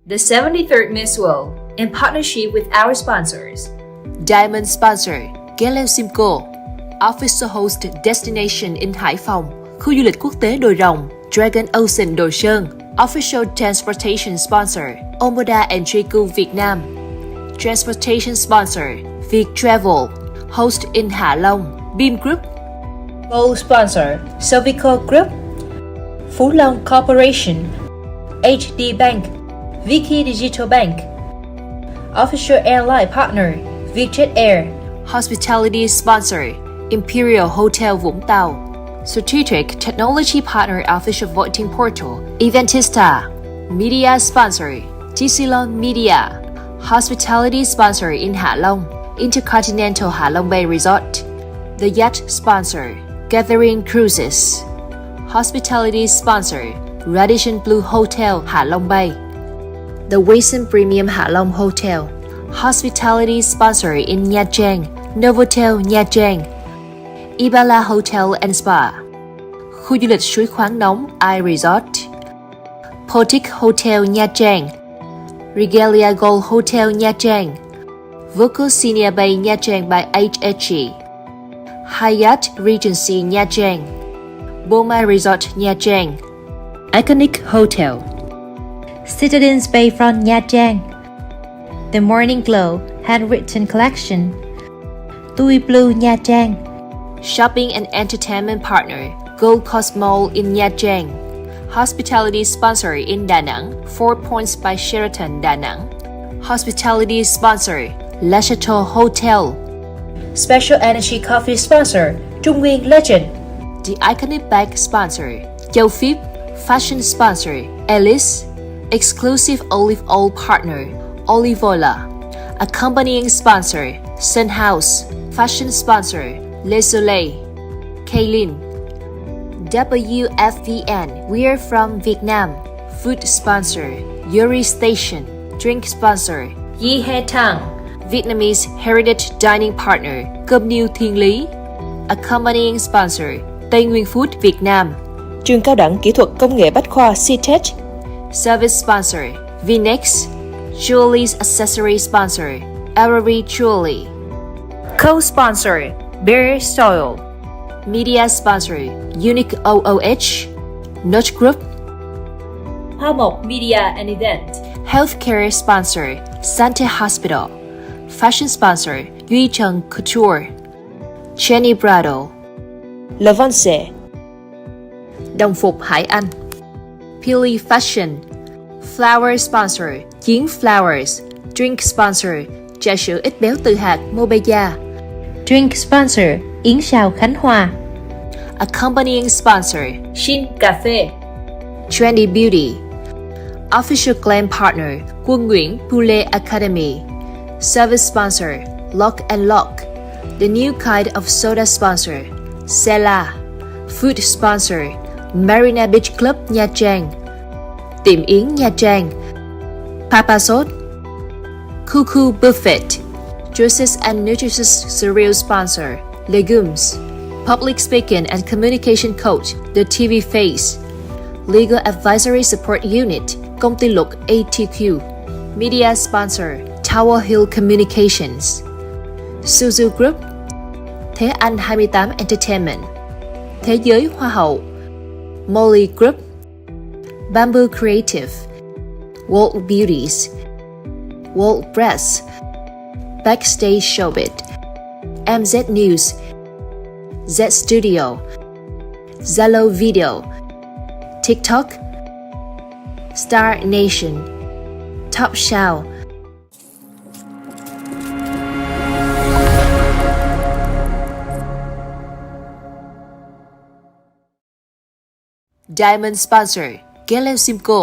The 73rd Miss World, in partnership with our sponsors. Diamond Sponsor, Gale Simcoe, Official Host Destination in Hải Phòng, khu du lịch quốc tế Đồi Rồng, Dragon Ocean Đồ Sơn. Official Transportation Sponsor, Omoda and Triku Việt Nam. Transportation Sponsor, Việt Travel, Host in Hạ Long, Beam Group. Gold Sponsor, Sovico Group, Phú Long Corporation, HD Bank, Vicky Digital Bank. Official Airline Partner, Vietjet Air. Hospitality Sponsor, Imperial Hotel Vũng Tàu. Strategic Technology Partner Official Voting Portal, Eventista. Media Sponsor, Ticilon Media. Hospitality Sponsor in Hạ Long, Intercontinental Hạ Long Bay Resort. The Yacht Sponsor, Gathering Cruises. Hospitality Sponsor, Radisson Blue Hotel Hạ Long Bay. The Wilson Premium Hạ Long Hotel. Hospitality Sponsor in Nha Trang, Novotel Nha Trang. Ibala Hotel and Spa. Khu du lịch suối khoáng nóng I Resort. Portic Hotel Nha Trang. Regalia Gold Hotel Nha Trang. Vocal Senior Bay Nha Trang by HSG. Hyatt Regency Nha Trang. Boma Resort Nha Trang. Iconic Hotel. Citadines Bayfront Nha Trang. The Morning Glow Handwritten Collection. Tui Blue Nha Trang. Shopping and Entertainment Partner, Gold Coast Mall in Nha Trang. Hospitality Sponsor in Đà Nẵng, 4 Points by Sheraton Đà Nẵng. Hospitality Sponsor, La Chateau Hotel. Special Energy Coffee Sponsor, Trung Nguyên Legend. The Iconic Bag Sponsor, Châu Phíp. Fashion Sponsor, Alice. Exclusive Olive Oil Partner, Olivola. Accompanying Sponsor, Sun House. Fashion Sponsor, Le Soleil. Kaylin. WFVN, We Are From Vietnam. Food Sponsor, Yuri Station. Drink Sponsor, Yi He Tang. Vietnamese Heritage Dining Partner, Cơm Niêu Thiên Lý. Accompanying Sponsor, Tây Nguyên Food Việt Nam. Trường Cao đẳng Kỹ thuật Công nghệ Bách khoa CTech. Service Sponsor, Vinex. Jewelry Accessory Sponsor, Avery Jewelry. Co-Sponsor, Bear Soil. Media Sponsor, Unique OOH. Notch Group. Hoa Mộc Media and Event. Healthcare Sponsor, Sante Hospital. Fashion Sponsor, Duy Trần Couture. Jenny Brado. Lavance. Đồng phục Hải Anh. Pili Fashion. Flower Sponsor, Chiến Flowers. Drink Sponsor, trà sữa ít béo từ hạt Mobeya. Drink Sponsor, Yến Sào Khánh Hoà. Accompanying Sponsor, Shin Cà Phê. Trendy Beauty. Official Glam Partner, Quân Nguyễn Poulet Academy. Service Sponsor, Lock and Lock. The New Kind of Soda Sponsor, Sela. Food Sponsor, Marina Beach Club Nha Trang. Tiệm Yến Nha Trang. Papasot. Cuckoo Buffet. Juices and Nutritious Cereal Sponsor, Legumes. Public Speaking and Communication Coach, The TV Face. Legal Advisory Support Unit, Công ty luật ATQ. Media Sponsor, Tower Hill Communications. Suzu Group. Thế Anh 28 Entertainment. Thế Giới Hoa hậu. Molly Group. Bamboo Creative. World Beauties. World Press. Backstage Showbiz. MZ News. Z Studio. Zalo Video. TikTok. Star Nation. Top Show. Diamond Sponsor, Gale Simcoe.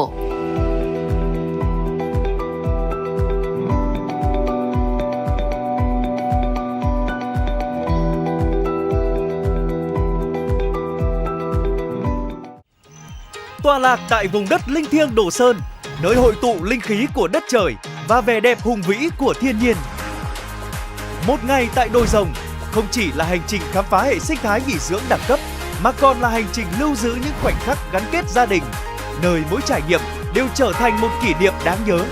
Tọa lạc tại vùng đất linh thiêng Đồ Sơn, nơi hội tụ linh khí của đất trời và vẻ đẹp hùng vĩ của thiên nhiên. Một ngày tại đồi rồng không chỉ là hành trình khám phá hệ sinh thái nghỉ dưỡng đẳng cấp, mà còn là hành trình lưu giữ những khoảnh khắc gắn kết gia đình, nơi mỗi trải nghiệm đều trở thành một kỷ niệm đáng nhớ.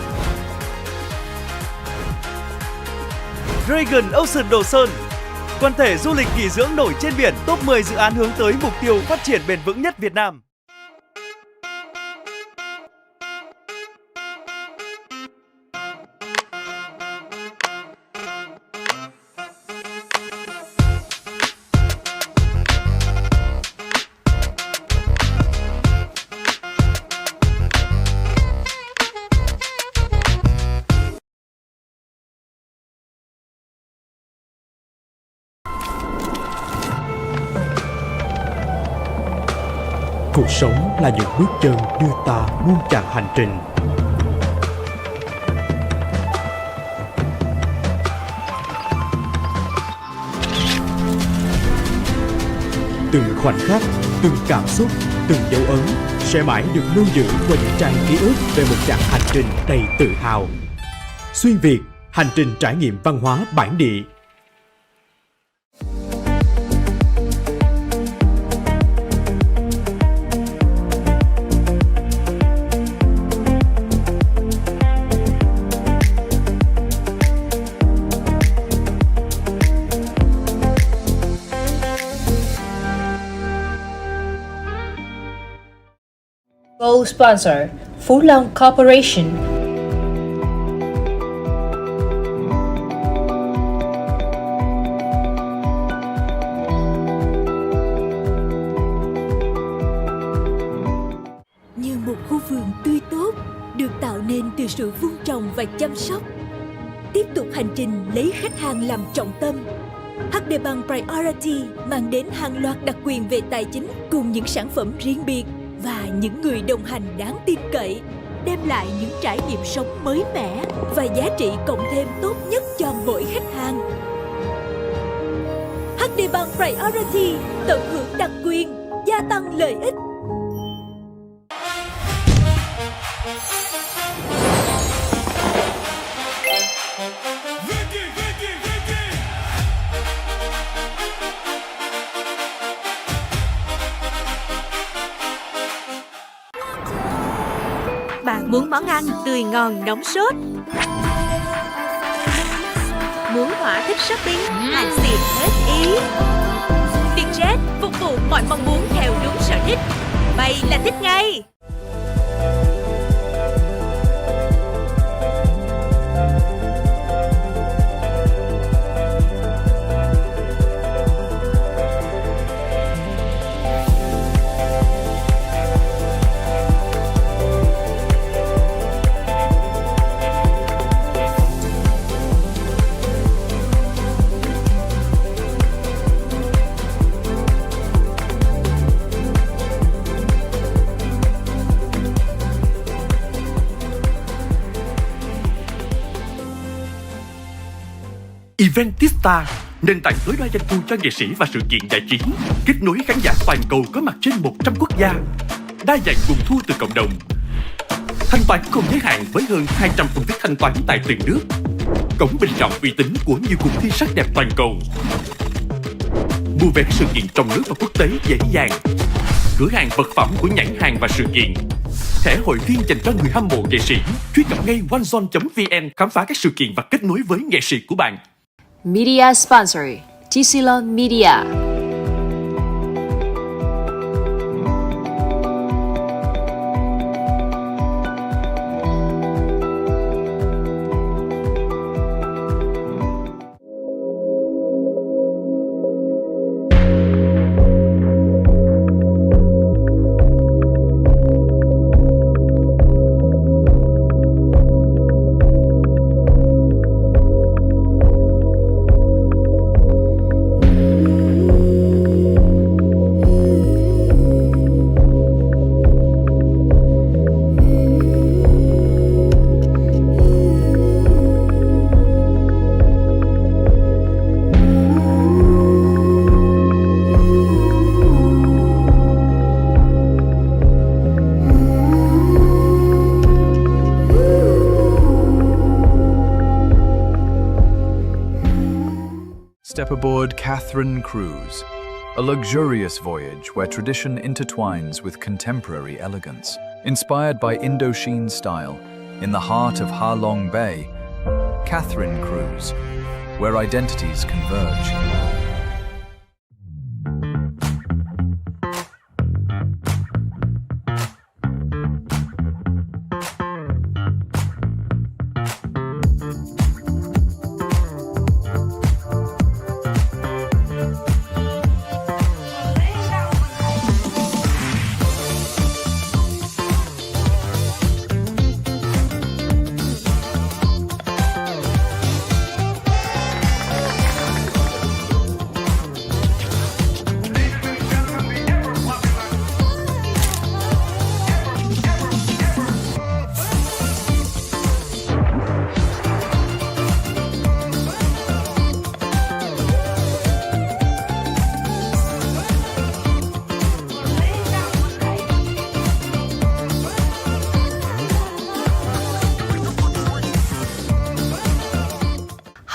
Dragon Ocean Đồ Sơn, quần thể du lịch nghỉ dưỡng nổi trên biển, top 10 dự án hướng tới mục tiêu phát triển bền vững nhất Việt Nam. Cuộc sống là những bước chân đưa ta muôn chặng hành trình. Từng khoảnh khắc, từng cảm xúc, từng dấu ấn sẽ mãi được lưu giữ qua những trang ký ức về một chặng hành trình đầy tự hào. Xuyên Việt, hành trình trải nghiệm văn hóa bản địa. Co-sponsor Phú Long Corporation. Như một khu vườn tươi tốt được tạo nên từ sự vun trồng và chăm sóc. Tiếp tục hành trình lấy khách hàng làm trọng tâm. HD Bank Priority mang đến hàng loạt đặc quyền về tài chính cùng những sản phẩm riêng biệt và những người đồng hành đáng tin cậy, đem lại những trải nghiệm sống mới mẻ và giá trị cộng thêm tốt nhất cho mỗi khách hàng. HD Bank Priority tận hưởng đặc quyền, gia tăng lợi ích. Bạn muốn món ăn tươi ngon nóng sốt, muốn thỏa thích shopping, hàng xịn hết ý. Vietjet phục vụ mọi mong muốn theo đúng sở thích. Vậy là thích ngay. Eventista, nền tảng tối đa doanh thu cho nghệ sĩ và sự kiện giải trí, kết nối khán giả toàn cầu có mặt trên 100 quốc gia, đa dạng nguồn thu từ cộng đồng, thanh toán không giới hạn với hơn 200 phương thức thanh toán tại từng nước, cổng bình chọn uy tín của nhiều cuộc thi sắc đẹp toàn cầu, mua vé sự kiện trong nước và quốc tế dễ dàng, cửa hàng vật phẩm của nhãn hàng và sự kiện, thẻ hội viên dành cho người hâm mộ nghệ sĩ. Truy cập ngay onezone.vn khám phá các sự kiện và kết nối với nghệ sĩ của bạn. Media Sponsory Tisilon Media. Step aboard Catherine Cruise, a luxurious voyage where tradition intertwines with contemporary elegance. Inspired by Indochine style, in the heart of Ha Long Bay, Catherine Cruise, where identities converge.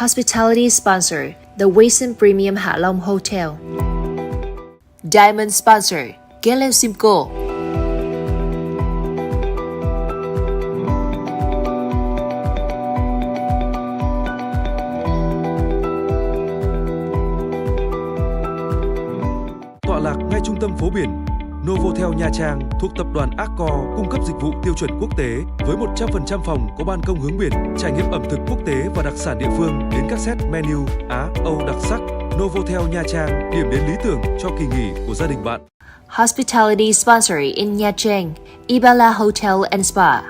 Hospitality sponsor, the Wilson Premium Hạ Long Hotel. Diamond sponsor, Galen Simcoe. Tọa lạc ngay trung tâm phố biển, Novotel Nha Trang thuộc tập đoàn Accor cung cấp dịch vụ tiêu chuẩn quốc tế với 100% phòng có ban công hướng biển, trải nghiệm ẩm thực quốc tế và đặc sản địa phương đến các set menu Á, Âu đặc sắc. Novotel Nha Trang, điểm đến lý tưởng cho kỳ nghỉ của gia đình bạn. Hospitality sponsor in Nha Trang, Ibala Hotel and Spa.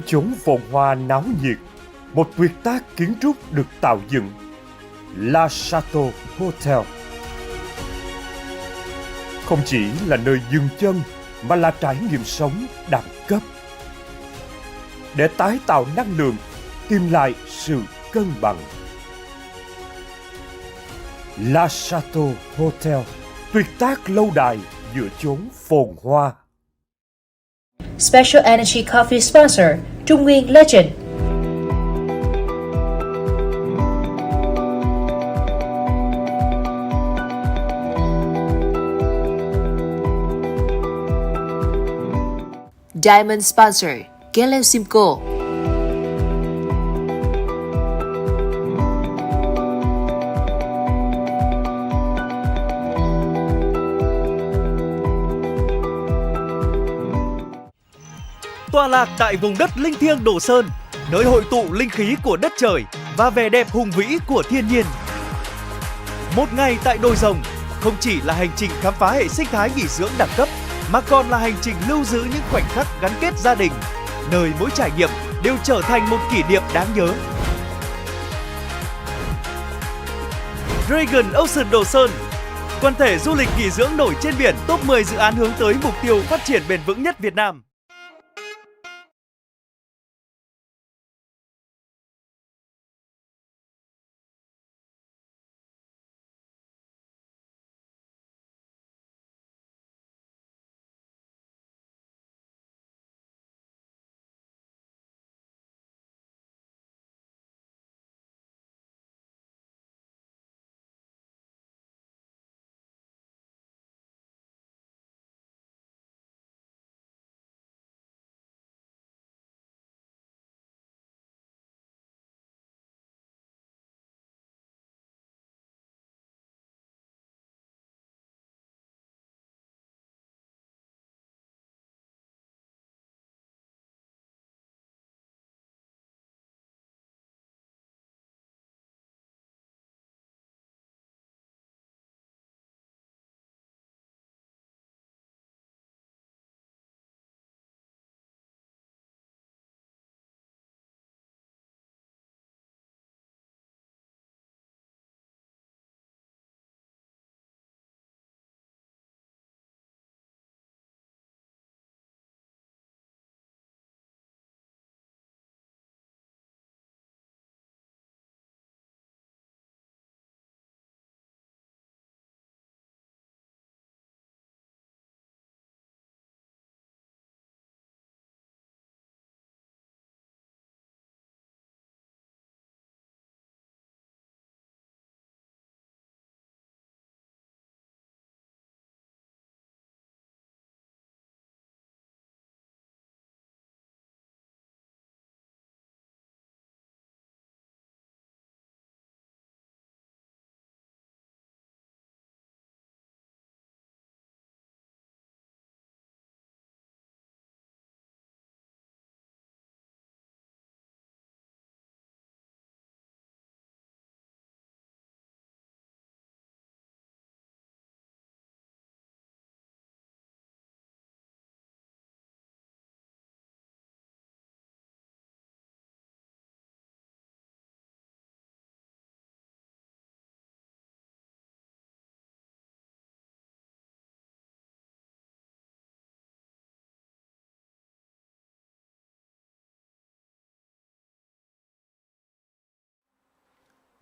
chốn phồn hoa náo nhiệt, một tuyệt tác kiến trúc được tạo dựng, La Chateau Hotel. Không chỉ là nơi dừng chân mà là trải nghiệm sống đẳng cấp. Để tái tạo năng lượng, tìm lại sự cân bằng. La Chateau Hotel, tuyệt tác lâu đài giữa chốn phồn hoa. Special Energy Coffee Sponsor, Trung Nguyên Legend. Diamond Sponsor, Gale Simcoe. Tọa lạc tại vùng đất linh thiêng Đồ Sơn, nơi hội tụ linh khí của đất trời và vẻ đẹp hùng vĩ của thiên nhiên. Một ngày tại đồi rồng không chỉ là hành trình khám phá hệ sinh thái nghỉ dưỡng đẳng cấp, mà còn là hành trình lưu giữ những khoảnh khắc gắn kết gia đình, nơi mỗi trải nghiệm đều trở thành một kỷ niệm đáng nhớ. Dragon Ocean Đồ Sơn, quần thể du lịch nghỉ dưỡng nổi trên biển, top 10 dự án hướng tới mục tiêu phát triển bền vững nhất Việt Nam.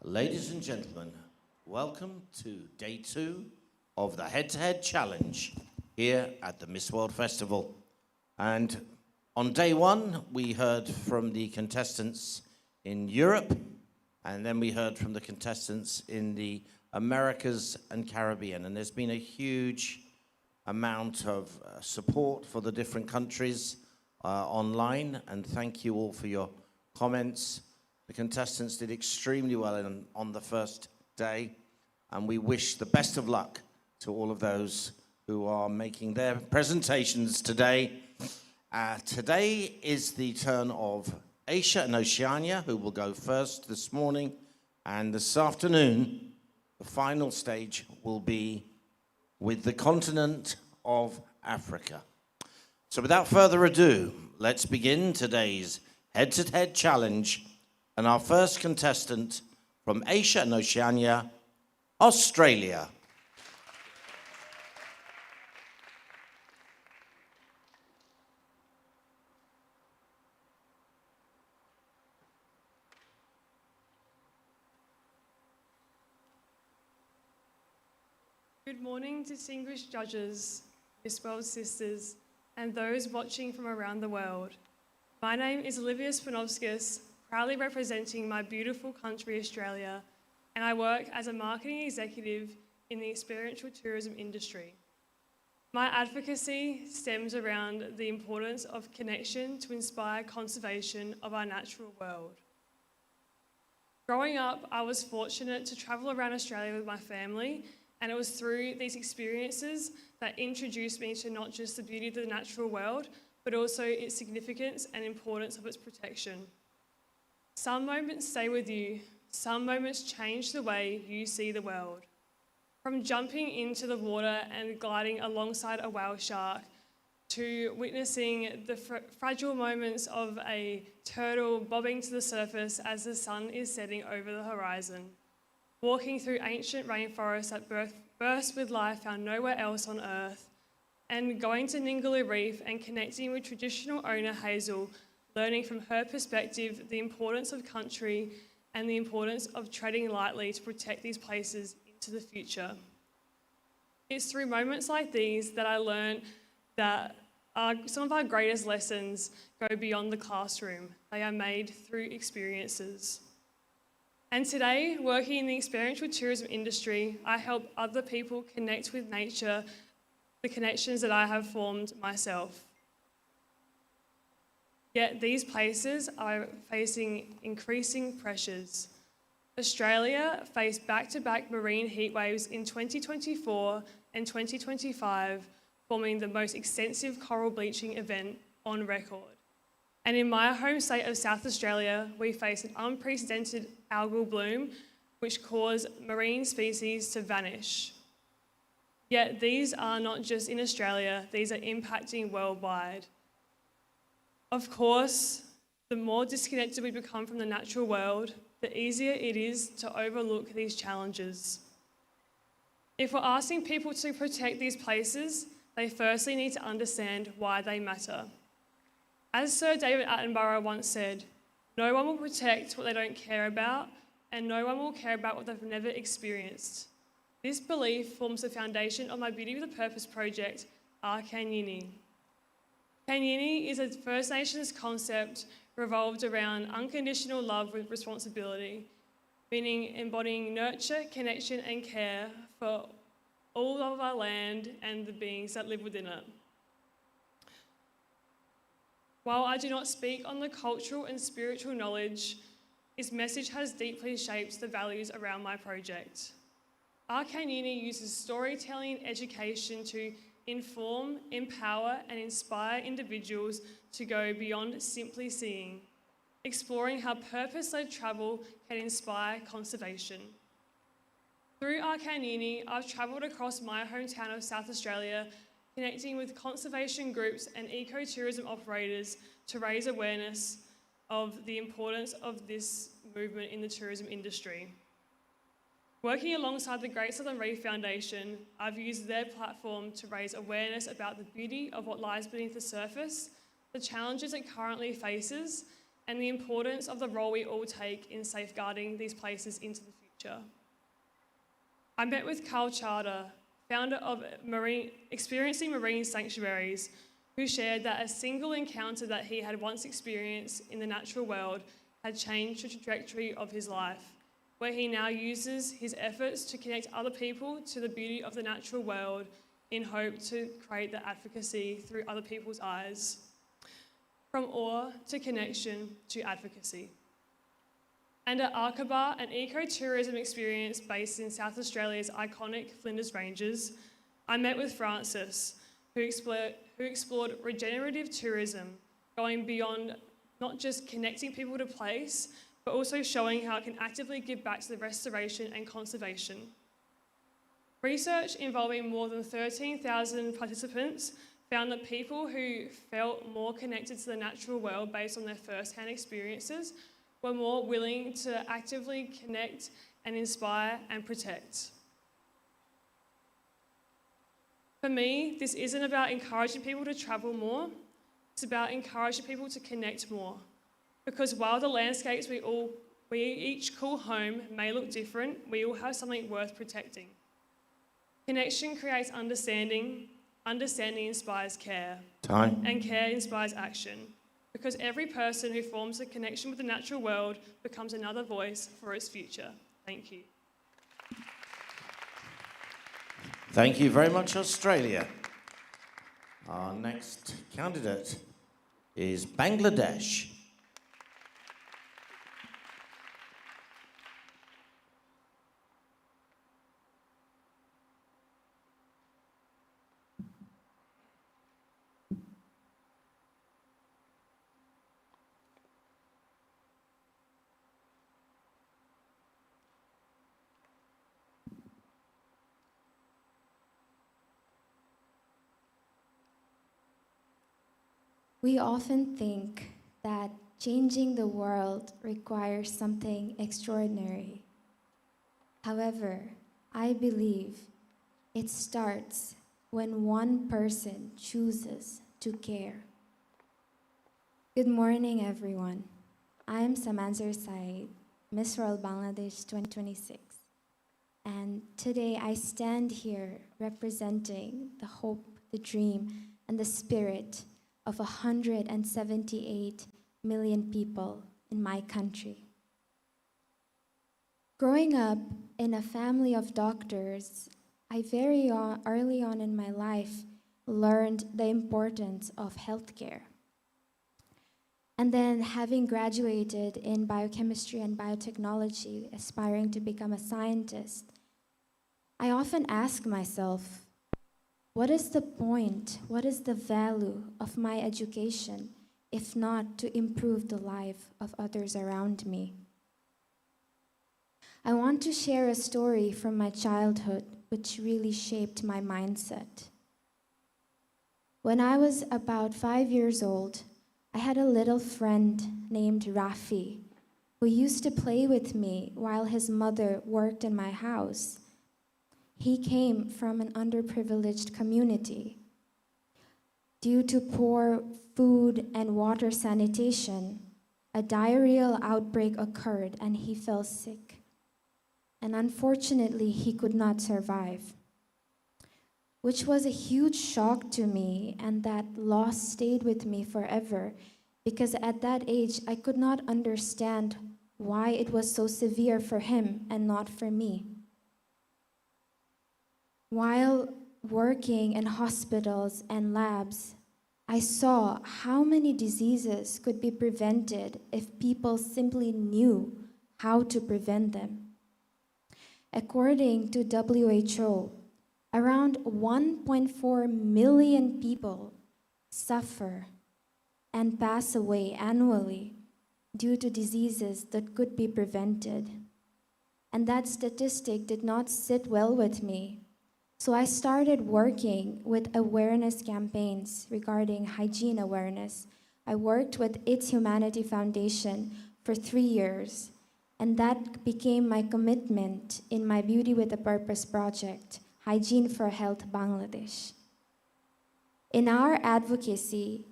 Ladies and gentlemen, welcome to day 2 of the head-to-head challenge here at the Miss World Festival. And on day 1, we heard from the contestants in Europe, and then we heard from the contestants in the Americas and Caribbean. And there's been a huge amount of support for the different countries online, and thank you all for your comments. The contestants did extremely well on the first day, and we wish the best of luck to all of those who are making their presentations today. Today is the turn of Asia and Oceania, who will go first this morning, and this afternoon, the final stage will be with the continent of Africa. So without further ado, let's begin today's head-to-head challenge, and our first contestant from Asia and Oceania, Australia. Good morning, distinguished judges, Miss World sisters, and those watching from around the world. My name is Olivia Spanovskis, proudly representing my beautiful country, Australia, and I work as a marketing executive in the experiential tourism industry. My advocacy stems around the importance of connection to inspire conservation of our natural world. Growing up, I was fortunate to travel around Australia with my family, and it was through these experiences that introduced me to not just the beauty of the natural world, but also its significance and importance of its protection. Some moments stay with you, some moments change the way you see the world. From jumping into the water and gliding alongside a whale shark, to witnessing the fragile moments of a turtle bobbing to the surface as the sun is setting over the horizon. Walking through ancient rainforests that burst with life found nowhere else on Earth, and going to Ningaloo Reef and connecting with traditional owner Hazel, learning from her perspective the importance of country and the importance of treading lightly to protect these places into the future. It's through moments like these that I learned that some of our greatest lessons go beyond the classroom. They are made through experiences. And today, working in the experiential tourism industry, I help other people connect with nature, the connections that I have formed myself. Yet these places are facing increasing pressures. Australia faced back-to-back marine heatwaves in 2024 and 2025, forming the most extensive coral bleaching event on record. And in my home state of South Australia, we face an unprecedented algal bloom, which caused marine species to vanish. Yet these are not just in Australia, these are impacting worldwide. Of course, the more disconnected we become from the natural world, the easier it is to overlook these challenges. If we're asking people to protect these places, they firstly need to understand why they matter. As Sir David Attenborough once said, no one will protect what they don't care about, and no one will care about what they've never experienced. This belief forms the foundation of my Beauty with a Purpose project, Kanyini. Kanyini is a First Nations concept revolved around unconditional love with responsibility, meaning embodying nurture, connection, and care for all of our land and the beings that live within it. While I do not speak on the cultural and spiritual knowledge, this message has deeply shaped the values around my project. Kanyini uses storytelling and education to inform, empower, and inspire individuals to go beyond simply seeing, exploring how purpose-led travel can inspire conservation. Through Kanyini, I've travelled across my hometown of South Australia, connecting with conservation groups and ecotourism operators to raise awareness of the importance of this movement in the tourism industry. Working alongside the Great Southern Reef Foundation, I've used their platform to raise awareness about the beauty of what lies beneath the surface, the challenges it currently faces, and the importance of the role we all take in safeguarding these places into the future. I met with Carl Charter, founder of Experiencing Marine Sanctuaries, who shared that a single encounter that he had once experienced in the natural world had changed the trajectory of his life, where he now uses his efforts to connect other people to the beauty of the natural world in hope to create the advocacy through other people's eyes. From awe to connection to advocacy. And at Aqaba, an ecotourism experience based in South Australia's iconic Flinders Ranges, I met with Francis, who explored regenerative tourism, going beyond not just connecting people to place, but also showing how it can actively give back to the restoration and conservation. Research involving more than 13,000 participants found that people who felt more connected to the natural world based on their first-hand experiences were more willing to actively connect and inspire and protect. For me, this isn't about encouraging people to travel more, it's about encouraging people to connect more. Because while the landscapes we each call home may look different, we all have something worth protecting. Connection creates understanding, understanding inspires care, and care inspires action. Because every person who forms a connection with the natural world becomes another voice for its future. Thank you. Thank you very much, Australia. Our next candidate is Bangladesh. We often think that changing the world requires something extraordinary. However, I believe it starts when one person chooses to care. Good morning, everyone. I'm Samanzar Saeed, Miss World Bangladesh 2026. And today I stand here representing the hope, the dream, and the spirit of 178 million people in my country. Growing up in a family of doctors, I very early on in my life learned the importance of healthcare. And then having graduated in biochemistry and biotechnology, aspiring to become a scientist, I often ask myself, what is the point, what is the value of my education if not to improve the life of others around me? I want to share a story from my childhood which really shaped my mindset. When I was about 5 years old, I had a little friend named Rafi who used to play with me while his mother worked in my house. He came from an underprivileged community. Due to poor food and water sanitation, a diarrheal outbreak occurred and he fell sick. And unfortunately, he could not survive, which was a huge shock to me, and that loss stayed with me forever because at that age, I could not understand why it was so severe for him and not for me. While working in hospitals and labs, I saw how many diseases could be prevented if people simply knew how to prevent them. According to WHO, around 1.4 million people suffer and pass away annually due to diseases that could be prevented. And that statistic did not sit well with me. So I started working with awareness campaigns regarding hygiene awareness. I worked with It's Humanity Foundation for 3 years, and that became my commitment in my Beauty with a Purpose project, Hygiene for Health Bangladesh. In our advocacy,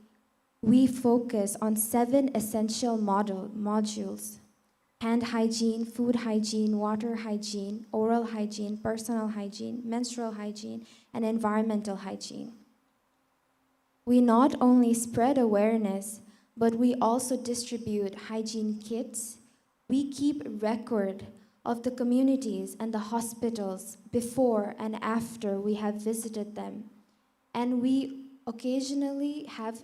we focus on 7 essential modules: hand hygiene, food hygiene, water hygiene, oral hygiene, personal hygiene, menstrual hygiene, and environmental hygiene. We not only spread awareness, but we also distribute hygiene kits. We keep record of the communities and the hospitals before and after we have visited them. And we occasionally have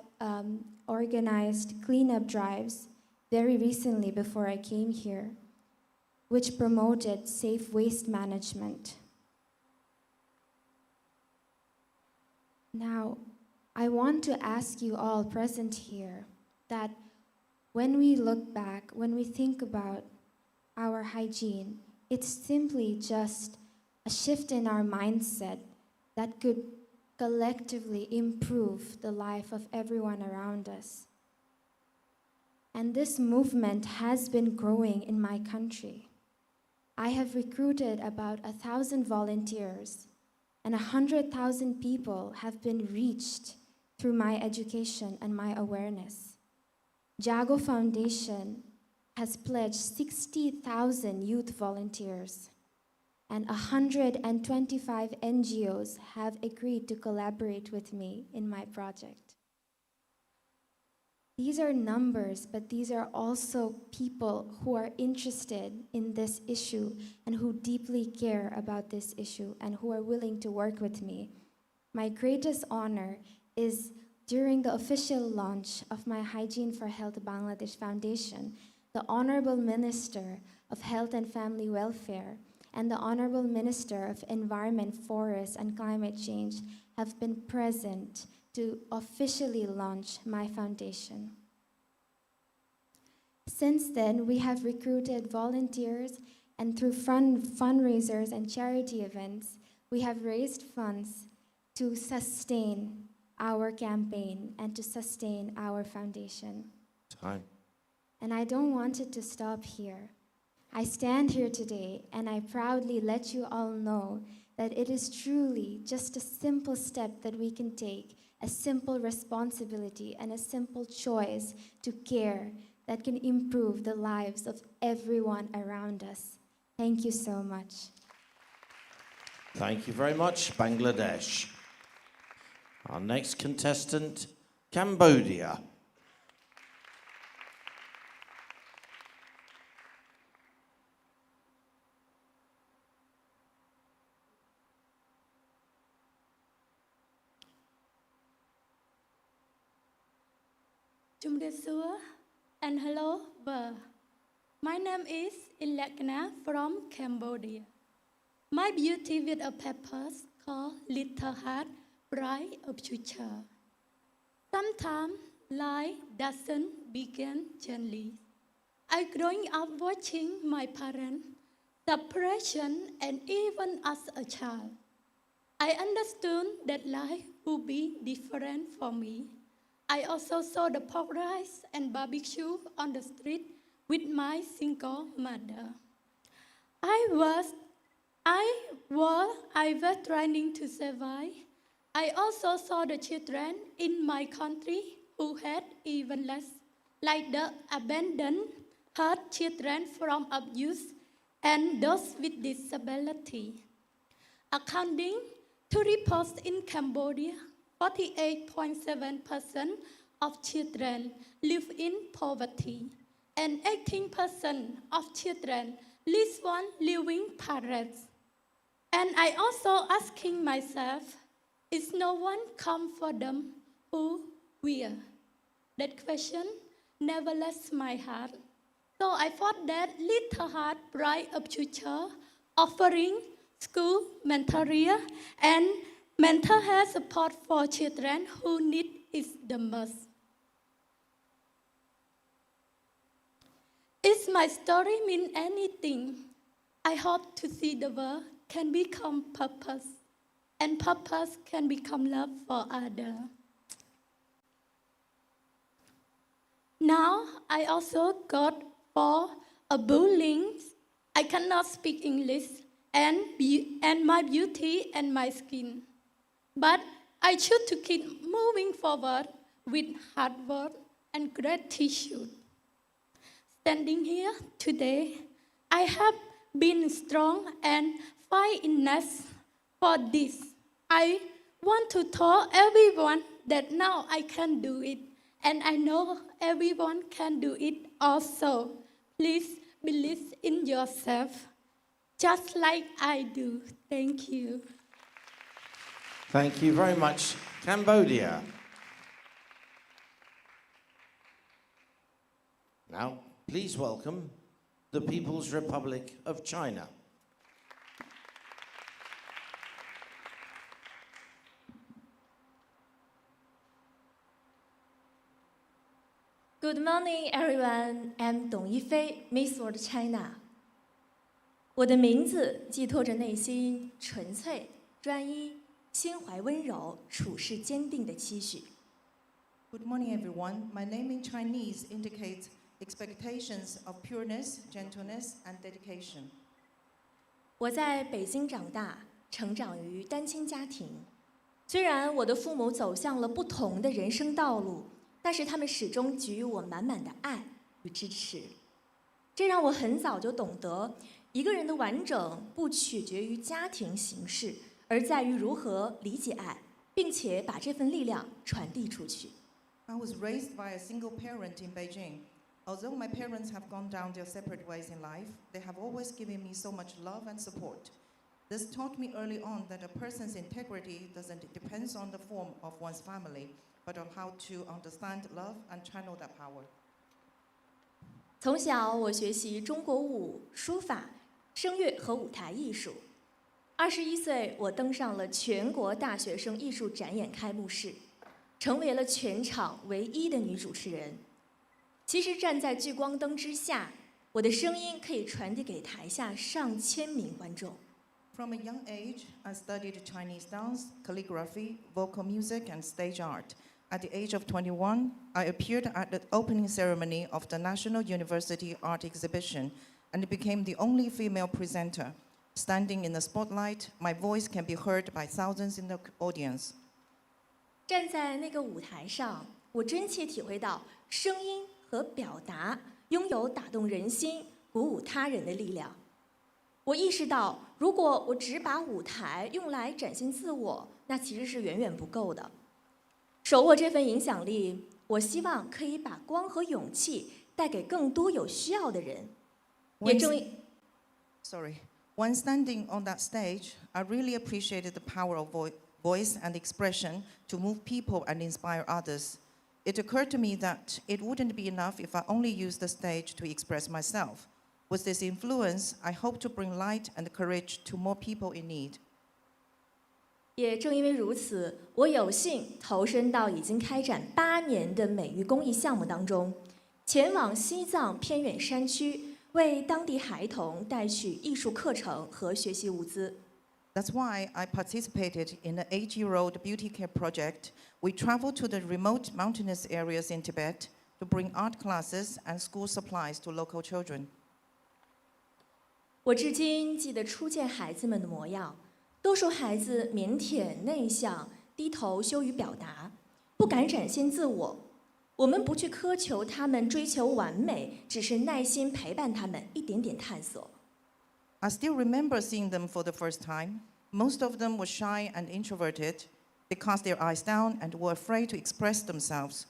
organized cleanup drives very recently before I came here, which promoted safe waste management. Now, I want to ask you all present here that when we look back, when we think about our hygiene, it's simply just a shift in our mindset that could collectively improve the life of everyone around us. And this movement has been growing in my country. I have recruited about 1,000 volunteers, and 100,000 people have been reached through my education and my awareness. Jago Foundation has pledged 60,000 youth volunteers, and 125 NGOs have agreed to collaborate with me in my project. These are numbers, but these are also people who are interested in this issue and who deeply care about this issue and who are willing to work with me. My greatest honor is during the official launch of my Hygiene for Health Bangladesh Foundation, the Honorable Minister of Health and Family Welfare and the Honorable Minister of Environment, Forests and Climate Change have been present to officially launch my foundation. Since then, we have recruited volunteers, and through fundraisers and charity events, we have raised funds to sustain our campaign and to sustain our foundation. Time. And I don't want it to stop here. I stand here today and I proudly let you all know that it is truly just a simple step that we can take, a simple responsibility and a simple choice to care that can improve the lives of everyone around us. Thank you so much. Thank you very much, Bangladesh. Our next contestant, Cambodia. And hello, my name is Ilekna from Cambodia. My beauty with a purpose called Little Heart, Bright of Future. Sometimes life doesn't begin gently. I growing up watching my parents, separation, and even as a child, I understood that life would be different for me. I also saw the pork rice and barbecue on the street with my single mother. I was trying to survive. I also saw the children in my country who had even less, like the abandoned, hurt children from abuse and those with disability. According to reports in Cambodia, 48.7% of children live in poverty, and 18% of children least one living parents. And I also asking myself, is no one come for them who will? That question never left my heart. So I thought that Little Heart Bright of Future offering school, mentoring, and mental health support for children who need it the most. If my story mean anything, I hope to see the world can become purpose, and purpose can become love for others. Now, I also got for a bullying. I cannot speak English and my beauty and my skin. But I choose to keep moving forward with hard work and gratitude. Standing here today, I have been strong and fighting for this. I want to tell everyone that now I can do it, and I know everyone can do it also. Please believe in yourself, just like I do. Thank you. Thank you very much, Cambodia. Now, please welcome the People's Republic of China. Good morning, everyone. I'm Dong Yifei, Miss World China. 我的名字寄托着内心纯粹、专一、心怀温柔、处事坚定的期许。Good morning, everyone. My name in Chinese indicates expectations of pureness, gentleness, and dedication. 我在北京长大，成长于单亲家庭。虽然我的父母走向了不同的人生道路，但是他们始终给予我满满的爱与支持。这让我很早就懂得，一个人的完整不取决于家庭形式，而在于如何理解爱，并且把这份力量传递出去。I was raised by a single parent in Beijing. Although my parents have gone down their separate ways in life, they have always given me so much love and support. This taught me early on that a person's integrity doesn't depend on the form of one's family, but on how to understand love and channel that power. 从小我学习中国舞、书法、声乐和舞台艺术。21岁，我登上了全国大学生艺术展演开幕式，成为了全场唯一的女主持人。其实站在聚光灯之下，我的声音可以传递给台下上千名观众。From a young age, I studied Chinese dance, calligraphy, vocal music, and stage art. At the age of 21, I appeared at the opening ceremony of the National University Art Exhibition and became the only female presenter. Standing in the spotlight, my voice can be heard by thousands in the audience. 站在那个舞台上，我真切体会到声音和表达拥有打动人心、鼓舞他人的力量。我意识到，如果我只把舞台用来展现自我，那其实是远远不够的。手握这份影响力，我希望可以把光和勇气带给更多有需要的人。也正因 When standing on that stage, I really appreciated the power of voice and expression to move people and inspire others. It occurred to me that it wouldn't be enough if I only used the stage to express myself. With this influence, I hope to bring light and courage to more people in need. 也正因为如此，我有幸投身到已经开展8年的美育公益项目当中，前往西藏偏远山区，为当地孩童带去艺术课程和学习物资。That's why I participated in the 8-year-old beauty care project. We traveled to the remote mountainous areas in Tibet to bring art classes and school supplies to local children. 我至今记得初见孩子们的模样，多数孩子腼腆内向，低头羞于表达，不敢展现自我。我们不去苛求他们追求完美，只是耐心陪伴他们一点点探索。I still remember seeing them for the first time. Most of them were shy and introverted. They cast their eyes down and were afraid to express themselves.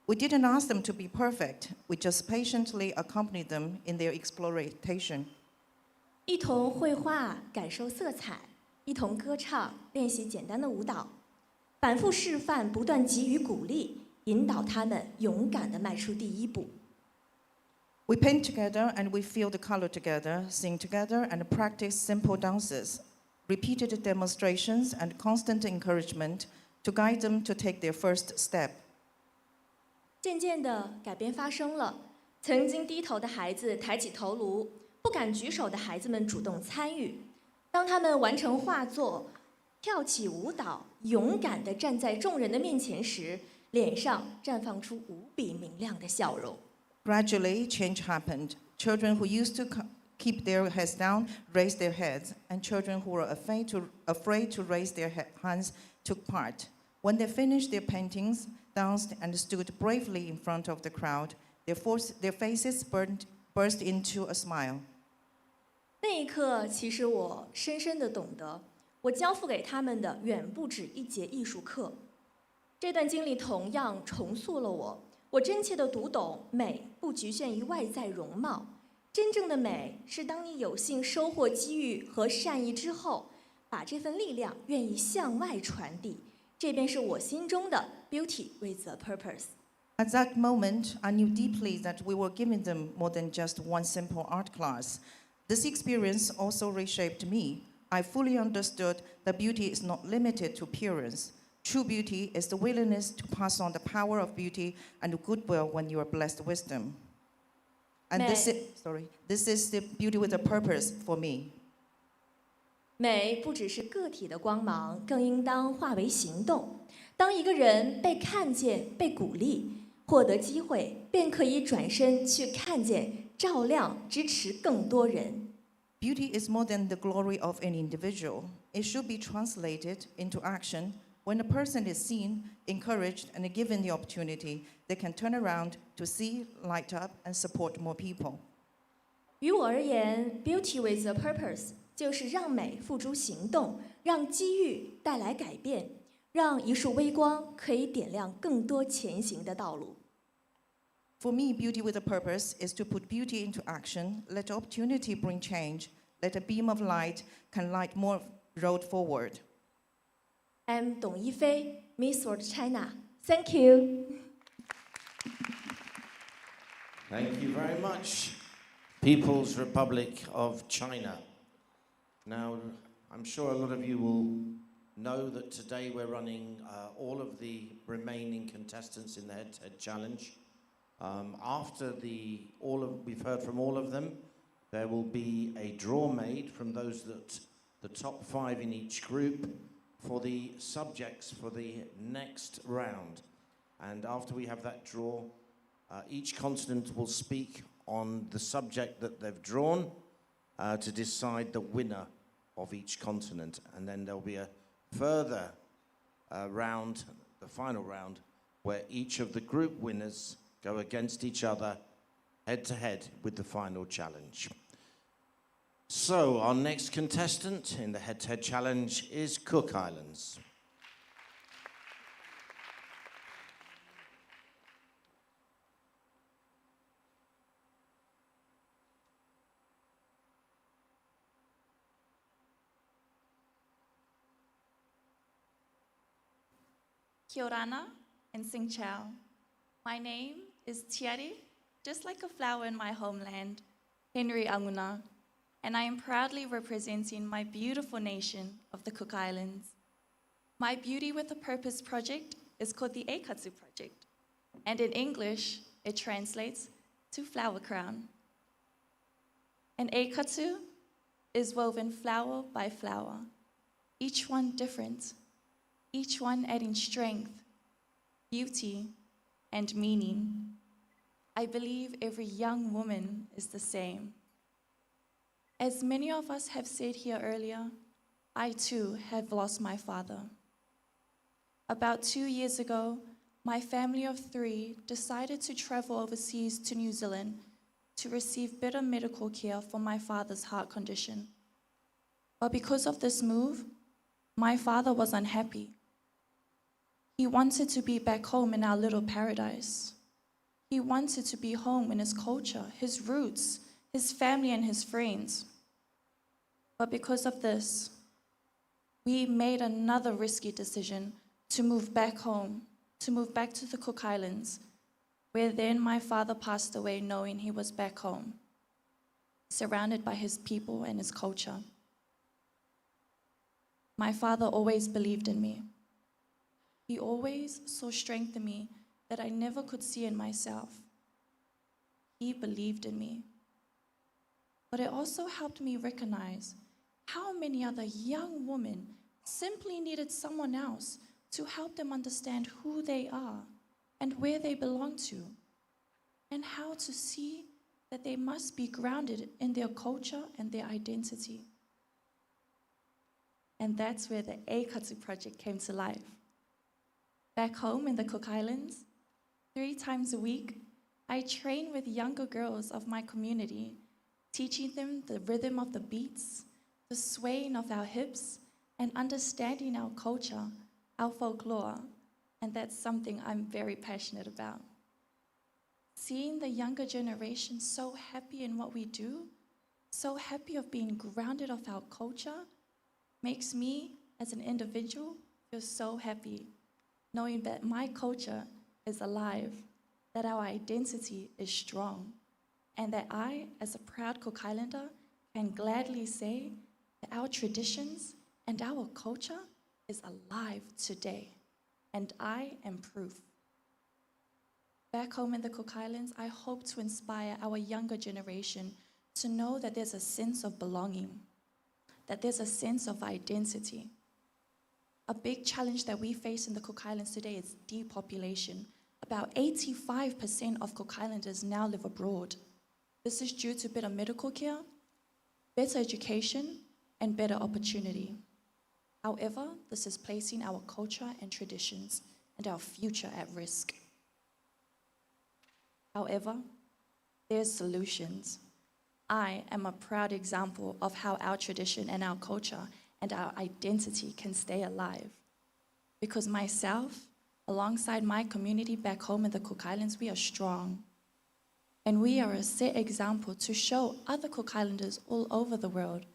We didn't ask them to be perfect. We just patiently accompanied them in their exploration. 一同绘画，感受色彩；一同歌唱，练习简单的舞蹈；反复示范，不断给予鼓励，引导他们勇敢地迈出第一步。We paint together and we feel the color together, sing together and practice simple dances, repeated demonstrations and constant encouragement to guide them to take their first step. 渐渐的，改变发生了。曾经低头的孩子抬起头颅，不敢举手的孩子们主动参与。当他们完成画作，跳起舞蹈，勇敢地站在众人的面前时，脸上绽放出无比明亮的笑容。Gradually, change happened. Children who used to keep their heads down raised their heads, and children who were afraid to raise their hands took part. When they finished their paintings, danced, and stood bravely in front of the crowd, their faces burst into a smile. 那一刻，其实我深深地懂得，我交付给他们的远不止一节艺术课。这段经历同样重塑了我。我真切地读懂，美不局限于外在容貌，真正的美是当你有幸收获机遇和善意之后，把这份力量愿意向外传递，这便是我心中的 beauty with a purpose. At that moment, I knew deeply that we were giving them more than just one simple art class. This experience also reshaped me. I fully understood that beauty is not limited to appearance. True beauty is the willingness to pass on the power of beauty and goodwill when you are blessed with them. And this is the beauty with a purpose for me. 美不只是个体的光芒，更应当化为行动。当一个人被看见、被鼓励，获得机会，便可以转身去看见、照亮、支持更多人。Beauty is more than the glory of an individual. It should be translated into action. When a person is seen, encouraged, and given the opportunity, they can turn around to see, light up, and support more people. 于我而言 ，Beauty with a purpose 就是让美付诸行动，让机遇带来改变，让一束微光可以点亮更多前行的道路。For me, beauty with a purpose is to put beauty into action, let opportunity bring change, let a beam of light can light more road forward. I'm 董一菲 Miss World China. Thank you. Thank you very much, People's Republic of China. Now, I'm sure a lot of you will know that today we're running all of the remaining contestants in the head-to-head challenge. After we've heard from all of them, there will be a draw made from those the top 5 in each group for the subjects for the next round. And after we have that draw, each continent will speak on the subject that they've drawn to decide the winner of each continent. And then there'll be a further round, the final round, where each of the group winners go against each other head to head with the final challenge. So our next contestant in the head-to-head challenge is Cook Islands. Kia ora and Sing Chao. My name is Tiari, just like a flower in my homeland, Henry Anguna, and I am proudly representing my beautiful nation of the Cook Islands. My Beauty with a Purpose project is called the Eikatsu Project, and in English, it translates to flower crown. An Eikatsu is woven flower by flower, each one different, each one adding strength, beauty, and meaning. I believe every young woman is the same. As many of us have said here earlier, I too have lost my father. About 2 years ago, my family of 3 decided to travel overseas to New Zealand to receive better medical care for my father's heart condition. But because of this move, my father was unhappy. He wanted to be back home in our little paradise. He wanted to be home in his culture, his roots, his family and his friends. But because of this, we made another risky decision to move back home, to move back to the Cook Islands, where then my father passed away knowing he was back home, surrounded by his people and his culture. My father always believed in me. He always saw strength in me that I never could see in myself. He believed in me. But it also helped me recognize how many other young women simply needed someone else to help them understand who they are and where they belong to, and how to see that they must be grounded in their culture and their identity. And that's where the Eikatsu Project came to life. Back home in the Cook Islands, 3 times a week, I train with younger girls of my community, teaching them the rhythm of the beats, the swaying of our hips, and understanding our culture, our folklore, and that's something I'm very passionate about. Seeing the younger generation so happy in what we do, so happy of being grounded of our culture, makes me, as an individual, feel so happy, knowing that my culture is alive, that our identity is strong, and that I, as a proud Cook Islander, can gladly say that our traditions and our culture is alive today, and I am proof. Back home in the Cook Islands, I hope to inspire our younger generation to know that there's a sense of belonging, that there's a sense of identity. A big challenge that we face in the Cook Islands today is depopulation. About 85% of Cook Islanders now live abroad. This is due to better medical care, better education, and better opportunity. However, this is placing our culture and traditions and our future at risk. However, there's solutions. I am a proud example of how our tradition and our culture and our identity can stay alive. Because myself, alongside my community back home in the Cook Islands, we are strong. And we are a set example to show other Cook Islanders all over the world,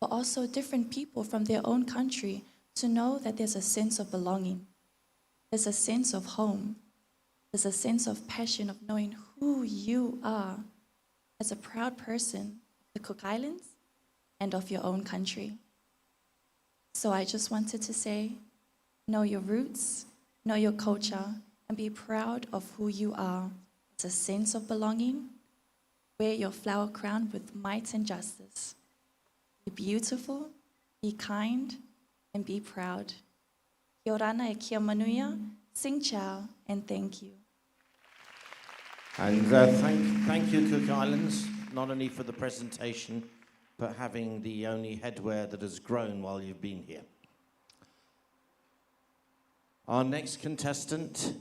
but also different people from their own country, to know that there's a sense of belonging. There's a sense of home. There's a sense of passion of knowing who you are as a proud person of the Cook Islands and of your own country. So I just wanted to say, know your roots, know your culture, and be proud of who you are. It's a sense of belonging. Wear your flower crown with might and justice. Be beautiful, be kind, and be proud. Kia orana e kia manuia, sing chao, and thank you. And thank you, Cook Islands, not only for the presentation, but having the only headwear that has grown while you've been here. Our next contestant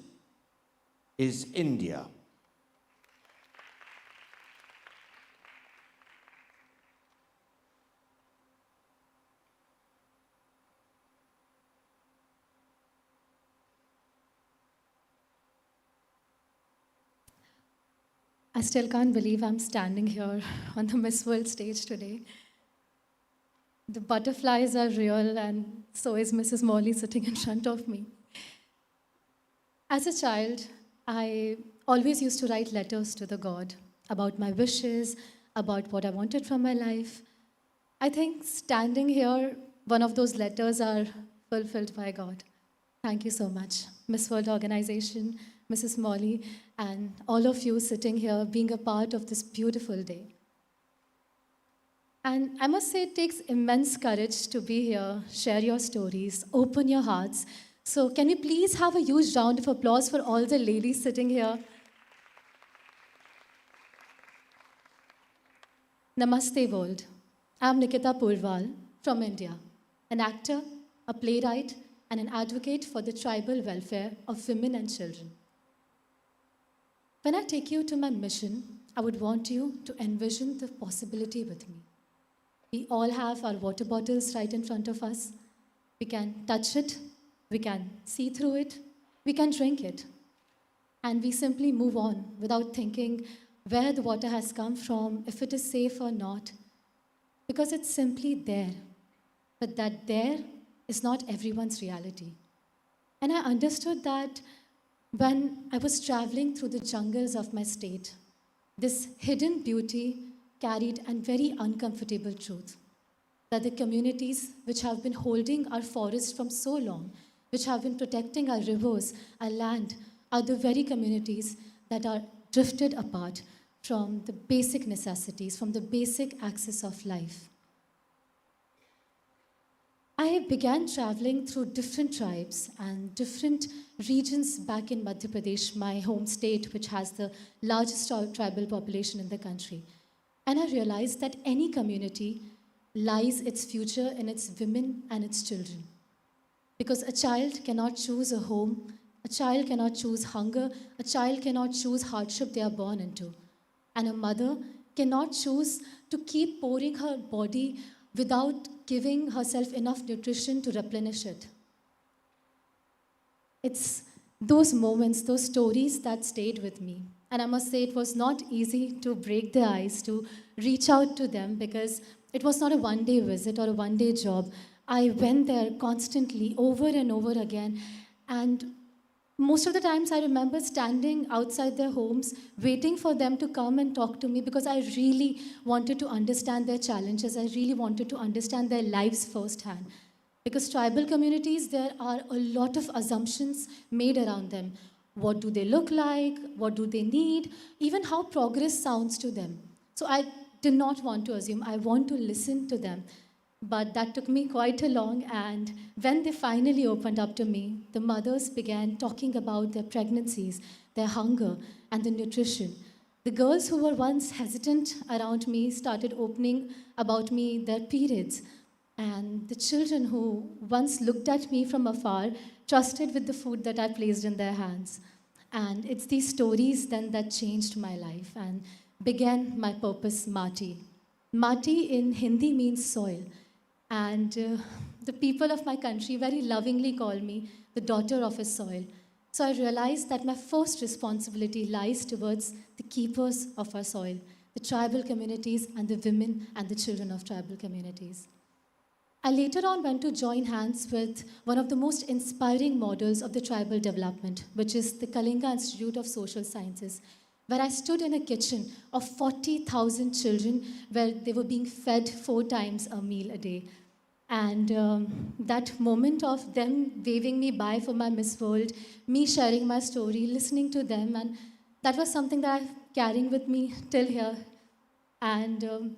is India. I still can't believe I'm standing here on the Miss World stage today. The butterflies are real, and so is Mrs. Morley sitting in front of me. As a child, I always used to write letters to the God about my wishes, about what I wanted from my life. I think standing here, one of those letters are fulfilled by God. Thank you so much, Miss World Organization, Mrs. Morley, and all of you sitting here being a part of this beautiful day. And I must say it takes immense courage to be here, share your stories, open your hearts. So can we please have a huge round of applause for all the ladies sitting here? Namaste world. I'm Nikita Purwal from India, an actor, a playwright, and an advocate for the tribal welfare of women and children. When I take you to my mission, I would want you to envision the possibility with me. We all have our water bottles right in front of us. We can touch it, we can see through it, we can drink it. And we simply move on without thinking where the water has come from, if it is safe or not, because it's simply there. But that there is not everyone's reality. And I understood that when I was traveling through the jungles of my state, this hidden beauty carried a very uncomfortable truth, that the communities which have been holding our forests from so long, which have been protecting our rivers, our land, are the very communities that are drifted apart from the basic necessities, from the basic access of life. I began traveling through different tribes and different regions back in Madhya Pradesh, my home state, which has the largest tribal population in the country. And I realized that any community lies its future in its women and its children. Because a child cannot choose a home, a child cannot choose hunger, a child cannot choose hardship they are born into. And a mother cannot choose to keep pouring her body without giving herself enough nutrition to replenish it. It's those moments, those stories that stayed with me. And I must say it was not easy to break the ice, to reach out to them, because it was not a one-day visit or a one-day job. I went there constantly, over and over again. And most of the times I remember standing outside their homes, waiting for them to come and talk to me, because I really wanted to understand their challenges. I really wanted to understand their lives firsthand. Because tribal communities, there are a lot of assumptions made around them. What do they look like? What do they need? Even how progress sounds to them. So I did not want to assume. I want to listen to them. But that took me quite a long, and when they finally opened up to me, the mothers began talking about their pregnancies, their hunger, and the nutrition. The girls who were once hesitant around me started opening about me their periods. And the children who once looked at me from afar trusted with the food that I placed in their hands. And it's these stories then that changed my life and began my purpose, Mati. Mati in Hindi means soil. And the people of my country very lovingly call me the daughter of a soil. So I realized that my first responsibility lies towards the keepers of our soil, the tribal communities and the women and the children of tribal communities. I later on went to join hands with one of the most inspiring models of the tribal development, which is the Kalinga Institute of Social Sciences, where I stood in a kitchen of 40,000 children where they were being fed 4 times a meal a day. And that moment of them waving me bye for my Miss World, me sharing my story, listening to them, and that was something that I'm carrying with me till here. And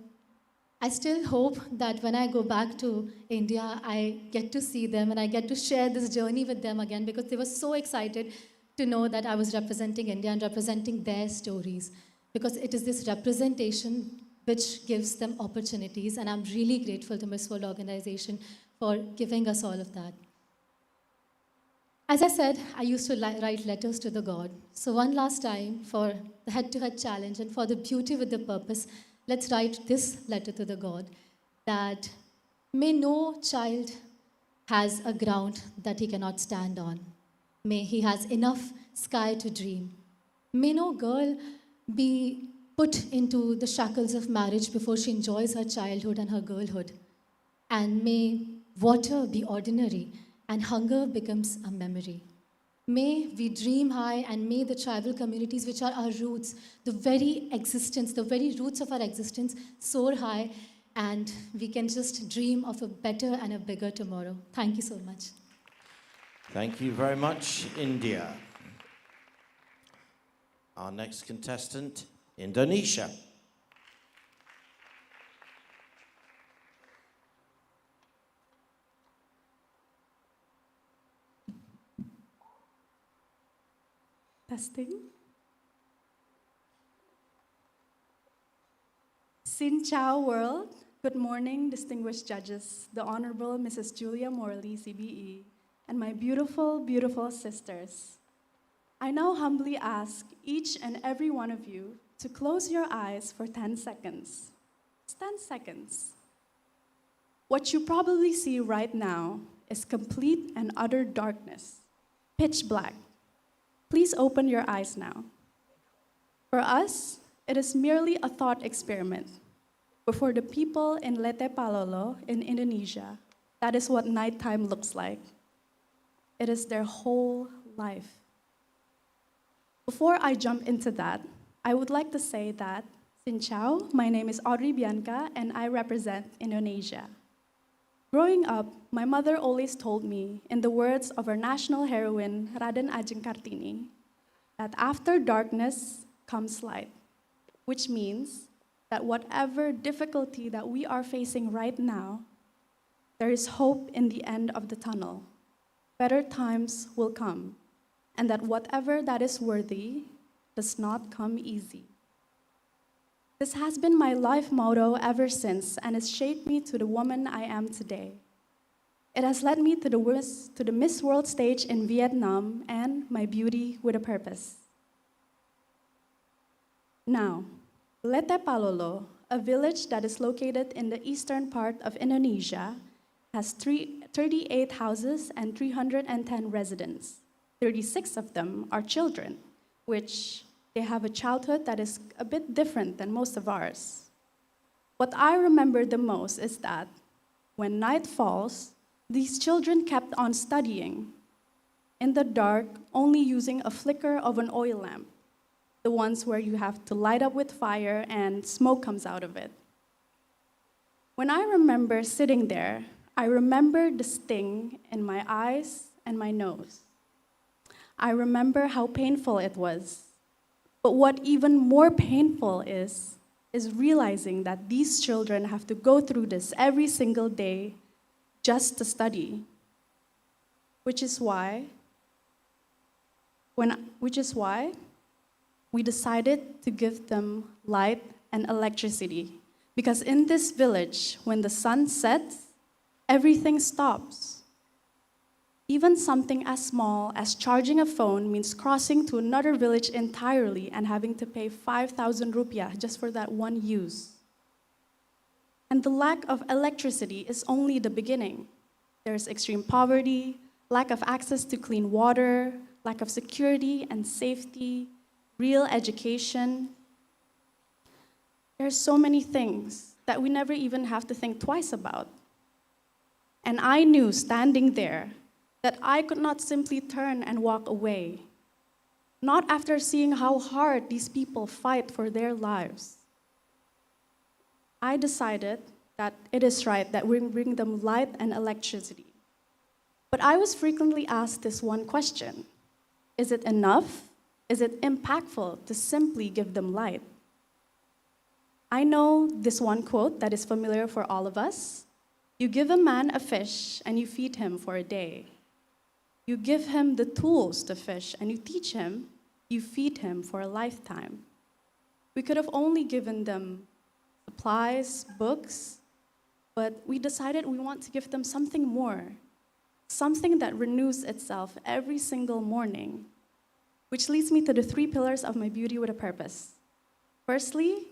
I still hope that when I go back to India, I get to see them and I get to share this journey with them again, because they were so excited to know that I was representing India and representing their stories, because it is this representation which gives them opportunities, and I'm really grateful to Miss World Organization for giving us all of that. As I said, I used to write letters to the God. So one last time for the head-to-head challenge and for the beauty with the purpose, let's write this letter to the God, that may no child has a ground that he cannot stand on. May he has enough sky to dream. May no girl be put into the shackles of marriage before she enjoys her childhood and her girlhood. And may water be ordinary and hunger becomes a memory. May we dream high, and may the tribal communities, which are our roots, the very existence, the very roots of our existence, soar high, and we can just dream of a better and a bigger tomorrow. Thank you so much. Thank you very much, India. Our next contestant, Indonesia. Testing. Xin chào world. Good morning, distinguished judges, the Honorable Mrs. Julia Morley, CBE, and my beautiful, beautiful sisters. I now humbly ask each and every one of you to close your eyes for 10 seconds. It's 10 seconds. What you probably see right now is complete and utter darkness, pitch black. Please open your eyes now. For us, it is merely a thought experiment. But for the people in Leyte Palolo in Indonesia, that is what nighttime looks like. It is their whole life. Before I jump into that, I would like to say that, Xin chào, my name is Audrey Bianca and I represent Indonesia. Growing up, my mother always told me, in the words of our national heroine, Raden Ajeng Kartini, that after darkness comes light, which means that whatever difficulty that we are facing right now, there is hope in the end of the tunnel. Better times will come, and that whatever that is worthy does not come easy. This has been my life motto ever since, and has shaped me to the woman I am today. It has led me to the Miss World stage in Vietnam and my beauty with a purpose. Now, Leyte Palolo, a village that is located in the eastern part of Indonesia, has 38 houses and 310 residents. 36 of them are children, which they have a childhood that is a bit different than most of ours. What I remember the most is that when night falls, these children kept on studying in the dark, only using a flicker of an oil lamp, the ones where you have to light up with fire and smoke comes out of it. When I remember sitting there, I remember the sting in my eyes and my nose. I remember how painful it was. But what even more painful is is realizing that these children have to go through this every single day just to study. Which is why we decided to give them light and electricity. Because in this village, when the sun sets, everything stops. Even something as small as charging a phone means crossing to another village entirely and having to pay 5,000 rupiah just for that one use. And the lack of electricity is only the beginning. There's extreme poverty, lack of access to clean water, lack of security and safety, real education. There's so many things that we never even have to think twice about. And I knew standing there that I could not simply turn and walk away, not after seeing how hard these people fight for their lives. I decided that it is right that we bring them light and electricity. But I was frequently asked this one question: is it enough? Is it impactful to simply give them light? I know this one quote that is familiar for all of us. You give a man a fish and you feed him for a day. You give him the tools to fish and you teach him, you feed him for a lifetime. We could have only given them supplies, books, but we decided we want to give them something more, something that renews itself every single morning, which leads me to the 3 pillars of my beauty with a purpose. Firstly,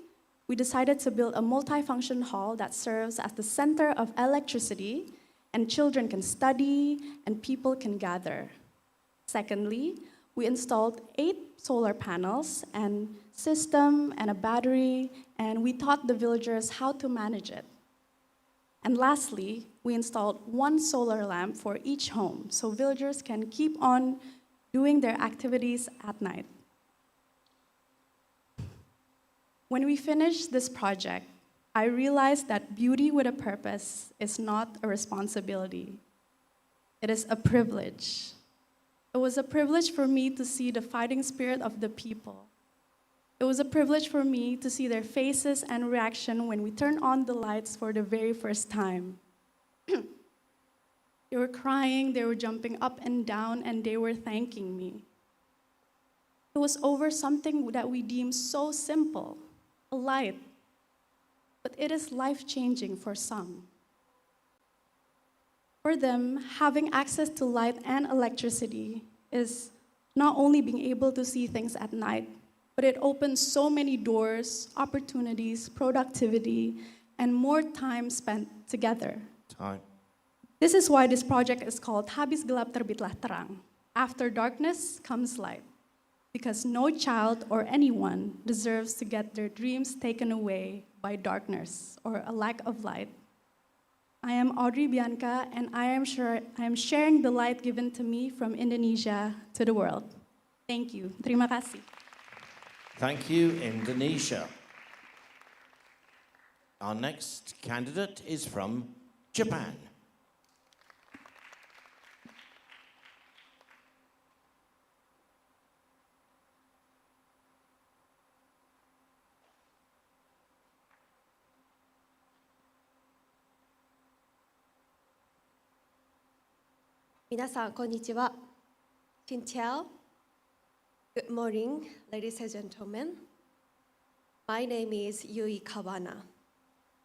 we decided to build a multifunction hall that serves as the center of electricity, and children can study and people can gather. Secondly, we installed 8 solar panels and system and a battery, and we taught the villagers how to manage it. And lastly, we installed 1 solar lamp for each home so villagers can keep on doing their activities at night. When we finished this project, I realized that beauty with a purpose is not a responsibility. It is a privilege. It was a privilege for me to see the fighting spirit of the people. It was a privilege for me to see their faces and reaction when we turned on the lights for the very first time. They were crying, they were jumping up and down, and they were thanking me. It was over something that we deem so simple, a light, but it is life-changing for some. For them, having access to light and electricity is not only being able to see things at night, but it opens so many doors, opportunities, productivity, and more time spent together. Time. This is why this project is called Habis Gelap Terbitlah Terang. After darkness comes light. Because no child or anyone deserves to get their dreams taken away by darkness or a lack of light. I am Audrey Bianca, and I am sharing the light given to me from Indonesia to the world. Thank you. Terima kasih. Thank you, Indonesia. Our next candidate is from Japan. Minasan, konnichiwa. Xin Good morning, ladies and gentlemen. My name is Yui Kawana,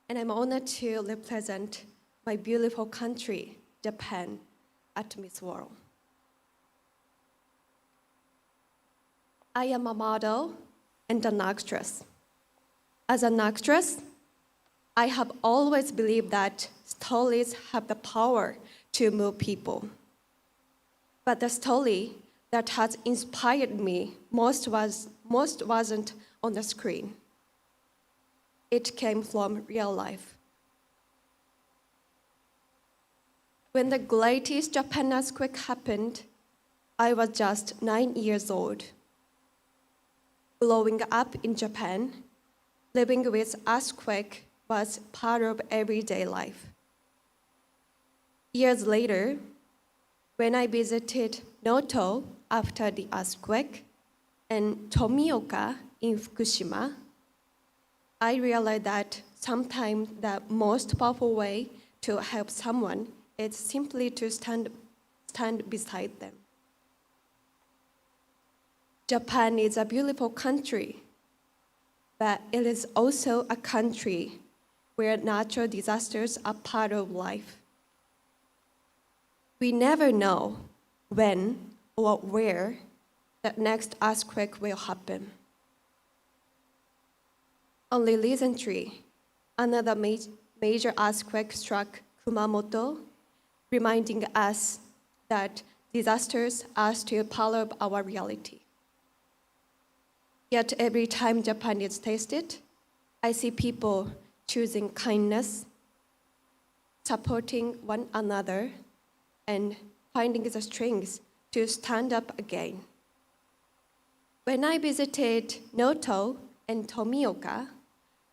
and I'm honored to represent my beautiful country, Japan, at Miss World. I am a model and an actress. As an actress, I have always believed that stories have the power to move people. But the story that has inspired me most wasn't on the screen. It came from real life. When the greatest Japan earthquake happened, I was just 9 years old. Growing up in Japan, living with earthquake was part of everyday life. Years later, when I visited Noto after the earthquake and Tomioka in Fukushima, I realized that sometimes the most powerful way to help someone is simply to stand beside them. Japan is a beautiful country, but it is also a country where natural disasters are part of life. We never know when or where the next earthquake will happen. Only recently, another major earthquake struck Kumamoto, reminding us that disasters are still part of our reality. Yet every time Japan is tested, I see people choosing kindness, supporting one another, and finding the strength to stand up again. When I visited Noto and Tomioka,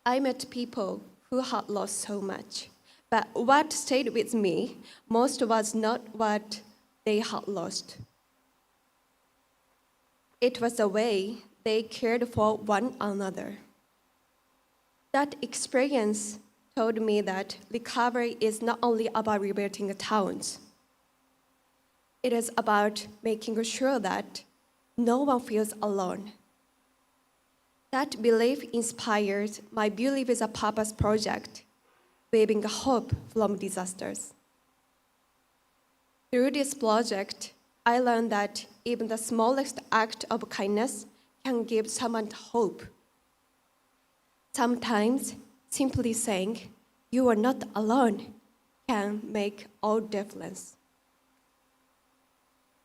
I met people who had lost so much. But what stayed with me most was not what they had lost. It was the way they cared for one another. That experience told me that recovery is not only about rebuilding towns. It is about making sure that no one feels alone. That belief inspired my Believe is a Purpose project, waving hope from disasters. Through this project, I learned that even the smallest act of kindness can give someone hope. Sometimes, simply saying, "You are not alone," can make all difference.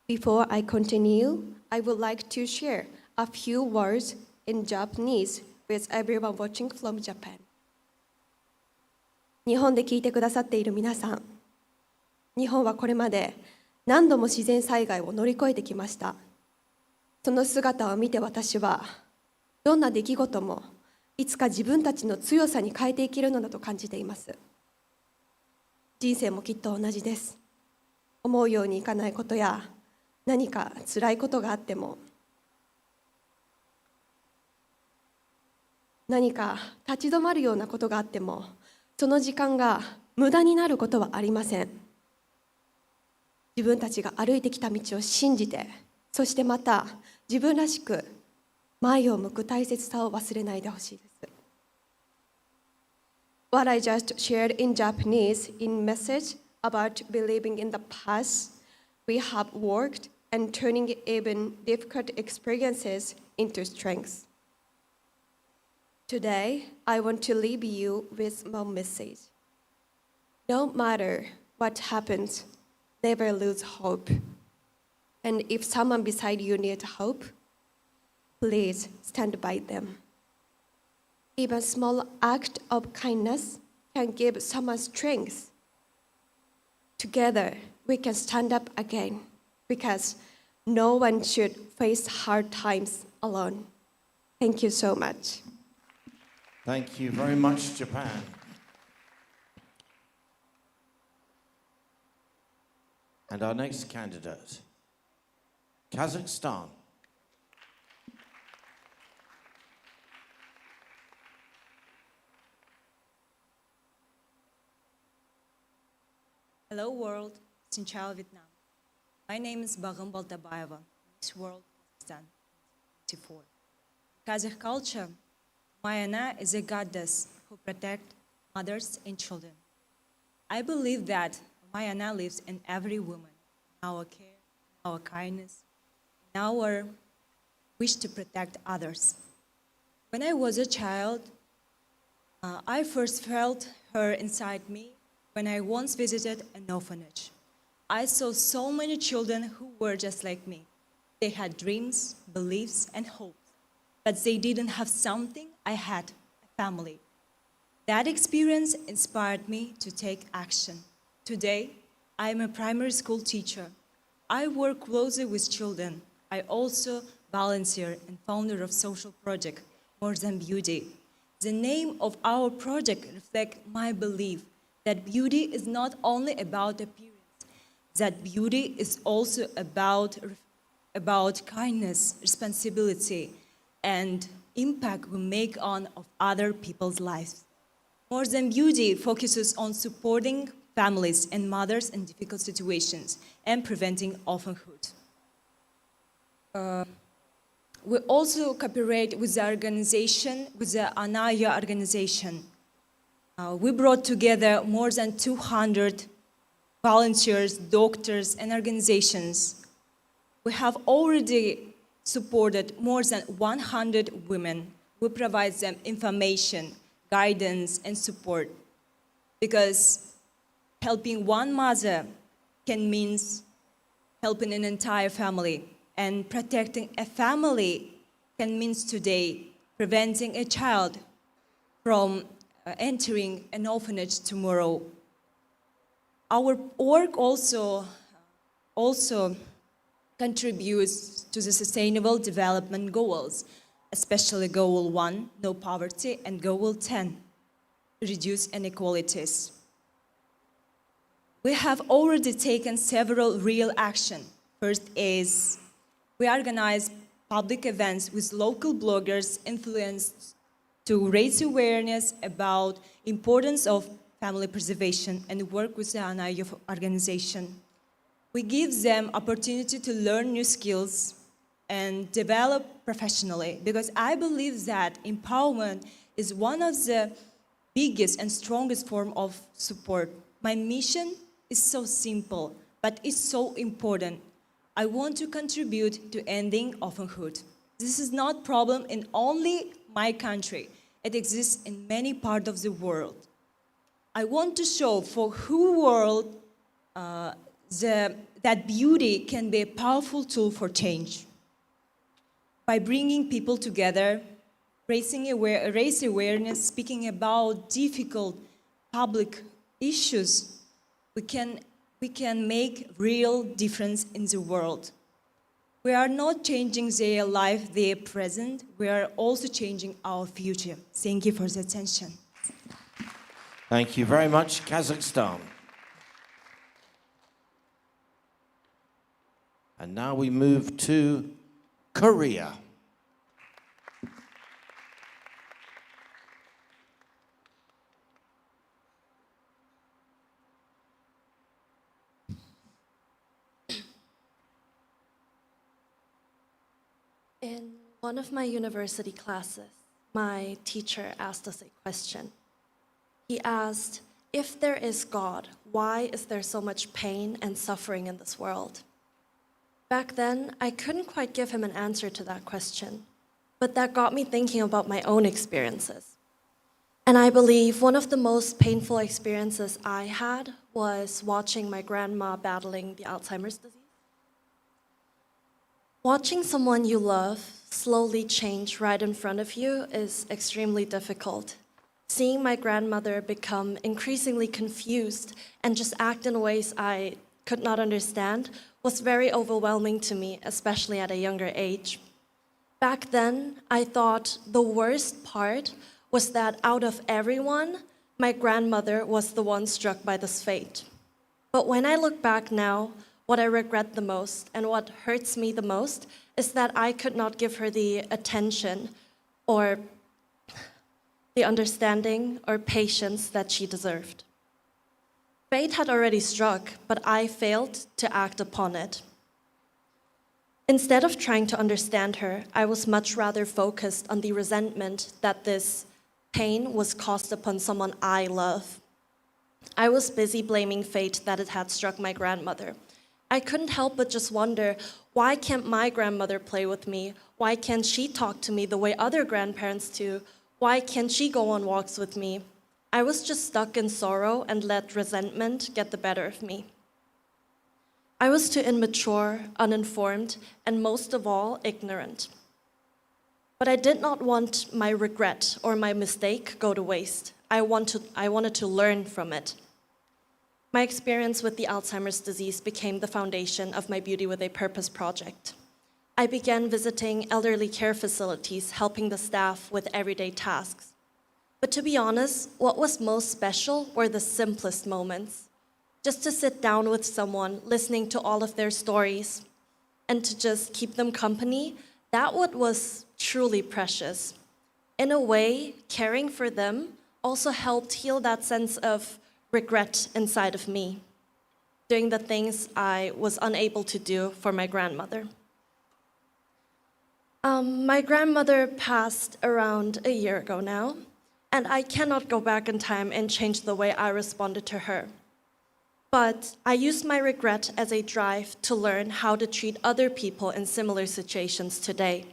Before I continue, I would like to share a few words in Japanese with everyone watching from Japan. 日本で聞いてくださっている皆さん、日本はこれまで何度も自然災害を乗り越えてきました。その姿を見て私は、どんな出来事もいつか自分たちの強さに変えていけるのだと感じています。人生もきっと同じです。思うようにいかないことや、何か辛いことがあっても、何か立ち止まるようなことがあっても、その時間が無駄になることはありません。自分たちが歩いてきた道を信じて、そしてまた自分らしく前を向く大切さを忘れないでほしいです。What I just shared in Japanese in message about believing in the past, we have worked and turning even difficult experiences into strengths. Today, I want to leave you with one message. No matter what happens, never lose hope. And if someone beside you needs hope, please stand by them. Even small act of kindness can give someone strength. Together, we can stand up again because no one should face hard times alone. Thank you so much. Thank you very much, Japan. And our next candidate, Kazakhstan. Hello world, xin chào Việt Nam. My name is Bagam Baltabayeva, Miss World Kazakhstan 24. Kazakh culture, Mayana is a goddess who protects mothers and children. I believe that Mayana lives in every woman, in our care, in our kindness, in our wish to protect others. When I was a child, I first felt her inside me when I once visited an orphanage. I saw so many children who were just like me. They had dreams, beliefs, and hopes, but they didn't have something I had, a family. That experience inspired me to take action. Today, I am a primary school teacher. I work closely with children. I also volunteer and founder of social project, More Than Beauty. The name of our project reflects my belief that beauty is not only about appearance, that beauty is also about kindness, responsibility, and impact we make on of other people's lives. More Than Beauty focuses on supporting families and mothers in difficult situations and preventing orphanhood. We also cooperate with the organization, with the Anaya organization. We brought together more than 200 volunteers, doctors, and organizations. We have already supported more than 100 women. We provide them information, guidance, and support. Because helping one mother can mean helping an entire family. And protecting a family can mean today preventing a child from entering an orphanage tomorrow. Our work also contributes to the Sustainable Development Goals, especially Goal 1, no poverty, and Goal 10, reduce inequalities. We have already taken several real action. First is we organize public events with local bloggers influenced to raise awareness about importance of family preservation and work with the Anaya organization. We give them opportunity to learn new skills and develop professionally, because I believe that empowerment is one of the biggest and strongest form of support. My mission is so simple, but it's so important. I want to contribute to ending orphanhood. This is not a problem in only my country. It exists in many parts of the world. I want to show for whole world that beauty can be a powerful tool for change. By bringing people together, raise awareness, speaking about difficult public issues, we can make real difference in the world. We are not changing their life, their present, we are also changing our future. Thank you for the attention. Thank you very much, Kazakhstan. And now we move to Korea. In one of my university classes, my teacher asked us a question. He asked, if there is God, why is there so much pain and suffering in this world? Back then, I couldn't quite give him an answer to that question, but that got me thinking about my own experiences. And I believe one of the most painful experiences I had was watching my grandma battling the Alzheimer's disease. Watching someone you love slowly change right in front of you is extremely difficult. Seeing my grandmother become increasingly confused and just act in ways I could not understand was very overwhelming to me, especially at a younger age. Back then, I thought the worst part was that out of everyone, my grandmother was the one struck by this fate. But when I look back now, what I regret the most and what hurts me the most is that I could not give her the attention or the understanding or patience that she deserved. Fate had already struck, but I failed to act upon it. Instead of trying to understand her, I was much rather focused on the resentment that this pain was caused upon someone I love. I was busy blaming fate that it had struck my grandmother. I couldn't help but just wonder, why can't my grandmother play with me? Why can't she talk to me the way other grandparents do? Why can't she go on walks with me? I was just stuck in sorrow and let resentment get the better of me. I was too immature, uninformed, and most of all, ignorant. But I did not want my regret or my mistake go to waste. I wanted to learn from it. My experience with the Alzheimer's disease became the foundation of my Beauty with a Purpose project. I began visiting elderly care facilities, helping the staff with everyday tasks. But to be honest, what was most special were the simplest moments. Just to sit down with someone, listening to all of their stories, and to just keep them company, that what was truly precious. in a way, caring for them also helped heal that sense of regret inside of me, doing the things I was unable to do for my grandmother. My grandmother passed around a year ago now, and I cannot go back in time and change the way I responded to her. But I used my regret as a drive to learn how to treat other people in similar situations today.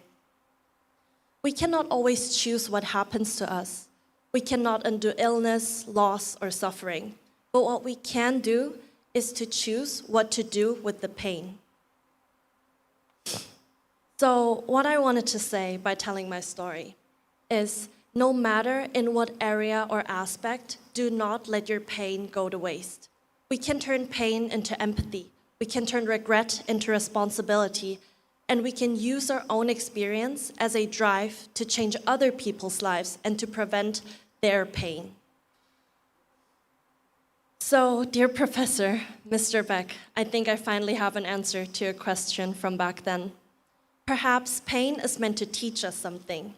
We cannot always choose what happens to us. We cannot undo illness, loss, or suffering. But what we can do is to choose what to do with the pain. So what I wanted to say by telling my story is, no matter in what area or aspect, do not let your pain go to waste. We can turn pain into empathy. We can turn regret into responsibility. And we can use our own experience as a drive to change other people's lives and to prevent their pain. So, dear Professor, Mr. Beck, I think I finally have an answer to your question from back then. Perhaps pain is meant to teach us something.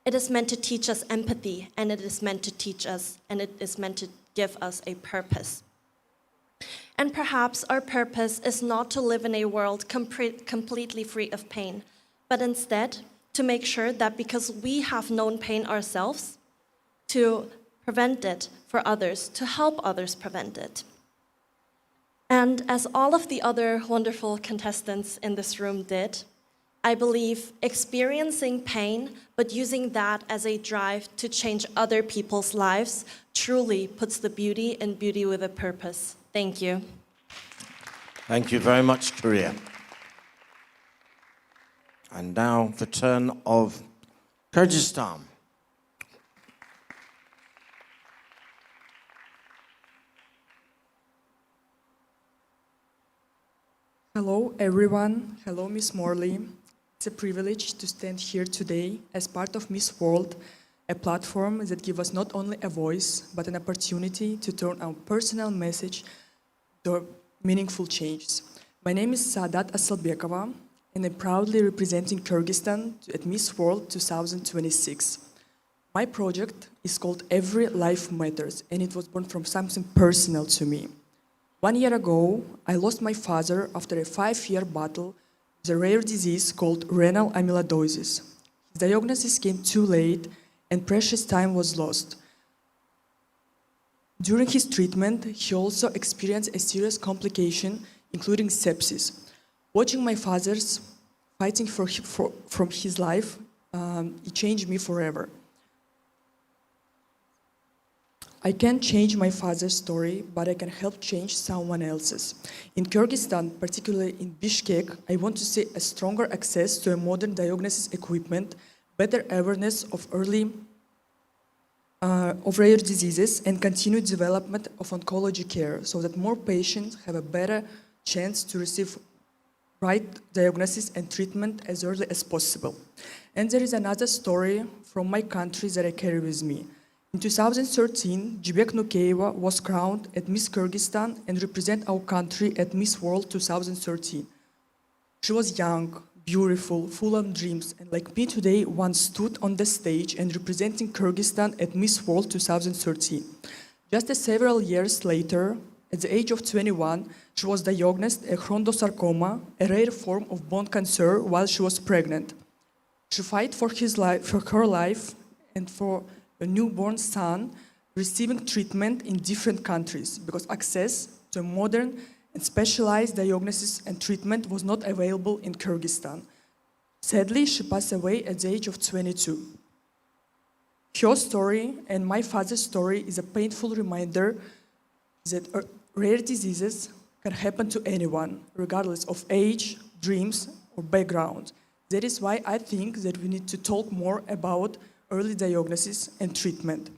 It is meant to teach us empathy, and it is meant to teach us, and it is meant to give us a purpose. And perhaps our purpose is not to live in a world completely free of pain, but instead to make sure that because we have known pain ourselves, to prevent it for others, to help others prevent it. And as all of the other wonderful contestants in this room did, I believe experiencing pain, but using that as a drive to change other people's lives, truly puts the beauty in beauty with a purpose. Thank you. Thank you very much, Korea. And now the turn of Kyrgyzstan. Hello, everyone. Hello, Miss Morley. It's a privilege to stand here today as part of Miss World, a platform that gives us not only a voice, but an opportunity to turn our personal message to meaningful changes. My name is Saadat Asalbekova, and I'm proudly representing Kyrgyzstan at Miss World 2026. My project is called Every Life Matters, and it was born from something personal to me. 1 year ago, I lost my father after a 5-year battle with a rare disease called renal amyloidosis. His diagnosis came too late, and precious time was lost. During his treatment, he also experienced a serious complication, including sepsis. Watching my father's fighting from his life, it changed me forever. I can't change my father's story, but I can help change someone else's. In Kyrgyzstan, particularly in Bishkek, I want to see a stronger access to a modern diagnosis equipment, better awareness of rare diseases, and continued development of oncology care so that more patients have a better chance to receive right diagnosis and treatment as early as possible. And there is another story from my country that I carry with me. In 2013, Jibek Nukeyeva was crowned at Miss Kyrgyzstan and represent our country at Miss World 2013. She was young, beautiful, full of dreams, and like me today, once stood on the stage and representing Kyrgyzstan at Miss World 2013. Just several years later, at the age of 21, she was diagnosed a chondrosarcoma, a rare form of bone cancer, while she was pregnant. She fought for her life and for a newborn son, receiving treatment in different countries because access to modern and specialized diagnosis and treatment was not available in Kyrgyzstan. Sadly, she passed away at the age of 22. Her story and my father's story is a painful reminder that rare diseases can happen to anyone, regardless of age, dreams, or background. That is why I think that we need to talk more about early diagnosis and treatment.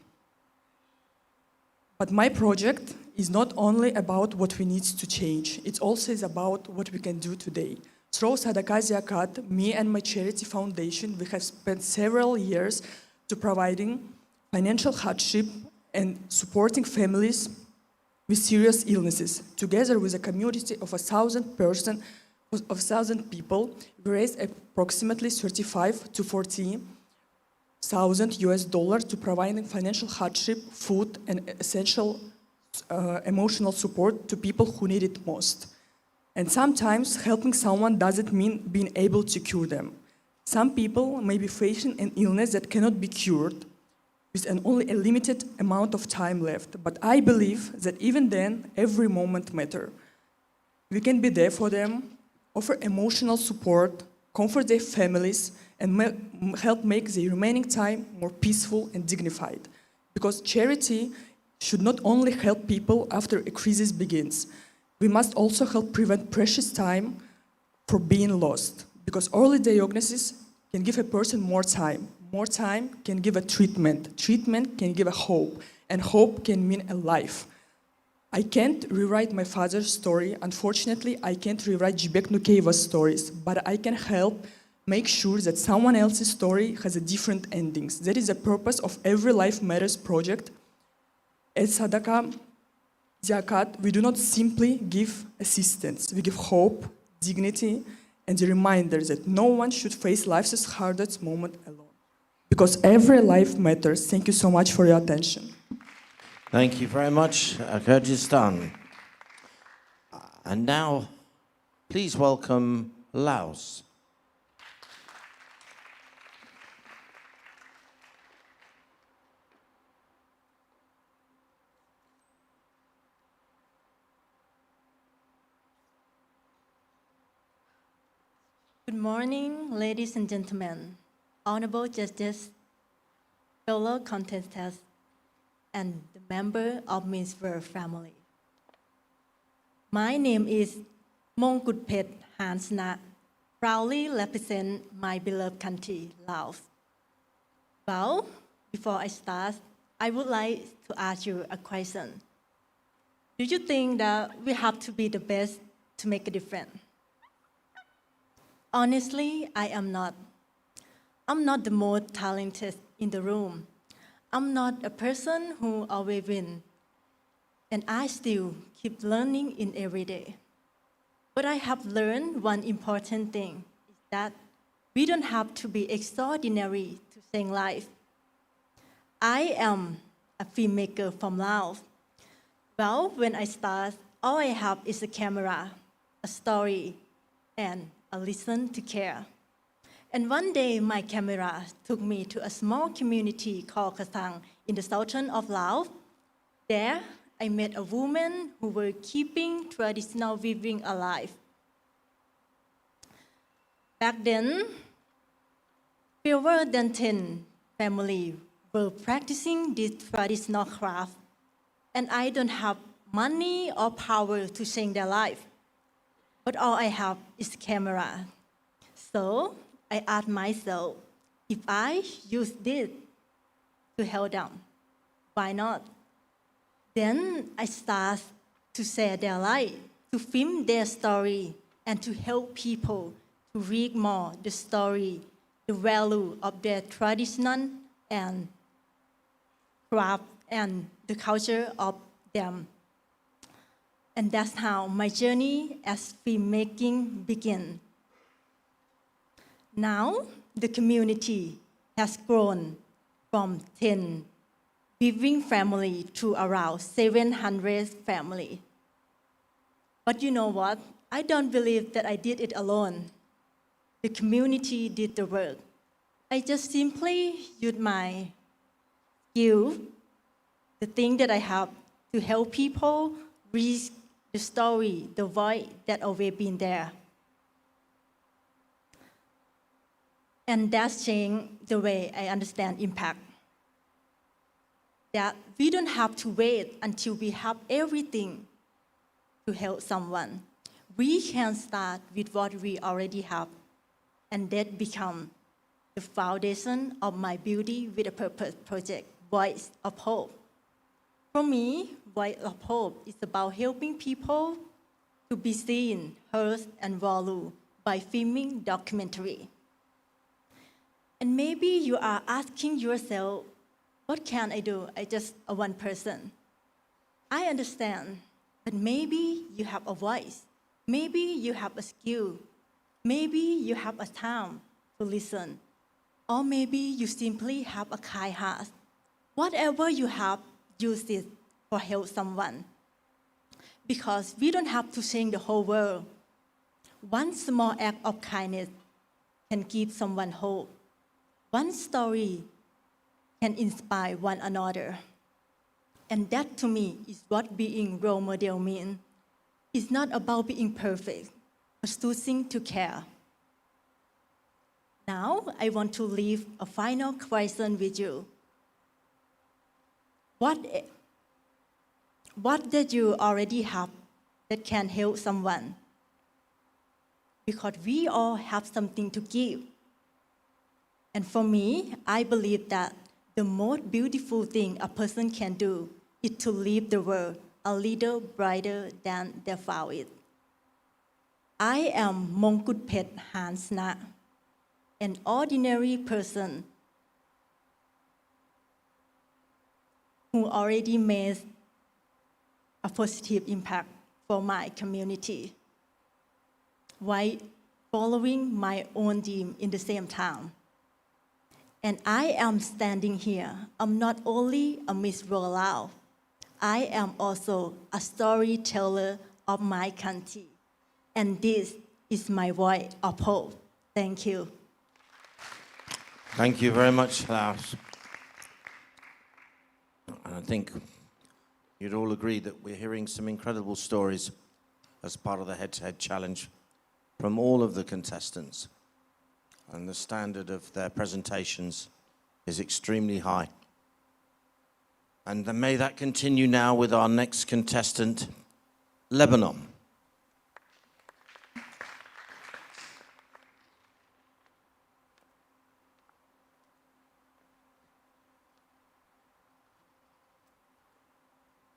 But my project is not only about what we need to change, it also is about what we can do today. Through Sadaka Ziakat, me and my charity foundation, we have spent several years to providing financial hardship and supporting families with serious illnesses. Together with a community of 1,000 people, we raised approximately 35 to 40 US dollars to providing financial hardship, food, and essential emotional support to people who need it most. And sometimes helping someone doesn't mean being able to cure them. Some people may be facing an illness that cannot be cured with only a limited amount of time left. But I believe that even then, every moment matters. We can be there for them, offer emotional support, comfort their families, and help make the remaining time more peaceful and dignified. Because charity should not only help people after a crisis begins, we must also help prevent precious time from being lost. Because early diagnosis can give a person more time. More time can give a treatment. Treatment can give a hope. And hope can mean a life. I can't rewrite my father's story. Unfortunately, I can't rewrite Jibek Nukeva's stories. But I can help make sure that someone else's story has a different endings. That is the purpose of every Life Matters project. At Sadaqah, Zakat, we do not simply give assistance. We give hope, dignity, and the reminder that no one should face life's hardest moment alone. Because every life matters. Thank you so much for your attention. Thank you very much, Kyrgyzstan. And now, please welcome Laos. Good morning, ladies and gentlemen, honorable judges, fellow contestants, and the member of Miss World family. My name is Mongkutpet Hansna, proudly represent my beloved country, Laos. Well, before I start, I would like to ask you a question. Do you think that we have to be the best to make a difference? Honestly, I am not. I'm not the most talented in the room. I'm not a person who always wins. And I still keep learning in every day. But I have learned one important thing, is that we don't have to be extraordinary to sing live. I am a filmmaker from Laos. Well, when I start, all I have is a camera, a story, and a listen to care. And one day, my camera took me to a small community called Kasang in the southern of Laos. There, I met a woman who were keeping traditional weaving alive. Back then, fewer than 10 families were practicing this traditional craft, and I don't have money or power to change their life. But all I have is camera. So I asked myself, if I use this to help them, why not? Then I start to share their life, to film their story, and to help people to read more the story, the value of their tradition and craft and the culture of them. And that's how my journey as filmmaking began. Now, the community has grown from 10 weaving families to around 700 families. But you know what? I don't believe that I did it alone. The community did the work. I just simply used my skill, the thing that I have, to help people read the story, the voice that always been there. And that's changed the way I understand impact. That we don't have to wait until we have everything to help someone. We can start with what we already have, and that become the foundation of my Beauty with a Purpose project, Voice of Hope. For me, Voice of Hope is about helping people to be seen, heard, and valued by filming documentary. And maybe you are asking yourself, what can I do? I just a one person. I understand, but maybe you have a voice. Maybe you have a skill. Maybe you have a time to listen. or maybe you simply have a kind heart. Whatever you have, use it for help someone. Because we don't have to change the whole world. One small act of kindness can give someone hope. One story can inspire one another. And that to me is what being role model means. It's not about being perfect, but choosing to care. Now, I want to leave a final question with you. What that you already have that can help someone? Because we all have something to give. And for me, I believe that the most beautiful thing a person can do is to leave the world a little brighter than they found it. I am Mongkutpet Hansna, an ordinary person who already made a positive impact for my community while following my own dream in the same time. And I am standing here. I'm not only a Miss Rollout, I am also a storyteller of my country. And this is my voice of hope. Thank you. Thank you very much, Klaus. And I think you'd all agree that we're hearing some incredible stories as part of the head-to-head challenge from all of the contestants. And the standard of their presentations is extremely high. And may that continue now with our next contestant, Lebanon.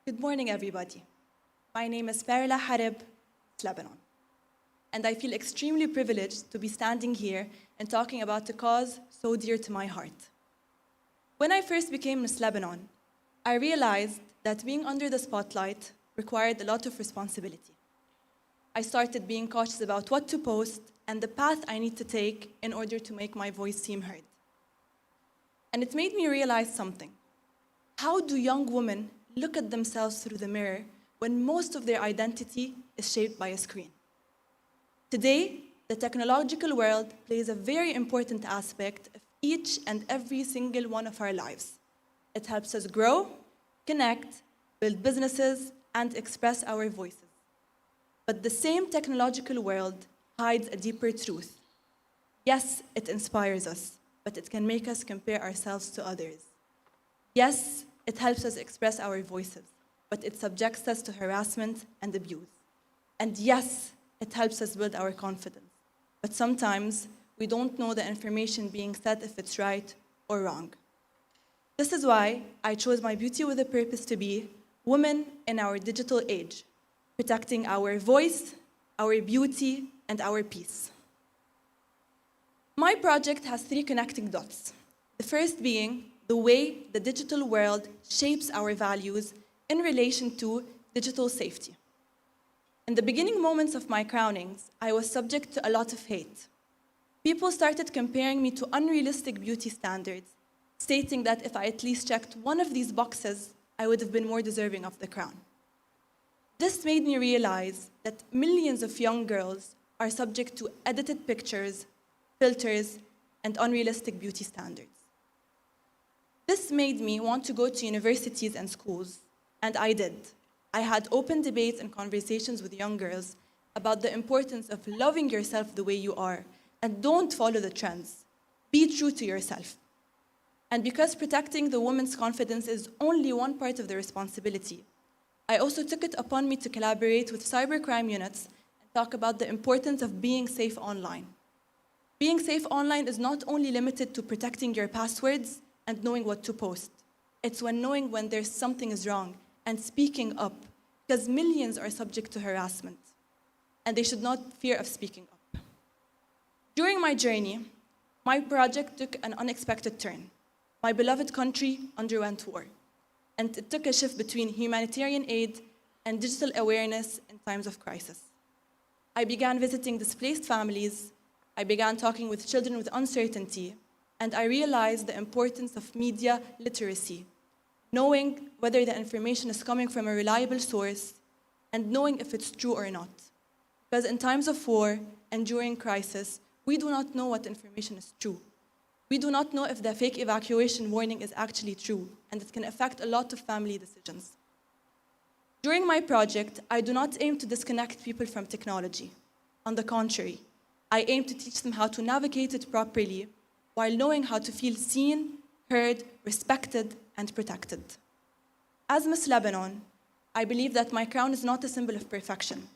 Good morning, everybody. My name is Farila Harib, Lebanon. And I feel extremely privileged to be standing here and talking about a cause so dear to my heart. When I first became Miss Lebanon, I realized that being under the spotlight required a lot of responsibility. I started being cautious about what to post and the path I need to take in order to make my voice seem heard. And it made me realize something. How do young women look at themselves through the mirror when most of their identity is shaped by a screen? Today, the technological world plays a very important aspect of each and every single one of our lives. It helps us grow, connect, build businesses, and express our voices. But the same technological world hides a deeper truth. Yes, it inspires us, but it can make us compare ourselves to others. Yes, it helps us express our voices, but it subjects us to harassment and abuse. And yes, it helps us build our confidence. But sometimes we don't know the information being said if it's right or wrong. This is why I chose my Beauty with a Purpose to be Women in Our Digital Age, protecting our voice, our beauty, and our peace. My project has 3 connecting dots. The first being the way the digital world shapes our values in relation to digital safety. In the beginning moments of my crownings, I was subject to a lot of hate. People started comparing me to unrealistic beauty standards, stating that if I at least checked one of these boxes, I would have been more deserving of the crown. This made me realize that millions of young girls are subject to edited pictures, filters, and unrealistic beauty standards. This made me want to go to universities and schools, and I did. I had open debates and conversations with young girls about the importance of loving yourself the way you are, and don't follow the trends. Be true to yourself. And because protecting the woman's confidence is only one part of the responsibility, I also took it upon me to collaborate with cybercrime units and talk about the importance of being safe online. Being safe online is not only limited to protecting your passwords and knowing what to post. It's when knowing when there's something is wrong and speaking up, because millions are subject to harassment, and they should not fear of speaking up. During my journey, my project took an unexpected turn. My beloved country underwent war, and it took a shift between humanitarian aid and digital awareness in times of crisis. I began visiting displaced families, I began talking with children with uncertainty, and I realized the importance of media literacy, knowing whether the information is coming from a reliable source and knowing if it's true or not. Because in times of war and during crisis, we do not know what information is true. We do not know if the fake evacuation warning is actually true, and it can affect a lot of family decisions. During my project, I do not aim to disconnect people from technology. On the contrary, I aim to teach them how to navigate it properly while knowing how to feel seen, heard, respected, and protected. As Miss Lebanon, I believe that my crown is not a symbol of perfection.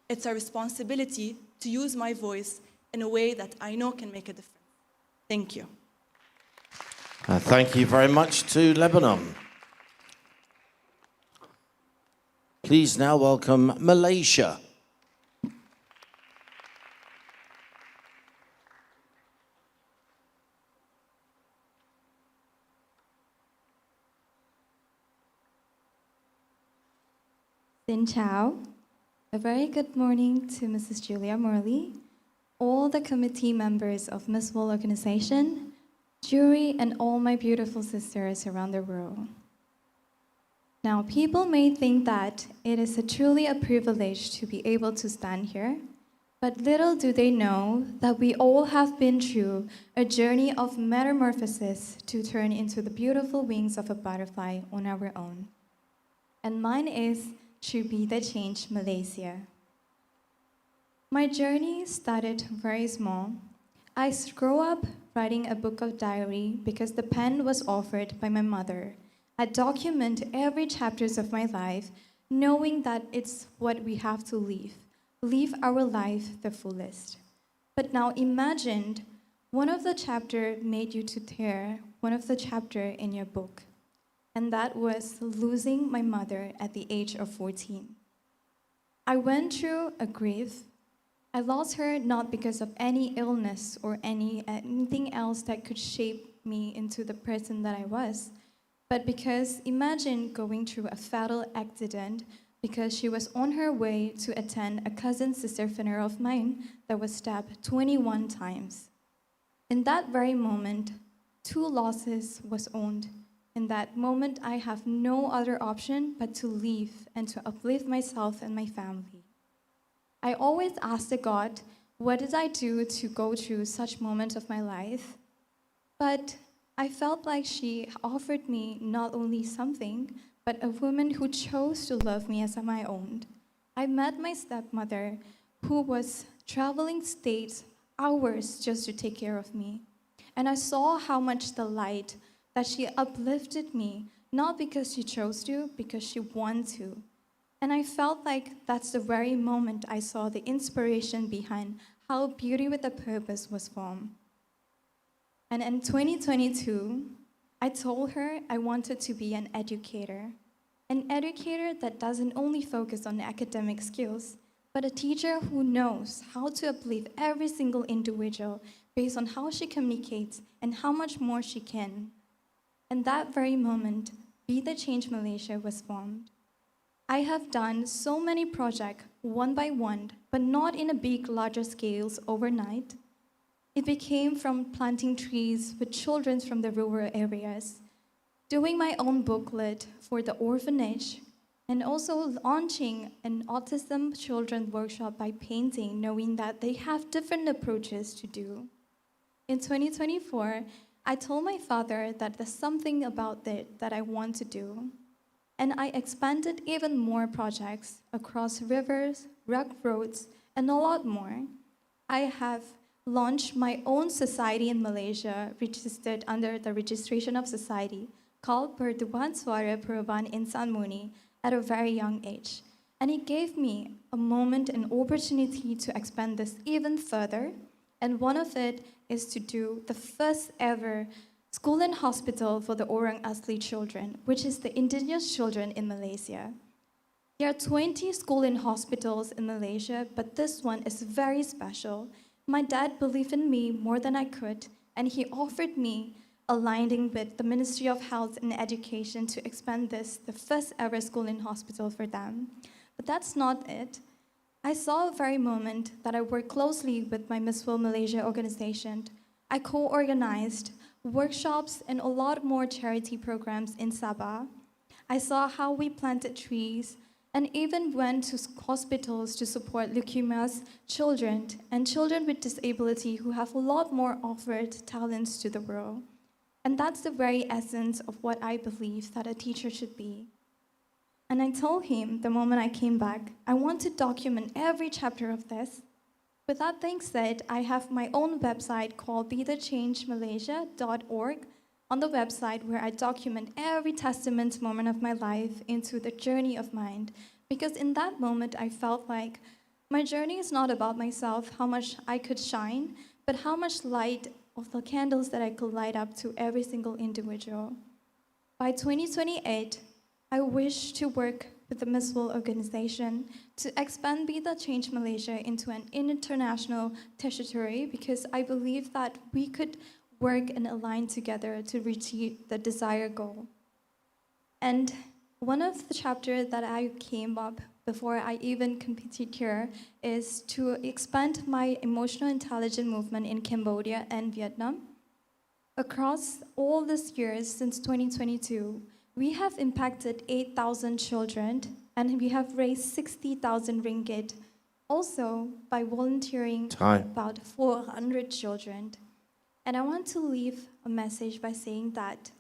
It's a responsibility to use my voice in a way that I know can make a difference. Thank you. Thank you very much to Lebanon. Please now welcome Malaysia. Xin chào. A very good morning to Mrs. Julia Morley, all the committee members of Miss World Organization, jury, and all my beautiful sisters around the world. Now, people may think that it is truly a privilege to be able to stand here, but little do they know that we all have been through a journey of metamorphosis to turn into the beautiful wings of a butterfly on our own. And mine is to be the change Malaysia. My journey started very small. I grew up writing a book of diary because the pen was offered by my mother. I document every chapters of my life, knowing that it's what we have to live our life the fullest. But now imagine one of the chapter made you to tear one of the chapter in your book. And that was losing my mother at the age of 14. I went through a grief. I lost her not because of any illness or anything else that could shape me into the person that I was, but because imagine going through a fatal accident because she was on her way to attend a cousin sister funeral of mine that was stabbed 21 times. In that very moment, 2 losses was owned. In that moment, I have no other option but to leave and to uplift myself and my family. I always ask the God, what did I do to go through such moments of my life? But I felt like she offered me not only something, but a woman who chose to love me as my own. I met my stepmother who was traveling states hours just to take care of me. And I saw how much the light that she uplifted me, not because she chose to, because she wanted to. And I felt like that's the very moment I saw the inspiration behind how Beauty with a Purpose was formed. And in 2022, I told her I wanted to be an educator that doesn't only focus on academic skills, but a teacher who knows how to uplift every single individual based on how she communicates and how much more she can. In that very moment, Be the Change Malaysia was formed. I have done so many projects one by one, but not in a big, larger scales overnight. It became from planting trees with children from the rural areas, doing my own booklet for the orphanage, and also launching an autism children workshop by painting, knowing that they have different approaches to do. In 2024, I told my father that there's something about it that I want to do. And I expanded even more projects across rivers, rugged roads, and a lot more. I have launched my own society in Malaysia, registered under the Registration of Society, called Pertubuhan Suara Perubahan Insan Murni, at a very young age. And it gave me a moment and opportunity to expand this even further. And one of it is to do the first ever school and hospital for the Orang Asli children, which is the indigenous children in Malaysia. There are 20 school and hospitals in Malaysia, but this one is very special. My dad believed in me more than I could, and he offered me aligning with the Ministry of Health and Education to expand this, the first ever school and hospital for them. But that's not it. I saw a very moment that I worked closely with my Miss World Malaysia organization. I co-organized workshops, and a lot more charity programs in Sabah. I saw how we planted trees and even went to hospitals to support leukemia children and children with disability who have a lot more offered talents to the world. And that's the very essence of what I believe that a teacher should be. And I told him the moment I came back, I want to document every chapter of this. With that being said, I have my own website called BeTheChangeMalaysia.org on the website where I document every testament moment of my life into the journey of mine. Because in that moment, I felt like my journey is not about myself, how much I could shine, but how much light of the candles that I could light up to every single individual. By 2028, I wish to work with the Miss World organization to expand Be The Change Malaysia into an international territory because I believe that we could work and align together to reach the desired goal. And one of the chapters that I came up before I even competed here is to expand my emotional intelligence movement in Cambodia and Vietnam. Across all these years since 2022, we have impacted 8,000 children and we have raised 60,000 ringgit. Also, by volunteering about 400 children. And I want to leave a message by saying that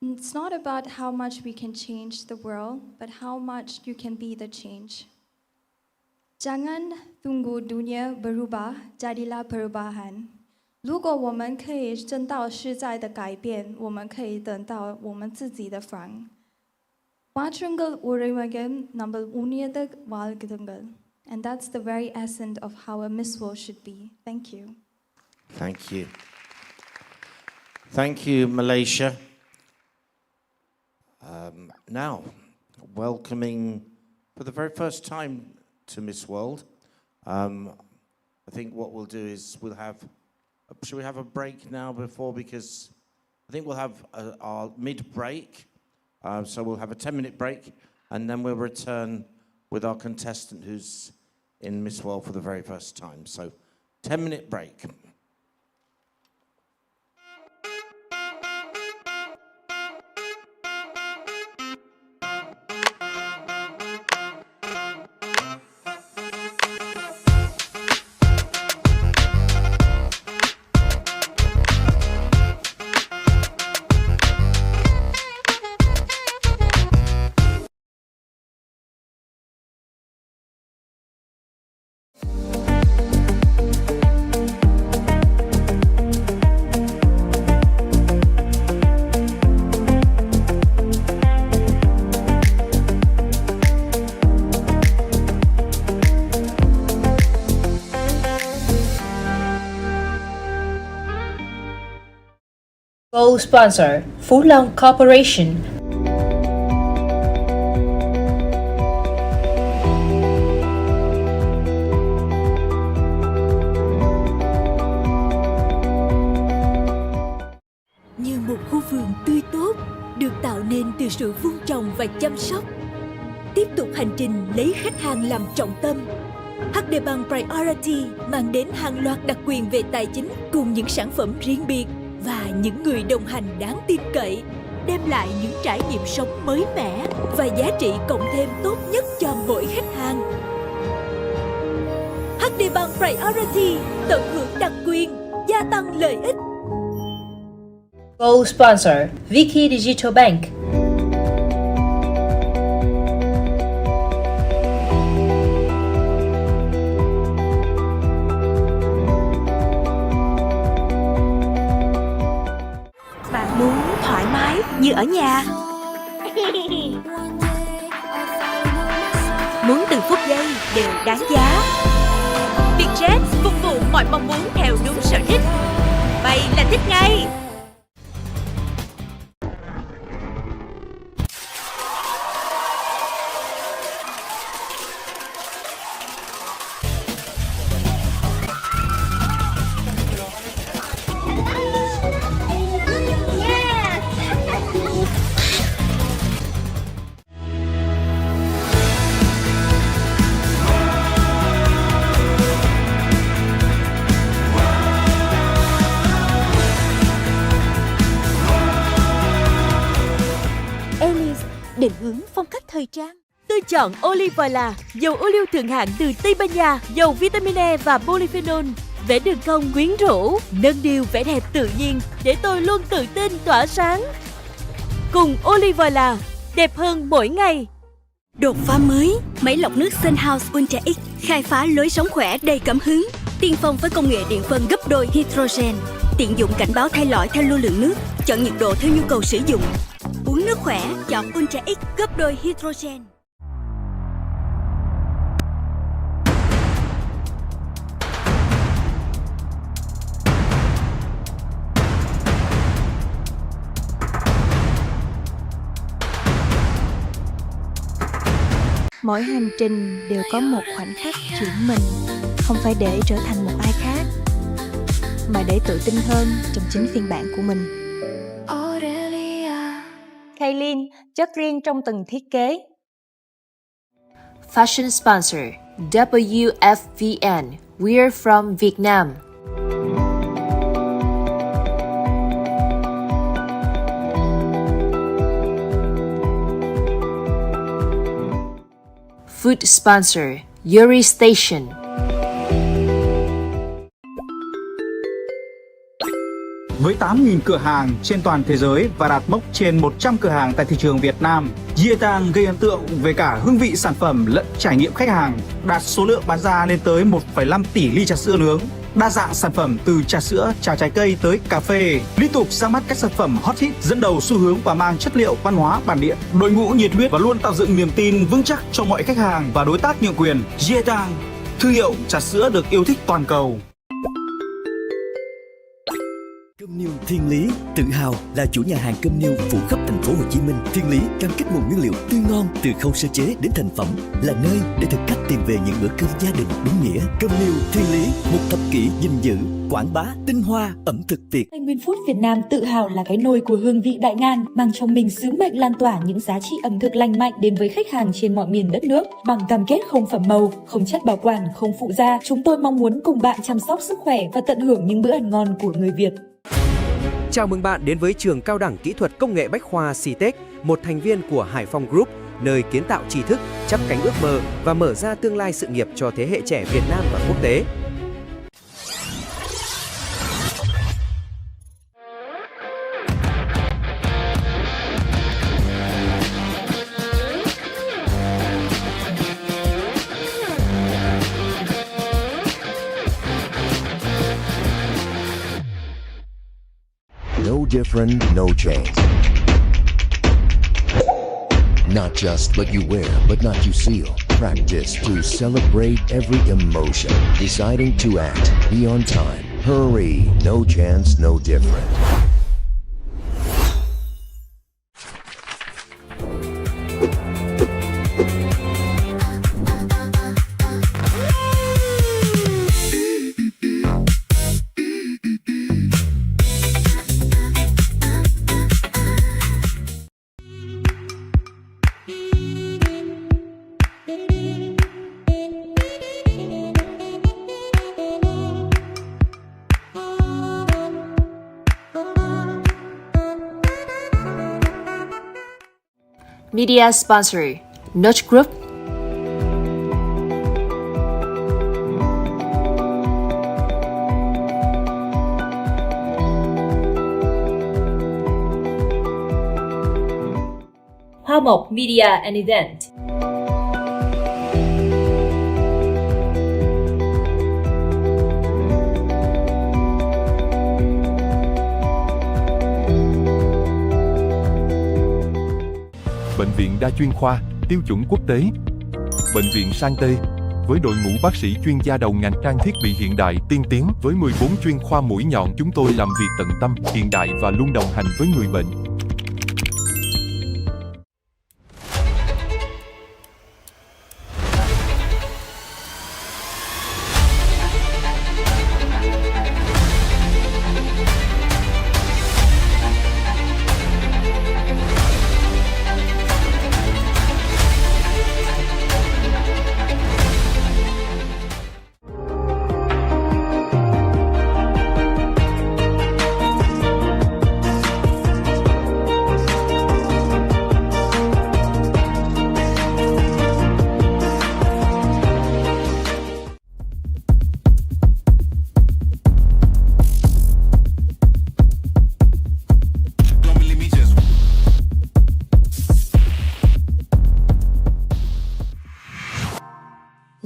it's not about how much we can change the world, but how much you can be the change. Jangan tunggu dunia berubah, jadilah perubahan. 如果我们可以真到实在的改变，我们可以等到我们自己的房。மாற்றங்கள் உருவாகும் நம்ம உன்னியத வாழ்க்கைகள். And that's the very essence of how a Miss World should be. Thank you. Thank you. Thank you, Malaysia. Now, welcoming for the very first time to Miss World. I think what we'll do is should we have a break now before? Because I think we'll have our mid-break. So we'll have a 10-minute break and then we'll return with our contestant who's in Miss World for the very first time. So 10-minute break. Co-sponsor Phú Long Corporation. Như một khu vườn tươi tốt được tạo nên từ sự vun trồng và chăm sóc. Tiếp tục hành trình lấy khách hàng làm trọng tâm. HD Bank Priority mang đến hàng loạt đặc quyền về tài chính cùng những sản phẩm riêng biệt và những người đồng hành đáng tin cậy, đem lại những trải nghiệm sống mới mẻ và giá trị cộng thêm tốt nhất cho mỗi khách hàng. HD Bank Priority tận hưởng đặc quyền, gia tăng lợi ích. Co-sponsor Vicky Digital Bank. Bạn muốn thoải mái như ở nhà. Muốn từng phút giây đều đáng giá. Vietjet phục vụ mọi mong muốn theo đúng sở thích. Vậy là thích ngay. thời trang. Tôi chọn Olivola, dầu ô liu thượng hạng từ Tây Ban Nha, giàu vitamin E và polyphenol. Vẽ đường cong quyến rũ, nâng niu vẻ đẹp tự nhiên để tôi luôn tự tin tỏa sáng. Cùng Olivola, đẹp hơn mỗi ngày. Đột phá mới, máy lọc nước Sunhouse Ultra X khai phá lối sống khỏe đầy cảm hứng, tiên phong với công nghệ điện phân gấp đôi hydrogen, tiện dụng cảnh báo thay lõi theo lưu lượng nước, chọn nhiệt độ theo nhu cầu sử dụng. Uống nước khỏe, chọn Ultra X gấp đôi hydrogen. Mỗi hành trình đều có một khoảnh khắc chuyển mình, không phải để trở thành một ai khác, mà để tự tin hơn trong chính phiên bản của mình. Kaylin, chất riêng trong từng thiết kế. Fashion sponsor WFVN. We're from Vietnam. Food sponsor Yuri Station. Với 8.000 cửa hàng trên toàn thế giới và đạt mốc trên 100 cửa hàng tại thị trường Việt Nam, Gietang gây ấn tượng về cả hương vị sản phẩm lẫn trải nghiệm khách hàng, đạt số lượng bán ra lên tới 1,5 tỷ ly trà sữa nướng, đa dạng sản phẩm từ trà sữa, trà trái cây tới cà phê, liên tục ra mắt các sản phẩm hot hit dẫn đầu xu hướng và mang chất liệu văn hóa bản địa, đội ngũ nhiệt huyết và luôn tạo dựng niềm tin vững chắc cho mọi khách hàng và đối tác nhượng quyền. Gietang, thương hiệu trà sữa được yêu thích toàn cầu. Cơm niêu Thiên Lý tự hào là chủ nhà hàng cơm niêu phủ khắp thành phố Hồ Chí Minh. Thiên Lý cam kết nguồn nguyên liệu tươi ngon từ khâu sơ chế đến thành phẩm, là nơi để thực khách tìm về những bữa cơm gia đình đúng nghĩa. Cơm niêu Thiên Lý, một thập kỷ gìn giữ, quảng bá tinh hoa ẩm thực Việt. Tây Nguyên Food Việt Nam tự hào là cái nôi của hương vị đại ngàn, mang trong mình sứ mệnh lan tỏa những giá trị ẩm thực lành mạnh đến với khách hàng trên mọi miền đất nước. Bằng cam kết không phẩm màu, không chất bảo quản, không phụ gia, chúng tôi mong muốn cùng bạn chăm sóc sức khỏe và tận hưởng những bữa ăn ngon của người Việt. Chào mừng bạn đến với trường cao đẳng kỹ thuật công nghệ Bách khoa CTech, một thành viên của Hải Phòng Group, nơi kiến tạo tri thức, chắp cánh ước mơ và mở ra tương lai sự nghiệp cho thế hệ trẻ Việt Nam và quốc tế. No different, no change. Not just what you wear, but not you seal. Practice to celebrate every emotion. Deciding to act, be on time. Hurry, no chance, no different. Media sponsor Notch Group. Hoa Mộc Media and Event. Bệnh viện đa chuyên khoa, tiêu chuẩn quốc tế. Bệnh viện Santé, với đội ngũ bác sĩ chuyên gia đầu ngành, trang thiết bị hiện đại, tiên tiến, với 14 chuyên khoa mũi nhọn, chúng tôi làm việc tận tâm, hiện đại và luôn đồng hành với người bệnh.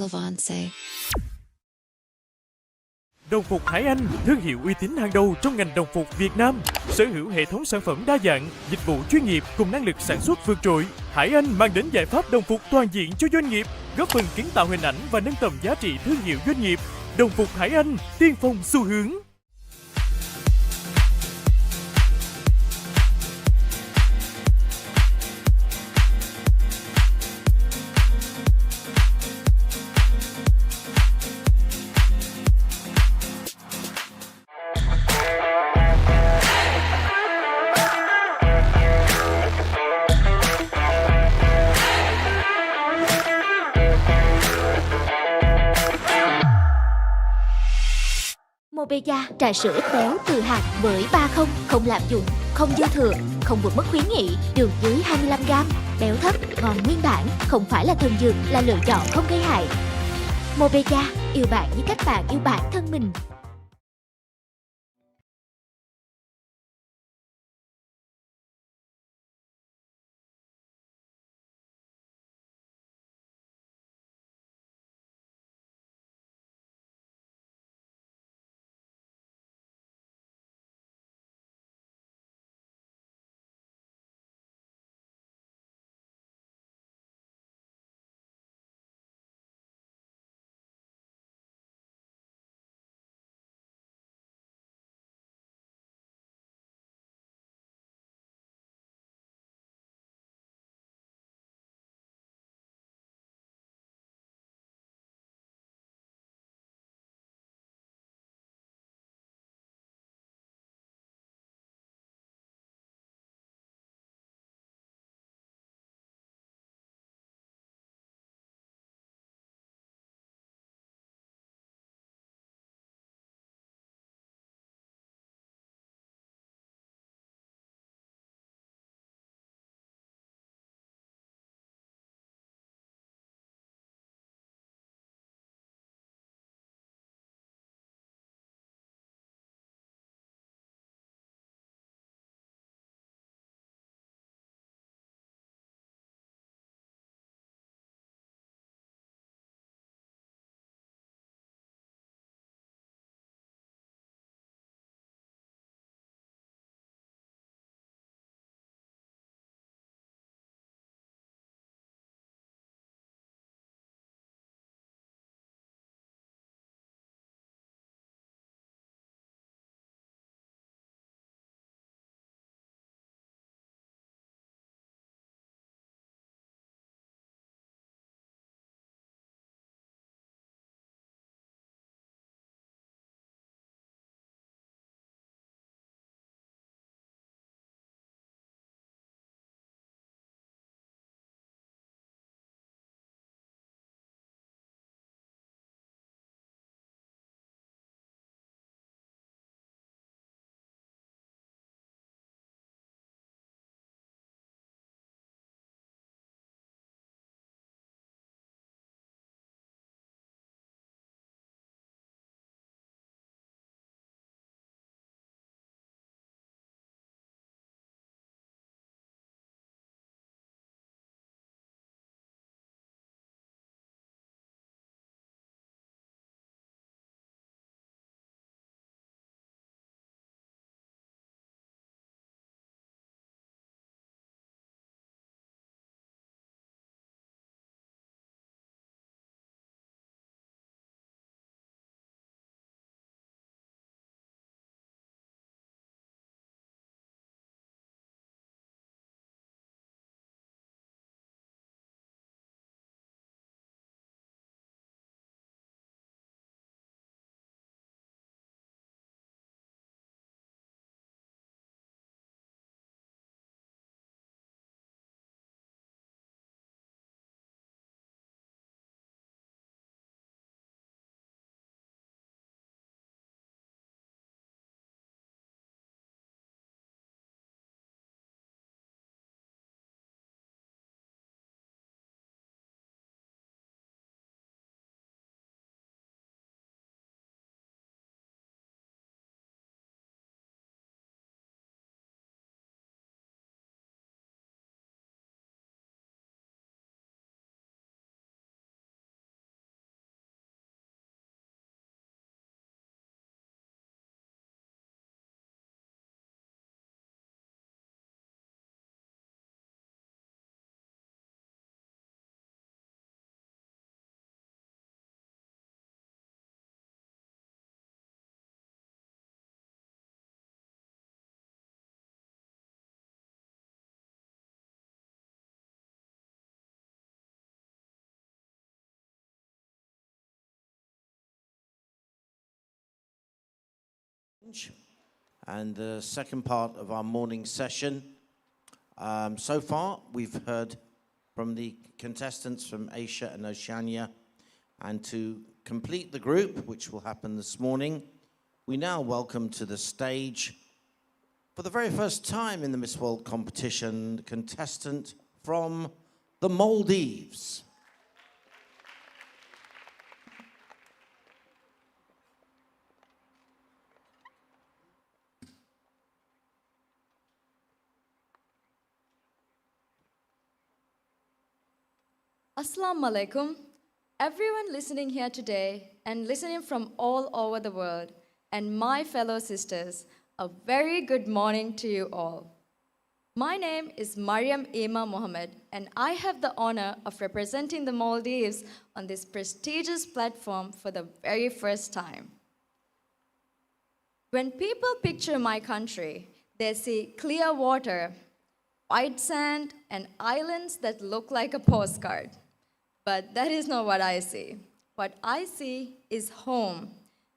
Levance. Đồng phục Hải Anh, thương hiệu uy tín hàng đầu trong ngành đồng phục Việt Nam, sở hữu hệ thống sản phẩm đa dạng, dịch vụ chuyên nghiệp cùng năng lực sản xuất vượt trội. Hải Anh mang đến giải pháp đồng phục toàn diện cho doanh nghiệp, góp phần kiến tạo hình ảnh và nâng tầm giá trị thương hiệu doanh nghiệp. Đồng phục Hải Anh, tiên phong xu hướng. Mobeja, trà sữa ít béo từ hạt với 3 không lạm dụng, không dư thừa, không vượt mức khuyến nghị, đường dưới 25g, béo thấp, ngon nguyên bản, không phải là thần dược, là lựa chọn không gây hại. Mobeja, yêu bạn như cách bạn yêu bản thân mình. And the second part of our morning session. So far, we've heard from the contestants from Asia and Oceania. And to complete the group, which will happen this morning, we now welcome to the stage, for the very first time in the Miss World competition, the contestant from the Maldives. Assalamu alaikum. Everyone listening here today and listening from all over the world, and my fellow sisters, a very good morning to you all. My name is Mariam Ema Mohammed, and I have the honor of representing the Maldives on this prestigious platform for the very first time. When people picture my country, they see clear water, white sand, and islands that look like a postcard. But that is not what I see. What I see is home.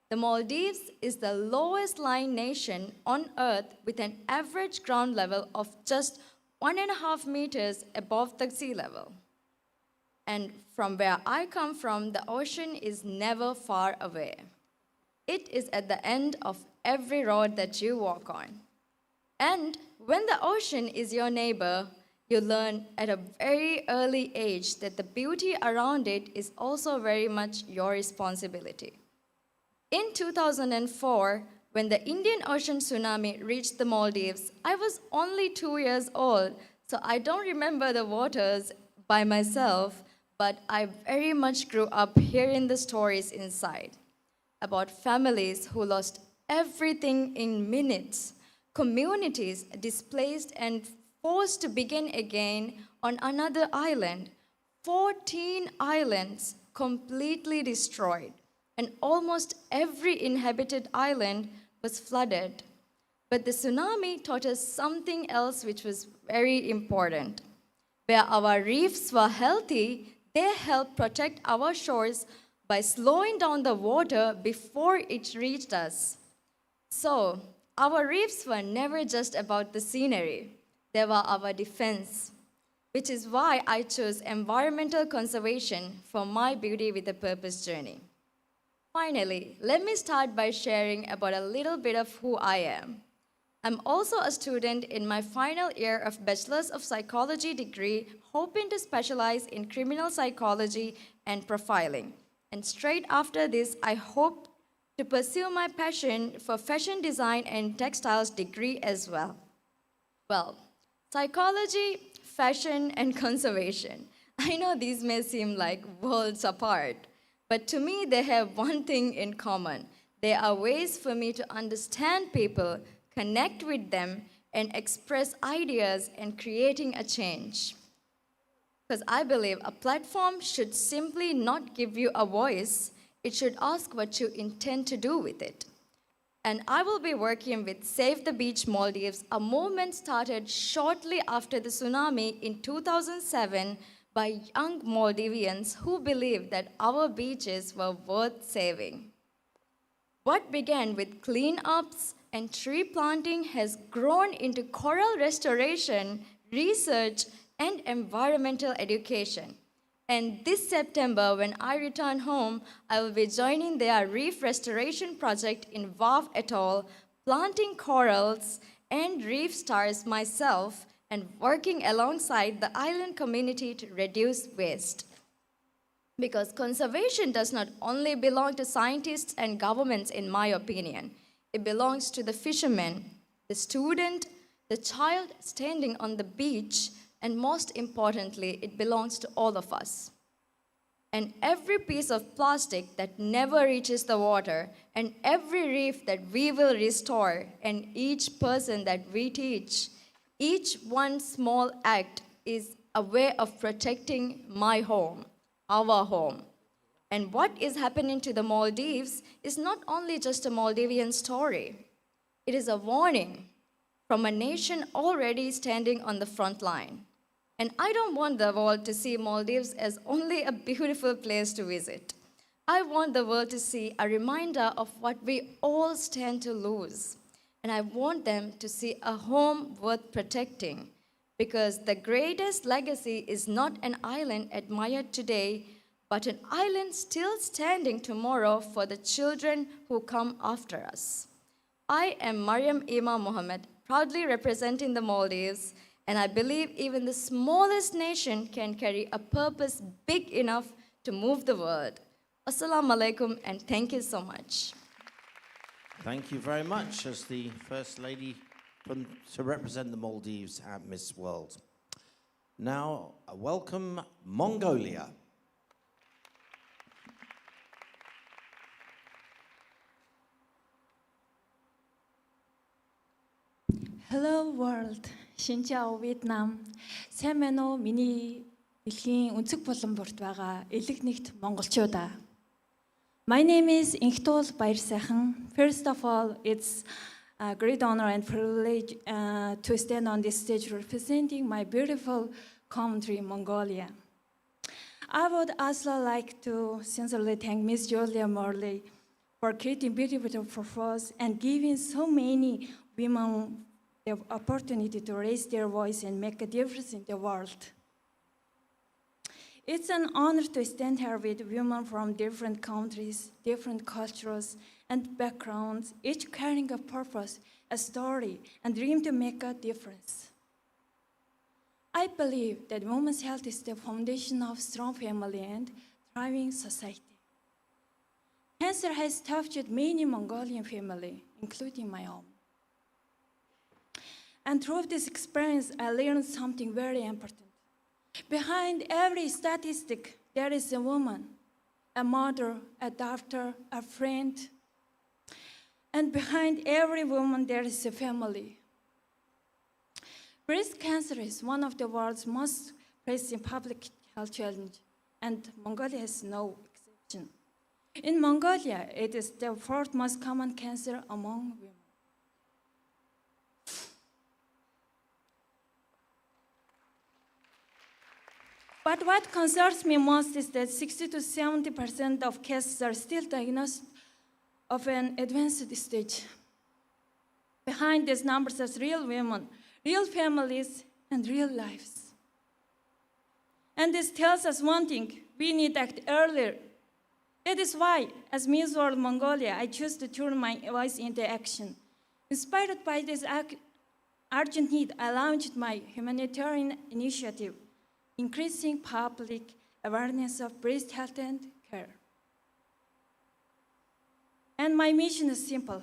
The Maldives is the lowest lying nation on earth with an average ground level of just 1.5 meters above the sea level. And from where I come from, the ocean is never far away. It is at the end of every road that you walk on. And when the ocean is your neighbor, you learn at a very early age that the beauty around it is also very much your responsibility. In 2004, when the Indian Ocean tsunami reached the Maldives, I was only 2 years old, so I don't remember the waters by myself, but I very much grew up hearing the stories inside about families who lost everything in minutes, communities displaced and forced to begin again on another island, 14 islands completely destroyed, and almost every inhabited island was flooded. But the tsunami taught us something else which was very important. Where our reefs were healthy, they helped protect our shores by slowing down the water before it reached us. So, our reefs were never just about the scenery. They were our defense, which is why I chose environmental conservation for my Beauty with a Purpose journey. Finally, let me start by sharing about a little bit of who I am. I'm also a student in my final year of Bachelor's of Psychology degree, hoping to specialize in criminal psychology and profiling. And straight after this, I hope to pursue my passion for fashion design and textiles degree as well. Well, psychology, fashion, and conservation. I know these may seem like worlds apart, but to me they have one thing in common. They are ways for me to understand people, connect with them, and express ideas and creating a change. Because I believe a platform should simply not give you a voice, it should ask what you intend to do with it. And I will be working with Save the Beach Maldives, a movement started shortly after the tsunami in 2007 by young Maldivians who believed that our beaches were worth saving. What began with cleanups and tree planting has grown into coral restoration, research, and environmental education. And this September, when I return home, I will be joining their reef restoration project in Vav Atoll, planting corals and reef stars myself, and working alongside the island community to reduce waste. Because conservation does not only belong to scientists and governments, in my opinion. It belongs to the fisherman, the student, the child standing on the beach, and most importantly, it belongs to all of us. And every piece of plastic that never reaches the water, and every reef that we will restore, and each person that we teach, each one small act is a way of protecting my home, our home. And what is happening to the Maldives is not only just a Maldivian story. It is a warning from a nation already standing on the front line. And I don't want the world to see Maldives as only a beautiful place to visit, I want the world to see a reminder of what we all stand to lose. And I want them to see a home worth protecting. Because the greatest legacy is not an island admired today, but an island still standing tomorrow for the children who come after us. I am Mariam Ima Mohammed, proudly representing the Maldives, and I believe even the smallest nation can carry a purpose big enough to move the world. Assalamu alaikum, and thank you so much. Thank you very much as the First Lady to represent the Maldives at Miss World. Now, welcome Mongolia. Hello world. Xin chào Vietnam. Сайн байна уу миний дэлхийн өнцөг булан бүрт байгаа элэг нэгт монголчуудаа. My name is Инхтул Баяр сайхан. First of all, it's a great honor and privilege to stand on this stage representing my beautiful country, Mongolia. I would also like to sincerely thank Miss Julia Morley for creating beautiful purpose and giving so many women the opportunity to raise their voice and make a difference in the world. It's an honor to stand here with women from different countries, different cultures, and backgrounds, each carrying a purpose, a story, and dream to make a difference. I believe that women's health is the foundation of strong family and thriving society. Cancer has touched many Mongolian families, including my own. And through this experience, I learned something very important. Behind every statistic, there is a woman, a mother, a daughter, a friend. And behind every woman, there is a family. Breast cancer is one of the world's most pressing public health challenges, and Mongolia is no exception. In Mongolia, it is the fourth most common cancer among women. But what concerns me most is that 60 to 70% of cases are still diagnosed of an advanced stage. Behind these numbers are real women, real families, and real lives. And this tells us one thing: we need to act earlier. That is why, as Miss World Mongolia, I choose to turn my voice into action. Inspired by this urgent need, I launched my humanitarian initiative, increasing public awareness of breast health and care. And my mission is simple: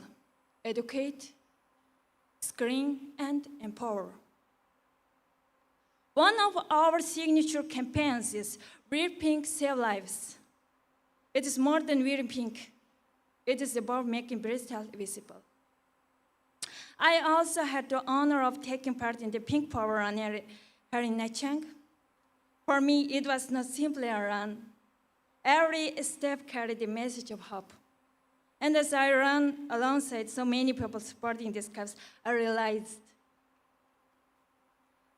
educate, screen, and empower. One of our signature campaigns is Wear Pink, Save Lives. It is more than wearing pink. It is about making breast health visible. I also had the honor of taking part in the Pink Power Run here in Nachang. For me, it was not simply a run. Every step carried a message of hope. And as I ran alongside so many people supporting this cause, I realized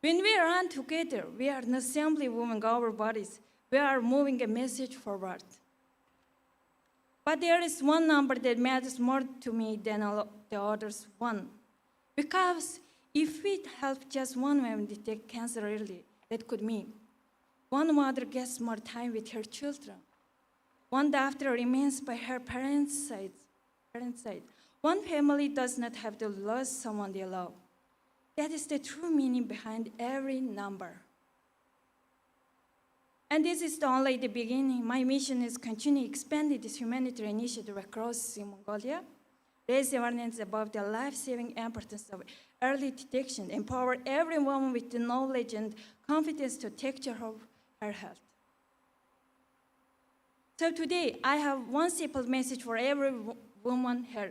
when we run together, we are not simply moving our bodies, we are moving a message forward. But there is one number that matters more to me than all the others, one. Because if we help just one woman detect cancer early, that could mean one mother gets more time with her children. One daughter remains by her parents' side. One family does not have to lose someone they love. That is the true meaning behind every number. And this is only the beginning. My mission is continue expanding this humanitarian initiative across Mongolia, raise awareness about the life-saving importance of early detection, empower every woman with the knowledge and confidence to take care of her health. So today, I have one simple message for every woman here.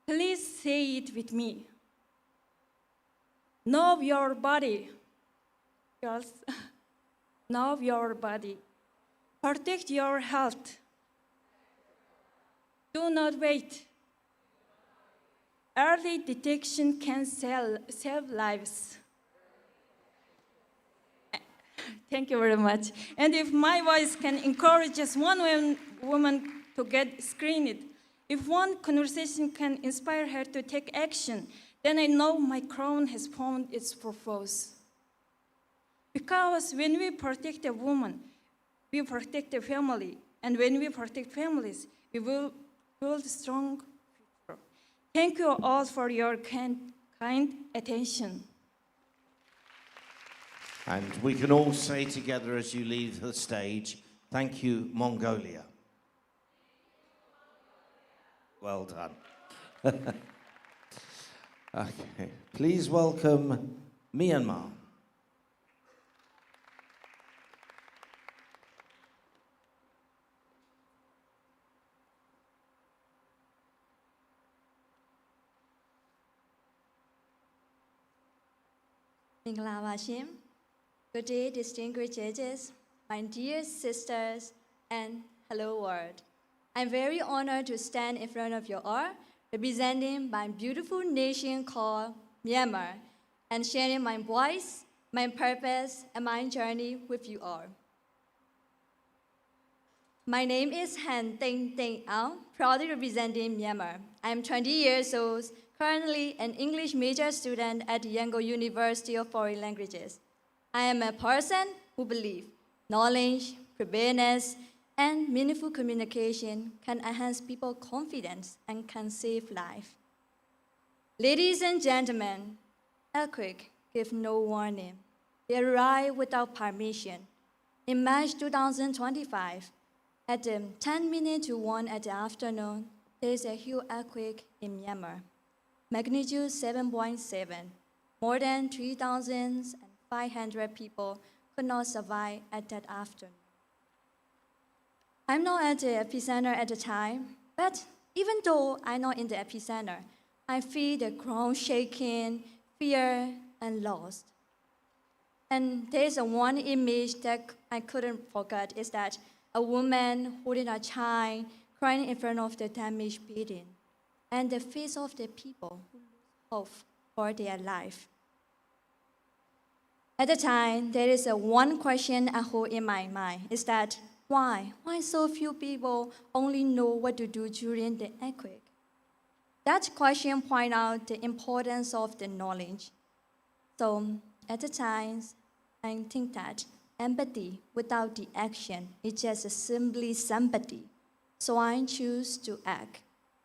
Please say it with me. Know your body. Girls, know your body. Protect your health. Do not wait. Early detection can save lives. Thank you very much. And if my voice can encourage just one woman to get screened. If one conversation can inspire her to take action, then I know my crown has found its purpose. Because when we protect a woman, we protect a family. And when we protect families, we will build a strong future. Thank you all for your kind attention. And we can all say together as you leave the stage, thank you, Mongolia. Well done. Okay, please welcome Myanmar. Good day, distinguished judges, my dear sisters, and hello world. I'm very honored to stand in front of you all, representing my beautiful nation called Myanmar, and sharing my voice, my purpose, and my journey with you all. My name is Han Tinh Tinh Ao, proudly representing Myanmar. I'm 20 years old, currently an English major student at the Yangon University of Foreign Languages. I am a person who believes knowledge, preparedness, and meaningful communication can enhance people's confidence and can save life. Ladies and gentlemen, earthquakes give no warning. They arrive without permission. In March 2025, at 10 minutes to 1 at the afternoon, there is a huge earthquake in Myanmar. Magnitude 7.7. More than 3,500 people could not survive at that afternoon. I'm not at the epicenter at the time, but even though I'm not in the epicenter, I feel the ground shaking, fear, and loss. And there's one image that I couldn't forget, is that a woman holding a child, crying in front of the damaged building, and the face of the people who lose hope for their life. At the time, there is one question I hold in my mind, is that why? Why so few people only know what to do during the earthquake? That question points out the importance of the knowledge. So at the time, I think that empathy without the action is just simply sympathy. So I choose to act.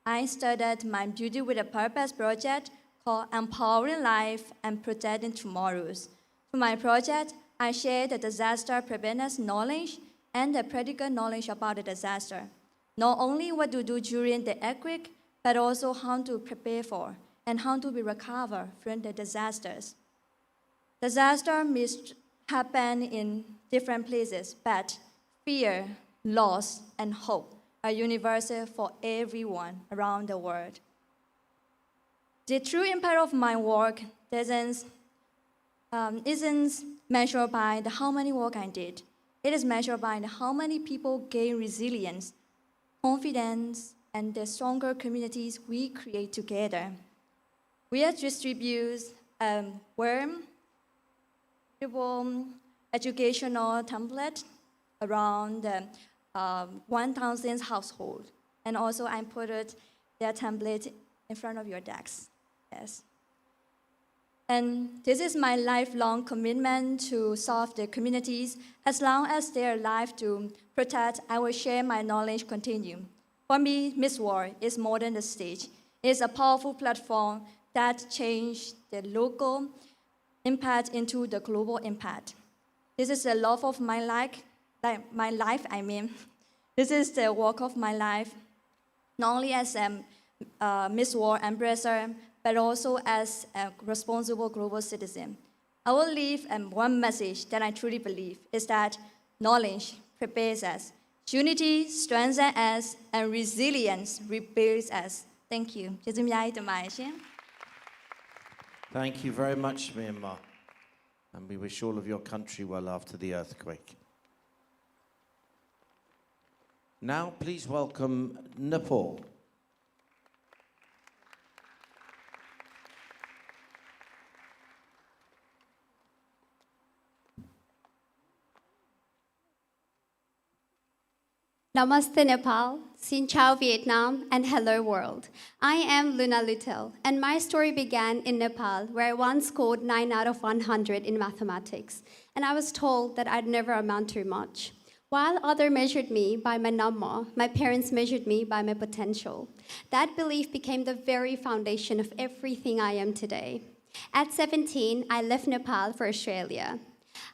I started my Beauty with a Purpose project called Empowering Life and Protecting Tomorrows. Through my project, I share the disaster preparedness knowledge and the practical knowledge about the disaster. Not only what to do during the earthquake, but also how to prepare for and how to be recovered from the disasters. Disaster may happen in different places, but fear, loss, and hope are universal for everyone around the world. The true impact of my work isn't measured by how many work I did. It is measured by how many people gain resilience, confidence, and the stronger communities we create together. We have distributed warm, educational template around 1,000 households. And also I put that template in front of your desks. Yes. And this is my lifelong commitment to serve the communities. As long as they are alive to protect, I will share my knowledge continue. For me, Miss World is more than a stage. It is a powerful platform that changed the local impact into the global impact. This is the love of my life, This is the work of my life, not only as a Miss World ambassador, but also as a responsible global citizen. I will leave one message that I truly believe is that knowledge prepares us, unity strengthens us, and resilience rebuilds us. Thank you. Thank you very much, Myanmar. And we wish all of your country well after the earthquake. Now, please welcome Nepal. Namaste, Nepal. Xin chào Vietnam and hello world. I am Luna Little and my story began in Nepal where I once scored 9 out of 100 in mathematics and I was told that I'd never amount to much. While others measured me by my number, my parents measured me by my potential. That belief became the very foundation of everything I am today. At 17, I left Nepal for Australia.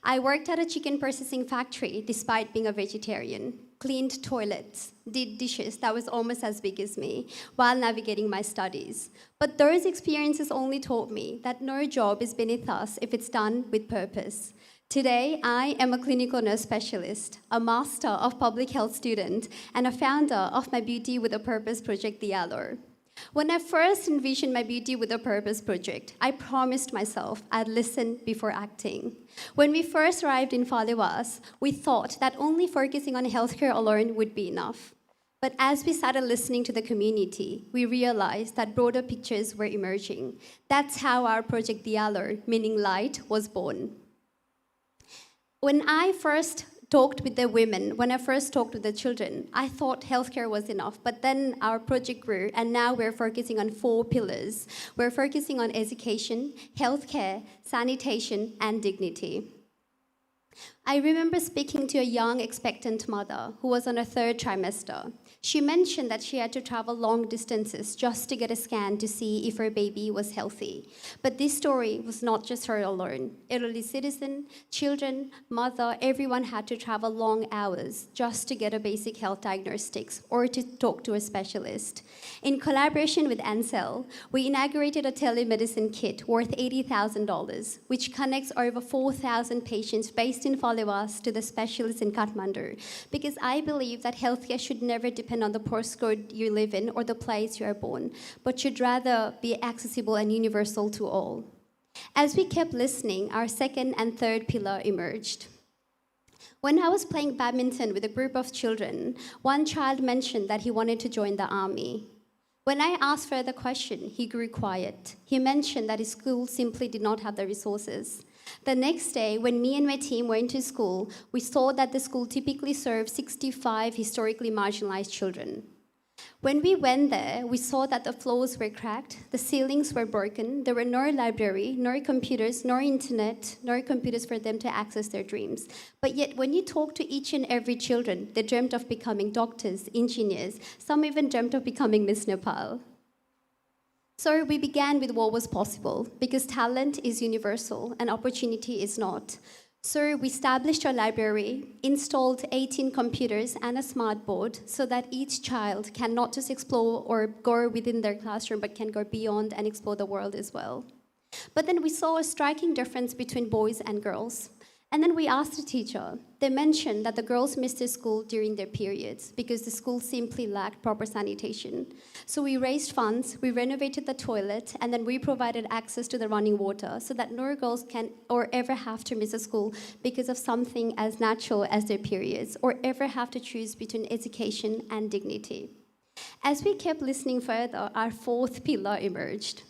I worked at a chicken processing factory despite being a vegetarian, cleaned toilets, did dishes that was almost as big as me while navigating my studies. But those experiences only taught me that no job is beneath us if it's done with purpose. Today, I am a clinical nurse specialist, a master of public health student, and a founder of my Beauty with a Purpose project, The Allure. When I first envisioned my Beauty with a Purpose project, I promised myself I'd listen before acting. When we first arrived in Falewas, we thought that only focusing on healthcare alone would be enough. But as we started listening to the community, we realized that broader pictures were emerging. That's how our project, The Allure, meaning light, was born. When I first talked with the women, when I first talked with the children, I thought healthcare was enough, but then our project grew, and now we're focusing on 4 pillars. We're focusing on education, healthcare, sanitation, and dignity. I remember speaking to a young expectant mother who was on her 3rd trimester. She mentioned that she had to travel long distances just to get a scan to see if her baby was healthy. But this story was not just her alone. Elderly citizen, children, mother, everyone had to travel long hours just to get a basic health diagnostics or to talk to a specialist. In collaboration with Ansel, we inaugurated a telemedicine kit worth $80,000, which connects over 4,000 patients based in Falewas to the specialists in Kathmandu, because I believe that healthcare should never depend on the postcode you live in or the place you are born, but should rather be accessible and universal to all. As we kept listening, our 2nd and 3rd pillar emerged. When I was playing badminton with a group of children, one child mentioned that he wanted to join the army. When I asked further question, he grew quiet. He mentioned that his school simply did not have the resources. The next day, when me and my team went to school, we saw that the school typically serves 65 historically marginalized children. When we went there, we saw that the floors were cracked, the ceilings were broken, there were no library, no computers, no internet, no computers for them to access their dreams. But yet, when you talk to each and every children, they dreamt of becoming doctors, engineers, some even dreamt of becoming Miss Nepal. So we began with what was possible, because talent is universal and opportunity is not. So we established a library, installed 18 computers and a smart board so that each child can not just explore or go within their classroom, but can go beyond and explore the world as well. But then we saw a striking difference between boys and girls. And then we asked the teacher. They mentioned that the girls missed their school during their periods because the school simply lacked proper sanitation. So we raised funds, we renovated the toilet, and then we provided access to the running water so that no girls can or ever have to miss a school because of something as natural as their periods, or ever have to choose between education and dignity. As we kept listening further, our 4th pillar emerged.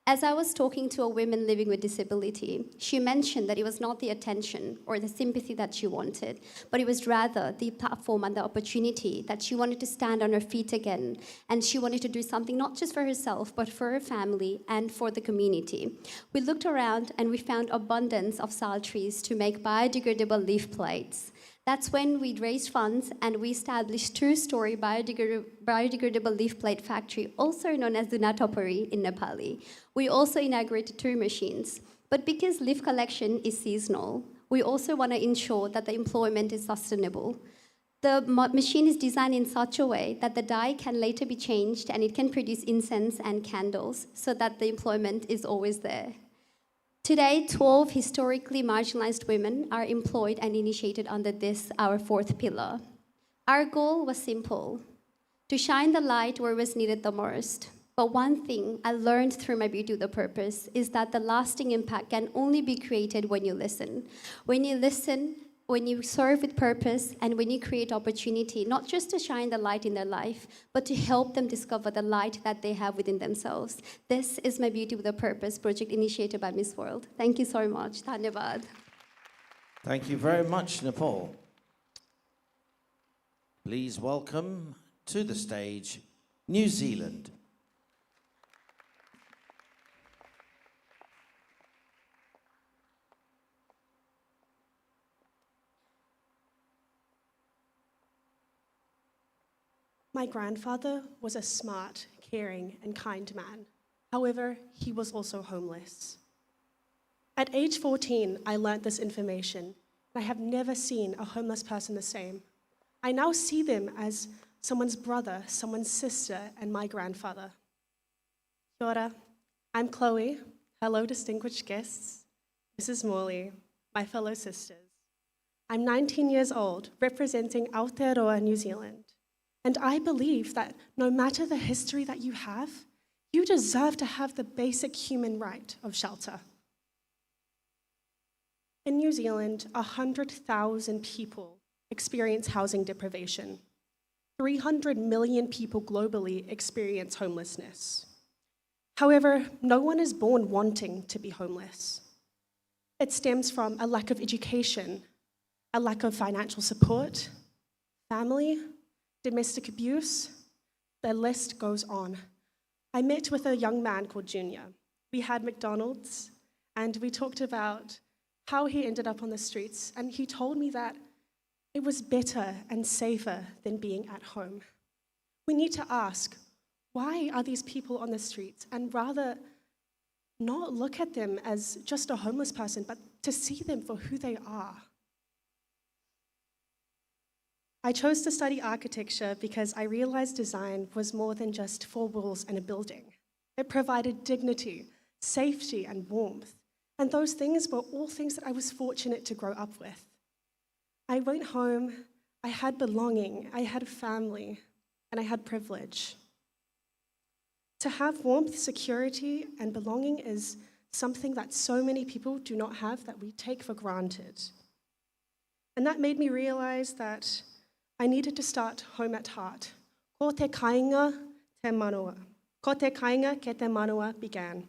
As I was talking to a woman living with disability, she mentioned that it was not the attention or the sympathy that she wanted, but it was rather the platform and the opportunity that she wanted to stand on her feet again, and she wanted to do something not just for herself, but for her family and for the community. We looked around and we found abundance of sal trees to make biodegradable leaf plates. That's when we raised funds and we established 2-story biodegradable leaf plate factory, also known as Dunatopuri in Nepali. We also inaugurated 2 machines. But because leaf collection is seasonal, we also want to ensure that the employment is sustainable. The machine is designed in such a way that the dye can later be changed and it can produce incense and candles so that the employment is always there. Today, 12 historically marginalized women are employed and initiated under this, our 4th pillar. Our goal was simple, to shine the light where it was needed the most. But one thing I learned through my Beauty with a Purpose is that the lasting impact can only be created when you listen. When you listen, when you serve with purpose, and when you create opportunity, not just to shine the light in their life, but to help them discover the light that they have within themselves. This is my Beauty with a Purpose project initiated by Miss World. Thank you so much. Dhanyavad. Thank you very much, Nepal. Please welcome to the stage, New Zealand. My grandfather was a smart, caring, and kind man. However, he was also homeless. At age 14, I learned this information. I have never seen a homeless person the same. I now see them as someone's brother, someone's sister, and my grandfather. Kia ora. I'm Chloe. Hello, distinguished guests. This is Morley, my fellow sisters. I'm 19 years old, representing Aotearoa, New Zealand. And I believe that no matter the history that you have, you deserve to have the basic human right of shelter. In New Zealand, 100,000 people experience housing deprivation. 300 million people globally experience homelessness. However, no one is born wanting to be homeless. It stems from a lack of education, a lack of financial support, family, domestic abuse, the list goes on. I met with a young man called Junior. We had McDonald's, and we talked about how he ended up on the streets, and he told me that it was better and safer than being at home. We need to ask, why are these people on the streets? And rather not look at them as just a homeless person, but to see them for who they are. I chose to study architecture because I realized design was more than just four walls and a building. It provided dignity, safety, and warmth. And those things were all things that I was fortunate to grow up with. I went home, I had belonging, I had family, and I had privilege. To have warmth, security, and belonging is something that so many people do not have, that we take for granted. And that made me realize that I needed to start home at heart. Ko te kāinga te manawa. Ko te kāinga ke te manawa began.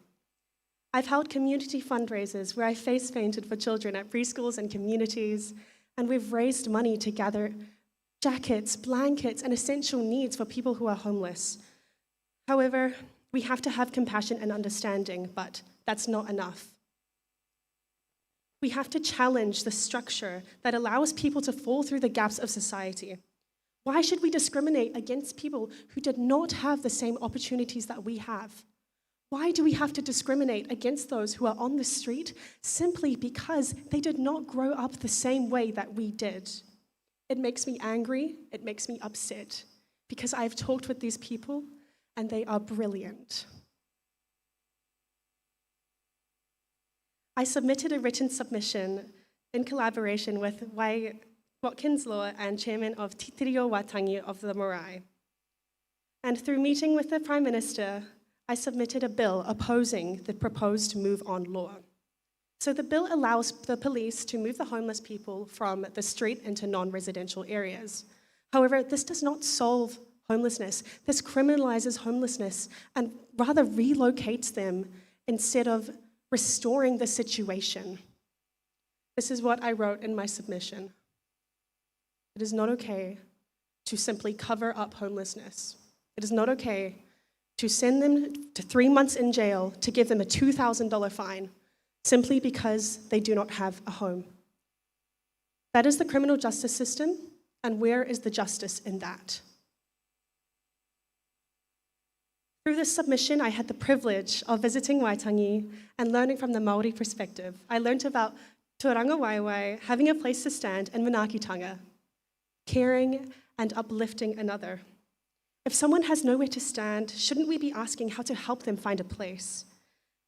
I've held community fundraisers where I face painted for children at preschools and communities, and we've raised money to gather jackets, blankets, and essential needs for people who are homeless. However, we have to have compassion and understanding, but that's not enough. We have to challenge the structure that allows people to fall through the gaps of society. Why should we discriminate against people who did not have the same opportunities that we have? Why do we have to discriminate against those who are on the street simply because they did not grow up the same way that we did? It makes me angry, it makes me upset, because I've talked with these people and they are brilliant. I submitted a written submission in collaboration with Watkins Law and Chairman of Titirio Watangi of the Marae. And through meeting with the Prime Minister, I submitted a bill opposing the proposed Move On law. So the bill allows the police to move the homeless people from the street into non-residential areas. However, this does not solve homelessness. This criminalizes homelessness and rather relocates them instead of restoring the situation. This is what I wrote in my submission. It is not okay to simply cover up homelessness. It is not okay to send them to 3 months in jail to give them a $2,000 fine simply because they do not have a home. That is the criminal justice system, and where is the justice in that? Through this submission, I had the privilege of visiting Waitangi and learning from the Māori perspective. I learned about Tūranga Waiwai, having a place to stand, and Manaakitanga, caring and uplifting another. If someone has nowhere to stand, shouldn't we be asking how to help them find a place?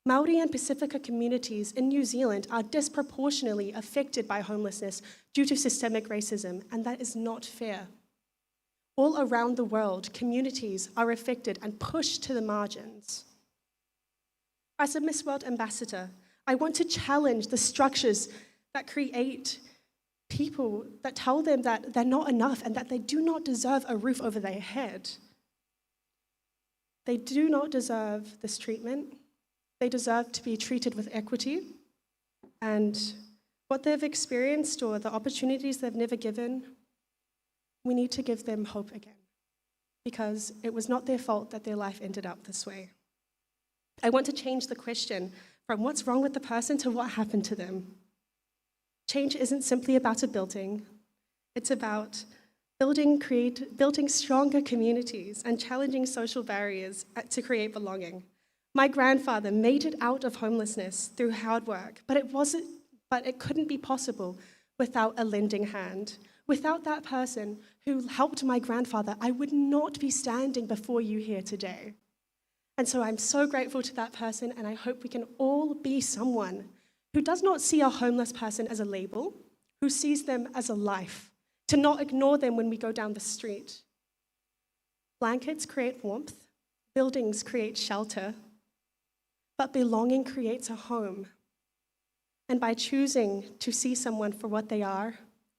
Māori and Pacifica communities in New Zealand are disproportionately affected by homelessness due to systemic racism, and that is not fair. All around the world, communities are affected and pushed to the margins. As a Miss World ambassador, I want to challenge the structures that create people that tell them that they're not enough and that they do not deserve a roof over their head. They do not deserve this treatment. They deserve to be treated with equity, and what they've experienced or the opportunities they've never given, we need to give them hope again. because it was not their fault that their life ended up this way. I want to change the question from what's wrong with the person to what happened to them. Change isn't simply about a building. It's about building stronger communities and challenging social barriers to create belonging. My grandfather made it out of homelessness through hard work, but it couldn't be possible without a lending hand. Without that person who helped my grandfather, I would not be standing before you here today. And so I'm so grateful to that person, and I hope we can all be someone who does not see a homeless person as a label, who sees them as a life, to not ignore them when we go down the street. Blankets create warmth, buildings create shelter, but belonging creates a home. And by choosing to see someone for what they are,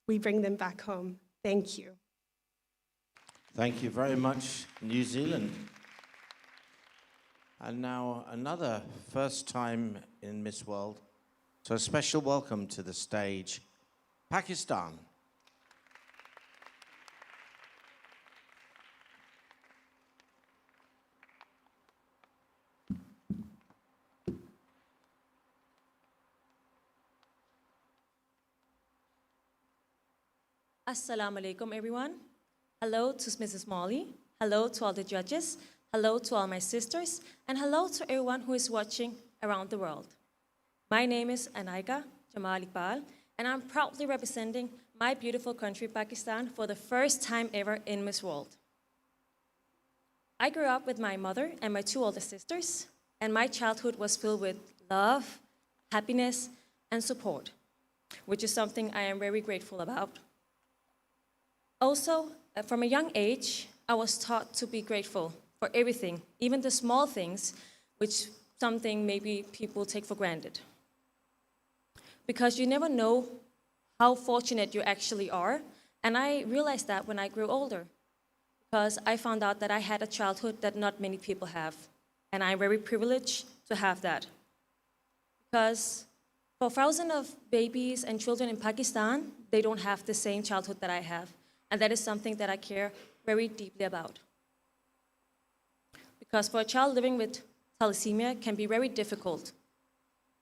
we bring them back home. Thank you. Thank you very much, New Zealand. And now another first time in Miss World. So a special welcome to the stage, Pakistan. Assalamu alaikum, everyone. Hello to Mrs. Molly. Hello to all the judges. Hello to all my sisters. And hello to everyone who is watching around the world. My name is Anaika Jamal Iqbal, and I'm proudly representing my beautiful country, Pakistan, for the first time ever in Miss World. I grew up with my mother and my two older sisters, and my childhood was filled with love, happiness, and support, which is something I am very grateful about. Also, from a young age, I was taught to be grateful for everything, even the small things, which something maybe people take for granted. Because you never know how fortunate you actually are, and I realized that when I grew older, because I found out that I had a childhood that not many people have, and I'm very privileged to have that. Because for thousands of babies and children in Pakistan, they don't have the same childhood that I have. And that is something that I care very deeply about. Because for a child living with thalassemia can be very difficult.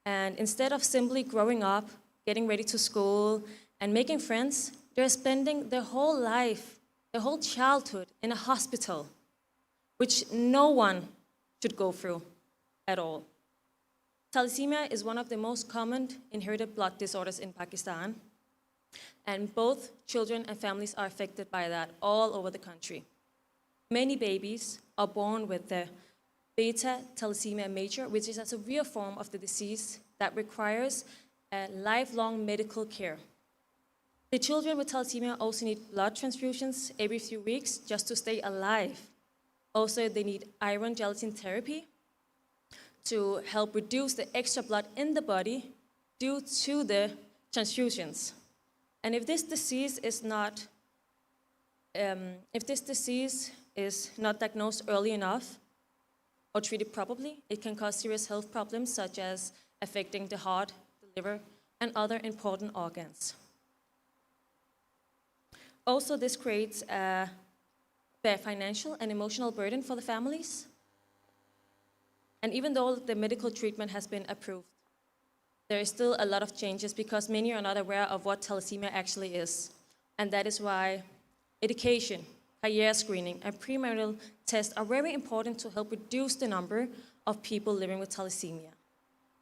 And instead of simply growing up, getting ready to school, and making friends, they're spending their whole life, their whole childhood in a hospital, which no one should go through at all. Thalassemia is one of the most common inherited blood disorders in Pakistan. And both children and families are affected by that all over the country. Many babies are born with the beta thalassemia major, which is a severe form of the disease that requires a lifelong medical care. The children with thalassemia also need blood transfusions every few weeks just to stay alive. Also, they need iron gelatin therapy to help reduce the extra blood in the body due to the transfusions. And if this disease is not diagnosed early enough or treated properly, it can cause serious health problems such as affecting the heart, the liver, and other important organs. Also, this creates a financial and emotional burden for the families. And even though the medical treatment has been approved, there is still a lot of changes because many are not aware of what thalassemia actually is. And that is why education, career screening, and premarital tests are very important to help reduce the number of people living with thalassemia.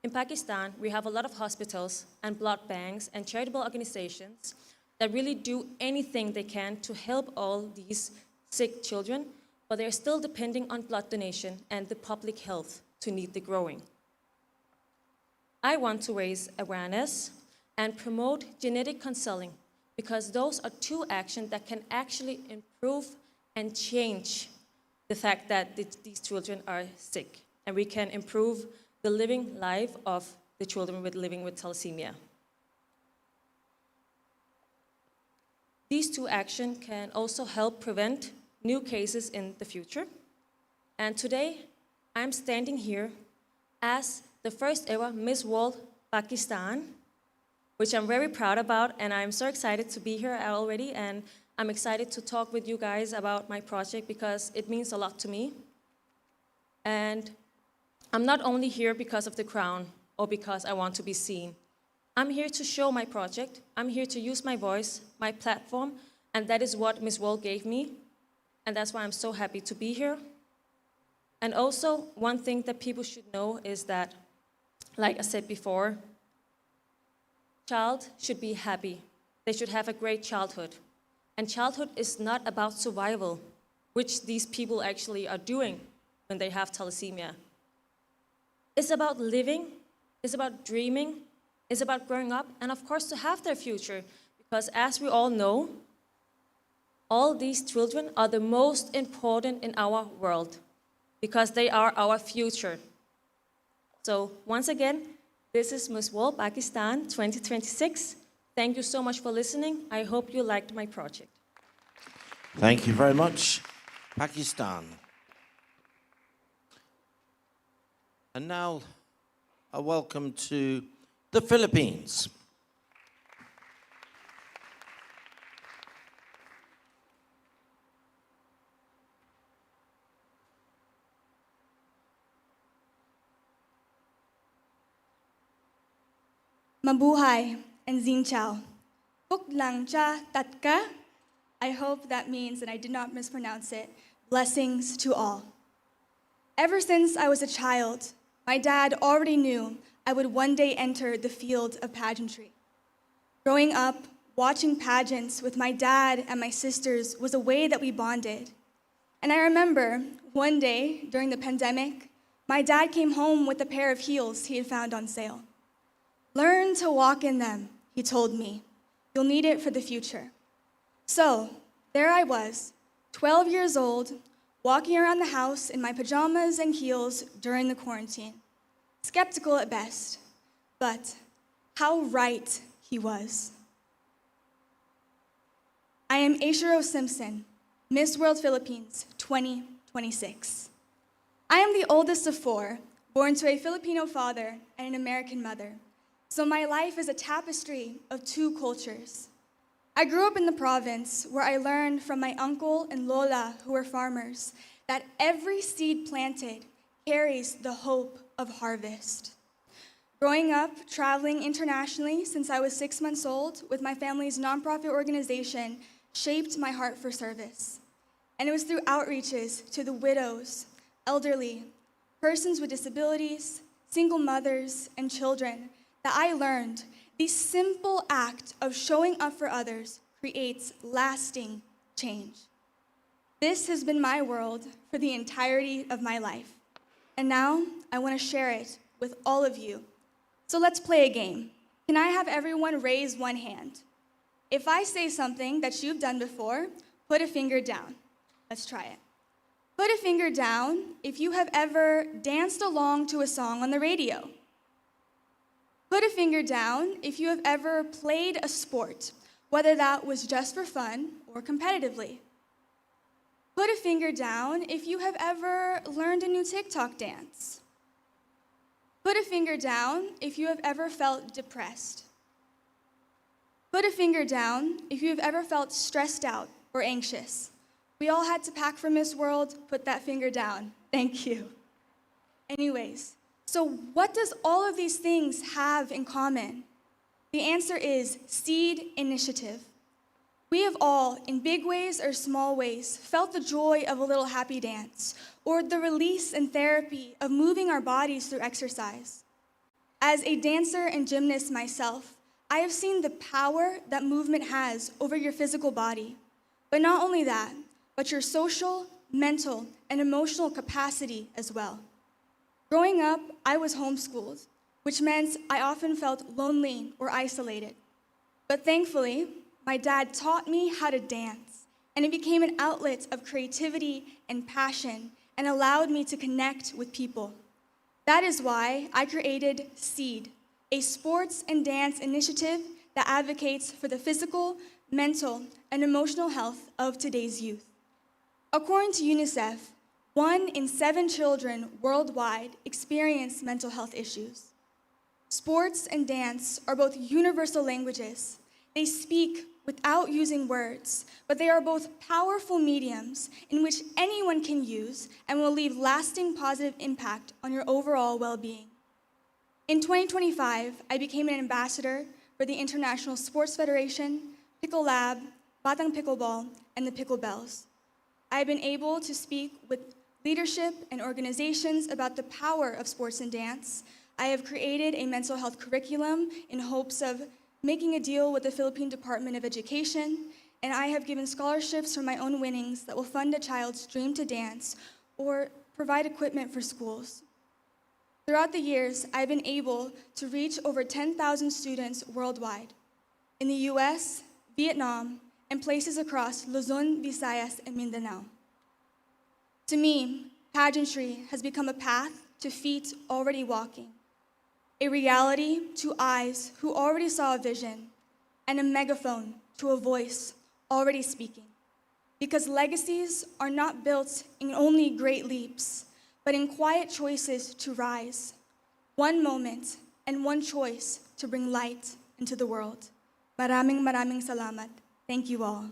In Pakistan, we have a lot of hospitals and blood banks and charitable organizations that really do anything they can to help all these sick children, but they're still depending on blood donation and the public health to meet the growing. I want to raise awareness and promote genetic counseling because those are two actions that can actually improve and change the fact that these children are sick. And we can improve the living life of the children living with thalassemia. These two actions can also help prevent new cases in the future. And today, I'm standing here as the first ever Miss World Pakistan, which I'm very proud about, and I'm so excited to be here already, and I'm excited to talk with you guys about my project because it means a lot to me. And I'm not only here because of the crown or because I want to be seen. I'm here to show my project. I'm here to use my voice, my platform, and that is what Miss World gave me. And that's why I'm so happy to be here. And also, one thing that people should know is that, like I said before, child should be happy. They should have a great childhood. And childhood is not about survival, which these people actually are doing when they have thalassemia. It's about living, it's about dreaming, it's about growing up, and of course to have their future. Because as we all know, all these children are the most important in our world because they are our future. So once again, this is Miss World Pakistan 2026. Thank you so much for listening. I hope you liked my project. Thank you very much, Pakistan. And now, a welcome to the Philippines. Mabuhay and Xin Chao. Phúc lang cha tat ka. I hope that means, and I did not mispronounce it, blessings to all. Ever since I was a child, my dad already knew I would one day enter the field of pageantry. Growing up, watching pageants with my dad and my sisters was a way that we bonded. And I remember one day during the pandemic, my dad came home with a pair of heels he had found on sale. Learn to walk in them, he told me. You'll need it for the future. So, there I was, 12 years old, walking around the house in my pajamas and heels during the quarantine. Skeptical at best, but how right he was. I am Aishiro Simpson, Miss World Philippines 2026. I am the oldest of four, born to a Filipino father and an American mother. So my life is a tapestry of two cultures. I grew up in the province where I learned from my uncle and lola, who were farmers, that every seed planted carries the hope of harvest. Growing up, traveling internationally since I was 6 months old with my family's nonprofit organization shaped my heart for service. And it was through outreaches to the widows, elderly, persons with disabilities, single mothers, and children that I learned the simple act of showing up for others creates lasting change. This has been my world for the entirety of my life. And now I want to share it with all of you. So let's play a game. Can I have everyone raise one hand? If I say something that you've done before, put a finger down. Let's try it. Put a finger down if you have ever danced along to a song on the radio. Put a finger down if you have ever played a sport, whether that was just for fun or competitively. Put a finger down if you have ever learned a new TikTok dance. Put a finger down if you have ever felt depressed. Put a finger down if you have ever felt stressed out or anxious. We all had to pack for Miss World. Put that finger down. Thank you. Anyways, so what does all of these things have in common? The answer is seed initiative. We have all, in big ways or small ways, felt the joy of a little happy dance, or the release and therapy of moving our bodies through exercise. As a dancer and gymnast myself, I have seen the power that movement has over your physical body. But not only that, but your social, mental, and emotional capacity as well. Growing up, I was homeschooled, which meant I often felt lonely or isolated. But thankfully, my dad taught me how to dance, and it became an outlet of creativity and passion and allowed me to connect with people. That is why I created SEED, a sports and dance initiative that advocates for the physical, mental, and emotional health of today's youth. According to UNICEF, 1 in 7 children worldwide experience mental health issues. Sports and dance are both universal languages. They speak without using words, but they are both powerful mediums in which anyone can use and will leave lasting positive impact on your overall well-being. In 2025, I became an ambassador for the International Sports Federation, Pickle Lab, Batang Pickleball, and the Picklebells. I have been able to speak with leadership and organizations about the power of sports and dance. I have created a mental health curriculum in hopes of making a deal with the Philippine Department of Education, and I have given scholarships from my own winnings that will fund a child's dream to dance or provide equipment for schools. Throughout the years, I've been able to reach over 10,000 students worldwide, in the US, Vietnam, and places across Luzon, Visayas, and Mindanao. To me, pageantry has become a path to feet already walking, a reality to eyes who already saw a vision, and a megaphone to a voice already speaking. Because legacies are not built in only great leaps, but in quiet choices to rise, one moment and one choice to bring light into the world. Maraming salamat. Thank you all.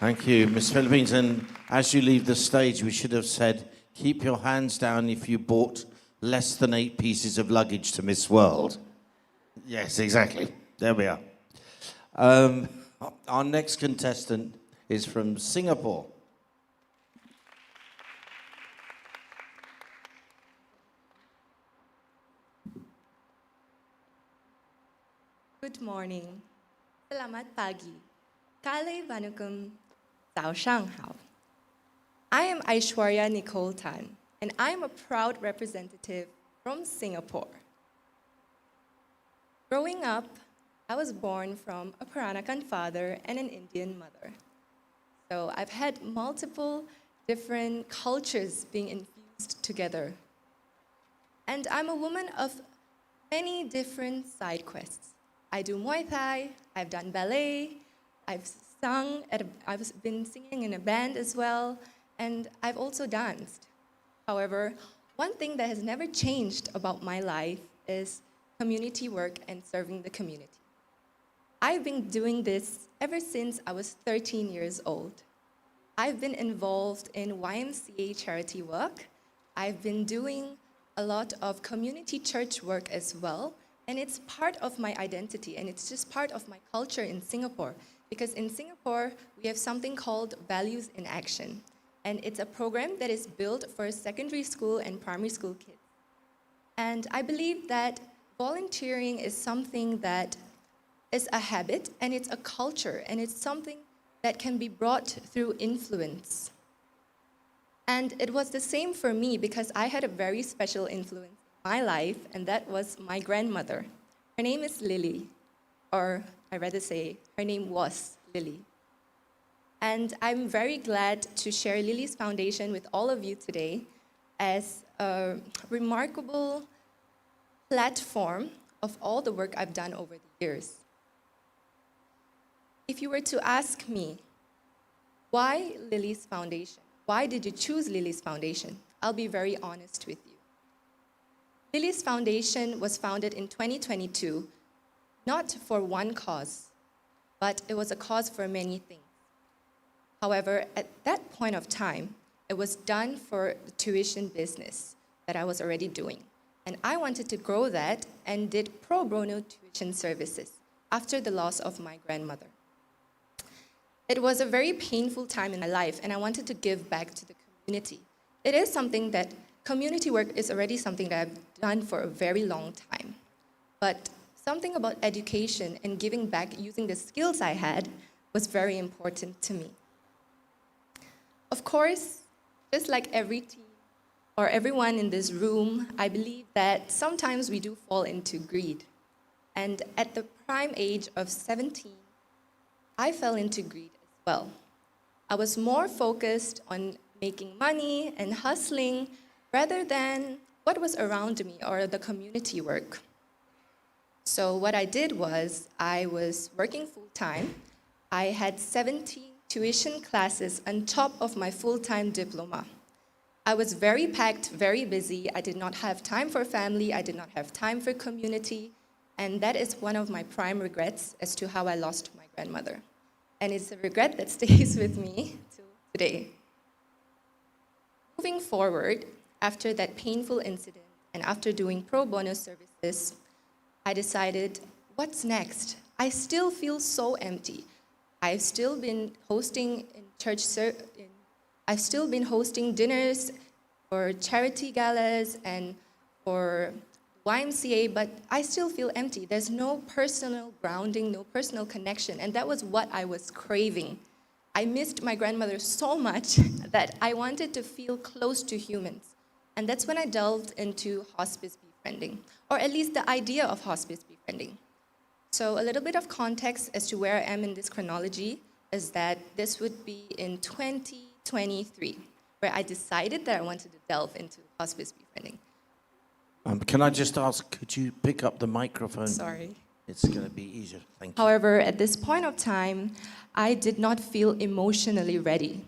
Thank you, Miss Philippines. And as you leave the stage, we should have said, keep your hands down if you bought less than 8 pieces of luggage to Miss World. Yes, exactly. There we are. Our next contestant is from Singapore. Good morning. Selamat pagi. Kale vanakkam. 早上好. I am Aishwarya Nicole Tan, and I am a proud representative from Singapore. Growing up, I was born from a Peranakan father and an Indian mother. So I've had multiple different cultures being infused together. And I'm a woman of many different side quests. I do Muay Thai, I've done ballet, I've been singing in a band as well, and I've also danced. However, one thing that has never changed about my life is community work and serving the community. I've been doing this ever since I was 13 years old. I've been involved in YMCA charity work. I've been doing a lot of community church work as well, and it's part of my identity, and it's just part of my culture in Singapore. Because in Singapore, we have something called Values in Action. And it's a program that is built for secondary school and primary school kids. And I believe that volunteering is something that is a habit, and it's a culture, and it's something that can be brought through influence. And it was the same for me because I had a very special influence in my life, and that was my grandmother. Her name is Lily, or I'd rather say her name was Lily. And I'm very glad to share Lily's Foundation with all of you today as a remarkable platform of all the work I've done over the years. If you were to ask me, why Lily's Foundation? Why did you choose Lily's Foundation? I'll be very honest with you. Lily's Foundation was founded in 2022, not for one cause, but it was a cause for many things. However, at that point of time, it was done for the tuition business that I was already doing. And I wanted to grow that and did pro bono tuition services after the loss of my grandmother. It was a very painful time in my life, and I wanted to give back to the community. It is something that community work is already something that I've done for a very long time. But something about education and giving back using the skills I had was very important to me. Of course, just like every team or everyone in this room, I believe that sometimes we do fall into greed. And at the prime age of 17, I fell into greed as well. I was more focused on making money and hustling rather than what was around me or the community work. So what I did was I was working full-time. I had 17 tuition classes on top of my full-time diploma. I was very packed, very busy. I did not have time for family. I did not have time for community. And that is one of my prime regrets as to how I lost my grandmother. And it's a regret that stays with me till today. Moving forward, after that painful incident and after doing pro bono services, I decided, what's next? I still feel so empty. I've still been hosting I've still been hosting dinners for charity galas and for YMCA, but I still feel empty. There's no personal grounding, no personal connection, and that was what I was craving. I missed my grandmother so much that I wanted to feel close to humans. And that's when I delved into hospice befriending, or at least the idea of hospice befriending. So a little bit of context as to where I am in this chronology is that this would be in 2023, where I decided that I wanted to delve into hospice befriending. Can I just ask, could you pick up the microphone? Sorry. It's going to be easier. Thank you. However, at this point of time, I did not feel emotionally ready.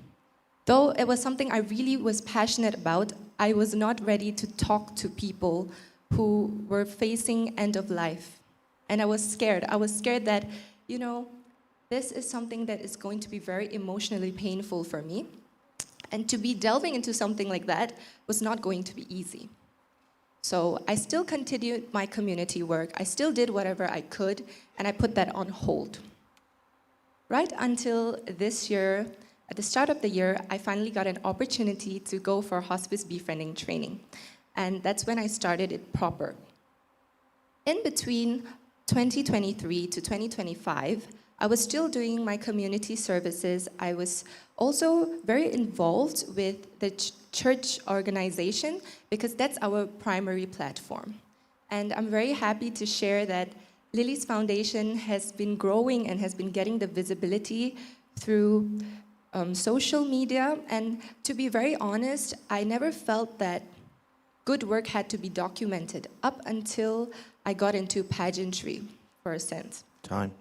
Though it was something I really was passionate about, I was not ready to talk to people who were facing end of life. And I was scared. I was scared that, this is something that is going to be very emotionally painful for me. And to be delving into something like that was not going to be easy. So I still continued my community work. I still did whatever I could, and I put that on hold. Right until this year, at the start of the year, I finally got an opportunity to go for hospice befriending training. And that's when I started it proper. In between 2023 to 2025, I was still doing my community services. I was also very involved with the church organization because that's our primary platform. And I'm very happy to share that Lily's Foundation has been growing and has been getting the visibility through social media. And to be very honest, I never felt that good work had to be documented up until I got into pageantry for a sense. Time.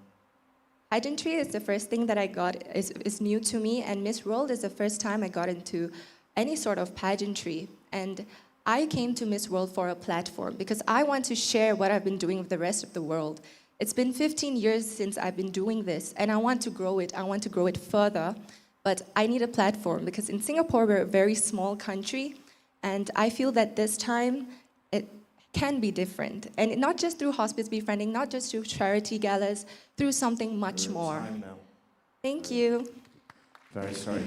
Pageantry is the first thing that I got, is new to me, and Miss World is the first time I got into any sort of pageantry. And I came to Miss World for a platform because I want to share what I've been doing with the rest of the world. It's been 15 years since I've been doing this, and I want to grow it. I want to grow it further, but I need a platform because in Singapore, we're a very small country, and I feel that this time, it can be different. And not just through hospice befriending, not just through charity galas, through something much more. Thank you. Very sorry.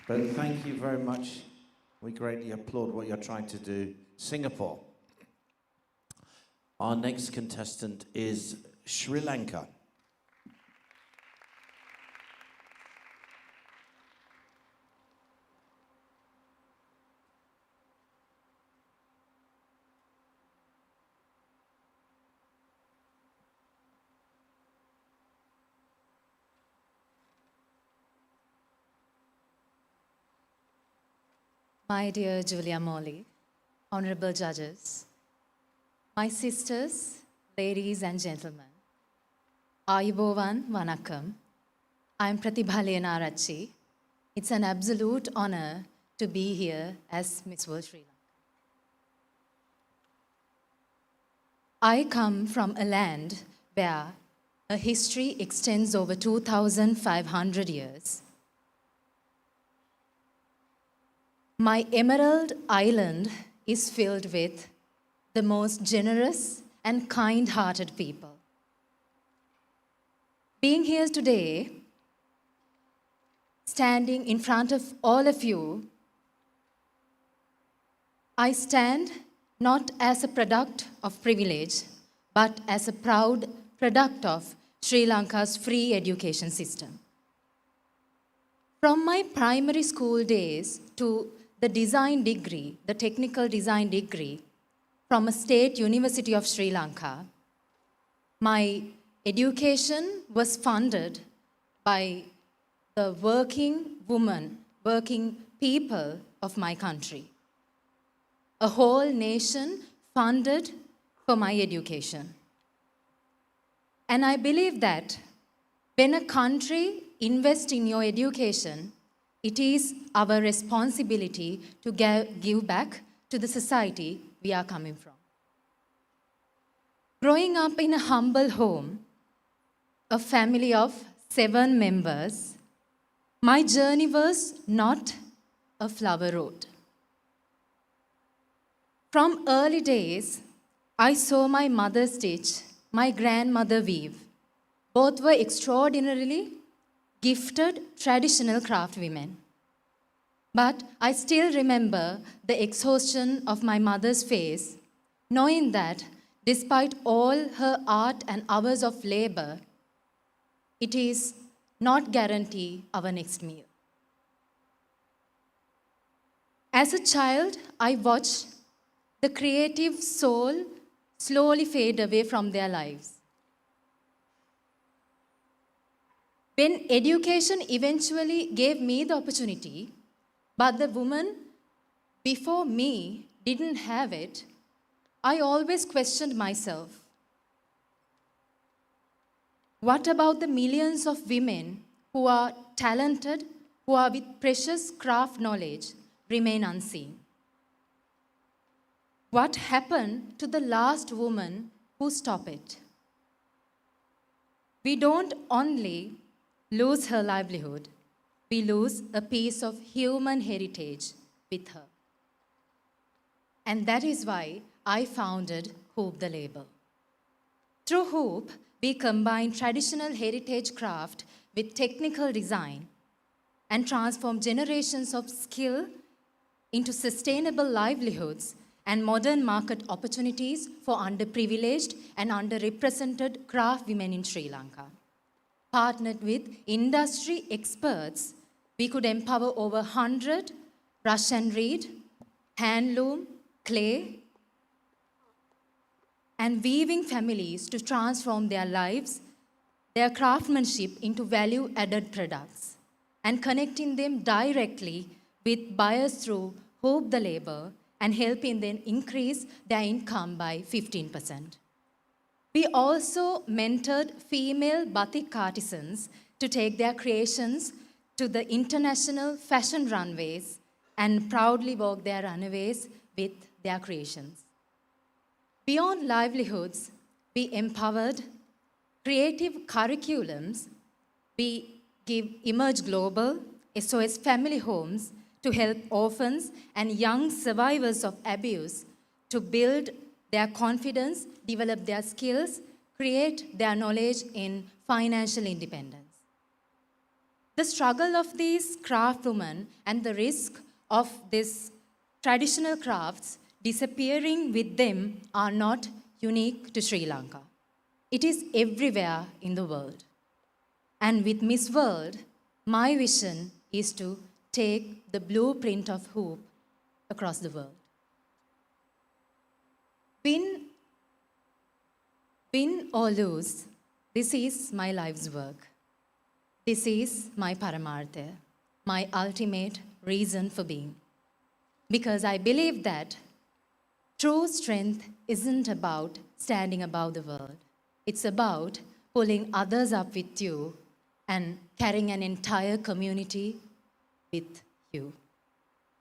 But thank you very much. We greatly applaud what you're trying to do. Singapore. Our next contestant is Sri Lanka. My dear Julia Morley, honorable judges, my sisters, ladies and gentlemen, Ayubovan Vanakkam, I'm Pratibha Lenarachi. It's an absolute honor to be here as Miss World Sri Lanka. I come from a land where a history extends over 2,500 years. My Emerald Island is filled with the most generous and kind-hearted people. Being here today, standing in front of all of you, I stand not as a product of privilege, but as a proud product of Sri Lanka's free education system. From my primary school days to the design degree, the technical design degree from a state university of Sri Lanka, my education was funded by the working women, working people of my country. A whole nation funded for my education. And I believe that when a country invests in your education, it is our responsibility to give back to the society we are coming from. Growing up in a humble home, a family of 7 members, my journey was not a flower road. From early days, I saw my mother stitch, my grandmother weave. Both were extraordinarily gifted traditional craft women. But I still remember the exhaustion of my mother's face, knowing that despite all her art and hours of labor, it is not guarantee our next meal. As a child, I watched the creative soul slowly fade away from their lives. When education eventually gave me the opportunity, but the woman before me didn't have it, I always questioned myself. What about the millions of women who are talented, who are with precious craft knowledge, remain unseen? What happened to the last woman who stopped it? We don't only lose her livelihood, we lose a piece of human heritage with her. And that is why I founded Hoop the Label. Through Hoop, we combine traditional heritage craft with technical design and transform generations of skill into sustainable livelihoods and modern market opportunities for underprivileged and underrepresented craft women in Sri Lanka. Partnered with industry experts, we could empower over 100 brush and reed, handloom, clay, and weaving families to transform their lives, their craftsmanship into value-added products, and connecting them directly with buyers through Hoop the Label and helping them increase their income by 15%. We also mentored female batik artisans to take their creations to the international fashion runways and proudly walk their runways with their creations. Beyond livelihoods, we empowered creative curriculums. We give Emerge Global, SOS Family Homes to help orphans and young survivors of abuse to build their confidence, develop their skills, create their knowledge in financial independence. The struggle of these craft women and the risk of these traditional crafts disappearing with them are not unique to Sri Lanka. It is everywhere in the world. And with Miss World, my vision is to take the blueprint of Hoop across the world. Win or lose, this is my life's work. This is my paramartha, my ultimate reason for being. Because I believe that true strength isn't about standing above the world. It's about pulling others up with you and carrying an entire community with you.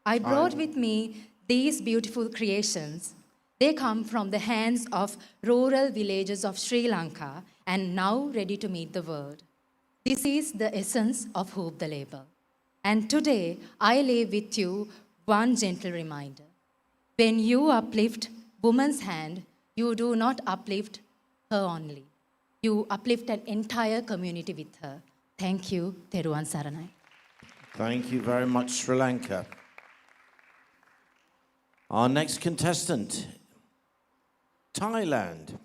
I brought with me these beautiful creations. They come from the hands of rural villages of Sri Lanka and now ready to meet the world. This is the essence of Hoop the Label. And today, I leave with you one gentle reminder. When you uplift woman's hand, you do not uplift her only. You uplift an entire community with her. Thank you, Teruwan Saranai. Thank you very much, Sri Lanka. Our next contestant, Thailand.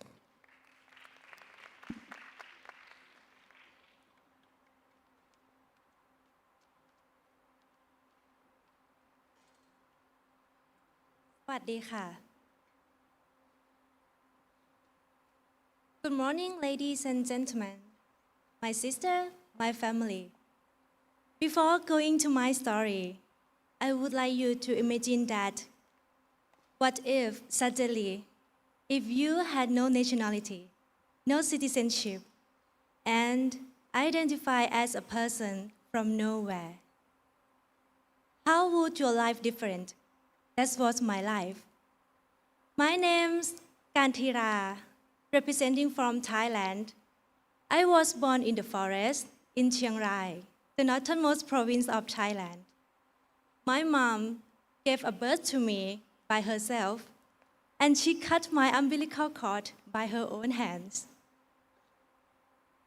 Good morning, ladies and gentlemen, my sister, my family. Before going to my story, I would like you to imagine that what if suddenly, if you had no nationality, no citizenship, and identify as a person from nowhere? How would your life different? That was my life. My name's Kantira. representing from Thailand. I was born in the forest in Chiang Rai, the northernmost province of Thailand. My mom gave a birth to me by herself, and she cut my umbilical cord by her own hands.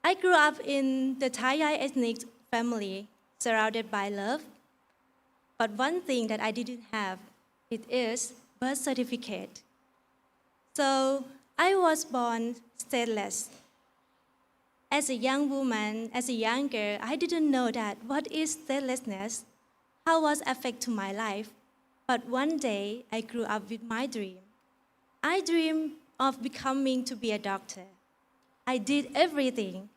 I grew up in the Thai ethnic family, surrounded by love. But one thing that I didn't have, it is birth certificate. So I was born stateless. As a young woman, as a young girl, I didn't know that what is statelessness, how was affect to my life. But one day I grew up with my dream. I dreamed of becoming to be a doctor. I did everything.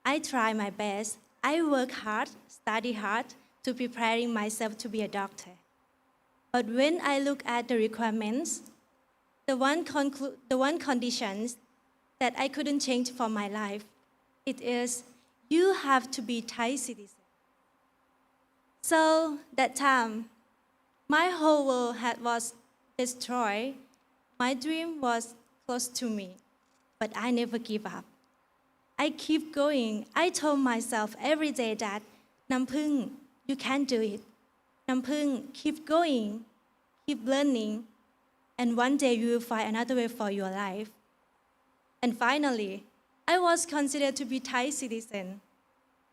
I tried my best. I worked hard, studied hard to preparing myself to be a doctor. But when I look at the requirements, the one conditions that I couldn't change for my life, it is you have to be Thai citizen. So that time, my whole world was destroyed. My dream was close to me, but I never give up. I keep going. I told myself every day that, Nampung, you can do it. Nampung, keep going, keep learning, and one day you will find another way for your life. And finally, I was considered to be Thai citizen,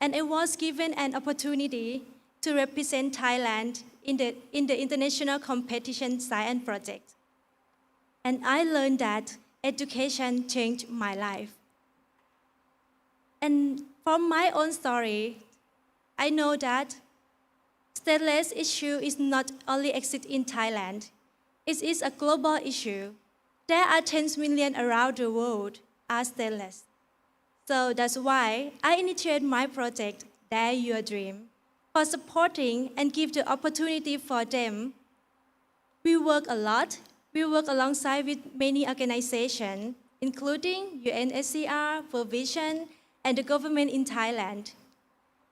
and I was given an opportunity to represent Thailand in the international competition science project. And I learned that education changed my life. And from my own story, I know that stateless issue is not only exist in Thailand. It is a global issue. There are 10 million around the world are stateless. So that's why I initiated my project, Dare Your Dream, for supporting and give the opportunity for them. We work a lot. We work alongside with many organizations, including UNHCR, World Vision, and the government in Thailand.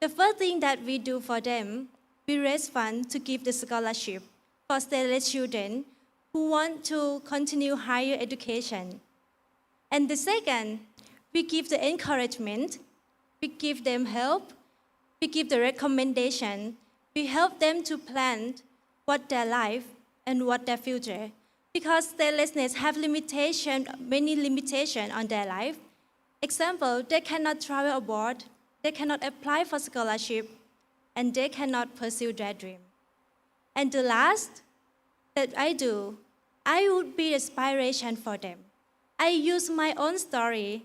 The first thing that we do for them, we raise funds to give the scholarship for stateless children who want to continue higher education. And the second, we give the encouragement, we give them help, we give the recommendation, we help them to plan what their life and what their future. Because statelessness have many limitations on their life. Example, they cannot travel abroad, they cannot apply for scholarship, and they cannot pursue their dream. And the last that I do, I would be inspiration for them. I use my own story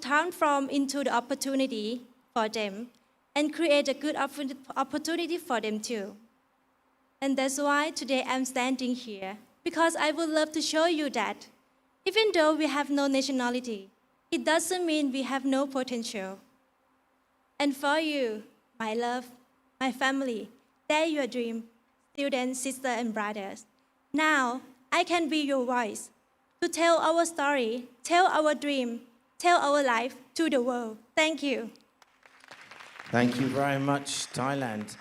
transform into the opportunity for them and create a good opportunity for them too. And that's why today I'm standing here, because I would love to show you that even though we have no nationality, it doesn't mean we have no potential. And for you, my love, my family, dare your dream, students, sisters, and brothers. Now, I can be your voice to tell our story, tell our dream, tell our life to the world. Thank you. Thank you very much, Thailand.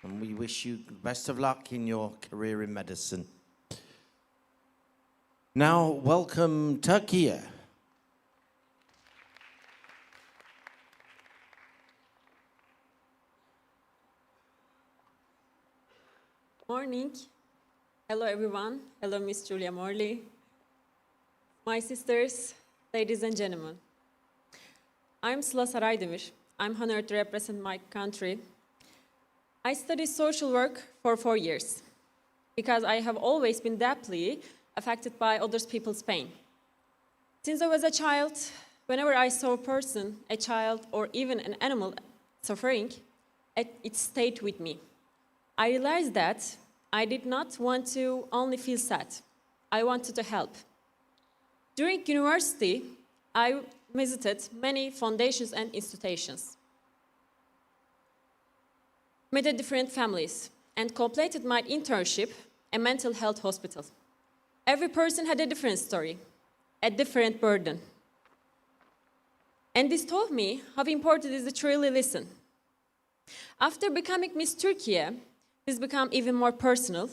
And we wish you the best of luck in your career in medicine. Now, welcome Turkey. Morning. Hello, everyone. Hello, Miss Julia Morley. My sisters, ladies and gentlemen. I'm Sıla Saraydemir. I'm honored to represent my country. I studied social work for 4 years because I have always been deeply affected by other people's pain. Since I was a child, whenever I saw a person, a child, or even an animal suffering, it stayed with me. I realized that I did not want to only feel sad. I wanted to help. During university, I visited many foundations and institutions, met different families, and completed my internship at a mental health hospital. Every person had a different story, a different burden. And this taught me how important it is to truly listen. After becoming Miss Turkey, this became even more personal.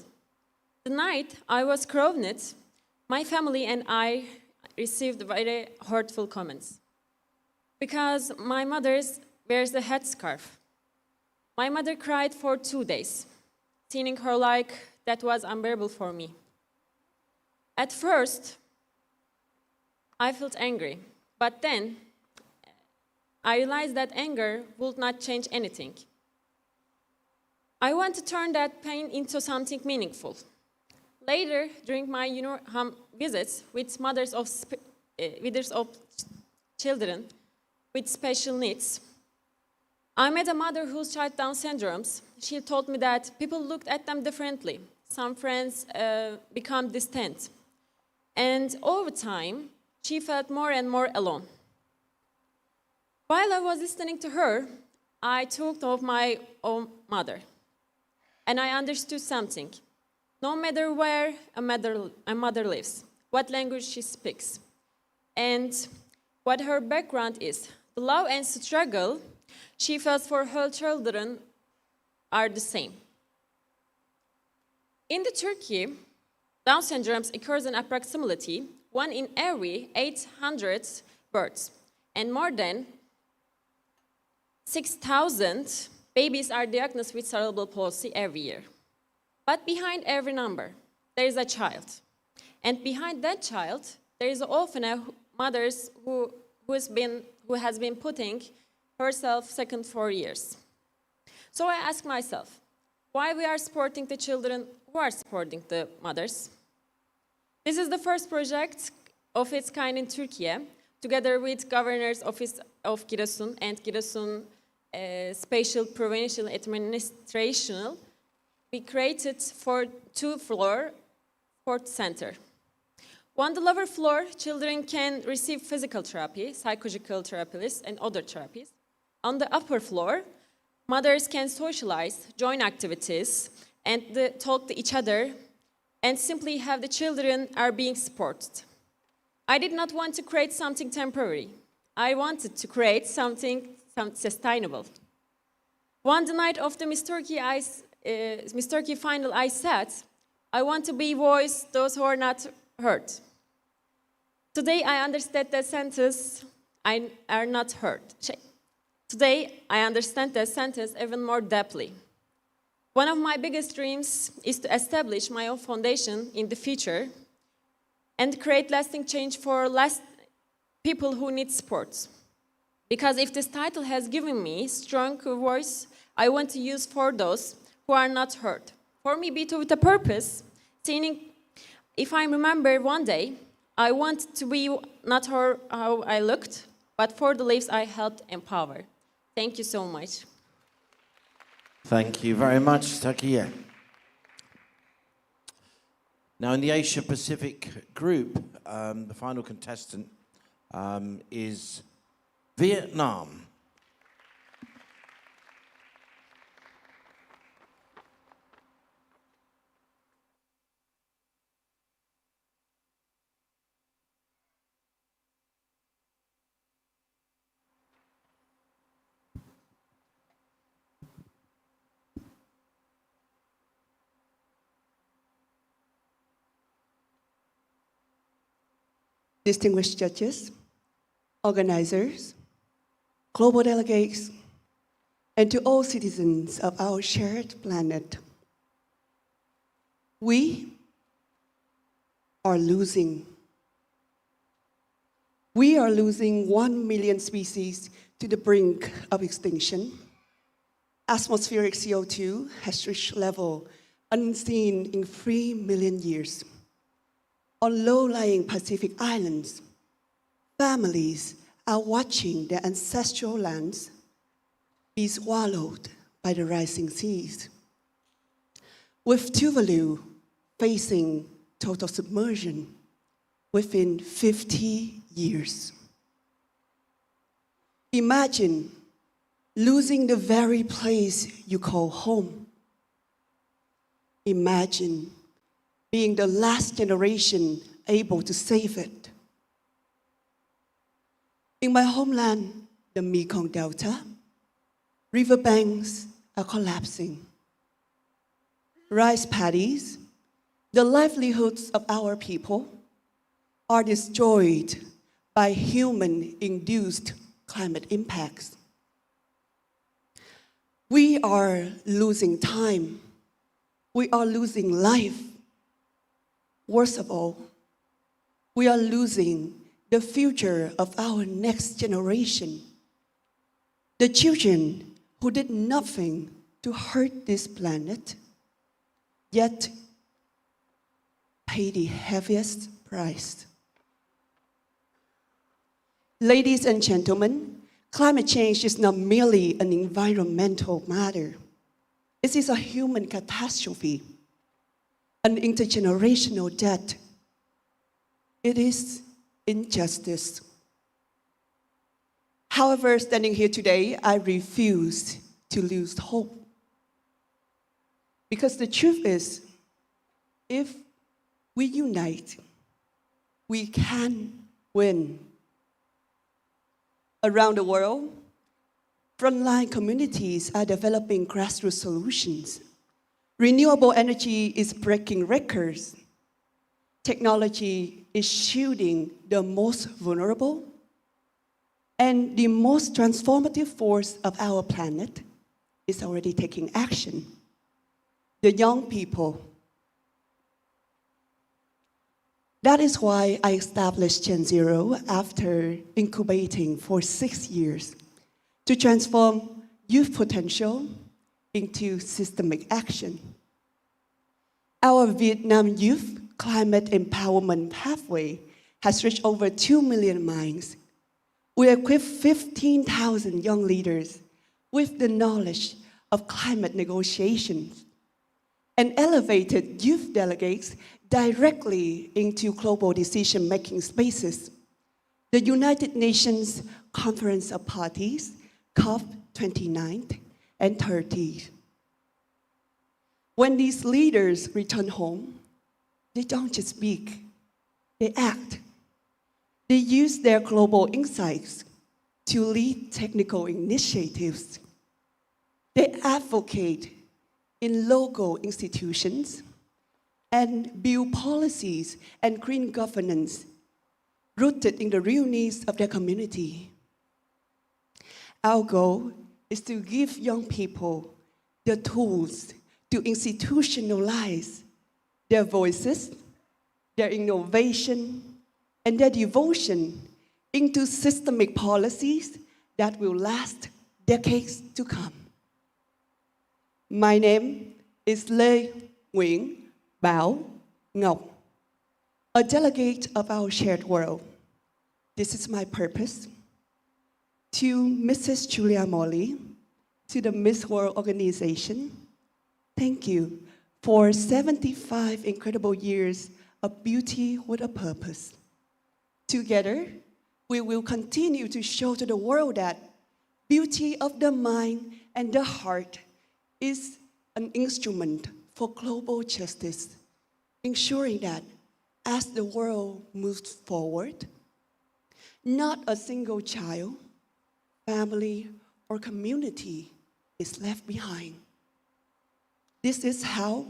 The night I was crowned, my family and I received very hurtful comments. Because my mother wears a headscarf. My mother cried for 2 days, seeing her like that was unbearable for me. At first, I felt angry, but then I realized that anger would not change anything. I want to turn that pain into something meaningful. Later, during my visits with mothers of children with special needs, I met a mother whose child Down syndromes. She told me that people looked at them differently. Some friends become distant. And over time, she felt more and more alone. While I was listening to her, I thought of my own mother. And I understood something. No matter where a mother lives, what language she speaks, and what her background is, the love and struggle she felt for her children are the same. In Turkey, Down syndrome occurs in approximately 1 in every 800 births, and more than 6,000 babies are diagnosed with cerebral palsy every year. But behind every number, there is a child. And behind that child, there is often a mother who has been putting herself second for years. So I ask myself, why we are supporting the children who are supporting the mothers? This is the first project of its kind in Turkey, together with Governor's Office of Giresun and Giresun Spatial Provincial Administration. We created for 2-floor sport center. On the lower floor, children can receive physical therapy, psychological therapies, and other therapies. On the upper floor, mothers can socialize, join activities, and talk to each other, and simply have the children are being supported. I did not want to create something temporary. I wanted to create something sustainable. One night of the Miss Turkey final, I said, I want to be voice those who are not heard. Today, I understand the sentence, I are not heard. Today, I understand the sentence even more deeply. One of my biggest dreams is to establish my own foundation in the future and create lasting change for people who need support. Because if this title has given me strong voice, I want to use for those who are not heard. For me, be with a purpose, seeing if I remember one day, I want to be not how I looked, but for the lives I helped empower. Thank you so much. Thank you very much, Takia. Now, in the Asia Pacific group, the final contestant is Vietnam. Distinguished judges, organizers, global delegates, and to all citizens of our shared planet. We are losing. We are losing 1 million species to the brink of extinction. Atmospheric CO2 has reached level unseen in 3 million years. On low-lying Pacific islands, families are watching their ancestral lands be swallowed by the rising seas. With Tuvalu facing total submersion within 50 years. Imagine losing the very place you call home. Imagine being the last generation able to save it. In my homeland, the Mekong Delta, riverbanks are collapsing. Rice paddies, the livelihoods of our people, are destroyed by human-induced climate impacts. We are losing time. We are losing life. Worst of all, we are losing the future of our next generation. The children who did nothing to hurt this planet, yet pay the heaviest price. Ladies and gentlemen, climate change is not merely an environmental matter. It is a human catastrophe, an intergenerational debt. It is injustice. However, standing here today, I refuse to lose hope. Because the truth is, if we unite, we can win. Around the world, frontline communities are developing grassroots solutions. Renewable energy is breaking records. Technology is shielding the most vulnerable. And the most transformative force of our planet is already taking action. The young people. That is why I established Gen Zero after incubating for 6 years to transform youth potential into systemic action. Our Vietnam Youth Climate Empowerment Pathway has reached over 2 million minds. We equipped 15,000 young leaders with the knowledge of climate negotiations and elevated youth delegates directly into global decision-making spaces. The United Nations Conference of Parties, COP29 and 30. When these leaders return home, they don't just speak, they act. They use their global insights to lead technical initiatives. They advocate in local institutions and build policies and green governance rooted in the real needs of their community. Our goal is to give young people the tools to institutionalize their voices, their innovation, and their devotion into systemic policies that will last decades to come. My name is Lê Nguyễn Bảo Ngọc, a delegate of our shared world. This is my purpose. To Mrs. Julia Morley, to the Miss World organization, thank you for 75 incredible years of beauty with a purpose. Together, we will continue to show to the world that beauty of the mind and the heart is an instrument for global justice, ensuring that as the world moves forward, not a single child, family, or community is left behind. This is how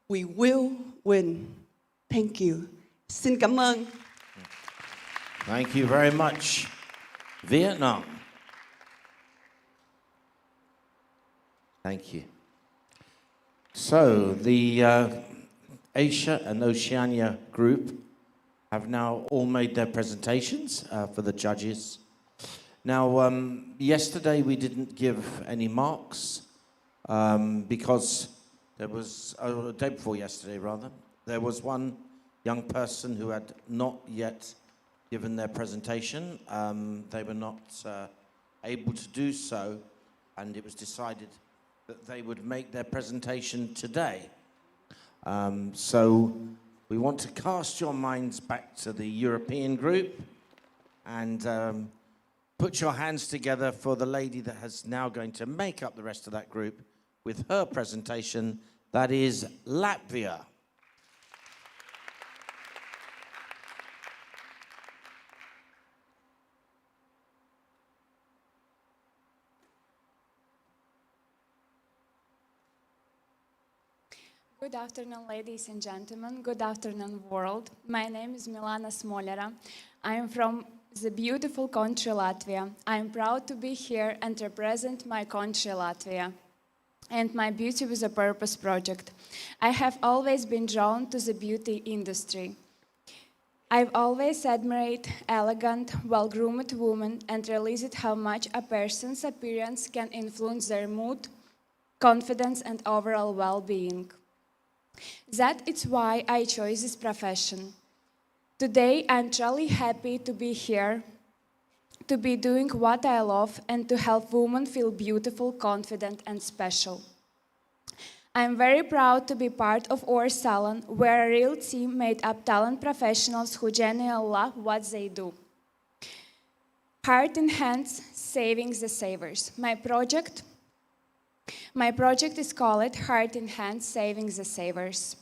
we will win. Thank you. Xin cảm ơn. Thank you very much. Vietnam. Thank you. So the Asia and Oceania group have now all made their presentations for the judges. Now, yesterday we didn't give any marks because there was, the day before yesterday rather, there was one young person who had not yet given their presentation. They were not able to do so, and it was decided that they would make their presentation today. So we want to cast your minds back to the European group and put your hands together for the lady that is now going to make up the rest of that group with her presentation. That is Latvia. Good afternoon, ladies and gentlemen. Good afternoon, world. My name is Milana Smolera. I am from the beautiful country Latvia. I am proud to be here and represent my country Latvia and my Beauty with a Purpose project. I have always been drawn to the beauty industry. I've always admired elegant, well-groomed women and realized how much a person's appearance can influence their mood, confidence, and overall well-being. That is why I chose this profession. Today, I'm truly happy to be here, to be doing what I love, and to help women feel beautiful, confident, and special. I'm very proud to be part of our salon, where a real team made up talent professionals who genuinely love what they do. Heart in Hands, Saving the Savers. My project is called Heart in Hands, Saving the Savers.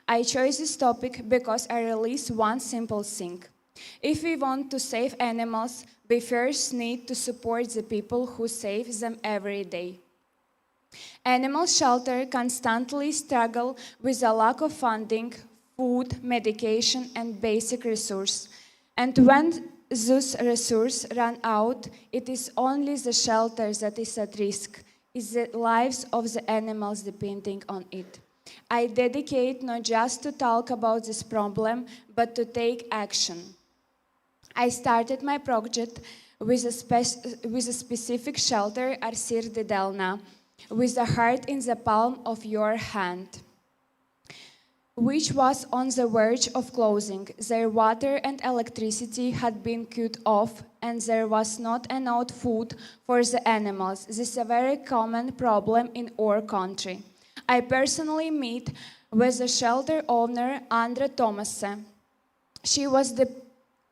I chose this topic because I realized one simple thing. If we want to save animals, we first need to support the people who save them every day. Animal shelter constantly struggle with a lack of funding, food, medication, and basic resources. And when those resources run out, it is only the shelter that is at risk. It's the lives of the animals depending on it. I dedicate not just to talk about this problem, but to take action. I started my project with a specific shelter, Arsir de Delna, with the heart in the palm of your hand, which was on the verge of closing. Their water and electricity had been cut off, and there was not enough food for the animals. This is a very common problem in our country. I personally met with the shelter owner, Andra Tomase. She was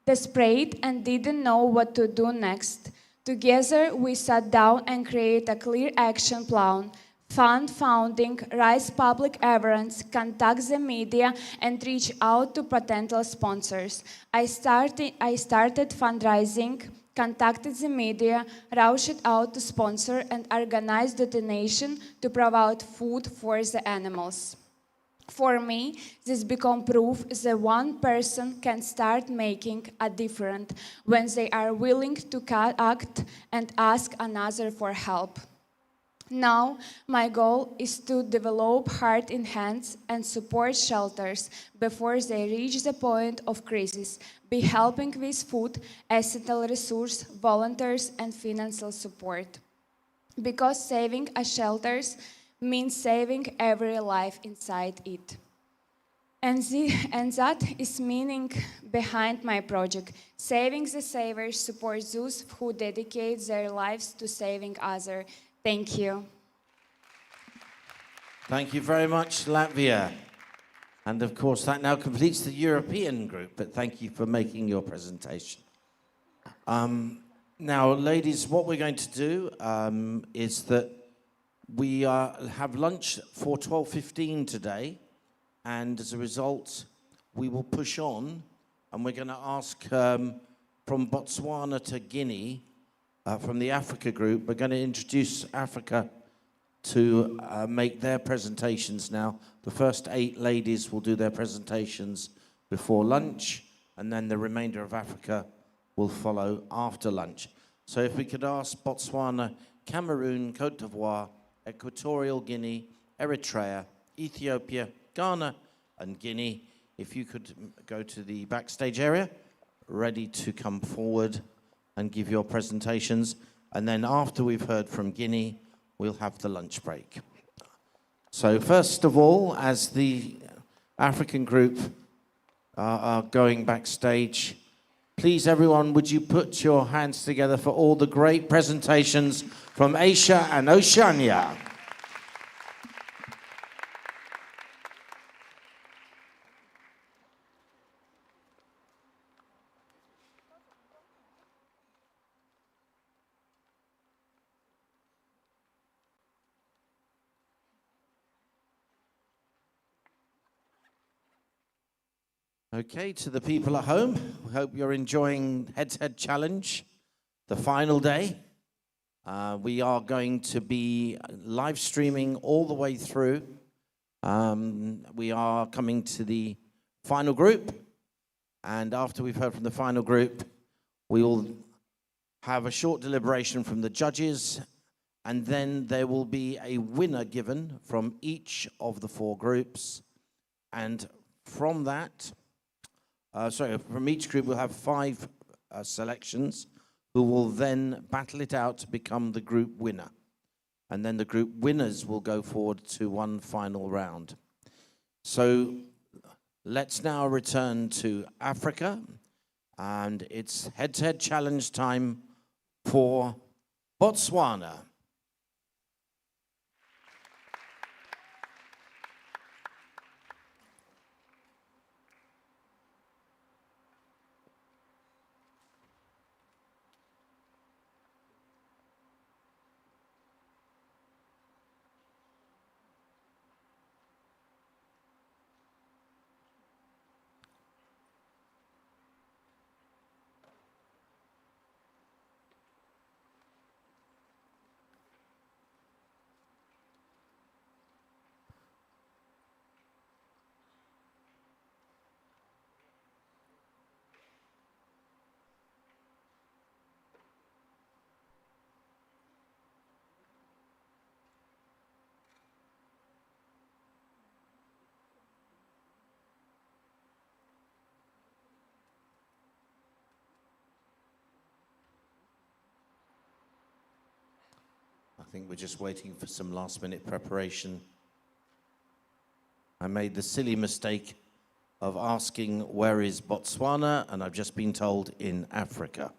desperate and didn't know what to do next. Together, we sat down and created a clear action plan, fund funding, raise public awareness, contact the media, and reach out to potential sponsors. I started fundraising, contacted the media, reached out to sponsor, and organized the donation to provide food for the animals. For me, this became proof that one person can start making a difference when they are willing to act and ask another for help. Now, my goal is to develop Heart in Hands and support shelters before they reach the point of crisis, be helping with food, essential resource, volunteers, and financial support. Because saving a shelters means saving every life inside it. And that is meaning behind my project. Saving the Savers supports those who dedicate their lives to saving others. Thank you. Thank you very much, Latvia. And of course, that now completes the European group, but thank you for making your presentation. Now, ladies, what we're going to do is that we have lunch for 12:15 today, and as a result, we will push on, and we're going to ask from Botswana to Guinea, from the Africa group, we're going to introduce Africa to make their presentations now. The first 8 ladies will do their presentations before lunch, and then the remainder of Africa will follow after lunch. So if we could ask Botswana, Cameroon, Côte d'Ivoire, Equatorial Guinea, Eritrea, Ethiopia, Ghana, and Guinea, if you could go to the backstage area, ready to come forward and give your presentations. And then after we've heard from Guinea, we'll have the lunch break. So first of all, as the African group are going backstage, please everyone, would you put your hands together for all the great presentations from Asia and Oceania. Okay, to the people at home, we hope you're enjoying Head-to-Head Challenge, the final day. We are going to be live streaming all the way through. We are coming to the final group, and after we've heard from the final group, we will have a short deliberation from the judges, and then there will be a winner given from each of the 4 groups. And from that, from each group, we'll have 5 selections who will then battle it out to become the group winner. And then the group winners will go forward to one final round. So let's now return to Africa, and it's head-to-head challenge time for Botswana. I think we're just waiting for some last-minute preparation. I made the silly mistake of asking where is Botswana, and I've just been told in Africa.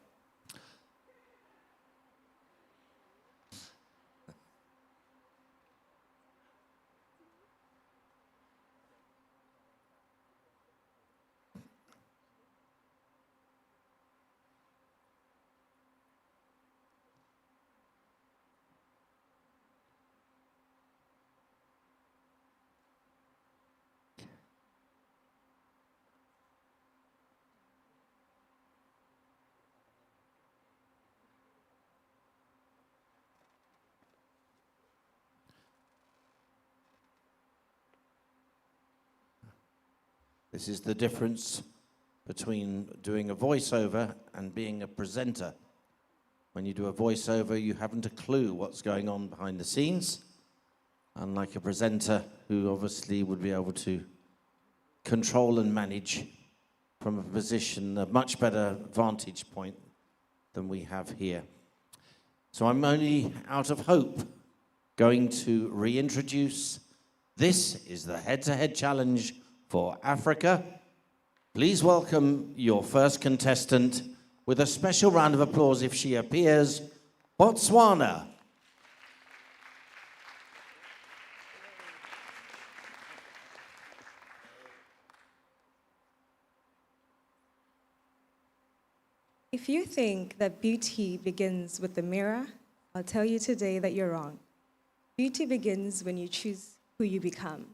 This is the difference between doing a voiceover and being a presenter. When you do a voiceover, you haven't a clue what's going on behind the scenes, unlike a presenter who obviously would be able to control and manage from a position, a much better vantage point than we have here. So I'm only out of hope going to reintroduce. This is the head-to-head challenge for Africa. Please welcome your first contestant with a special round of applause if she appears, Botswana. If you think that beauty begins with the mirror, I'll tell you today that you're wrong. Beauty begins when you choose who you become.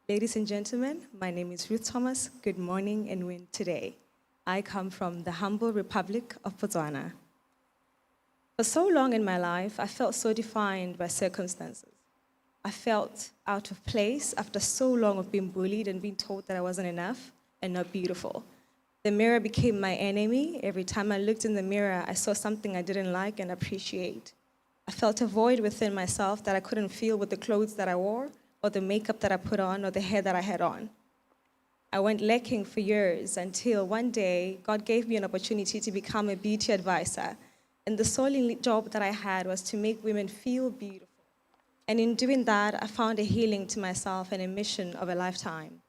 Ladies and gentlemen, my name is Ruth Thomas. Good morning and win today. I come from the humble Republic of Botswana. For so long in my life, I felt so defined by circumstances. I felt out of place after so long of being bullied and being told that I wasn't enough and not beautiful. The mirror became my enemy. Every time I looked in the mirror, I saw something I didn't like and appreciate. I felt a void within myself that I couldn't feel with the clothes that I wore, or the makeup that I put on, or the hair that I had on. I went lacking for years until one day, God gave me an opportunity to become a beauty advisor. And the sole job that I had was to make women feel beautiful. And in doing that, I found a healing to myself and a mission of a lifetime.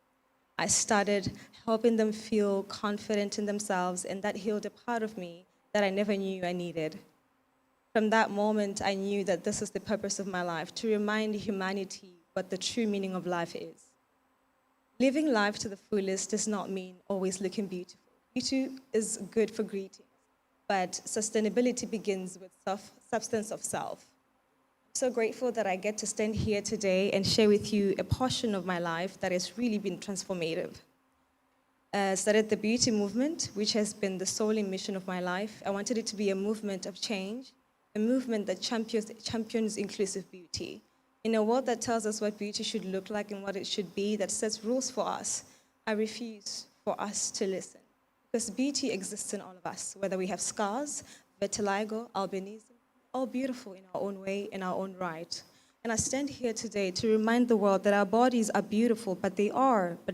I started helping them feel confident in themselves, and that healed a part of me that I never knew I needed. From that moment, I knew that this is the purpose of my life, to remind humanity what the true meaning of life is. Living life to the fullest does not mean always looking beautiful. Beauty is good for greetings, but sustainability begins with substance of self. I'm so grateful that I get to stand here today and share with you a portion of my life that has really been transformative. I started the beauty movement, which has been the sole mission of my life. I wanted it to be a movement of change, a movement that champions inclusive beauty. In a world that tells us what beauty should look like and what it should be, that sets rules for us, I refuse for us to listen. Because beauty exists in all of us, whether we have scars, vitiligo, albinism, all beautiful in our own way, in our own right. And I stand here today to remind the world that our bodies are beautiful, but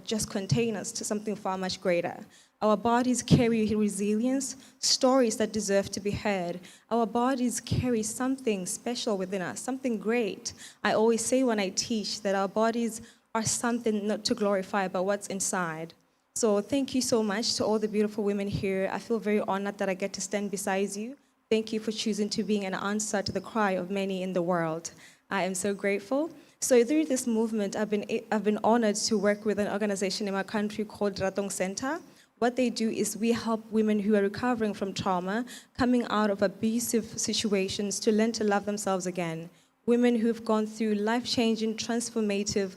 just contain us to something far much greater. Our bodies carry resilience, stories that deserve to be heard. Our bodies carry something special within us, something great. I always say when I teach that our bodies are something not to glorify, but what's inside. So thank you so much to all the beautiful women here. I feel very honored that I get to stand beside you. Thank you for choosing to be an answer to the cry of many in the world. I am so grateful. So through this movement, I've been honored to work with an organization in my country called Ratong Center. What they do is we help women who are recovering from trauma, coming out of abusive situations to learn to love themselves again. Women who've gone through life-changing, transformative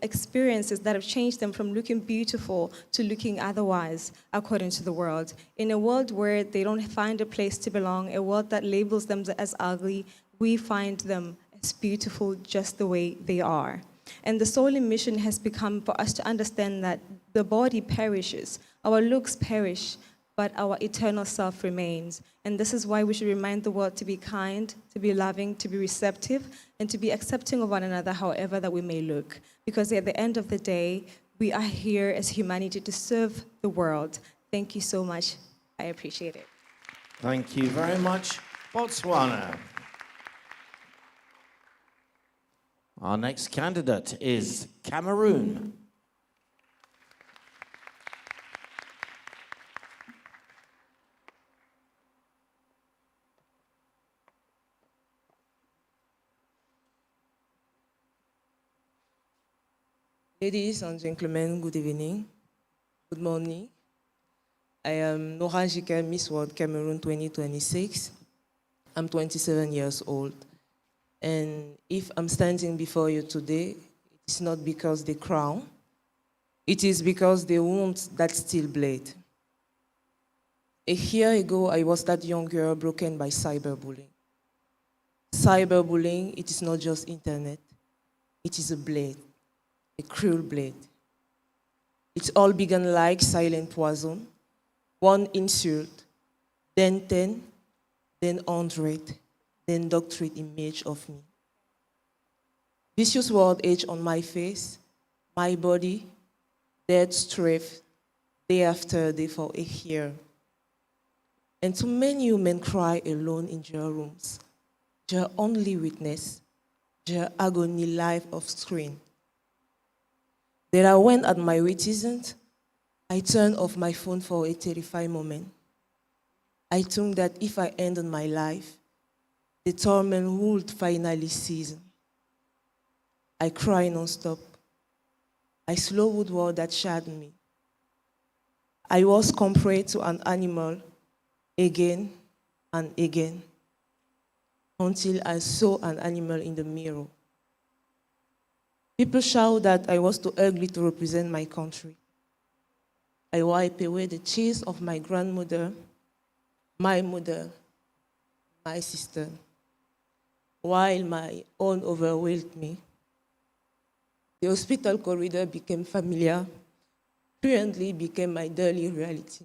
experiences that have changed them from looking beautiful to looking otherwise, according to the world. In a world where they don't find a place to belong, a world that labels them as ugly, we find them as beautiful just the way they are. And the soul mission has become for us to understand that the body perishes, our looks perish, but our eternal self remains. And this is why we should remind the world to be kind, to be loving, to be receptive, and to be accepting of one another however that we may look. Because at the end of the day, we are here as humanity to serve the world. Thank you so much. I appreciate it. Thank you very much, Botswana. Our next candidate is Cameroon. Ladies and gentlemen, good evening, good morning. I am Nora Jika, Miss World Cameroon 2026. I'm 27 years old. And if I'm standing before you today, it's not because the crown, it is because the wound that still bleed. A year ago, I was that young girl broken by cyberbullying. Cyberbullying, it is not just internet, it is a blade. A cruel blade. It all began like silent poison. One insult, then 10, then 100, then doctorate image of me. Vicious word etched on my face, my body, dead strife, day after day for a year. And too many women cry alone in their rooms, their only witness, their agony life off screen. Then I went at my wittism. I turned off my phone for a terrifying moment. I think that if I ended my life, the torment would finally cease. I cried non-stop. I slowed word that shattered me. I was compared to an animal again and again until I saw an animal in the mirror. People shout that I was too ugly to represent my country. I wipe away the tears of my grandmother, my mother, my sister, while my own overwhelmed me. The hospital corridor became familiar, fluently became my daily reality.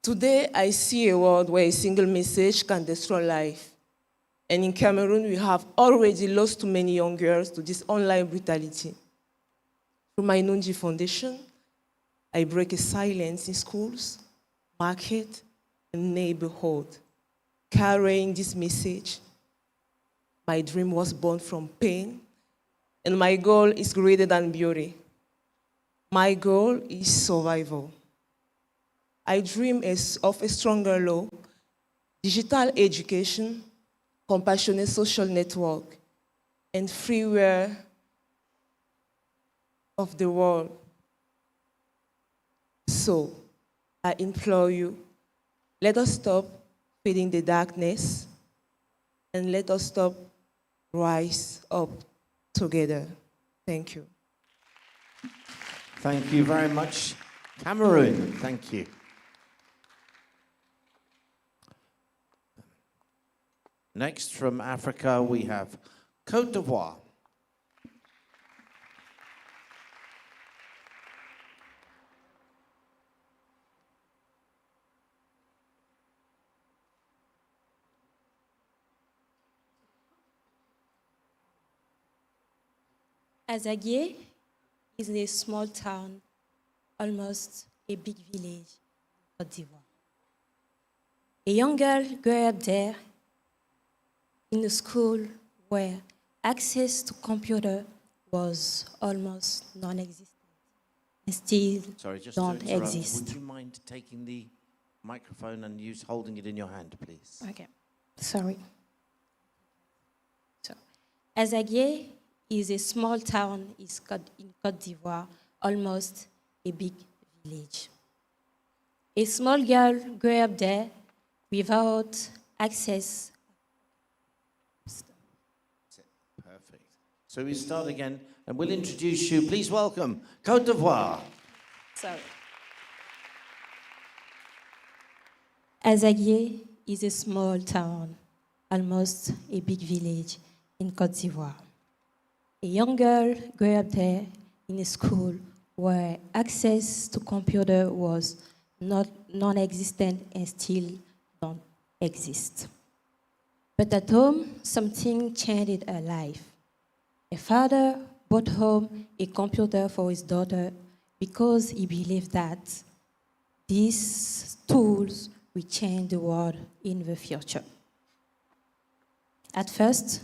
Today, I see a world where a single message can destroy life. And in Cameroon, we have already lost too many young girls to this online brutality. Through my Nunji Foundation, I break a silence in schools, market, and neighborhood, carrying this message. My dream was born from pain, and my goal is greater than beauty. My goal is survival. I dream of a stronger law, digital education, compassionate social network, and freeware of the world. So, I implore you, let us stop feeding the darkness, and let us stop rise up together. Thank you. Thank you very much, Cameroon. Thank you. Next from Africa, we have Côte d'Ivoire. Azaguié is a small town, almost a big village in Côte d'Ivoire. A young girl grew up there in a school where access to computer was almost non-existent and still Sorry, just don't to interrupt, exist. would you mind taking the microphone and holding it in your hand, please? Okay, sorry. So, Azaguié is a small town in Côte d'Ivoire, almost a big village. A small girl grew up there without access. Perfect. So we start again, and we'll introduce you. Please welcome Côte d'Ivoire. Sorry. Azaguié is a small town, almost a big village in Côte d'Ivoire. A young girl grew up there in a school where access to computer was not non-existent and still don't exist. But at home, something changed her life. A father brought home a computer for his daughter because he believed that these tools will change the world in the future. At first,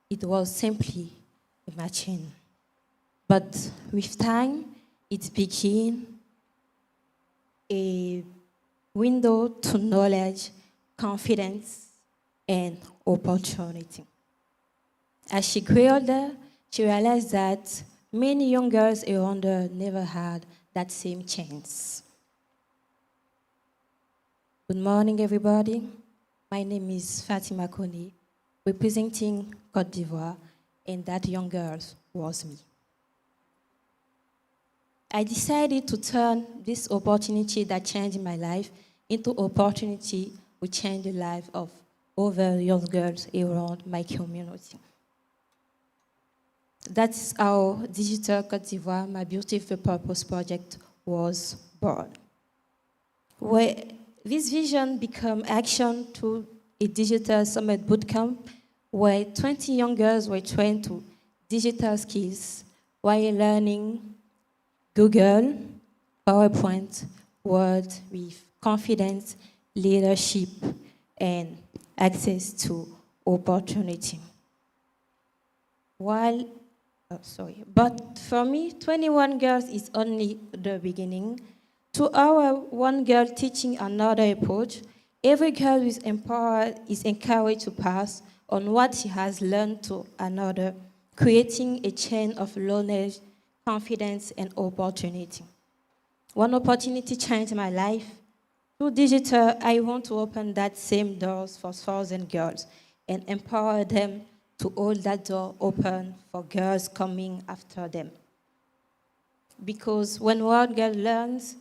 it was simply a machine. But with time, it became a window to knowledge, confidence, and opportunity. As she grew older, she realized that many young girls around her never had that same chance. Good morning, everybody. My name is Fatima Kone, representing Côte d'Ivoire, and that young girl was me. I decided to turn this opportunity that changed my life into opportunity to change the life of other young girls around my community. That's how Digital Côte d'Ivoire, my beautiful purpose project, was born. Where this vision became action through a digital summit bootcamp where 20 young girls were trained to digital skills while learning Google, PowerPoint, Word with confidence, leadership, and access to opportunity. But for me, 21 girls is only the beginning. To our one girl teaching another approach, every girl is empowered, is encouraged to pass on what she has learned to another, creating a chain of knowledge, confidence, and opportunity. One opportunity changed my life. Through digital, I want to open that same doors for 1,000 girls and empower them to hold that door open for girls coming after them. Because when one girl learns,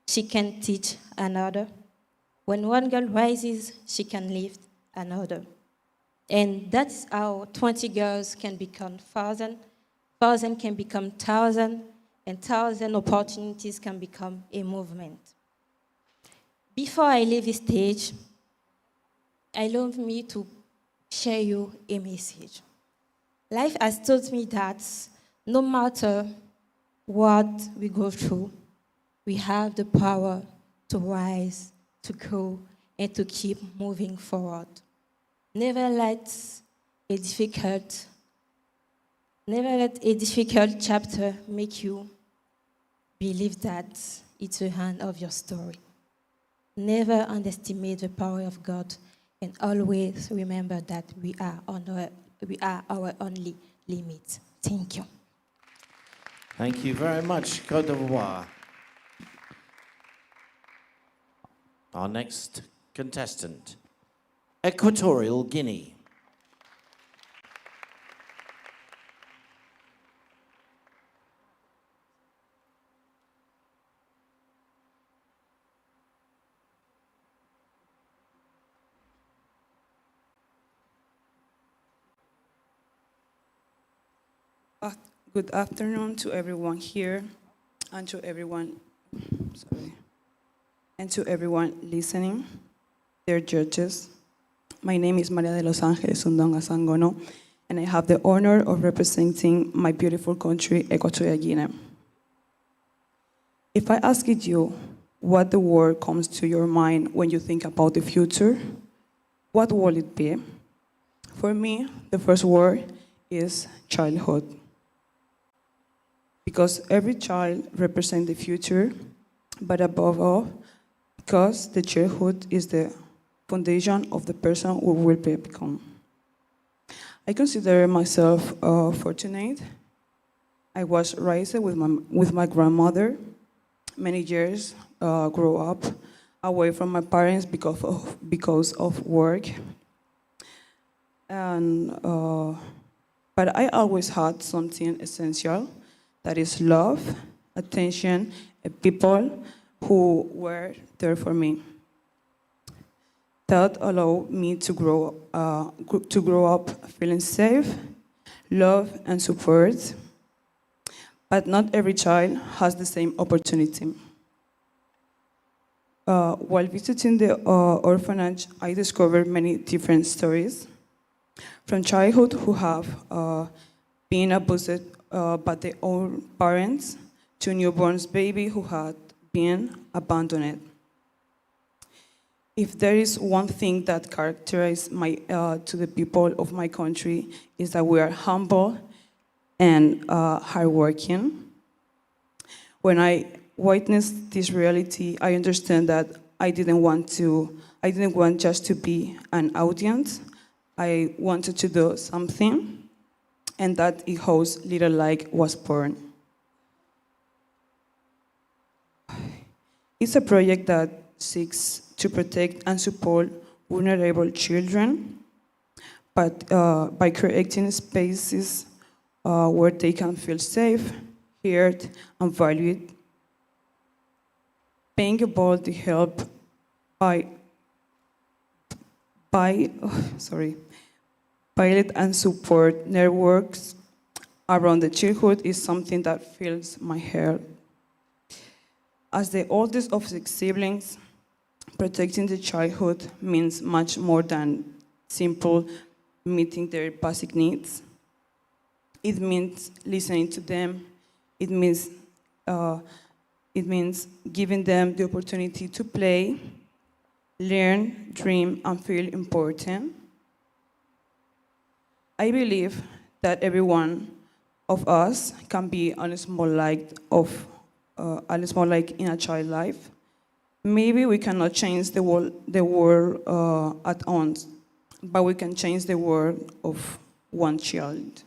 she can teach another. When one girl rises, she can lift another. And that's how 20 girls can become 1,000, 1,000 can become 1,000, and 1,000 opportunities can become a movement. Before I leave this stage, I love me to share you a message. Life has taught me that no matter what we go through, we have the power to rise, to grow, and to keep moving forward. Never let a difficult chapter make you believe that it's the end of your story. Never underestimate the power of God, and always remember that we are our only limit. Thank you. Thank you very much, Côte d'Ivoire. Our next contestant, Equatorial Guinea. Good afternoon to everyone here and to everyone, listening, dear judges. My name is Maria de los Ángeles Undonga Sangono, and I have the honor of representing my beautiful country, Equatorial Guinea. If I asked you what the word comes to your mind when you think about the future, what would it be? For me, the first word is childhood. Because every child represents the future, but above all, because the childhood is the foundation of the person who will become. I consider myself fortunate. I was raised with my grandmother. Many years grew up away from my parents because of work. But I always had something essential, that is love, attention, and people who were there for me. That allowed me to grow up feeling safe, love, and support. But not every child has the same opportunity. While visiting the orphanage, I discovered many different stories. From childhood who have been abused by their own parents, to newborns baby who had been abandoned. If there is one thing that characterizes to the people of my country, is that we are humble and hardworking. When I witnessed this reality, I understand that I didn't want just to be an audience. I wanted to do something, and that it hosts Little Like was born. It's a project that seeks to protect and support vulnerable children, but by creating spaces where they can feel safe, heard, and valued. Being able to help pilot and support networks around the childhood is something that fills my heart. As the oldest of 6 siblings, protecting the childhood means much more than simple meeting their basic needs. It means listening to them. It means giving them the opportunity to play, learn, dream, and feel important. I believe that every one of us can be a small light in a child's life. Maybe we cannot change the world at once, but we can change the world of one child.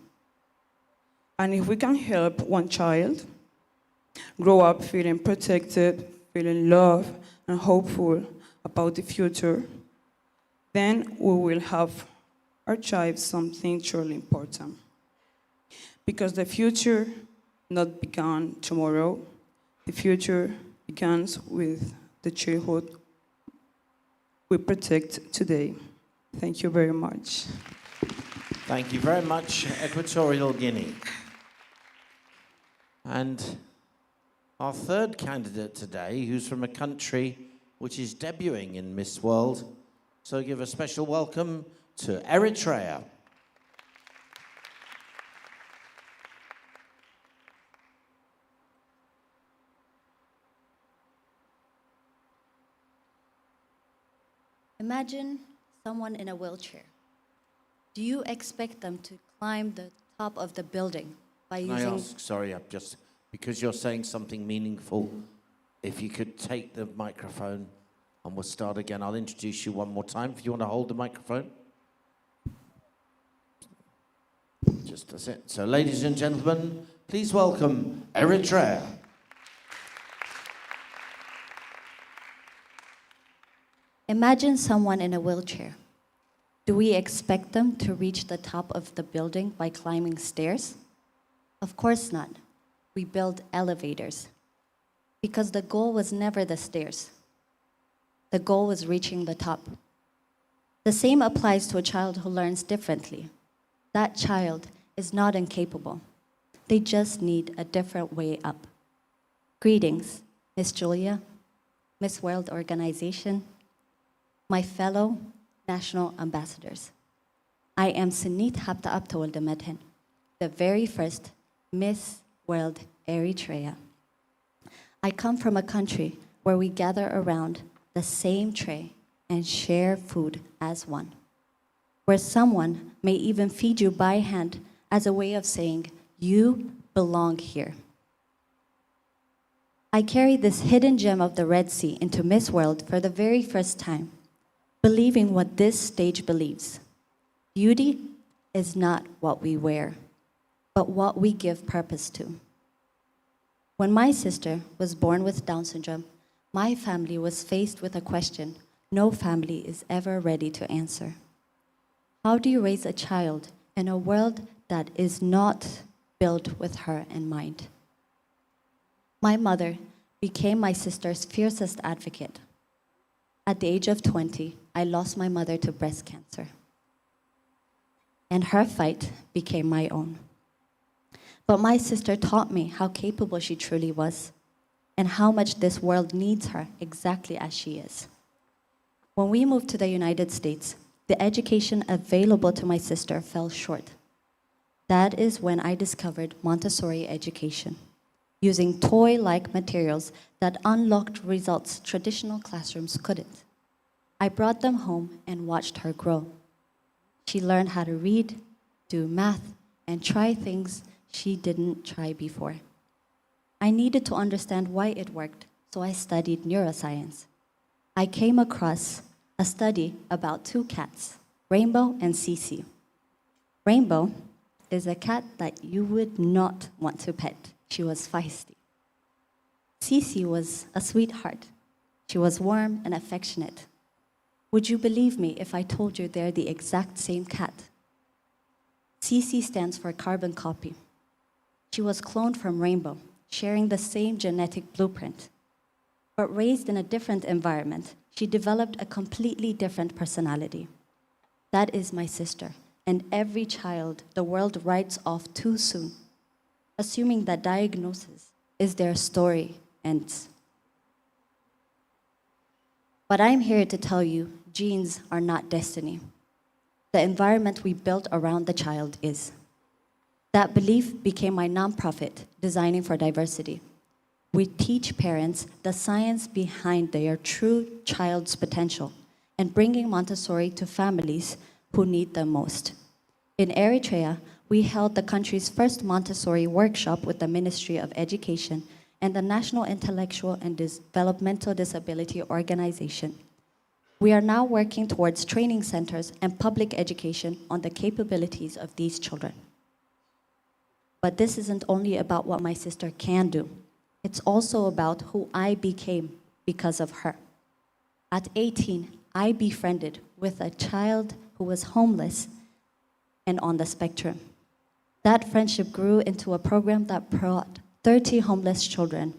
And if we can help one child grow up feeling protected, feeling loved, and hopeful about the future, then we will have achieved something truly important. Because the future not began tomorrow, the future begins with the childhood we protect today. Thank you very much. Thank you very much, Equatorial Guinea. And our third candidate today, who's from a country which is debuting in Miss World. So give a special welcome to Eritrea. Imagine someone in a wheelchair. Do you expect them to climb the top of the building by Can using... I ask, sorry, because you're saying something meaningful, if you could take the microphone and we'll start again. I'll introduce you one more time. If you want to hold the microphone. Just that's it. So, ladies and gentlemen, please welcome Eritrea. Imagine someone in a wheelchair. Do we expect them to reach the top of the building by climbing stairs? Of course not. We build elevators. Because the goal was never the stairs. The goal was reaching the top. The same applies to a child who learns differently. That child is not incapable. They just need a different way up. Greetings, Miss Julia, Miss World Organization, my fellow national ambassadors. I am Sinit Hapta Abtawalda Medhin, the very first Miss World Eritrea. I come from a country where we gather around the same tray and share food as one, where someone may even feed you by hand as a way of saying, you belong here. I carry this hidden gem of the Red Sea into Miss World for the very first time, believing what this stage believes. Beauty is not what we wear, but what we give purpose to. When my sister was born with Down syndrome, my family was faced with a question no family is ever ready to answer. How do you raise a child in a world that is not built with her in mind? My mother became my sister's fiercest advocate. At the age of 20, I lost my mother to breast cancer, and her fight became my own. But my sister taught me how capable she truly was and how much this world needs her exactly as she is. When we moved to the United States, the education available to my sister fell short. That is when I discovered Montessori education, using toy-like materials that unlocked results traditional classrooms couldn't. I brought them home and watched her grow. She learned how to read, do math, and try things she didn't try before. I needed to understand why it worked, so I studied neuroscience. I came across a study about two cats, Rainbow and Cece. Rainbow is a cat that you would not want to pet. She was feisty. Cece was a sweetheart. She was warm and affectionate. Would you believe me if I told you they're the exact same cat? Cece stands for carbon copy. She was cloned from Rainbow, sharing the same genetic blueprint. But raised in a different environment, she developed a completely different personality. That is my sister, and every child the world writes off too soon, assuming that diagnosis is their story ends. But I'm here to tell you, genes are not destiny. The environment we built around the child is. That belief became my nonprofit, Designing for Diversity. We teach parents the science behind their true child's potential and bringing Montessori to families who need them most. In Eritrea, we held the country's first Montessori workshop with the Ministry of Education and the National Intellectual and Developmental Disability Organization. We are now working towards training centers and public education on the capabilities of these children. But this isn't only about what my sister can do. It's also about who I became because of her. At 18, I befriended with a child who was homeless and on the spectrum. That friendship grew into a program that brought 30 homeless children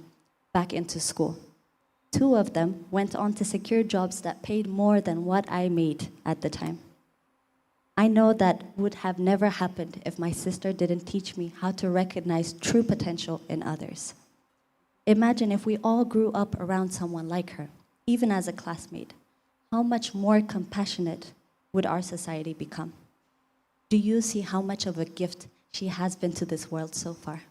back into school. 2 of them went on to secure jobs that paid more than what I made at the time. I know that would have never happened if my sister didn't teach me how to recognize true potential in others. Imagine if we all grew up around someone like her, even as a classmate. How much more compassionate would our society become? Do you see how much of a gift she has been to this world so far?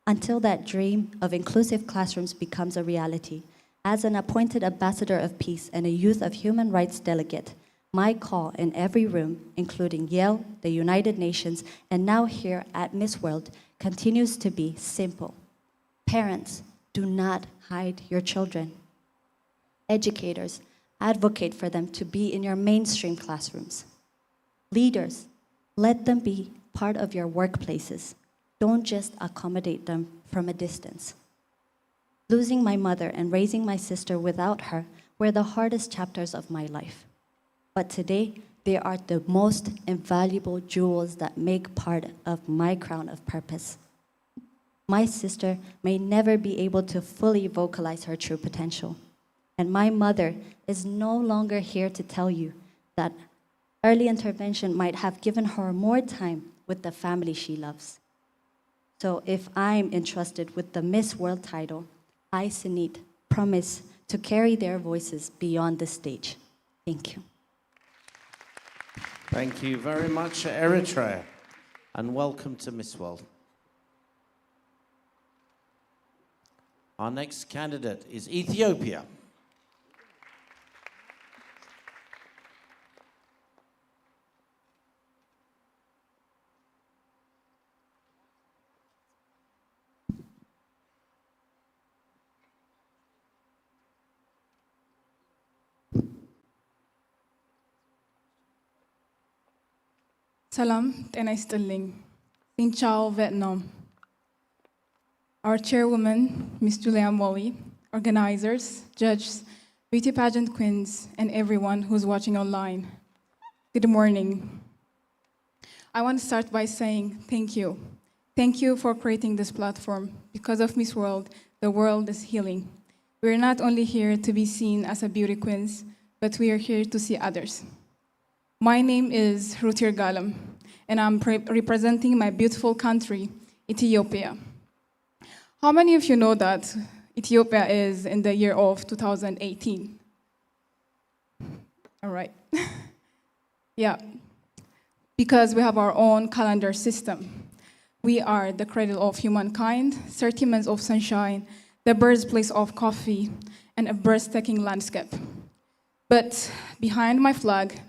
Until that dream of inclusive classrooms becomes a reality, as an appointed ambassador of peace and a youth of human rights delegate, my call in every room, including Yale, the United Nations, and now here at Miss World, continues to be simple. Parents, do not hide your children. Educators, advocate for them to be in your mainstream classrooms. Leaders, let them be part of your workplaces. Don't just accommodate them from a distance. Losing my mother and raising my sister without her were the hardest chapters of my life. But today, they are the most invaluable jewels that make part of my crown of purpose. My sister may never be able to fully vocalize her true potential. And my mother is no longer here to tell you that early intervention might have given her more time with the family she loves. So if I'm entrusted with the Miss World title, I, Sunit, promise to carry their voices beyond the stage. Thank you. Thank you very much, Eritrea, and welcome to Miss World. Our next candidate is Ethiopia. Salam, ጤና ይስጥልኝ. Xin chào Vietnam. Our chairwoman, Ms. Julia Molly, organizers, judges, beauty pageant queens, and everyone who's watching online. Good morning. I want to start by saying thank you. Thank you for creating this platform. Because of Miss World, the world is healing. We're not only here to be seen as a beauty queens, but we are here to see others. My name is Rutir Galam, and I'm representing my beautiful country, Ethiopia. How many of you know that Ethiopia is in the year of 2018? All right. Yeah, because we have our own calendar system. We are the cradle of humankind, 30 months of sunshine, the birthplace of coffee, and a breathtaking landscape. But behind my flag,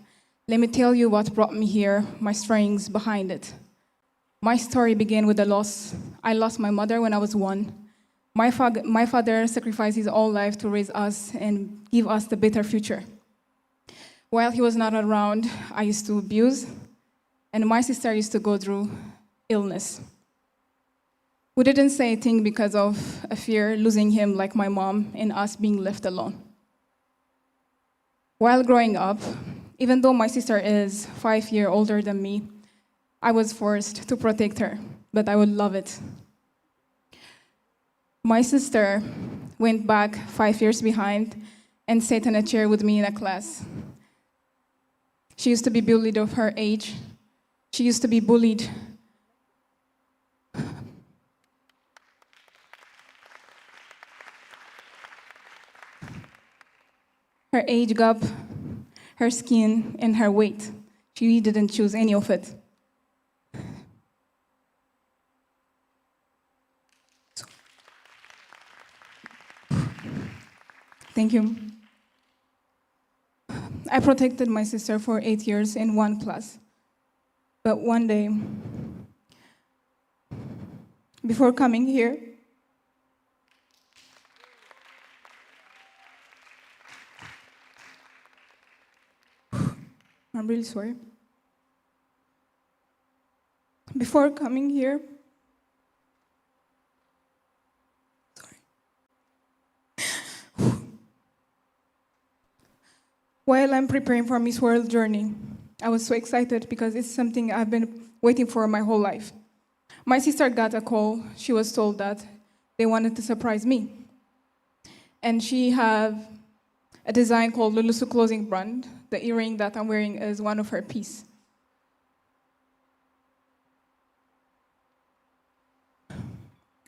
let me tell you what brought me here, my strengths behind it. My story began with a loss. I lost my mother when I was 1. My father sacrificed his whole life to raise us and give us the better future. While he was not around, I used to abuse, and my sister used to go through illness. We didn't say a thing because of a fear losing him like my mom and us being left alone. While growing up, even though my sister is 5 years older than me, I was forced to protect her, but I would love it. My sister went back 5 years behind and sat in a chair with me in a class. She used to be bullied of her age. She used to be bullied. Her age gap, her skin, and her weight. She didn't choose any of it. Thank you. I protected my sister for 8 years in one class. But one day, before coming here, I'm really sorry. Before coming here, while I'm preparing for Miss World journey, I was so excited because it's something I've been waiting for my whole life. My sister got a call. She was told that they wanted to surprise me. And she have a design called Lulusu Clothing Brand. The earring that I'm wearing is one of her pieces.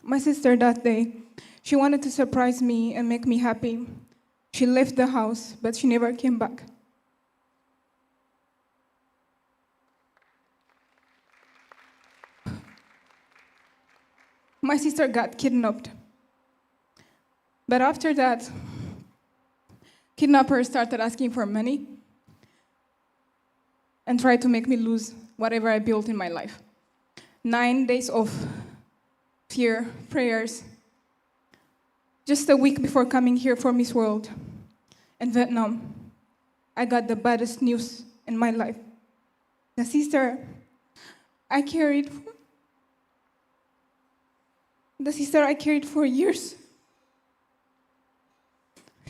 My sister that day, she wanted to surprise me and make me happy. She left the house, but she never came back. My sister got kidnapped. But after that, kidnappers started asking for money and tried to make me lose whatever I built in my life. 9 days of fear, prayers. Just a week before coming here for Miss World in Vietnam, I got the baddest news in my life. The sister I carried for years,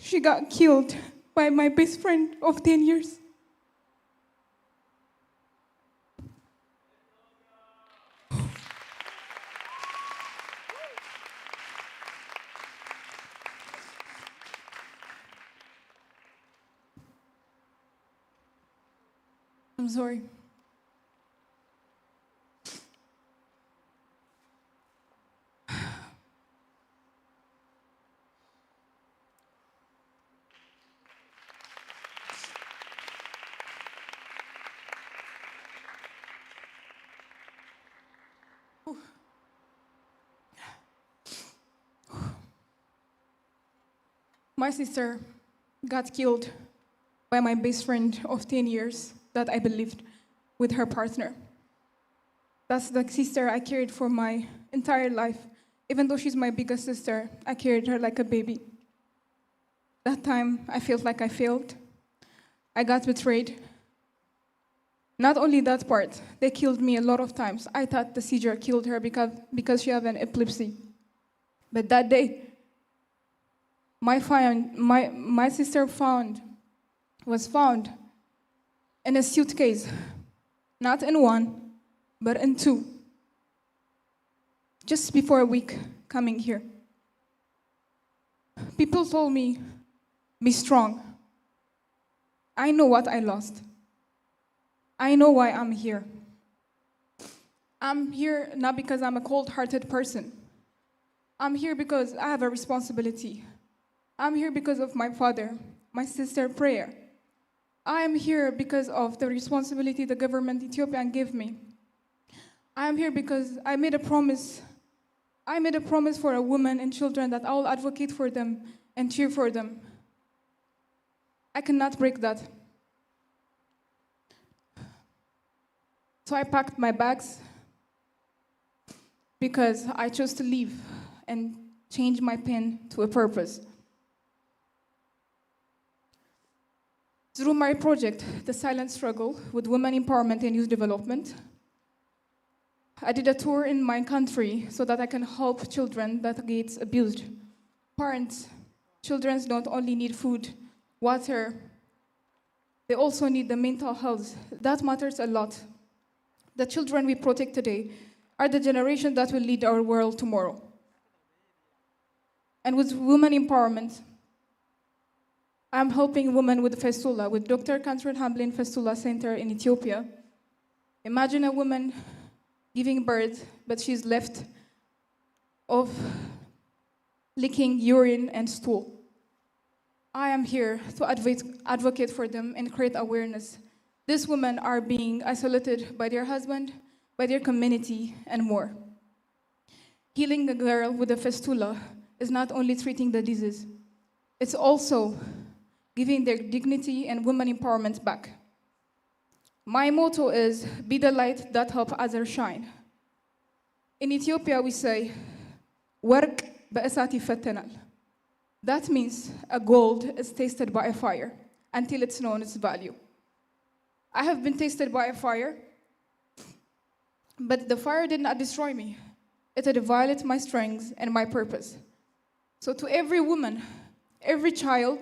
she got killed by my best friend of 10 years. I'm sorry. My sister got killed by my best friend of 10 years that I believed with her partner. That's the sister I carried for my entire life. Even though she's my biggest sister, I carried her like a baby. That time, I felt like I failed. I got betrayed. Not only that part, they killed me a lot of times. I thought the seizure killed her because she had an epilepsy. But that day, my sister was found in a suitcase, not in one, but in two, just before a week coming here. People told me, be strong. I know what I lost. I know why I'm here. I'm here not because I'm a cold-hearted person. I'm here because I have a responsibility. I'm here because of my father, my sister's prayer. I am here because of the responsibility the government Ethiopian gave me. I am here because I made a promise. I made a promise for a woman and children that I will advocate for them and cheer for them. I cannot break that. So I packed my bags because I chose to leave and change my pain to a purpose. Through my project, The Silent Struggle with Women Empowerment and Youth Development, I did a tour in my country so that I can help children that get abused. Parents, children don't only need food, water, they also need the mental health. That matters a lot. The children we protect today are the generation that will lead our world tomorrow. And with women empowerment, I'm helping women with fistula, with Dr. Catherine Hamblin Fistula Center in Ethiopia. Imagine a woman giving birth, but she's left of licking urine and stool. I am here to advocate for them and create awareness. These women are being isolated by their husband, by their community, and more. Healing a girl with a fistula is not only treating the disease, it's also giving their dignity and women empowerment back. My motto is, be the light that helps others shine. In Ethiopia, we say, work በእሳት ይፈተናል. That means a gold is tasted by a fire until it's known its value. I have been tasted by a fire, but the fire did not destroy me. It had violated my strengths and my purpose. So to every woman, every child,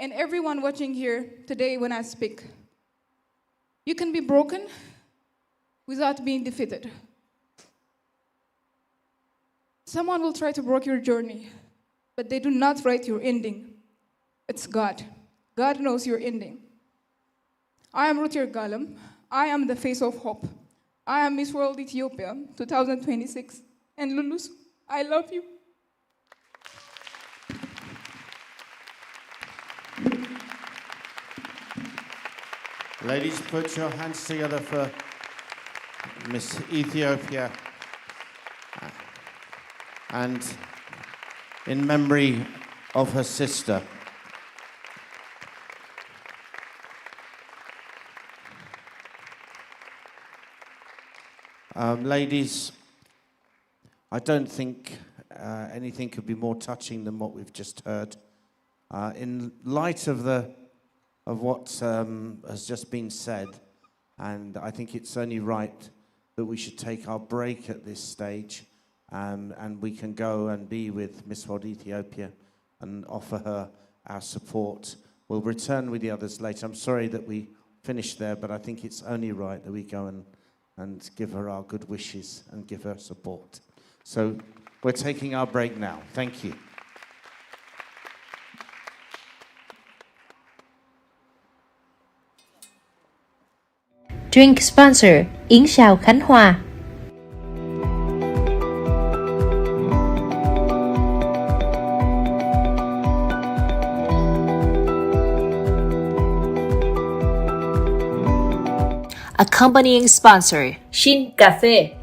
and everyone watching here today when I speak, you can be broken without being defeated. Someone will try to break your journey, but they do not write your ending. It's God. God knows your ending. I am Ruth Yergalem. I am the face of hope. I am Miss World Ethiopia 2026. And Lulus, I love you. Ladies, put your hands together for Miss Ethiopia. And in memory of her sister. Ladies, I don't think anything could be more touching than what we've just heard. In light of what has just been said, and I think it's only right that we should take our break at this stage, and we can go and be with Miss World Ethiopia and offer her our support. We'll return with the others later. I'm sorry that we finished there, but I think it's only right that we go and give her our good wishes and give her support. So we're taking our break now. Thank you. Drink sponsor, Yến Xào Khánh Hoà. Accompanying sponsor, Shin Cafe.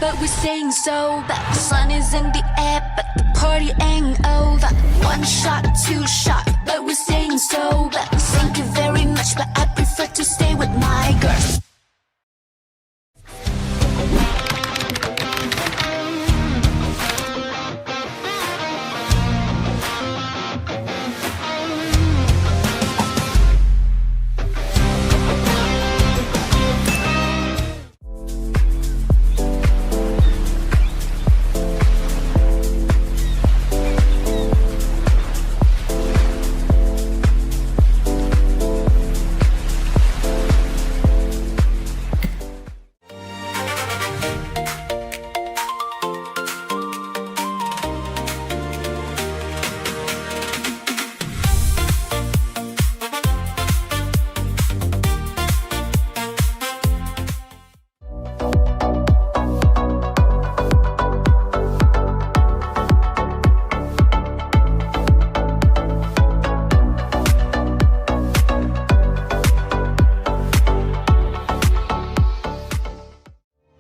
but we're staying sober. The sun is in the air, but the party ain't over. One shot, two shot, but we're staying sober. Thank you very much, but I prefer to stay with my girls.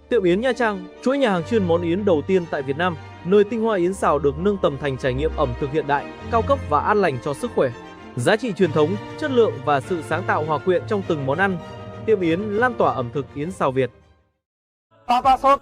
Tiệm Yến Nha Trang, chuỗi nhà hàng chuyên món Yến đầu tiên tại Việt Nam, nơi tinh hoa Yến xào được nâng tầm thành trải nghiệm ẩm thực hiện đại, cao cấp và an lành cho sức khỏe. Giá trị truyền thống, chất lượng và sự sáng tạo hòa quyện trong từng món ăn. Tiệm Yến lan tỏa ẩm thực Yến xào Việt. Papa sốt.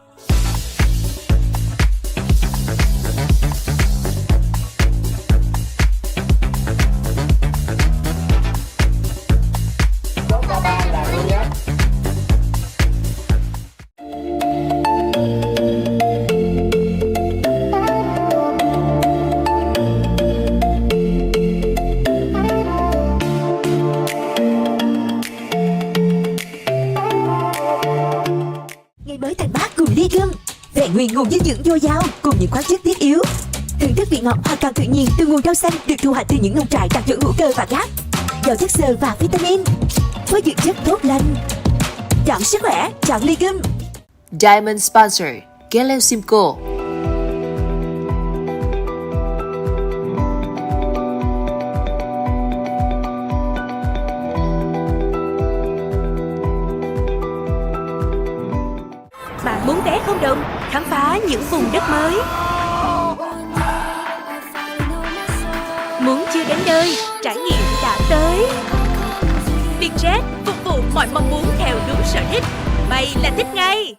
Nguyên nguồn dinh dưỡng dồi dào cùng những khoáng chất thiết yếu. Thưởng thức vị ngọt hoàn toàn tự nhiên từ nguồn rau xanh được thu hoạch từ những nông trại đạt chuẩn hữu cơ và cát, giàu chất xơ và vitamin, với dưỡng chất tốt lành. Chọn sức khỏe, chọn ly gum. Diamond Sponsor, Gale Simcoe. Bạn muốn vé không đồng, khám phá những vùng đất mới. Muốn chưa đến nơi, trải nghiệm đã tới. Vietjet phục vụ mọi mong muốn theo đúng sở thích. Bay là thích ngay.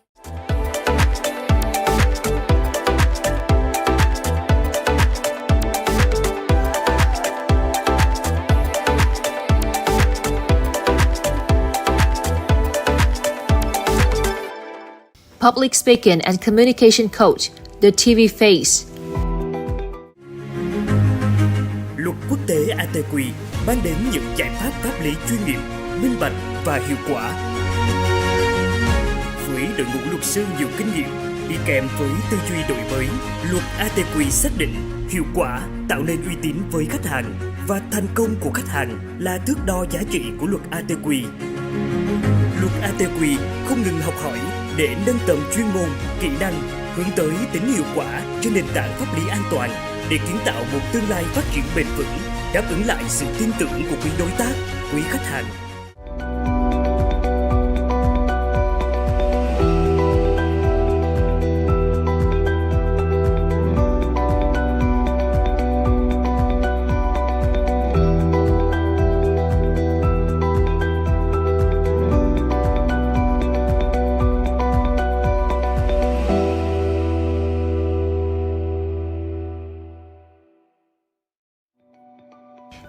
Public Speaking and Communication Coach, The TV Face. Luật quốc tế ATQ mang đến những giải pháp pháp lý chuyên nghiệp, minh bạch và hiệu quả. Với đội ngũ luật sư nhiều kinh nghiệm, đi kèm với tư duy đổi mới, luật ATQ xác định hiệu quả, tạo nên uy tín với khách hàng và thành công của khách hàng là thước đo giá trị của luật ATQ. Luật ATQ không ngừng học hỏi để nâng tầm chuyên môn, kỹ năng, hướng tới tính hiệu quả trên nền tảng pháp lý an toàn để kiến tạo một tương lai phát triển bền vững, đáp ứng lại sự tin tưởng của quý đối tác, quý khách hàng.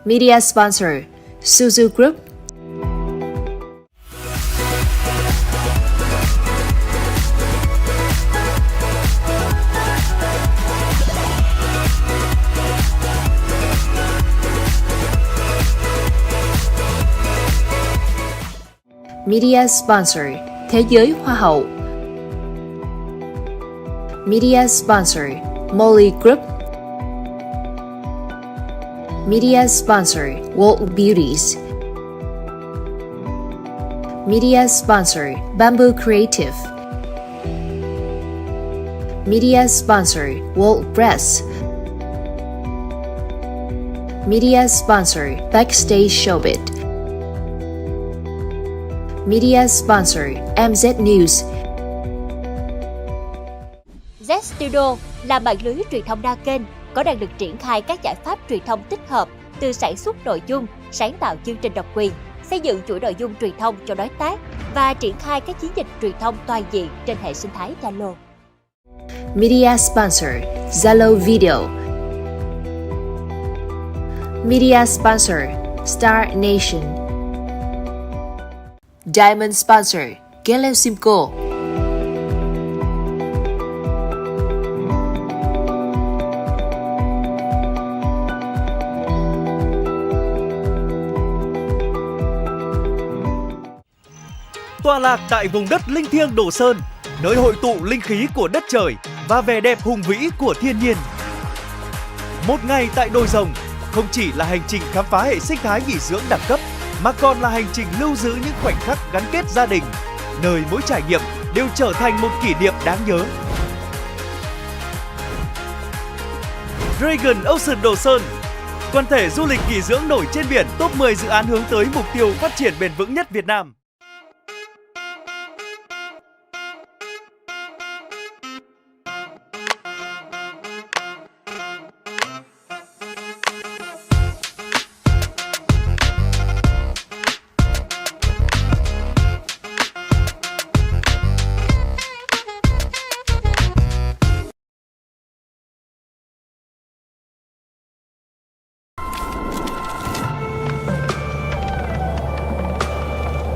Media Sponsor, Suzu Group. Media Sponsor, Thế giới Hoa hậu. Media Sponsor, Molly Group. Media Sponsor, World Beauties. Media Sponsor, Bamboo Creative. Media Sponsor, World Press. Media Sponsor, Backstage Showbiz. Media Sponsor, MZ News. Z Studio là mạng lưới truyền thông đa kênh, có năng lực triển khai các giải pháp truyền thông tích hợp từ sản xuất nội dung, sáng tạo chương trình độc quyền, xây dựng chuỗi nội dung truyền thông cho đối tác và triển khai các chiến dịch truyền thông toàn diện trên hệ sinh thái Zalo. Media sponsor Zalo Video. Media sponsor Star Nation. Diamond sponsor Gale Simco. Tọa lạc tại vùng đất linh thiêng Đồ Sơn, nơi hội tụ linh khí của đất trời và vẻ đẹp hùng vĩ của thiên nhiên. Một ngày tại đồi rồng không chỉ là hành trình khám phá hệ sinh thái nghỉ dưỡng đẳng cấp, mà còn là hành trình lưu giữ những khoảnh khắc gắn kết gia đình, nơi mỗi trải nghiệm đều trở thành một kỷ niệm đáng nhớ. Dragon Ocean Đồ Sơn, quần thể du lịch nghỉ dưỡng nổi trên biển, top 10 dự án hướng tới mục tiêu phát triển bền vững nhất Việt Nam.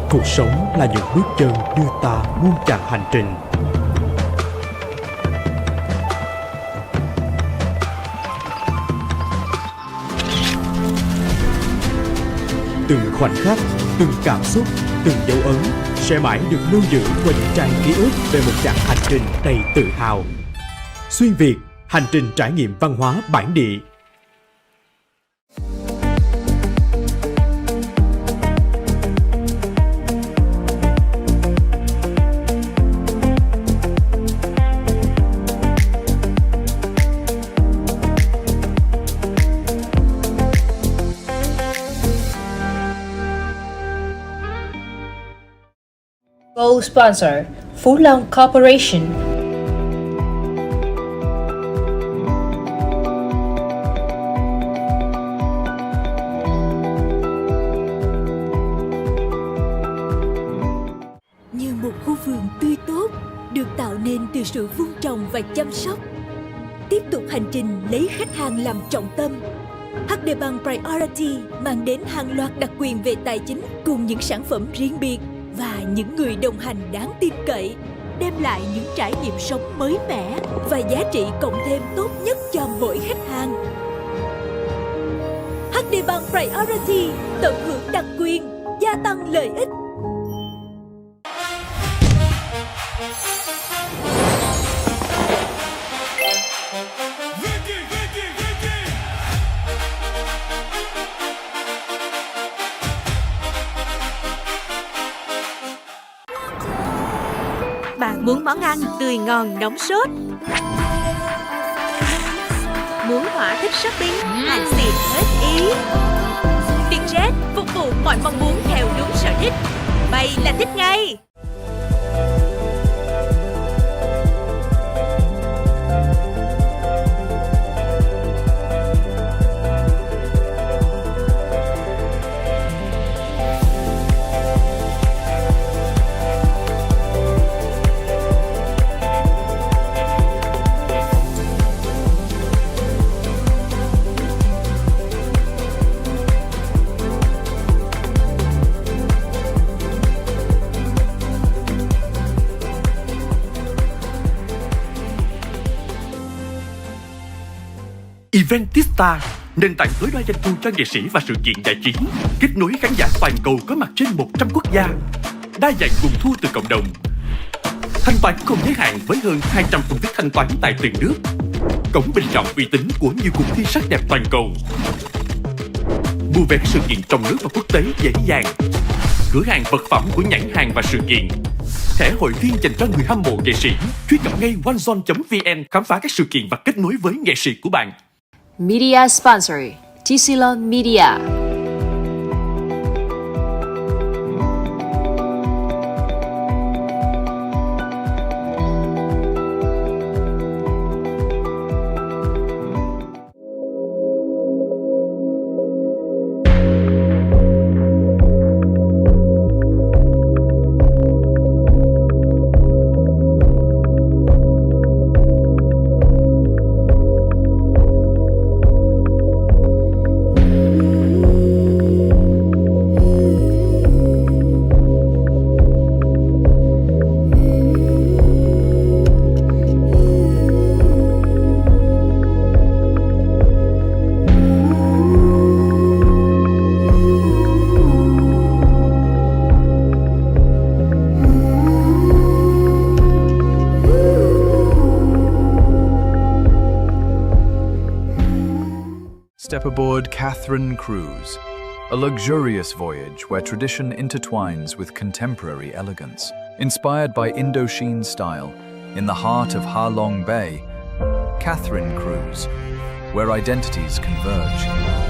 Cuộc sống là những bước chân đưa ta muôn chặng hành trình. Từng khoảnh khắc, từng cảm xúc, từng dấu ấn sẽ mãi được lưu giữ qua những trang ký ức về một chặng hành trình đầy tự hào. Xuyên Việt, hành trình trải nghiệm văn hóa bản địa. Gold sponsor Phú Long Corporation. Như một khu vườn tươi tốt được tạo nên từ sự vun trồng và chăm sóc. Tiếp tục hành trình lấy khách hàng làm trọng tâm. HD Bank Priority mang đến hàng loạt đặc quyền về tài chính cùng những sản phẩm riêng biệt và những người đồng hành đáng tin cậy, đem lại những trải nghiệm sống mới mẻ và giá trị cộng thêm tốt nhất cho mỗi khách hàng. HD Bank Priority tận hưởng đặc quyền, gia tăng lợi ích. Bạn muốn món ăn tươi ngon nóng sốt, muốn thỏa thích shopping, hàng xịn hết ý. Vietjet phục vụ mọi mong muốn theo đúng sở thích. Bay là thích ngay. Eventista, nền tảng tối đa doanh thu cho nghệ sĩ và sự kiện giải trí, kết nối khán giả toàn cầu có mặt trên 100 quốc gia, đa dạng nguồn thu từ cộng đồng, thanh toán không giới hạn với hơn 200 phương thức thanh toán tại từng nước, cổng bình chọn uy tín của nhiều cuộc thi sắc đẹp toàn cầu, mua vé sự kiện trong nước và quốc tế dễ dàng, cửa hàng vật phẩm của nhãn hàng và sự kiện, thẻ hội viên dành cho người hâm mộ nghệ sĩ. Truy cập ngay onezone.vn khám phá các sự kiện và kết nối với nghệ sĩ của bạn. Media sponsor Tisilon Media. Step aboard Catherine Cruise, a luxurious voyage where tradition intertwines with contemporary elegance. Inspired by Indochine style, in the heart of Ha Long Bay, Catherine Cruise, where identities converge.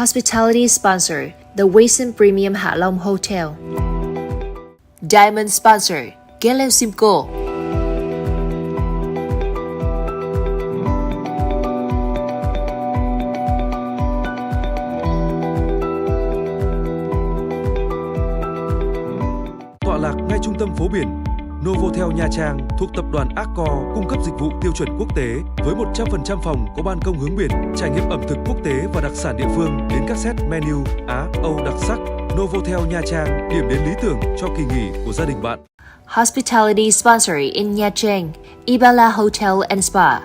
Hospitality sponsor, the Wilson Premium Hạ Long Hotel. Diamond sponsor, Galen Simcoe. Tọa lạc ngay trung tâm phố biển, Novotel Nha Trang thuộc tập đoàn Accor cung cấp dịch vụ tiêu chuẩn quốc tế với 100% phòng có ban công hướng biển, trải nghiệm ẩm thực quốc tế và đặc sản địa phương đến các set menu Á, Âu đặc sắc. Novotel Nha Trang, điểm đến lý tưởng cho kỳ nghỉ của gia đình bạn. Hospitality sponsor in Nha Trang, Ibala Hotel and Spa.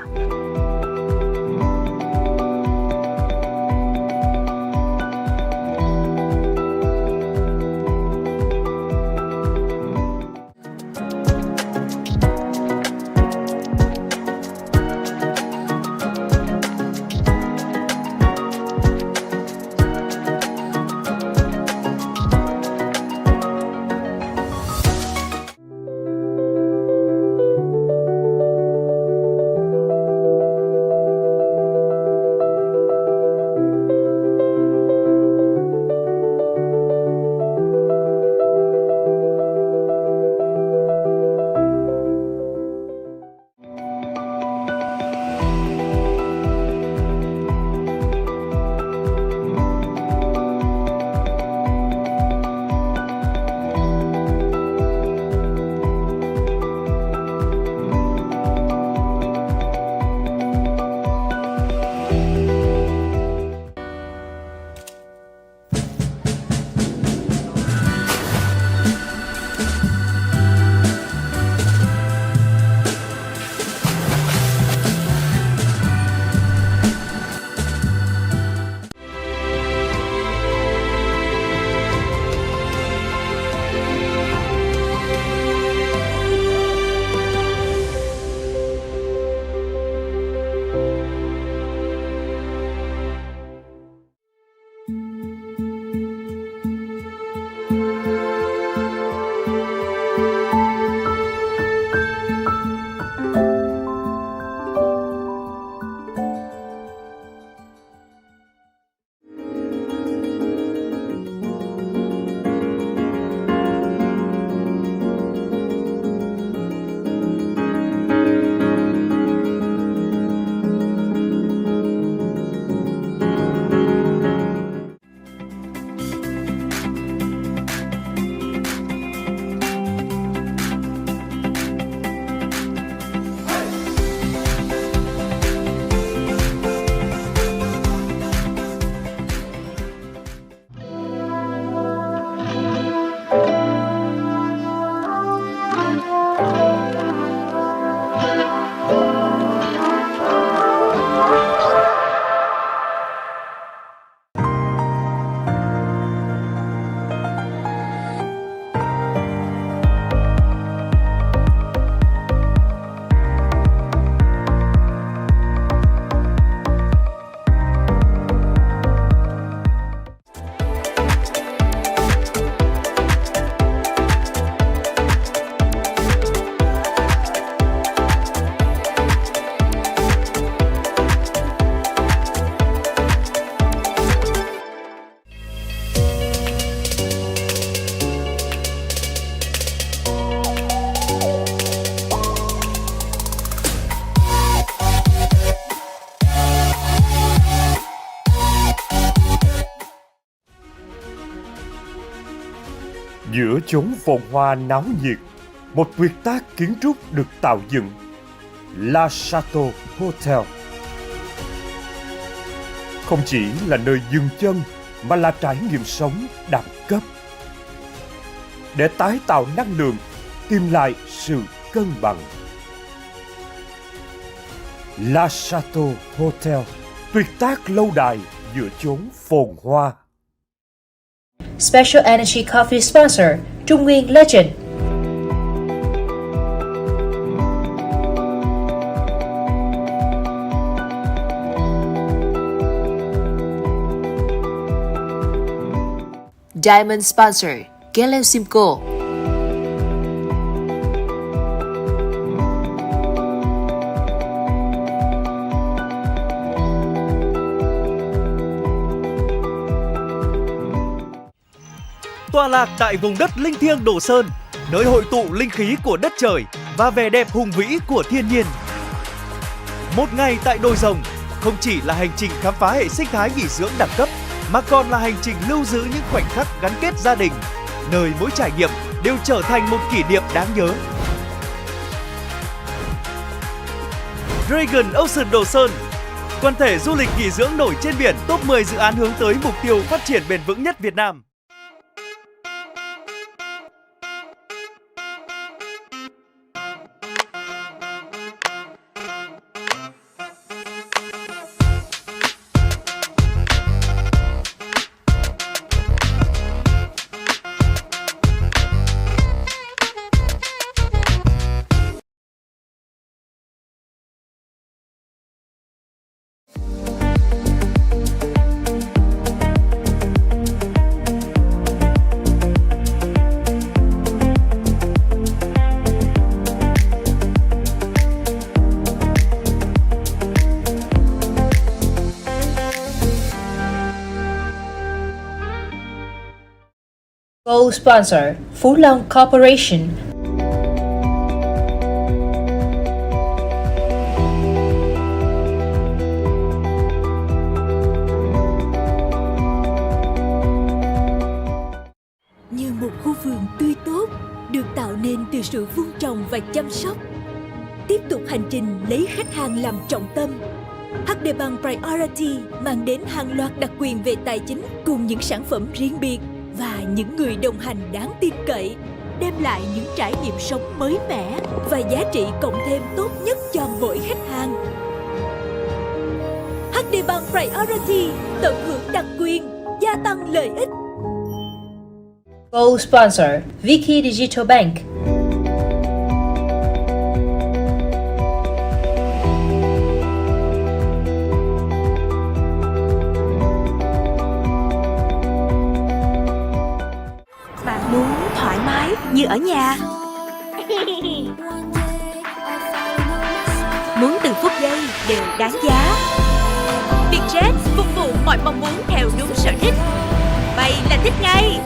Giữa chốn phồn hoa náo nhiệt, một tuyệt tác kiến trúc được tạo dựng. La Chateau Hotel không chỉ là nơi dừng chân mà là trải nghiệm sống đẳng cấp. Để tái tạo năng lượng, tìm lại sự cân bằng. La Chateau Hotel, tuyệt tác lâu đài giữa chốn phồn hoa. Special Energy Coffee Sponsor, Trung Nguyên Legend. Diamond Sponsor, Simco. Tọa lạc tại vùng đất linh thiêng Đồ Sơn, nơi hội tụ linh khí của đất trời và vẻ đẹp hùng vĩ của thiên nhiên. Một ngày tại đồi rồng không chỉ là hành trình khám phá hệ sinh thái nghỉ dưỡng đẳng cấp, mà còn là hành trình lưu giữ những khoảnh khắc gắn kết gia đình, nơi mỗi trải nghiệm đều trở thành một kỷ niệm đáng nhớ. Dragon Ocean Đồ Sơn, quần thể du lịch nghỉ dưỡng nổi trên biển, top 10 dự án hướng tới mục tiêu phát triển bền vững nhất Việt Nam. Gold Sponsor, Phú Long Corporation. Như một khu vườn tươi tốt, được tạo nên từ sự vun trồng và chăm sóc. Tiếp tục hành trình lấy khách hàng làm trọng tâm. HD Bank Priority mang đến hàng loạt đặc quyền về tài chính cùng những sản phẩm riêng biệt và những người đồng hành đáng tin cậy, đem lại những trải nghiệm sống mới mẻ và giá trị cộng thêm tốt nhất cho mỗi khách hàng. HD Bank Priority tận hưởng đặc quyền, gia tăng lợi ích. Gold Sponsor, Vicky Digital Bank. Bạn muốn thoải mái như ở nhà, muốn từng phút giây đều đáng giá. Vietjet phục vụ mọi mong muốn theo đúng sở thích. Bay là thích ngay.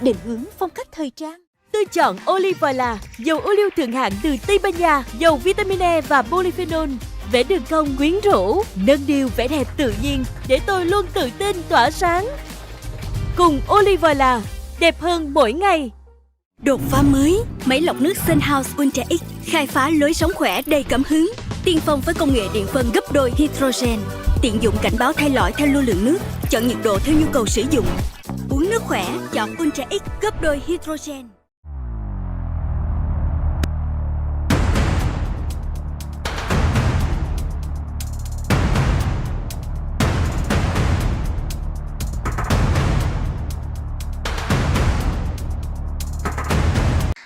Định hướng phong cách thời trang. Tôi chọn Olive, dầu ô liu thượng hạng từ Tây Ban Nha, giàu vitamin E và polyphenol, vẽ đường cong quyến rũ, nâng niu vẻ đẹp tự nhiên để tôi luôn tự tin tỏa sáng. Cùng Olive, đẹp hơn mỗi ngày. Đột phá mới, máy lọc nước Sunhouse Ultra X khai phá lối sống khỏe đầy cảm hứng, tiên phong với công nghệ điện phân gấp đôi hydrogen, tiện dụng cảnh báo thay lõi theo lưu lượng nước, chọn nhiệt độ theo nhu cầu sử dụng. Uống nước khỏe, chọn Ultra X gấp đôi hydrogen.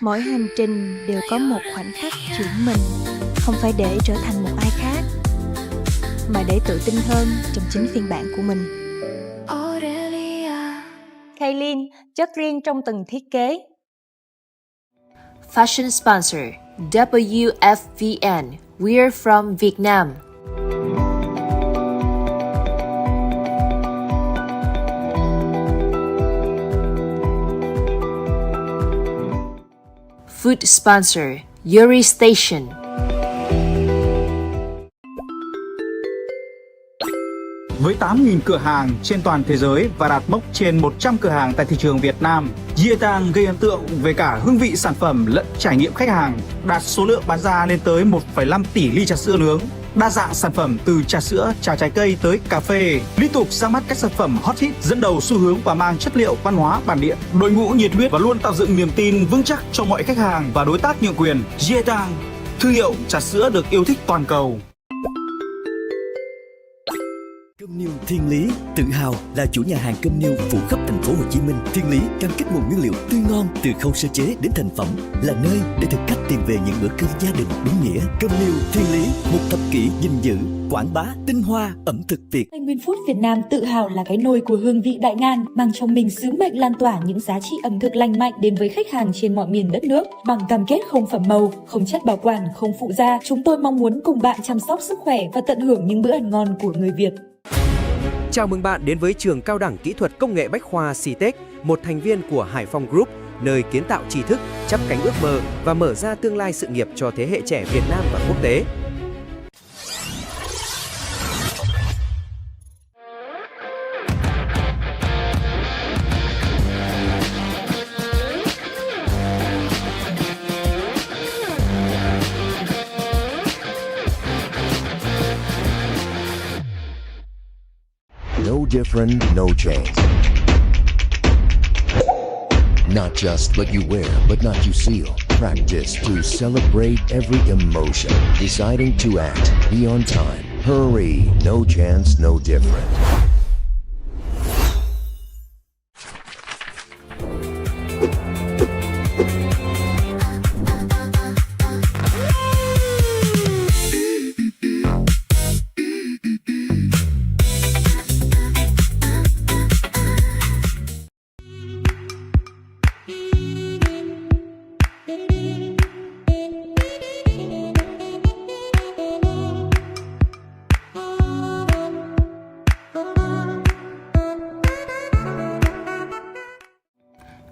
Mỗi hành trình đều có một khoảnh khắc chuyển mình, không phải để trở thành một ai khác, mà để tự tin hơn trong chính phiên bản của mình. detailing, chất riêng trong từng thiết kế. Fashion sponsor WFVN. We're from Vietnam. Food sponsor Yuri Station. Với 8.000 cửa hàng trên toàn thế giới và đạt mốc trên 100 cửa hàng tại thị trường Việt Nam, Gietang gây ấn tượng về cả hương vị sản phẩm lẫn trải nghiệm khách hàng, đạt số lượng bán ra lên tới 1,5 tỷ ly trà sữa nướng, đa dạng sản phẩm từ trà sữa, trà trái cây tới cà phê, liên tục ra mắt các sản phẩm hot hit dẫn đầu xu hướng và mang chất liệu văn hóa bản địa, đội ngũ nhiệt huyết và luôn tạo dựng niềm tin vững chắc cho mọi khách hàng và đối tác nhượng quyền. Gietang, thương hiệu trà sữa được yêu thích toàn cầu. Cơm niêu Thiên Lý tự hào là chủ nhà hàng cơm niêu phủ khắp thành phố Hồ Chí Minh. Thiên Lý cam kết nguồn nguyên liệu tươi ngon từ khâu sơ chế đến thành phẩm, là nơi để thực khách tìm về những bữa cơm gia đình đúng nghĩa. Cơm niêu Thiên Lý, một thập kỷ gìn giữ, quảng bá tinh hoa ẩm thực Việt. Nguyên Food Việt Nam tự hào là cái nồi của hương vị đại ngàn, mang trong mình sứ mệnh lan tỏa những giá trị ẩm thực lành mạnh đến với khách hàng trên mọi miền đất nước. Bằng cam kết không phẩm màu, không chất bảo quản, không phụ gia, chúng tôi mong muốn cùng bạn chăm sóc sức khỏe và tận hưởng những bữa ăn ngon của người Việt. Chào mừng bạn đến với trường cao đẳng kỹ thuật công nghệ Bách khoa CTech, một thành viên của Hải Phong Group, nơi kiến tạo tri thức, chắp cánh ước mơ và mở ra tương lai sự nghiệp cho thế hệ trẻ Việt Nam và quốc tế. No different, no change. Not just what you wear, but not you seal. Practice to celebrate every emotion. Deciding to act, be on time. Hurry, no chance, no different.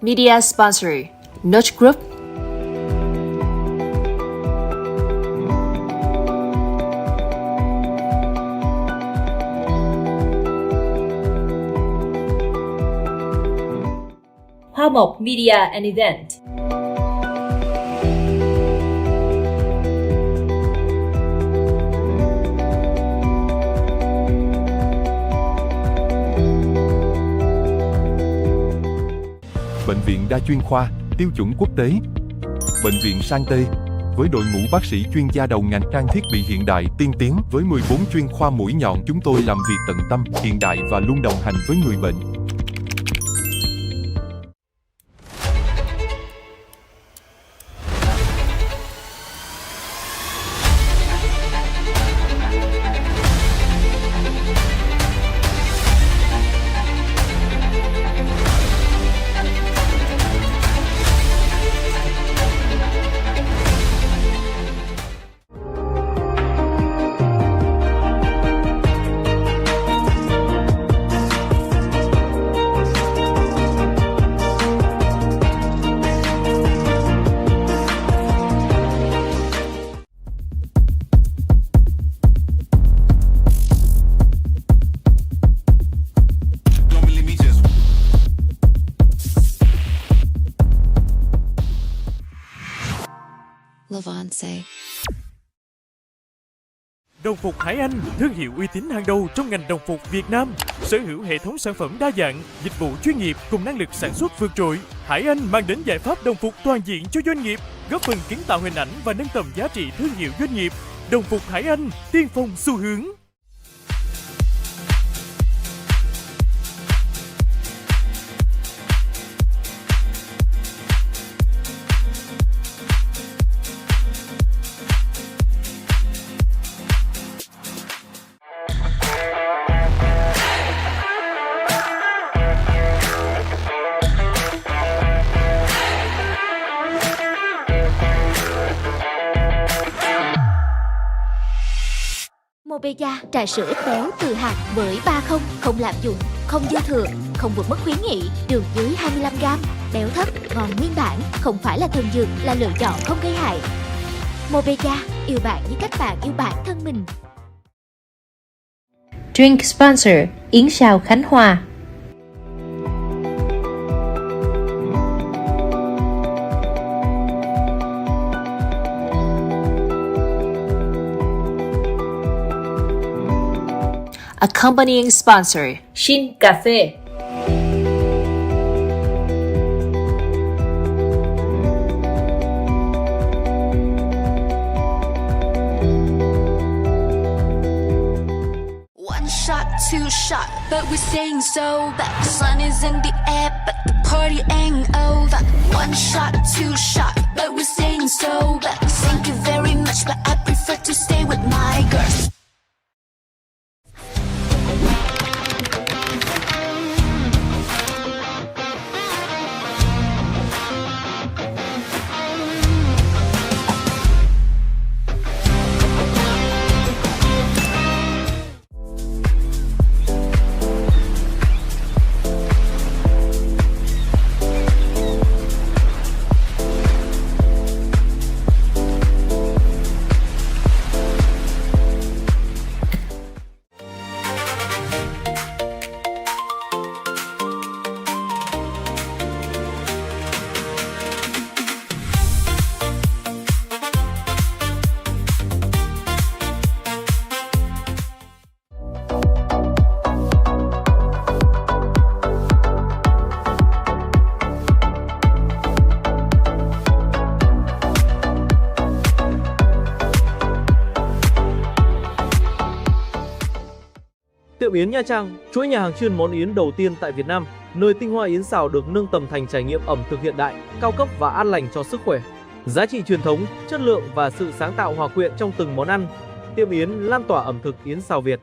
Media sponsor Notch Group. Hoa Mộc Media and Event. Bệnh viện đa chuyên khoa, tiêu chuẩn quốc tế. Bệnh viện Sang Tê, với đội ngũ bác sĩ chuyên gia đầu ngành, trang thiết bị hiện đại tiên tiến với 14 chuyên khoa mũi nhọn, chúng tôi làm việc tận tâm, hiện đại và luôn đồng hành với người bệnh. Đồng phục Hải Anh, thương hiệu uy tín hàng đầu trong ngành đồng phục Việt Nam, sở hữu hệ thống sản phẩm đa dạng, dịch vụ chuyên nghiệp cùng năng lực sản xuất vượt trội. Hải Anh mang đến giải pháp đồng phục toàn diện cho doanh nghiệp, góp phần kiến tạo hình ảnh và nâng tầm giá trị thương hiệu doanh nghiệp. Đồng phục Hải Anh, tiên phong xu hướng. Mobeja, trà sữa ít béo từ hạt với 3 không lạm dụng, không dư thừa, không vượt mức khuyến nghị, đường dưới 25g, béo thấp, ngon nguyên bản, không phải là thần dược, là lựa chọn không gây hại. Mobeja, yêu bạn như cách bạn yêu bản thân mình. Drink sponsor, Yến Sao Khánh Hoà. Accompanying sponsor, Shin Cà phê. One shot, two shot, but we're staying sober. The sun is in the air, but the party ain't over. One shot, two shot, but we're staying sober. Thank you very much, but I prefer to stay with my girls. Tiệm Yến Nha Trang, chuỗi nhà hàng chuyên món yến đầu tiên tại Việt Nam, nơi tinh hoa yến xào được nâng tầm thành trải nghiệm ẩm thực hiện đại, cao cấp và an lành cho sức khỏe. Giá trị truyền thống, chất lượng và sự sáng tạo hòa quyện trong từng món ăn. Tiệm Yến lan tỏa ẩm thực yến xào Việt.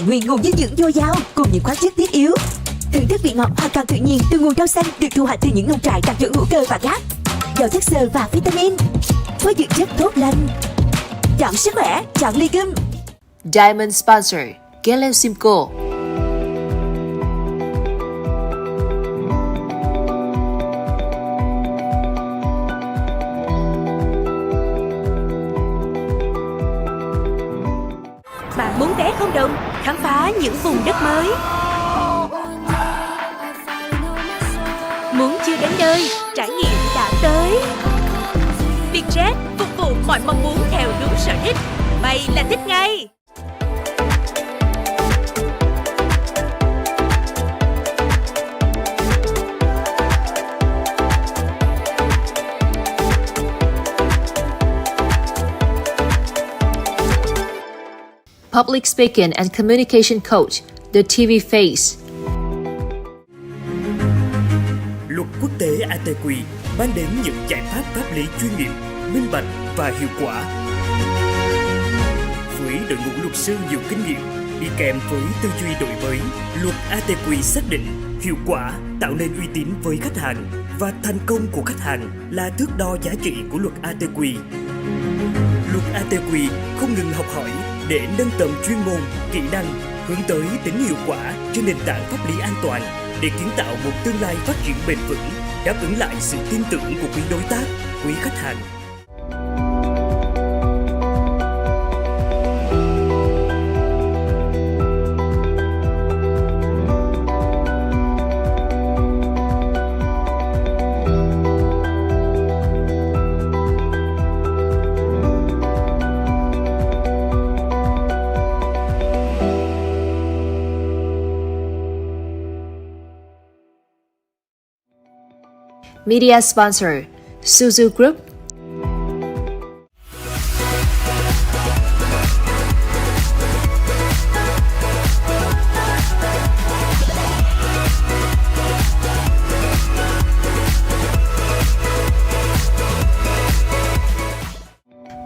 Nguyên nguồn dinh dưỡng dồi dào cùng những khoáng chất thiết yếu. Thưởng thức vị ngọt hoàn toàn tự nhiên từ nguồn rau xanh được thu hoạch từ những nông trại đạt chuẩn hữu cơ và cát, giàu chất xơ và vitamin, với dưỡng chất tốt lành. Chọn sức khỏe, chọn ly cơm. Diamond sponsor, Simco. Bạn muốn vé không đồng, khám phá những vùng đất mới. Muốn chưa đến nơi, trải nghiệm đã tới. Vietjet phục vụ mọi mong muốn theo đúng sở thích. Bay là thích ngay. Public speaking and communication coach, the TV face. Luật quốc tế ATQ mang đến những giải pháp pháp lý chuyên nghiệp, minh bạch và hiệu quả. Với đội ngũ luật sư nhiều kinh nghiệm, đi kèm với tư duy đổi mới, luật ATQ xác định hiệu quả, tạo nên uy tín với khách hàng và thành công của khách hàng là thước đo giá trị của luật ATQ. Luật ATQ không ngừng học hỏi để nâng tầm chuyên môn, kỹ năng, hướng tới tính hiệu quả trên nền tảng pháp lý an toàn để kiến tạo một tương lai phát triển bền vững, đáp ứng lại sự tin tưởng của quý đối tác, quý khách hàng. Media sponsor, Suzu Group.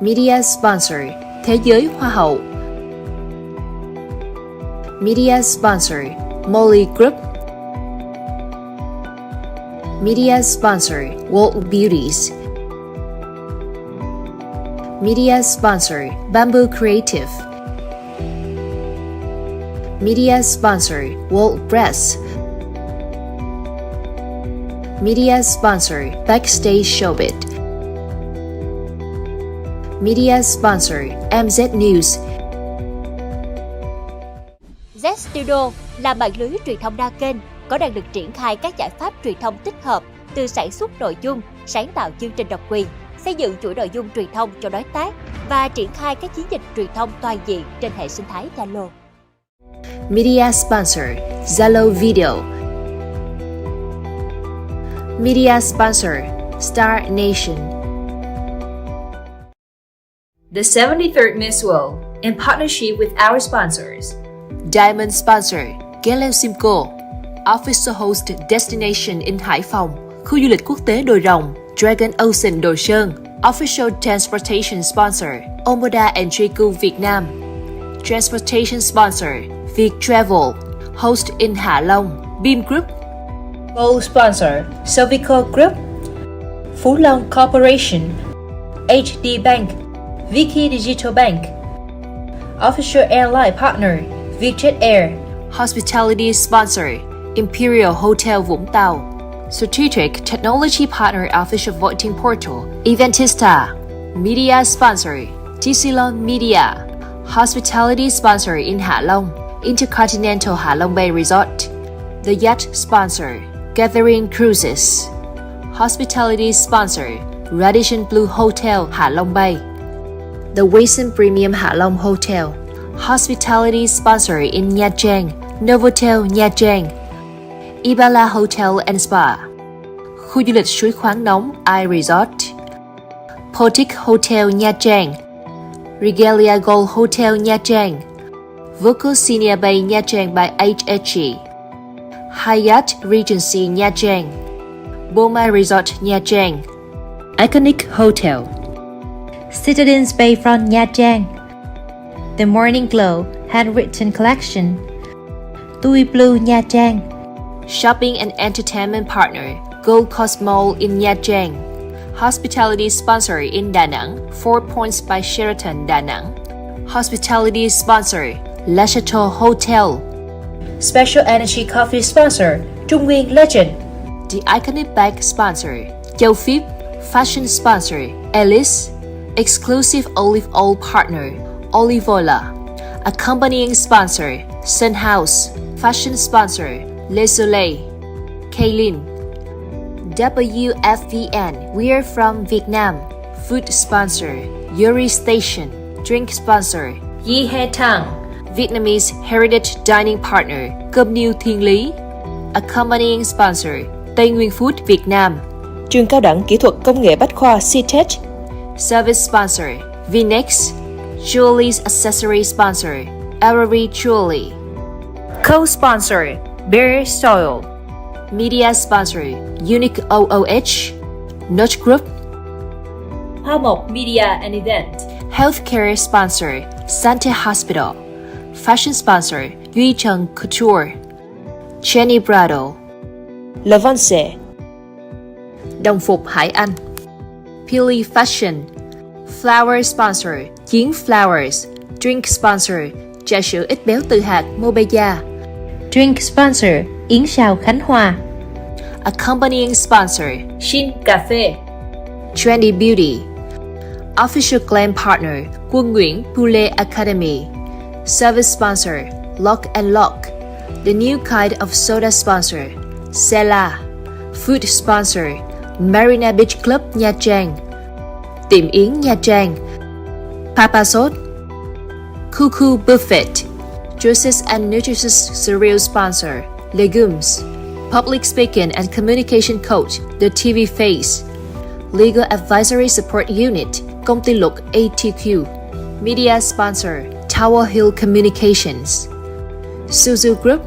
Media sponsor, Thế giới Hoa hậu. Media sponsor, Molly Group. Media sponsor, World Beauties. Media sponsor, Bamboo Creative. Media sponsor, World Press. Media sponsor, Backstage Showbiz. Media sponsor, MZ News. Z Studio là mạng lưới truyền thông đa kênh có đang được triển khai các giải pháp truyền thông tích hợp từ sản xuất nội dung, sáng tạo chương trình độc quyền, xây dựng chuỗi nội dung truyền thông cho đối tác và triển khai các chiến dịch truyền thông toàn diện trên hệ sinh thái Zalo. Media sponsor, Zalo Video. Media sponsor, Star Nation. The 73rd Miss World, in partnership with our sponsors. Diamond sponsor, Simco. Official host destination in Hải Phòng, khu du lịch quốc tế Đồi Rồng, Dragon Ocean Đồ Sơn. Official transportation sponsor, Omoda and Triku Việt Nam. Transportation sponsor, Việt Travel. Host in Hạ Long, Beam Group. Gold sponsor, Sovico Group, Phú Long Corporation, HD Bank, Vicky Digital Bank. Official airline partner, Vietjet Air. Hospitality sponsor, Imperial Hotel Vũng Tàu. Strategic Technology Partner Official Voting Portal, Eventista. Media sponsor, Tclon Media. Hospitality sponsor in Hạ Long, Intercontinental Hạ Long Bay Resort. The Yacht sponsor, Gathering Cruises. Hospitality sponsor, Radisson Blue Hotel Hạ Long Bay. The Wason Premium Hạ Long Hotel. Hospitality sponsor in Nha Trang, Novotel Nha Trang. Ibala Hotel and Spa. Khu du lịch suối khoáng nóng I Resort. Potic Hotel Nha Trang. Regalia Gold Hotel Nha Trang. Voco Senior Bay Nha Trang by HHG. Hyatt Regency Nha Trang. Boma Resort Nha Trang. Iconic Hotel, Citadines Bayfront Nha Trang. The Morning Glow Handwritten Collection, Tui Blue Nha Trang. Shopping and entertainment partner, Gold Coast Mall in Nha Trang. Hospitality sponsor in Đà Nẵng, 4 Points by Sheraton Đà Nẵng. Hospitality sponsor, La Chateau Hotel. Special Energy Coffee sponsor, Trung Nguyên Legend. The Iconic Bag sponsor, Châu Phíp. Fashion sponsor, Alice. Exclusive olive oil partner, Olivola. Accompanying sponsor, Sun House. Fashion sponsor, Le Soleil. Kaylin. WFVN, We Are From Vietnam. Food sponsor, Yuri Station. Drink sponsor, Yi He Tang. Vietnamese Heritage Dining Partner, Cơm Niêu Thiên Lý. Accompanying sponsor, Tây Nguyên Food Việt Nam. Trường cao đẳng kỹ thuật công nghệ bách khoa Ctech. Service sponsor, Vinex. Jewelry accessory sponsor, Aurori Jewelry. Co-sponsor, Bear Soil. Media sponsor, Unique OOH. Notch Group. Hoa Mộc Media and Event. Healthcare sponsor, Sante Hospital. Fashion sponsor, Duy Trần Couture. Jenny Brado. Lavance. Đồng phục Hải Anh. Pili Fashion. Flower sponsor, Diễn Flowers. Drink sponsor, trà sữa ít béo từ hạt Mobeya. Drink sponsor, Yến Sào Khánh Hoà. Accompanying sponsor, Shin Cà Phê. Trendy Beauty. Official Glam Partner, Quân Nguyễn Poulet Academy. Service sponsor, Lock and Lock. The new kind of soda sponsor, Sela. Food sponsor, Marina Beach Club Nha Trang. Tiệm Yến Nha Trang. Papasot. Cuckoo Buffet. Juices and nutritious cereal sponsor, Legumes. Public Speaking and Communication Coach, The TV Face. Legal Advisory Support Unit, Công ty luật ATQ. Media sponsor, Tower Hill Communications. Suzu Group.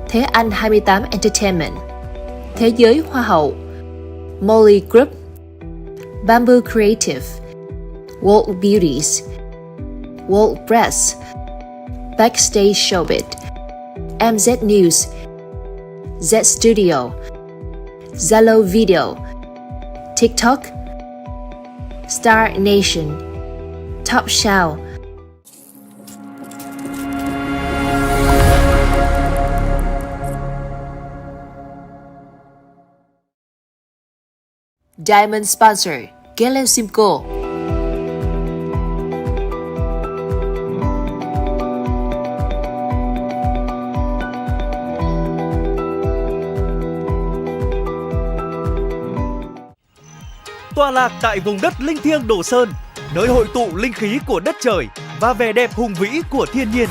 Thế Anh 28 Entertainment. Thế giới Hoa hậu. Molly Group. Bamboo Creative. World Beauties, World Press, Backstage Showbiz, MZ News, Z Studio, Zalo Video, TikTok, Star Nation, Top Show. Diamond Sponsor, Gale Simcoe. Tọa lạc tại vùng đất linh thiêng Đồ Sơn, nơi hội tụ linh khí của đất trời và vẻ đẹp hùng vĩ của thiên nhiên.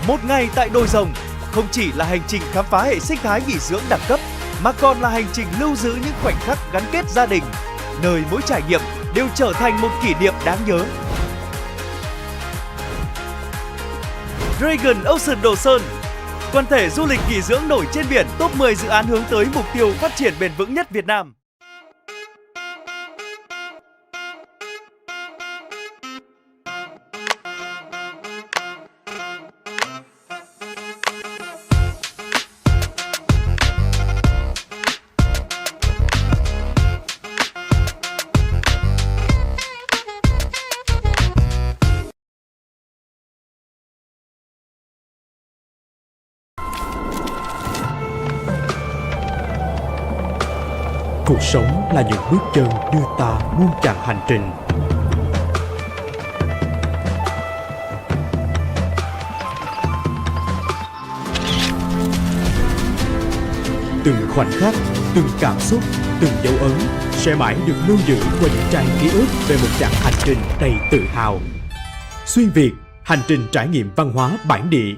Một ngày tại đồi rồng không chỉ là hành trình khám phá hệ sinh thái nghỉ dưỡng đẳng cấp, mà còn là hành trình lưu giữ những khoảnh khắc gắn kết gia đình, nơi mỗi trải nghiệm đều trở thành một kỷ niệm đáng nhớ. Dragon Ocean Đồ Sơn, quần thể du lịch nghỉ dưỡng nổi trên biển, top 10 dự án hướng tới mục tiêu phát triển bền vững nhất Việt Nam. Cuộc sống là những bước chân đưa ta muôn chặng hành trình. Từng khoảnh khắc, từng cảm xúc, từng dấu ấn sẽ mãi được lưu giữ qua những trang ký ức về một chặng hành trình đầy tự hào. Xuyên Việt, hành trình trải nghiệm văn hóa bản địa.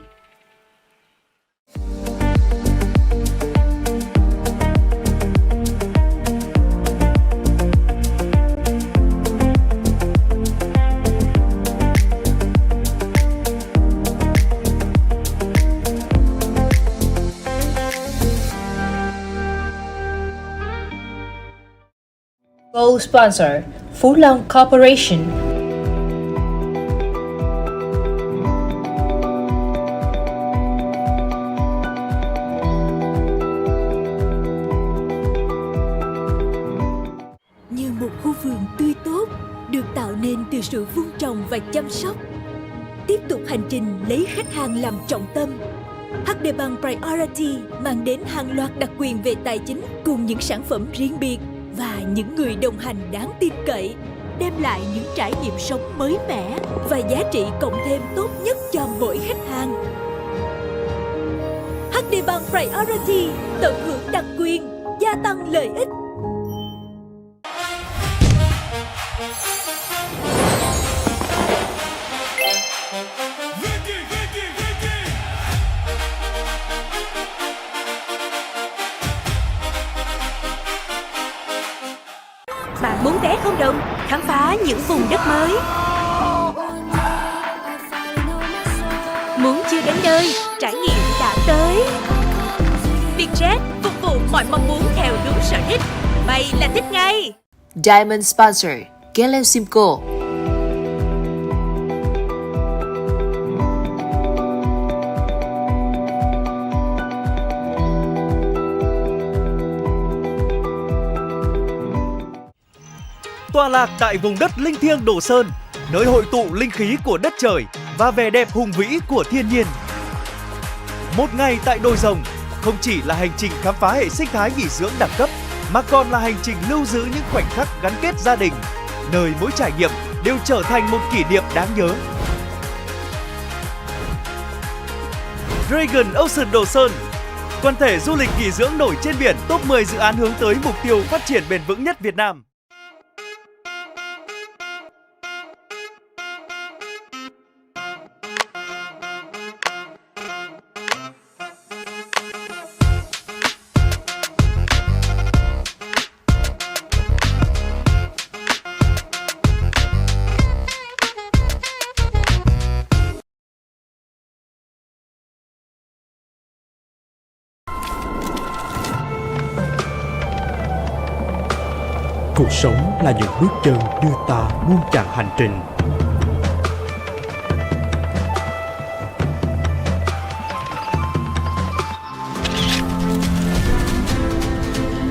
Gold Sponsor, Phú Long Corporation. Như một khu vườn tươi tốt, được tạo nên từ sự vun trồng và chăm sóc. Tiếp tục hành trình lấy khách hàng làm trọng tâm. HD Bank Priority mang đến hàng loạt đặc quyền về tài chính cùng những sản phẩm riêng biệt và những người đồng hành đáng tin cậy, đem lại những trải nghiệm sống mới mẻ và giá trị cộng thêm tốt nhất cho mỗi khách hàng. HD Bank Priority tận hưởng đặc quyền, gia tăng lợi ích. Bạn muốn vé không đồng? Khám phá những vùng đất mới. Muốn chưa đến nơi, trải nghiệm đã tới. Vietjet phục vụ mọi mong muốn theo đúng sở thích. Bay là thích ngay. Diamond Sponsor, Gale Simcoe. Tọa lạc tại vùng đất linh thiêng Đồ Sơn, nơi hội tụ linh khí của đất trời và vẻ đẹp hùng vĩ của thiên nhiên. Một ngày tại đồi rồng không chỉ là hành trình khám phá hệ sinh thái nghỉ dưỡng đẳng cấp, mà còn là hành trình lưu giữ những khoảnh khắc gắn kết gia đình, nơi mỗi trải nghiệm đều trở thành một kỷ niệm đáng nhớ. Dragon Ocean Đồ Sơn, quần thể du lịch nghỉ dưỡng nổi trên biển, top 10 dự án hướng tới mục tiêu phát triển bền vững nhất Việt Nam. Cuộc sống là những bước chân đưa ta muôn chặng hành trình.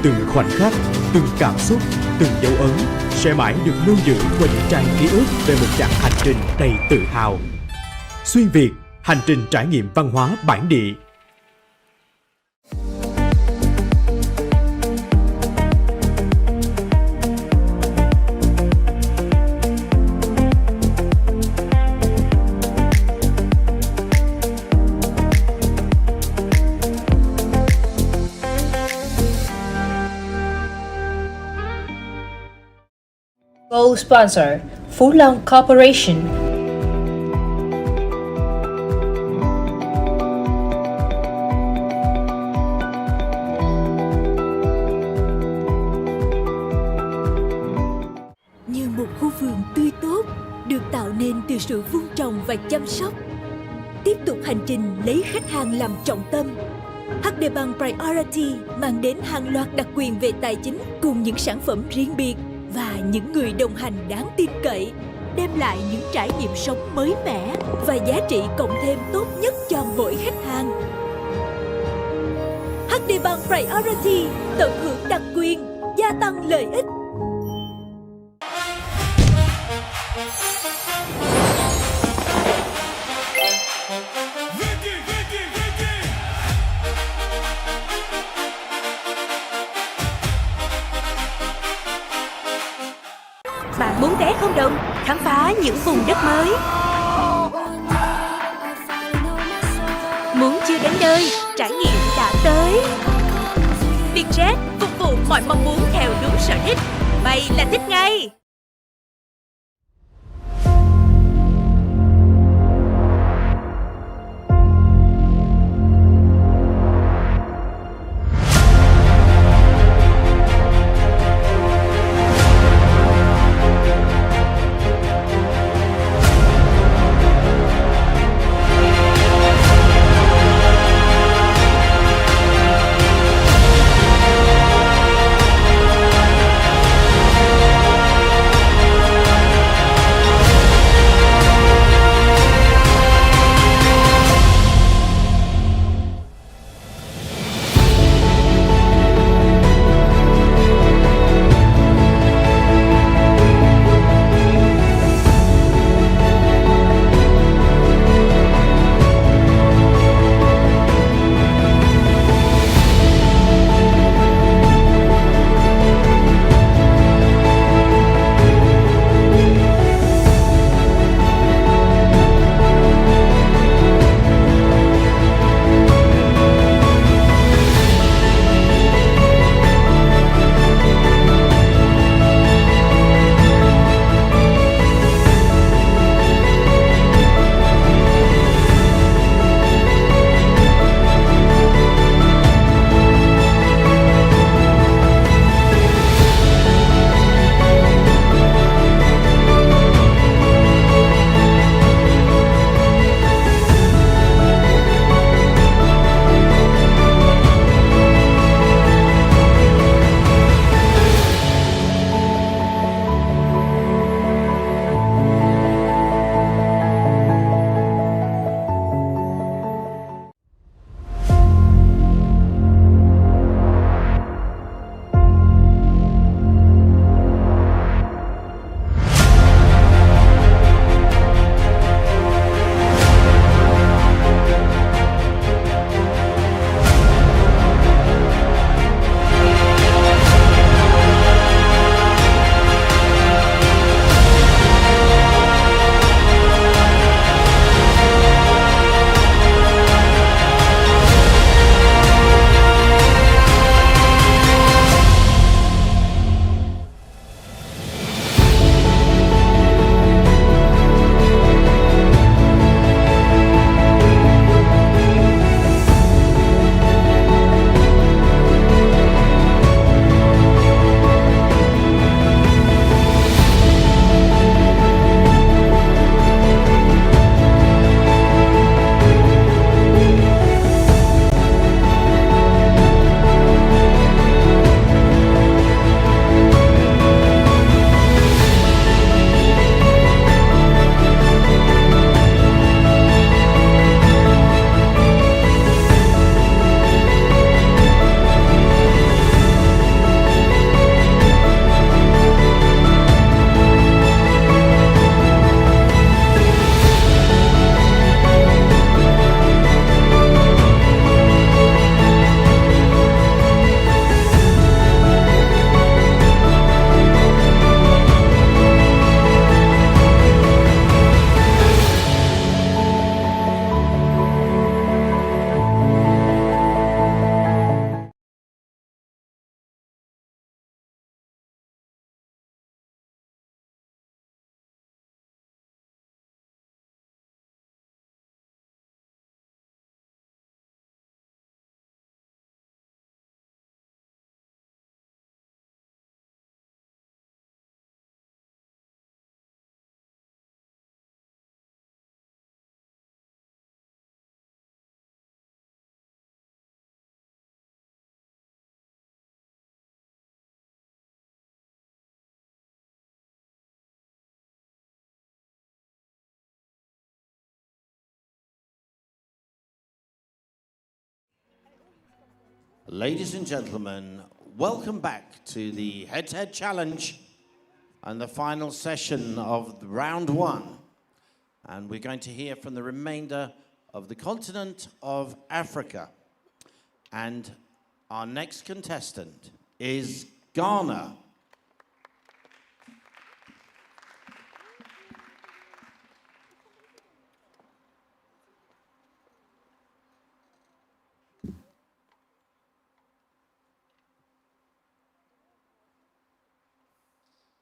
Từng khoảnh khắc, từng cảm xúc, từng dấu ấn sẽ mãi được lưu giữ qua những trang ký ức về một chặng hành trình đầy tự hào. Xuyên Việt, hành trình trải nghiệm văn hóa bản địa. Gold sponsor, Phú Long Corporation. Như một khu vườn tươi tốt, được tạo nên từ sự vun trồng và chăm sóc. Tiếp tục hành trình lấy khách hàng làm trọng tâm. HD Bank Priority mang đến hàng loạt đặc quyền về tài chính cùng những sản phẩm riêng biệt và những người đồng hành đáng tin cậy, đem lại những trải nghiệm sống mới mẻ và giá trị cộng thêm tốt nhất cho mỗi khách hàng. HD Bank Priority tận hưởng đặc quyền, gia tăng lợi ích. Bạn muốn vé không đồng, khám phá những vùng đất mới. Muốn chưa đến nơi, trải nghiệm đã tới. Vietjet phục vụ mọi mong muốn theo đúng sở thích. Bay là thích ngay. Ladies and gentlemen, welcome back to the head-to-head challenge and the final session of round one. And we're going to hear from the remainder of the continent of Africa. And our next contestant is Ghana.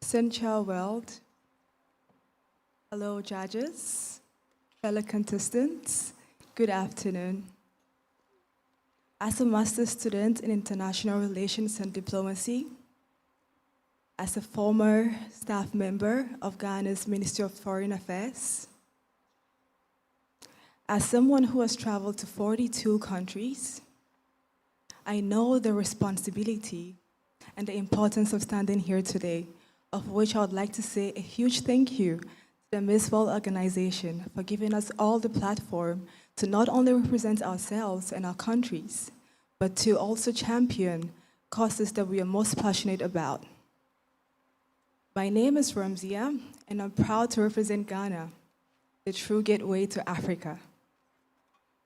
Central World. Hello, judges, fellow contestants. Good afternoon. As a master's student in international relations and diplomacy, as a former staff member of Ghana's Ministry of Foreign Affairs, as someone who has traveled to 42 countries, I know the responsibility and the importance of standing here today, of which I would like to say a huge thank you to the Miss World organization for giving us all the platform to not only represent ourselves and our countries, but to also champion causes that we are most passionate about. My name is Ramzia, and I'm proud to represent Ghana, the true gateway to Africa.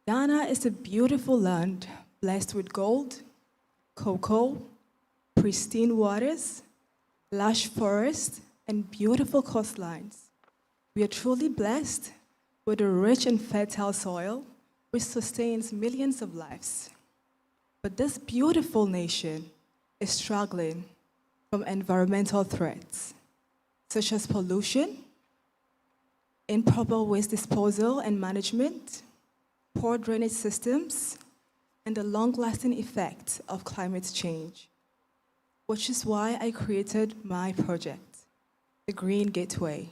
Ghana is a beautiful land blessed with gold, cocoa, pristine waters, lush forests, and beautiful coastlines. We are truly blessed with a rich and fertile soil which sustains millions of lives. But this beautiful nation is struggling from environmental threats, such as pollution, improper waste disposal and management, poor drainage systems, and the long-lasting effects of climate change, which is why I created my project, the Green Gateway.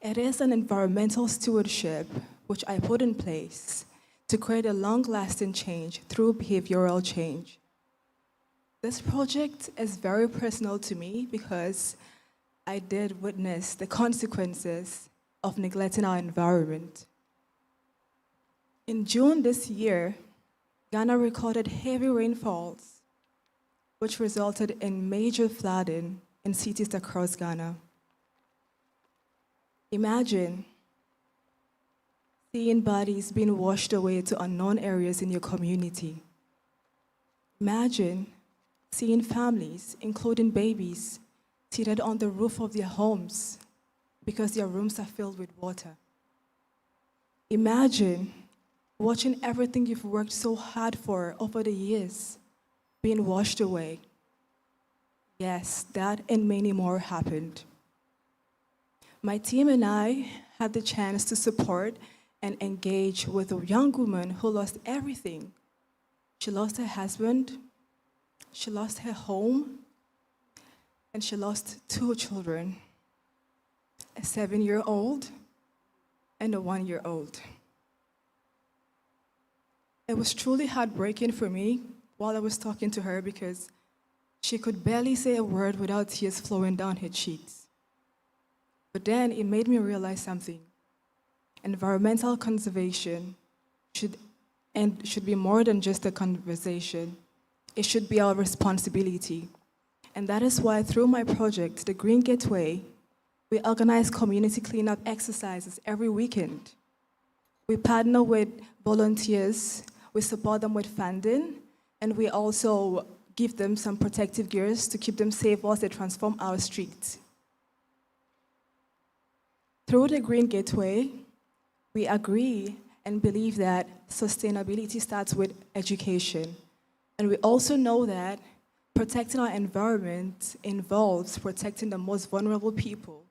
It is an environmental stewardship which I put in place to create a long-lasting change through behavioral change. This project is very personal to me because I did witness the consequences of neglecting our environment. In June this year, Ghana recorded heavy rainfalls, which resulted in major flooding in cities across Ghana. Imagine seeing bodies being washed away to unknown areas in your community. Imagine seeing families, including babies, seated on the roof of their homes because their rooms are filled with water. Imagine watching everything you've worked so hard for over the years being washed away. Yes, that and many more happened. My team and I had the chance to support and engage with a young woman who lost everything. She lost her husband, she lost her home, and she lost 2 children, a 7-year-old and a 1-year-old. It was truly heartbreaking for me while I was talking to her because she could barely say a word without tears flowing down her cheeks. But then it made me realize something. Environmental conservation should be more than just a conversation. It should be our responsibility. And that is why through my project, The Green Gateway, we organize community cleanup exercises every weekend. We partner with volunteers, we support them with funding, and we also give them some protective gears to keep them safe whilst they transform our streets. Through the Green Gateway, we agree and believe that sustainability starts with education. And we also know that protecting our environment involves protecting the most vulnerable people,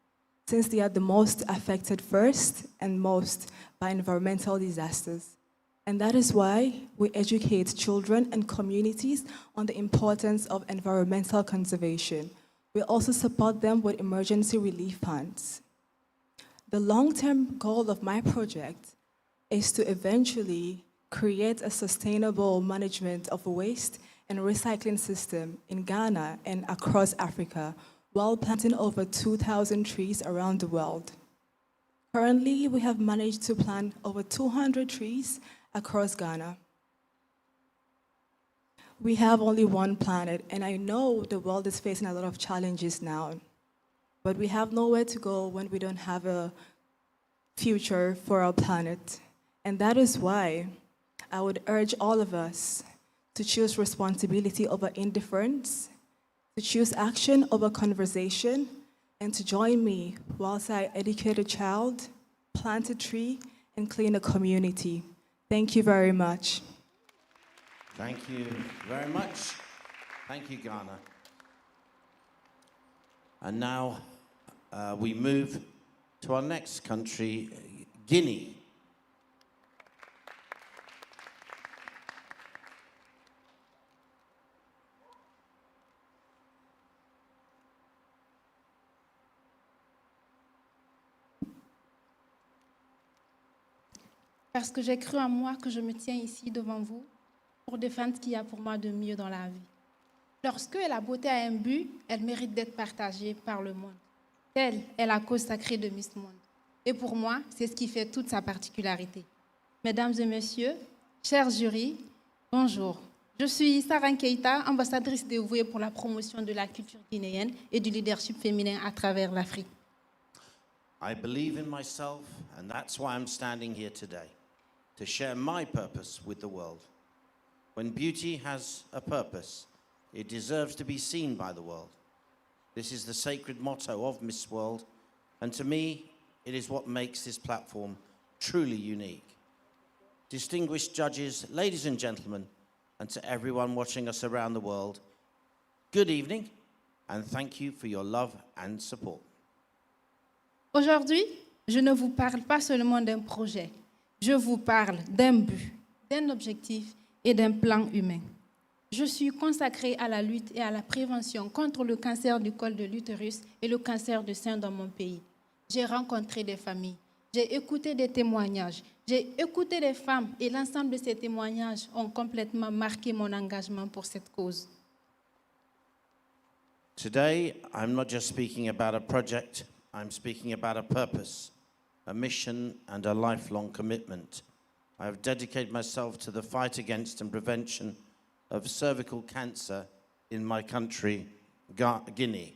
since they are the most affected first and most by environmental disasters. And that is why we educate children and communities on the importance of environmental conservation. We also support them with emergency relief funds. The long-term goal of my project is to eventually create a sustainable management of waste and recycling system in Ghana and across Africa while planting over 2,000 trees around the world. Currently, we have managed to plant over 200 trees across Ghana. We have only one planet, and I know the world is facing a lot of challenges now. But we have nowhere to go when we don't have a future for our planet. And that is why I would urge all of us to choose responsibility over indifference, to choose action over conversation, and to join me whilst I educate a child, plant a tree, and clean a community. Thank you very much. Thank you very much. Thank you, Ghana. And now we move to our next country, Guinea. Parce que j'ai cru en moi que je me tiens ici devant vous pour défendre ce qu'il y a pour moi de mieux dans la vie. Lorsque la beauté a un but, elle mérite d'être partagée par le monde. Telle est la cause sacrée de Miss Monde. Et pour moi, c'est ce qui fait toute sa particularité. Mesdames et messieurs, chers jurys, bonjour. Je suis Sarah Keita, ambassadrice dévouée pour la promotion de la culture guinéenne et du leadership féminin à travers l'Afrique. I believe in myself, and that's why I'm standing here today, to share my purpose with the world. When beauty has a purpose, it deserves to be seen by the world. This is the sacred motto of Miss World, and to me, it is what makes this platform truly unique. Distinguished judges, ladies and gentlemen, and to everyone watching us around the world, good evening, and thank you for your love and support. Aujourd'hui, je ne vous parle pas seulement d'un projet, je vous parle d'un but, d'un objectif et d'un plan humain. Je suis consacrée à la lutte et à la prévention contre le cancer du col de l'utérus et le cancer du sein dans mon pays. J'ai rencontré des familles, j'ai écouté des témoignages, j'ai écouté des femmes et l'ensemble de ces témoignages ont complètement marqué mon engagement pour cette cause. Today, I'm not just speaking about a project, I'm speaking about a purpose, a mission, and a lifelong commitment. I have dedicated myself to the fight against and prevention of cervical cancer in my country, Guinea.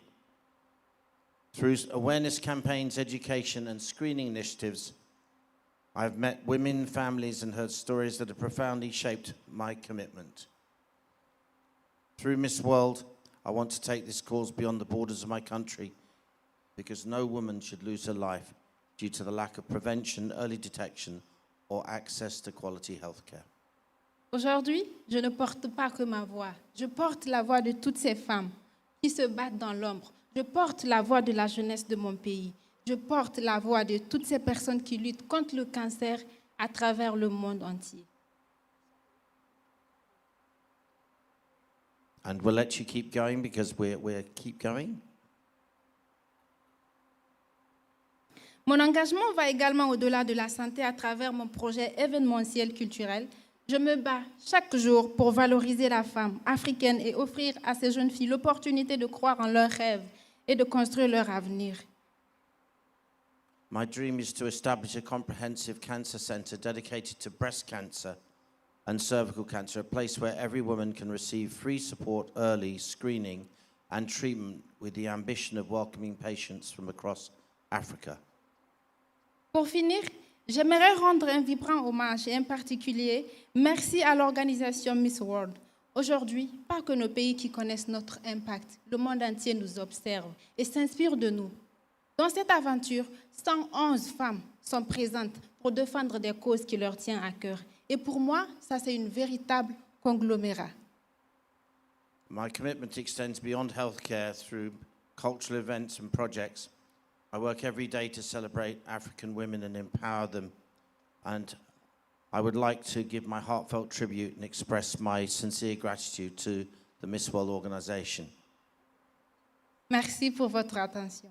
Through awareness campaigns, education, and screening initiatives, I've met women, families, and heard stories that have profoundly shaped my commitment. Through Miss World, I want to take this cause beyond the borders of my country, because no woman should lose her life due to the lack of prevention, early detection, or access to quality healthcare. Aujourd'hui, je ne porte pas que ma voix, je porte la voix de toutes ces femmes qui se battent dans l'ombre. Je porte la voix de la jeunesse de mon pays. Je porte la voix de toutes ces personnes qui luttent contre le cancer à travers le monde entier. And we'll let you keep going because we'll keep going. Mon engagement va également au-delà de la santé à travers mon projet événementiel culturel. Je me bats chaque jour pour valoriser la femme africaine et offrir à ces jeunes filles l'opportunité de croire en leurs rêves et de construire leur avenir. My dream is to establish a comprehensive cancer center dedicated to breast cancer and cervical cancer, a place where every woman can receive free support, early screening and treatment with the ambition of welcoming patients from across Africa. Pour finir, j'aimerais rendre un vibrant hommage et un particulier merci à l'organisation Miss World. Aujourd'hui, pas que nos pays qui connaissent notre impact, le monde entier nous observe et s'inspire de nous. Dans cette aventure, 111 femmes sont présentes pour défendre des causes qui leur tiennent à cœur. Et pour moi, ça c'est une véritable conglomérat. My commitment extends beyond healthcare through cultural events and projects. I work every day to celebrate African women and empower them. And I would like to give my heartfelt tribute and express my sincere gratitude to the Miss World organization. Merci pour votre attention.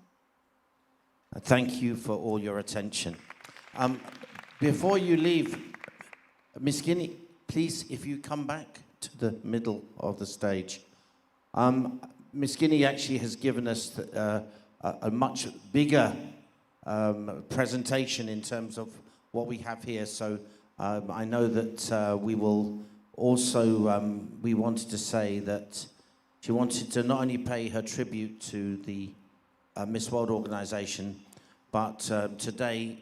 Thank you for all your attention. Before you leave, Miss Guinea, please, if you come back to the middle of the stage. Miss Guinea actually has given us a much bigger presentation in terms of what we have here. So I know that we will Also, we wanted to say that she wanted to not only pay her tribute to the Miss World organisation, but today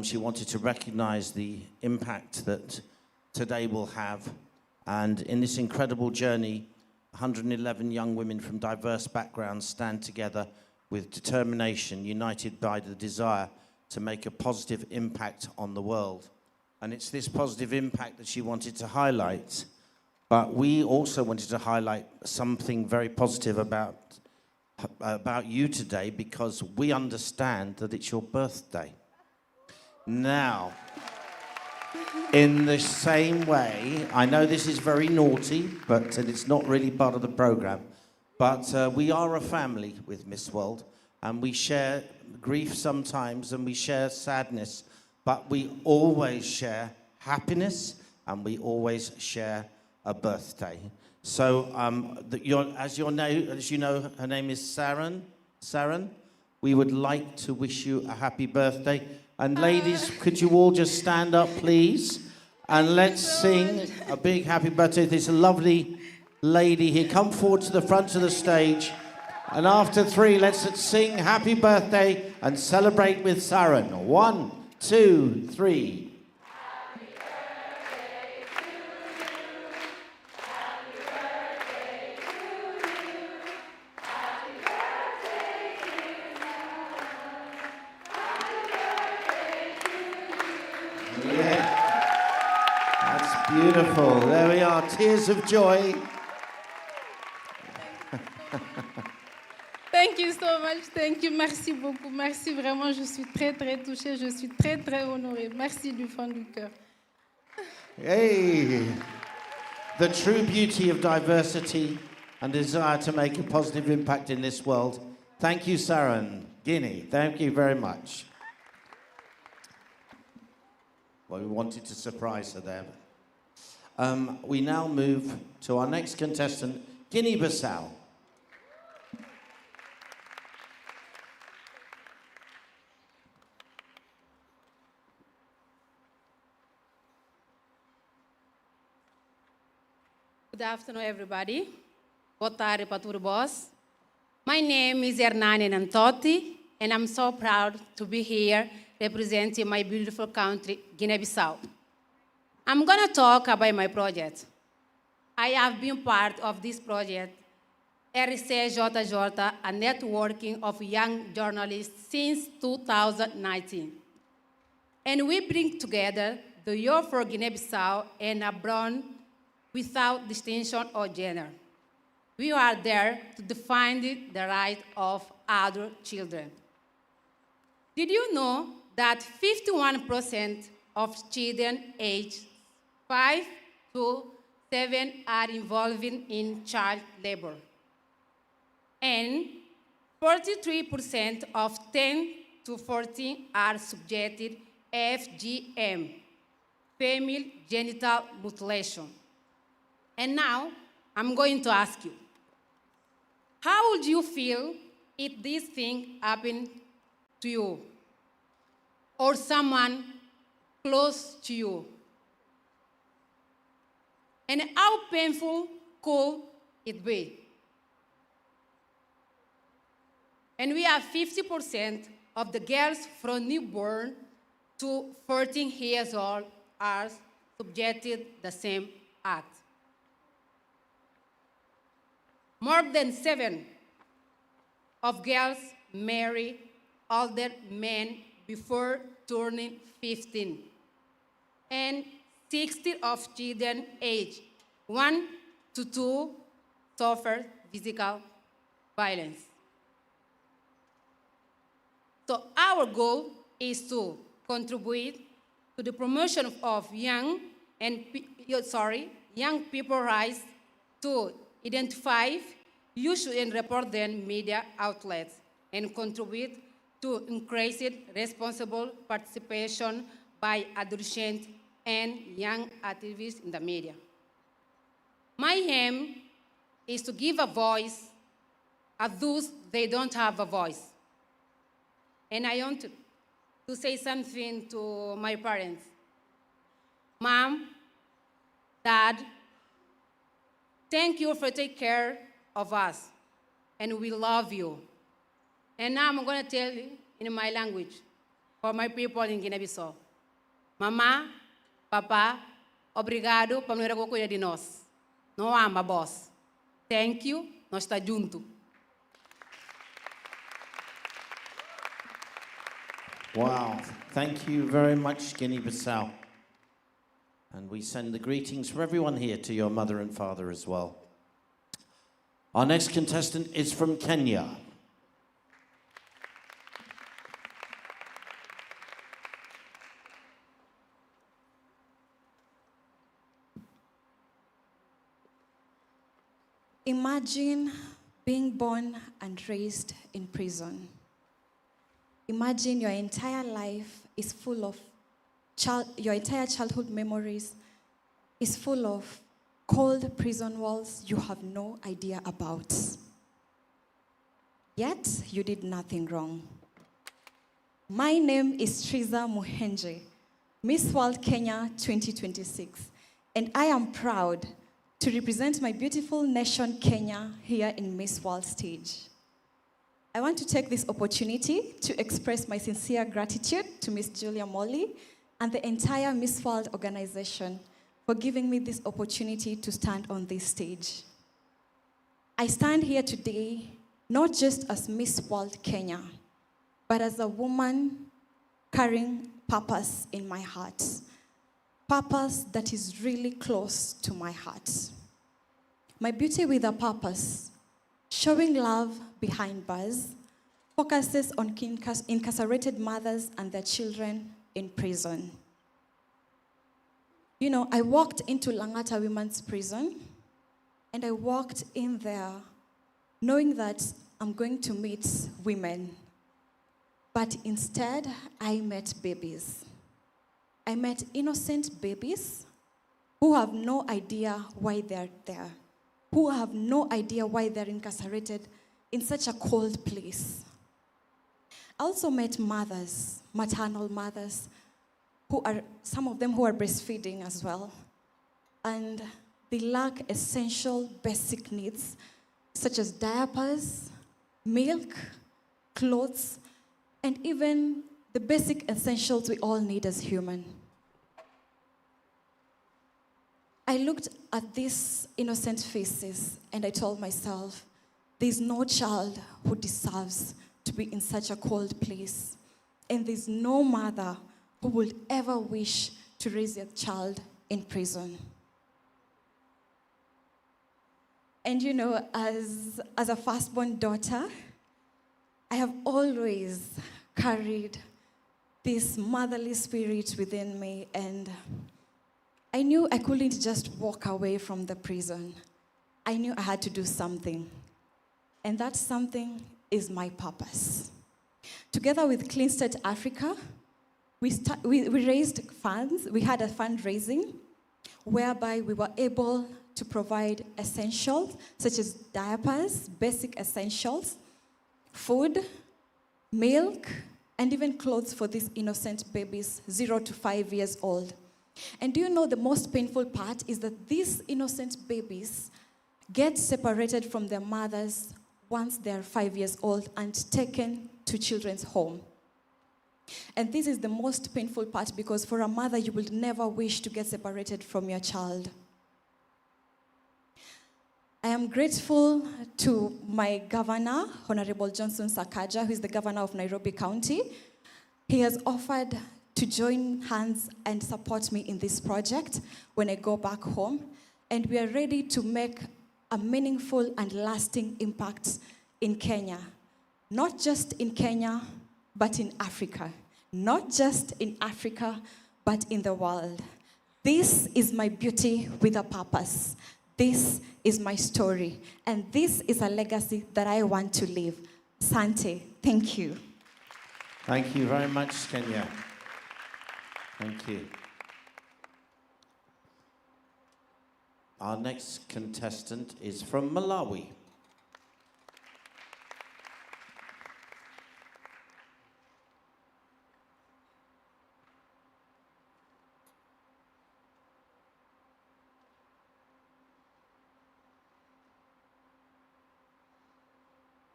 she wanted to recognise the impact that today will have. And in this incredible journey, 111 young women from diverse backgrounds stand together with determination, united by the desire to make a positive impact on the world. And it's this positive impact that she wanted to highlight. But we also wanted to highlight something very positive about you today, because we understand that it's your birthday. Now, in the same way, I know this is very naughty, but it's not really part of the program, but we are a family with Miss World, and we share grief sometimes, and we share sadness, but we always share happiness, and we always share a birthday. So, as you know, her name is Saran. Saran, we would like to wish you a happy birthday. And ladies, could you all just stand up, please? And let's sing a big happy birthday. There's a lovely lady here. Come forward to the front of the stage. And after 3, let's sing happy birthday and celebrate with Saran. 1, 2, 3. Beautiful. There we are. Tears of joy. Thank you so much. Thank you. Merci beaucoup. Merci vraiment. Je suis très, très touchée. Je suis très, très honorée. Merci du fond du cœur. Hey. The true beauty of diversity and desire to make a positive impact in this world. Thank you, Saran. Guinea. Thank you very much. Well, we wanted to surprise her there. We now move to our next contestant, Guinea-Bissau. Good afternoon, everybody. Boa tarde para todos vós. My name is Hernani Nantotti, and I'm so proud to be here representing my beautiful country, Guinea-Bissau. I'm going to talk about my project. I have been part of this project, RCJJ, a networking of young journalists since 2019. And we bring together the youth for Guinea-Bissau and abroad without distinction or gender. We are there to defend the rights of other children. Did you know that 51% of children aged 5 to 7 are involved in child labor? And 43% of 10 to 14 are subjected FGM, female genital mutilation. And now, I'm going to ask you, how would you feel if this thing happened to you or someone close to you? And how painful could it be? And we have 50% of the girls from newborn to 14 years old are subjected to the same act. More than 7 of girls marry older men before turning 15. And 60 of children aged 1 to 2 suffer physical violence. So our goal is to contribute to the promotion of young people rights to identify, use and report them media outlets, and contribute to increased responsible participation by adolescents and young activists in the media. My aim is to give a voice to those they don't have a voice. And I want to say something to my parents. Mom, Dad, thank you for taking care of us, and we love you. And now I'm going to tell you in my language for my people in Guinea-Bissau. Mama, Papa, obrigado por não cuidar de nós. Não ama boss. Thank you, nós está junto. Wow, thank you very much, Guinea-Bissau. And we send the greetings from everyone here to your mother and father as well. Our next contestant is from Kenya. Imagine being born and raised in prison. Imagine your entire life is full of your entire childhood memories is full of cold prison walls you have no idea about. Yet you did nothing wrong. My name is Triza Muhenje, Miss World Kenya 2026, and I am proud to represent my beautiful nation, Kenya, here in Miss World stage. I want to take this opportunity to express my sincere gratitude to Miss Julia Molly and the entire Miss World organization for giving me this opportunity to stand on this stage. I stand here today not just as Miss World Kenya, but as a woman carrying purpose in my heart. Purpose that is really close to my heart. My beauty with a purpose, showing love behind bars, focuses on incarcerated mothers and their children in prison. You know, I walked into Langata Women's Prison, and I walked in there knowing that I'm going to meet women. But instead, I met babies. I met innocent babies who have no idea why they're there, who have no idea why they're incarcerated in such a cold place. I also met mothers, maternal mothers, some of them who are breastfeeding as well. And they lack essential basic needs, such as diapers, milk, clothes, and even the basic essentials we all need as human. I looked at these innocent faces and I told myself, there's no child who deserves to be in such a cold place. And there's no mother who will ever wish to raise their child in prison. And you know, as a firstborn daughter, I have always carried this motherly spirit within me, and I knew I couldn't just walk away from the prison. I knew I had to do something. And that something is my purpose. Together with Clean State Africa, we raised funds. We had a fundraising whereby we were able to provide essentials such as diapers, basic essentials, food, milk, and even clothes for these innocent babies, 0 to 5 years old. And do you know the most painful part is that these innocent babies get separated from their mothers once they're 5 years old and taken to children's home. And this is the most painful part because for a mother, you will never wish to get separated from your child. I am grateful to my governor, Honorable Johnson Sakaja, who is the governor of Nairobi County. He has offered to join hands and support me in this project when I go back home. And we are ready to make a meaningful and lasting impact in Kenya. Not just in Kenya, but in Africa. Not just in Africa, but in the world. This is my beauty with a purpose. This is my story. And this is a legacy that I want to leave. Sante, thank you. Thank you very much, Kenya. Thank you. Our next contestant is from Malawi.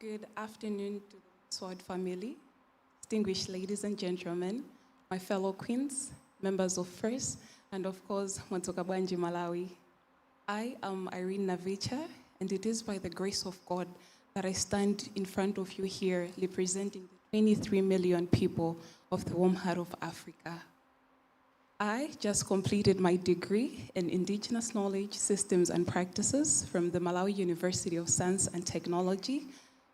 Good afternoon to the Sword family, distinguished ladies and gentlemen, my fellow queens, members of FIRST, and of course, Mwatokabanji Malawi. I am Irene Navicha, and it is by the grace of God that I stand in front of you here representing the 23 million people of the warm heart of Africa. I just completed my degree in Indigenous Knowledge, Systems and Practices from the Malawi University of Science and Technology,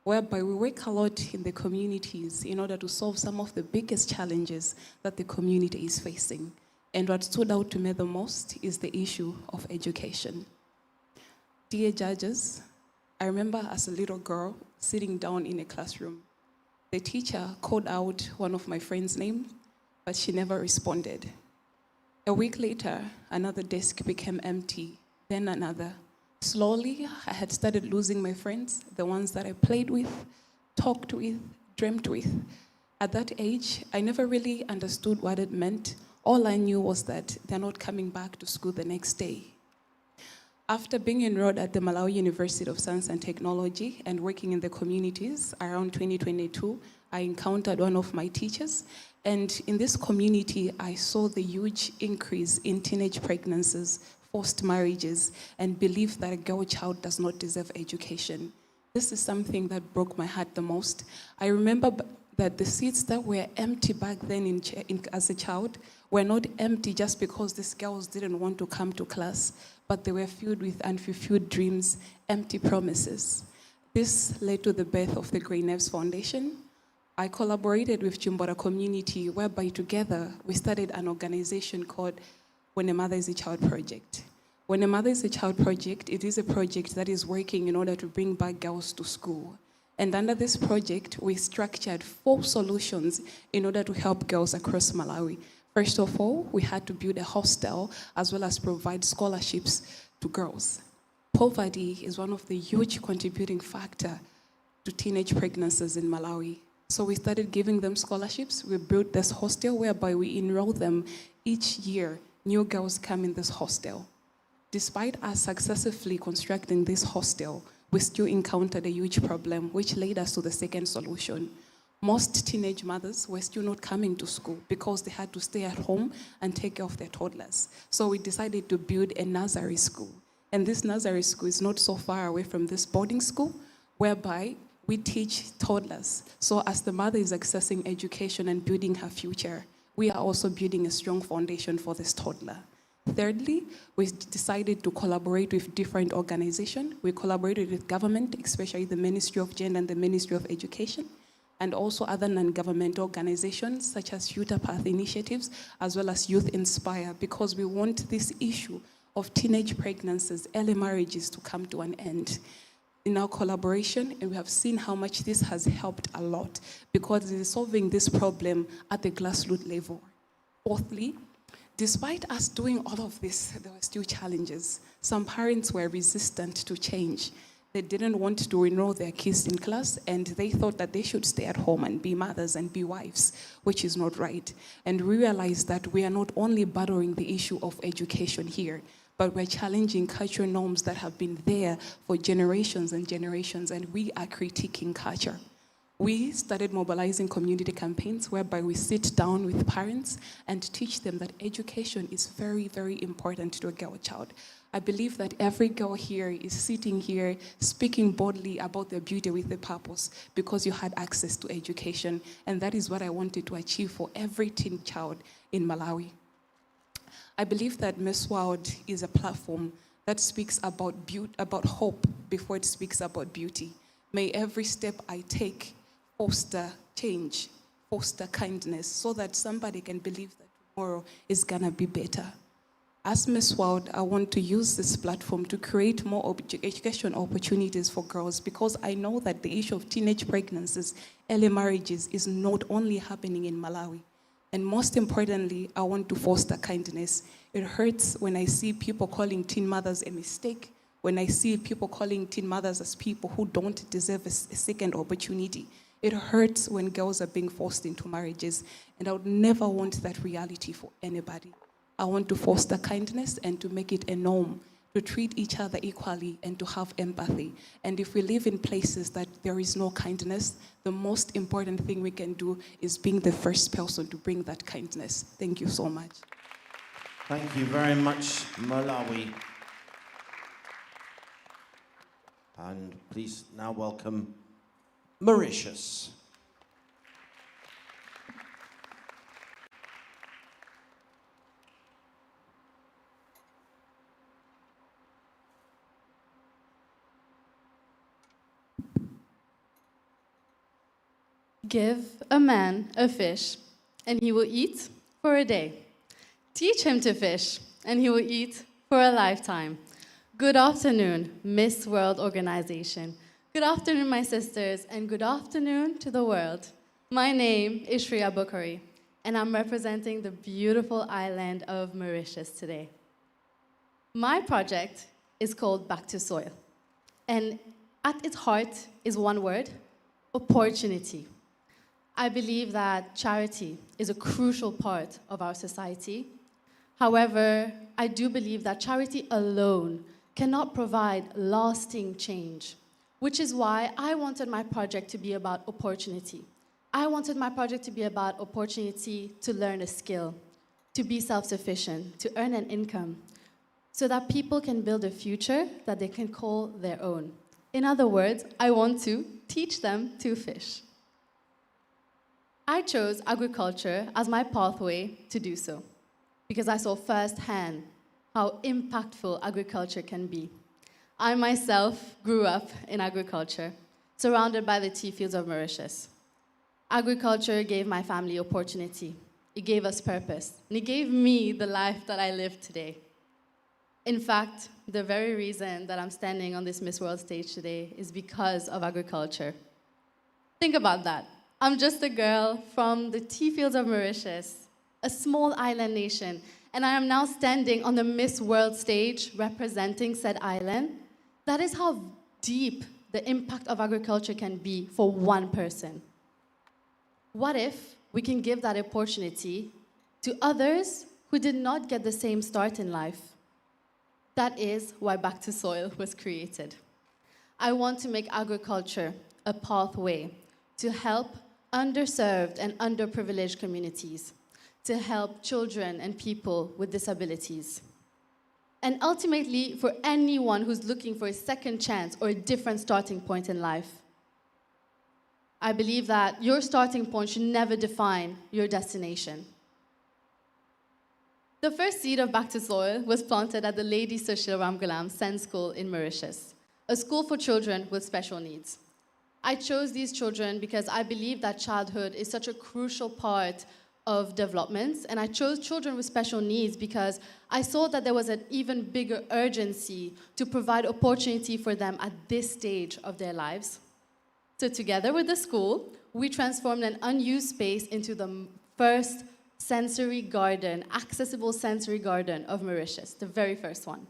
whereby we work a lot in the communities in order to solve some of the biggest challenges that the community is facing. And what stood out to me the most is the issue of education. Dear judges, I remember as a little girl sitting down in a classroom. The teacher called out one of my friend's name, but she never responded. A week later, another desk became empty, then another. Slowly, I had started losing my friends, the ones that I played with, talked with, dreamt with. At that age, I never really understood what it meant. All I knew was that they're not coming back to school the next day. After being enrolled at the Malawi University of Science and Technology and working in the communities around 2022, I encountered one of my teachers. And in this community, I saw the huge increase in teenage pregnancies, forced marriages, and belief that a girl child does not deserve education. This is something that broke my heart the most. I remember that the seats that were empty back then as a child were not empty just because these girls didn't want to come to class, but they were filled with unfulfilled dreams, empty promises. This led to the birth of the Grey Nerves Foundation. I collaborated with Chimbora community, whereby together we started an organization called When a Mother is a Child Project. When a Mother is a Child Project, it is a project that is working in order to bring back girls to school. And under this project, we structured 4 solutions in order to help girls across Malawi. First of all, we had to build a hostel as well as provide scholarships to girls. Poverty is one of the huge contributing factor to teenage pregnancies in Malawi. So we started giving them scholarships. We built this hostel whereby we enroll them each year. New girls come in this hostel. Despite us successfully constructing this hostel, we still encountered a huge problem, which led us to the second solution. Most teenage mothers were still not coming to school because they had to stay at home and take care of their toddlers. So we decided to build a nursery school. And this nursery school is not so far away from this boarding school, whereby we teach toddlers. So as the mother is accessing education and building her future, we are also building a strong foundation for this toddler. Thirdly, we decided to collaborate with different organizations. We collaborated with government, especially the Ministry of Gender and the Ministry of Education, and also other non-governmental organizations such as Future Path Initiatives, as well as Youth Inspire, because we want this issue of teenage pregnancies, early marriages to come to an end. In our collaboration, and we have seen how much this has helped a lot because it is solving this problem at the grassroots level. Fourthly, despite us doing all of this, there were still challenges. Some parents were resistant to change. They didn't want to enroll their kids in class, and they thought that they should stay at home and be mothers and be wives, which is not right. And we realized that we are not only battling the issue of education here, but we're challenging cultural norms that have been there for generations and generations, and we are critiquing culture. We started mobilizing community campaigns whereby we sit down with parents and teach them that education is very, very important to a girl child. I believe that every girl here is sitting here speaking boldly about their beauty with a purpose because you had access to education, and that is what I wanted to achieve for every teen child in Malawi. I believe that Miss World is a platform that speaks about hope before it speaks about beauty. May every step I take foster change, foster kindness, so that somebody can believe that tomorrow is gonna be better. As Miss World, I want to use this platform to create more education opportunities for girls because I know that the issue of teenage pregnancies, early marriages is not only happening in Malawi. And most importantly, I want to foster kindness. It hurts when I see people calling teen mothers a mistake, when I see people calling teen mothers as people who don't deserve a second opportunity. It hurts when girls are being forced into marriages, and I would never want that reality for anybody. I want to foster kindness and to make it a norm to treat each other equally and to have empathy. And if we live in places that there is no kindness, the most important thing we can do is being the first person to bring that kindness. Thank you so much. Thank you very much, Malawi. And please now welcome Mauritius. Give a man a fish, and he will eat for a day. Teach him to fish, and he will eat for a lifetime. Good afternoon, Miss World Organization. Good afternoon, my sisters, and good afternoon to the world. My name is Shreya Bukhari, and I'm representing the beautiful island of Mauritius today. My project is called Back to Soil, and at its heart is one word: opportunity. I believe that charity is a crucial part of our society. However, I do believe that charity alone cannot provide lasting change, which is why I wanted my project to be about opportunity. I wanted my project to be about opportunity to learn a skill, to be self-sufficient, to earn an income, so that people can build a future that they can call their own. In other words, I want to teach them to fish. I chose agriculture as my pathway to do so, because I saw firsthand how impactful agriculture can be. I myself grew up in agriculture, surrounded by the tea fields of Mauritius. Agriculture gave my family opportunity. It gave us purpose, and it gave me the life that I live today. In fact, the very reason that I'm standing on this Miss World stage today is because of agriculture. Think about that. I'm just a girl from the tea fields of Mauritius, a small island nation, and I am now standing on the Miss World stage representing said island. That is how deep the impact of agriculture can be for one person. What if we can give that opportunity to others who did not get the same start in life? That is why Back to Soil was created. I want to make agriculture a pathway to help underserved and underprivileged communities, to help children and people with disabilities, and ultimately for anyone who's looking for a second chance or a different starting point in life. I believe that your starting point should never define your destination. The first seed of Back to Soil was planted at the Lady Sushil Ramgalam Sen School in Mauritius, a school for children with special needs. I chose these children because I believe that childhood is such a crucial part of development, and I chose children with special needs because I saw that there was an even bigger urgency to provide opportunity for them at this stage of their lives. So together with the school, we transformed an unused space into the first sensory garden, accessible sensory garden of Mauritius, the very first one,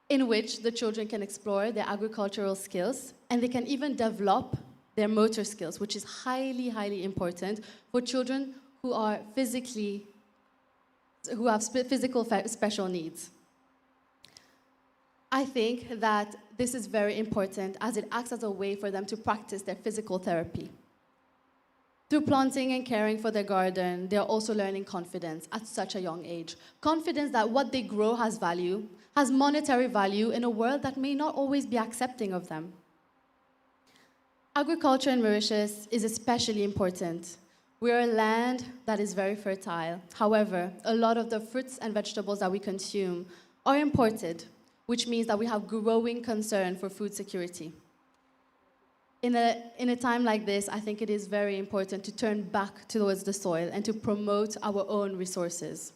in which the children can explore their agricultural skills, and they can even develop their motor skills, which is highly, highly important for children who have physical special needs. I think that this is very important as it acts as a way for them to practice their physical therapy. Through planting and caring for their garden, they're also learning confidence at such a young age. Confidence that what they grow has value, has monetary value in a world that may not always be accepting of them. Agriculture in Mauritius is especially important. We're a land that is very fertile. However, a lot of the fruits and vegetables that we consume are imported, which means that we have growing concern for food security. In a time like this, I think it is very important to turn back towards the soil and to promote our own resources.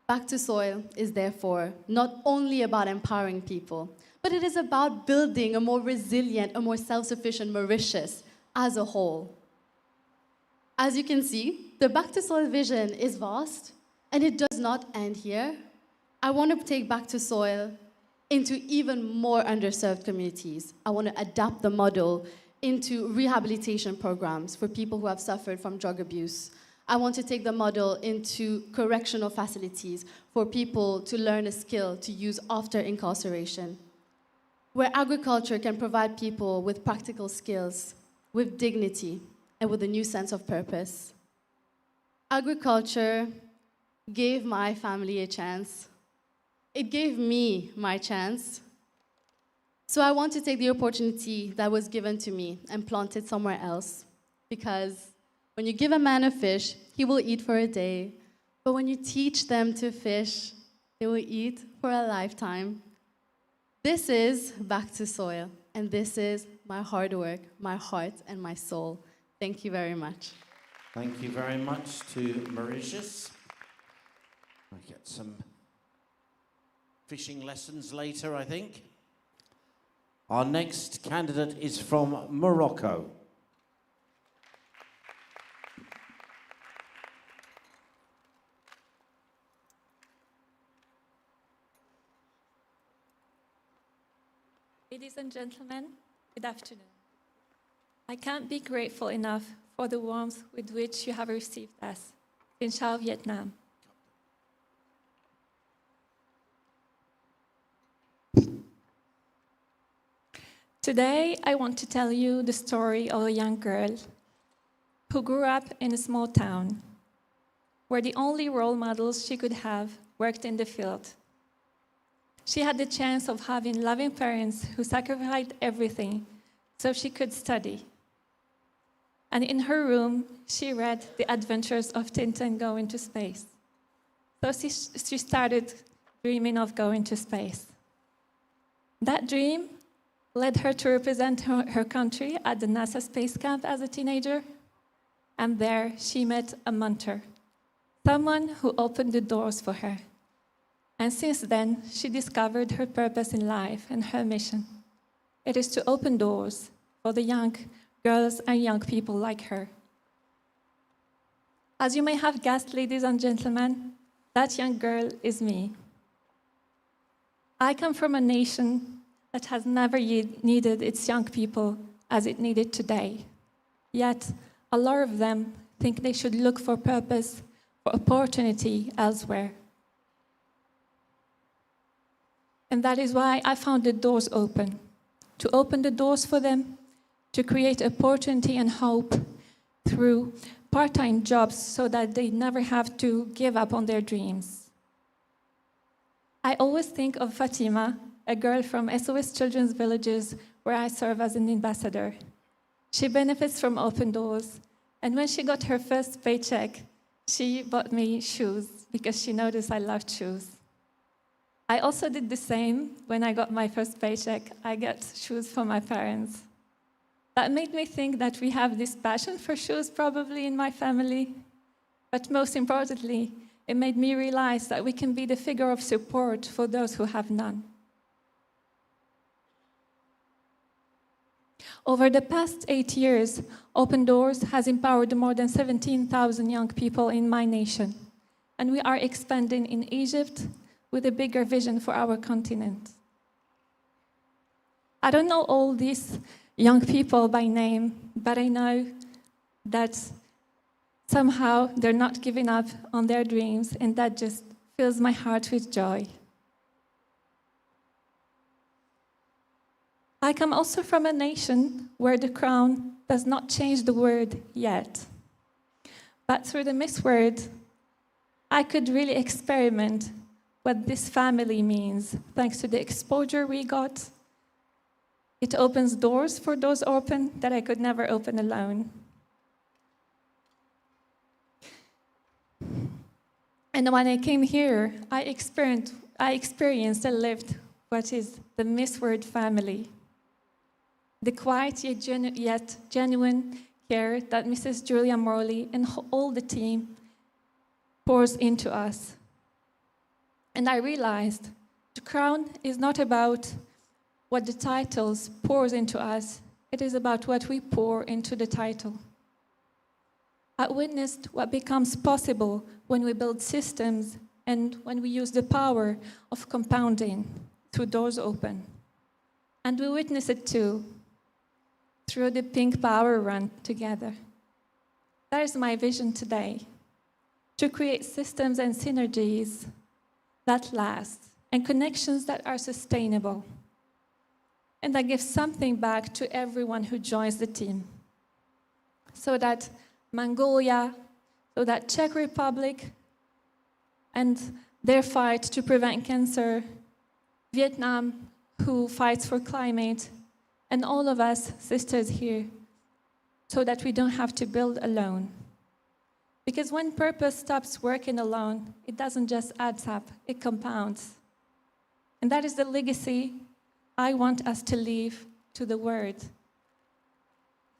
Back to Soil is therefore not only about empowering people, but it is about building a more resilient, a more self-sufficient Mauritius as a whole. As you can see, the Back to Soil vision is vast, and it does not end here. I want to take Back to Soil into even more underserved communities. I want to adapt the model into rehabilitation programs for people who have suffered from drug abuse. I want to take the model into correctional facilities for people to learn a skill to use after incarceration, where agriculture can provide people with practical skills, with dignity, and with a new sense of purpose. Agriculture gave my family a chance. It gave me my chance. So I want to take the opportunity that was given to me and plant it somewhere else. Because when you give a man a fish, he will eat for a day. But when you teach them to fish, they will eat for a lifetime. This is back to soil. And this is my hard work, my heart, and my soul. Thank you very much. Thank you very much to Mauritius. I get some fishing lessons later, I think. Our next candidate is from Morocco. Ladies and gentlemen, good afternoon. I can't be grateful enough for the warmth with which you have received us in Chào, Vietnam. Today, I want to tell you the story of a young girl who grew up in a small town where the only role models she could have worked in the field. She had the chance of having loving parents who sacrificed everything so she could study. And in her room, she read The Adventures of Tintin going to space. So she started dreaming of going to space. That dream led her to represent her country at the NASA space camp as a teenager. And there she met a mentor, someone who opened the doors for her. And since then, she discovered her purpose in life and her mission. It is to open doors for the young girls and young people like her. As you may have guessed, ladies and gentlemen, that young girl is me. I come from a nation that has never needed its young people as it needed today. Yet, a lot of them think they should look for purpose, for opportunity elsewhere. And that is why I found the doors open, to open the doors for them, to create opportunity and hope through part-time jobs so that they never have to give up on their dreams. I always think of Fatima, a girl from SOS Children's Villages where I serve as an ambassador. She benefits from open doors, and when she got her first paycheck, she bought me shoes because she noticed I loved shoes. I also did the same when I got my first paycheck. I got shoes for my parents. That made me think that we have this passion for shoes probably in my family. But most importantly, it made me realize that we can be the figure of support for those who have none. Over the past 8 years, Open Doors has empowered more than 17,000 young people in my nation. And we are expanding in Egypt with a bigger vision for our continent. I don't know all these young people by name, but I know that somehow they're not giving up on their dreams, and that just fills my heart with joy. I come also from a nation where the crown does not change the word yet. But through the Miss Word, I could really experiment what this family means, thanks to the exposure we got. It opens doors for those open that I could never open alone. And when I came here, I experienced and lived what is the Miss Word family. The quiet yet genuine care that Mrs. Julia Morley and all the team pours into us. And I realized the crown is not about what the titles pours into us. It is about what we pour into the title. I witnessed what becomes possible when we build systems and when we use the power of compounding through doors open. And we witness it too through the Pink Power Run together. That is my vision today, to create systems and synergies that last and connections that are sustainable, and that give something back to everyone who joins the team. So that Mongolia, so that Czech Republic, and their fight to prevent cancer, Vietnam, who fights for climate, and all of us sisters here, so that we don't have to build alone. Because when purpose stops working alone, it doesn't just add up, it compounds. And that is the legacy I want us to leave to the world.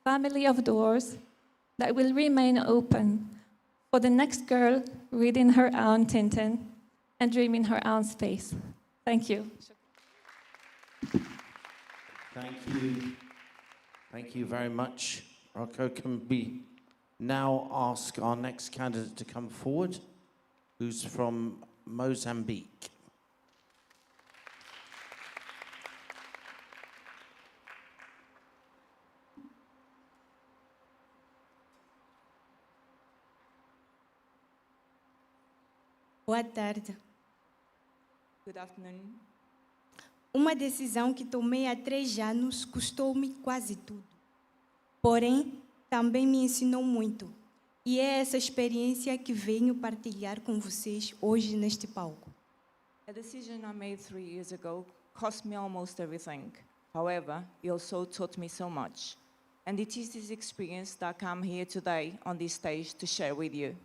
Family of doors that will remain open for the next girl reading her own Tintin and dreaming her own space. Thank you. Thank you. Thank you very much. Rocco, can we now ask our next candidate to come forward, who's from Mozambique? Boa tarde. Good afternoon. Uma decisão que tomei há 3 anos custou-me quase tudo. Porém, também me ensinou muito. E é essa experiência que venho partilhar com vocês hoje neste palco. A decision I made 3 years ago cost me almost everything. However, it also taught me so much. And it is this experience that I come here today on this stage to share with you.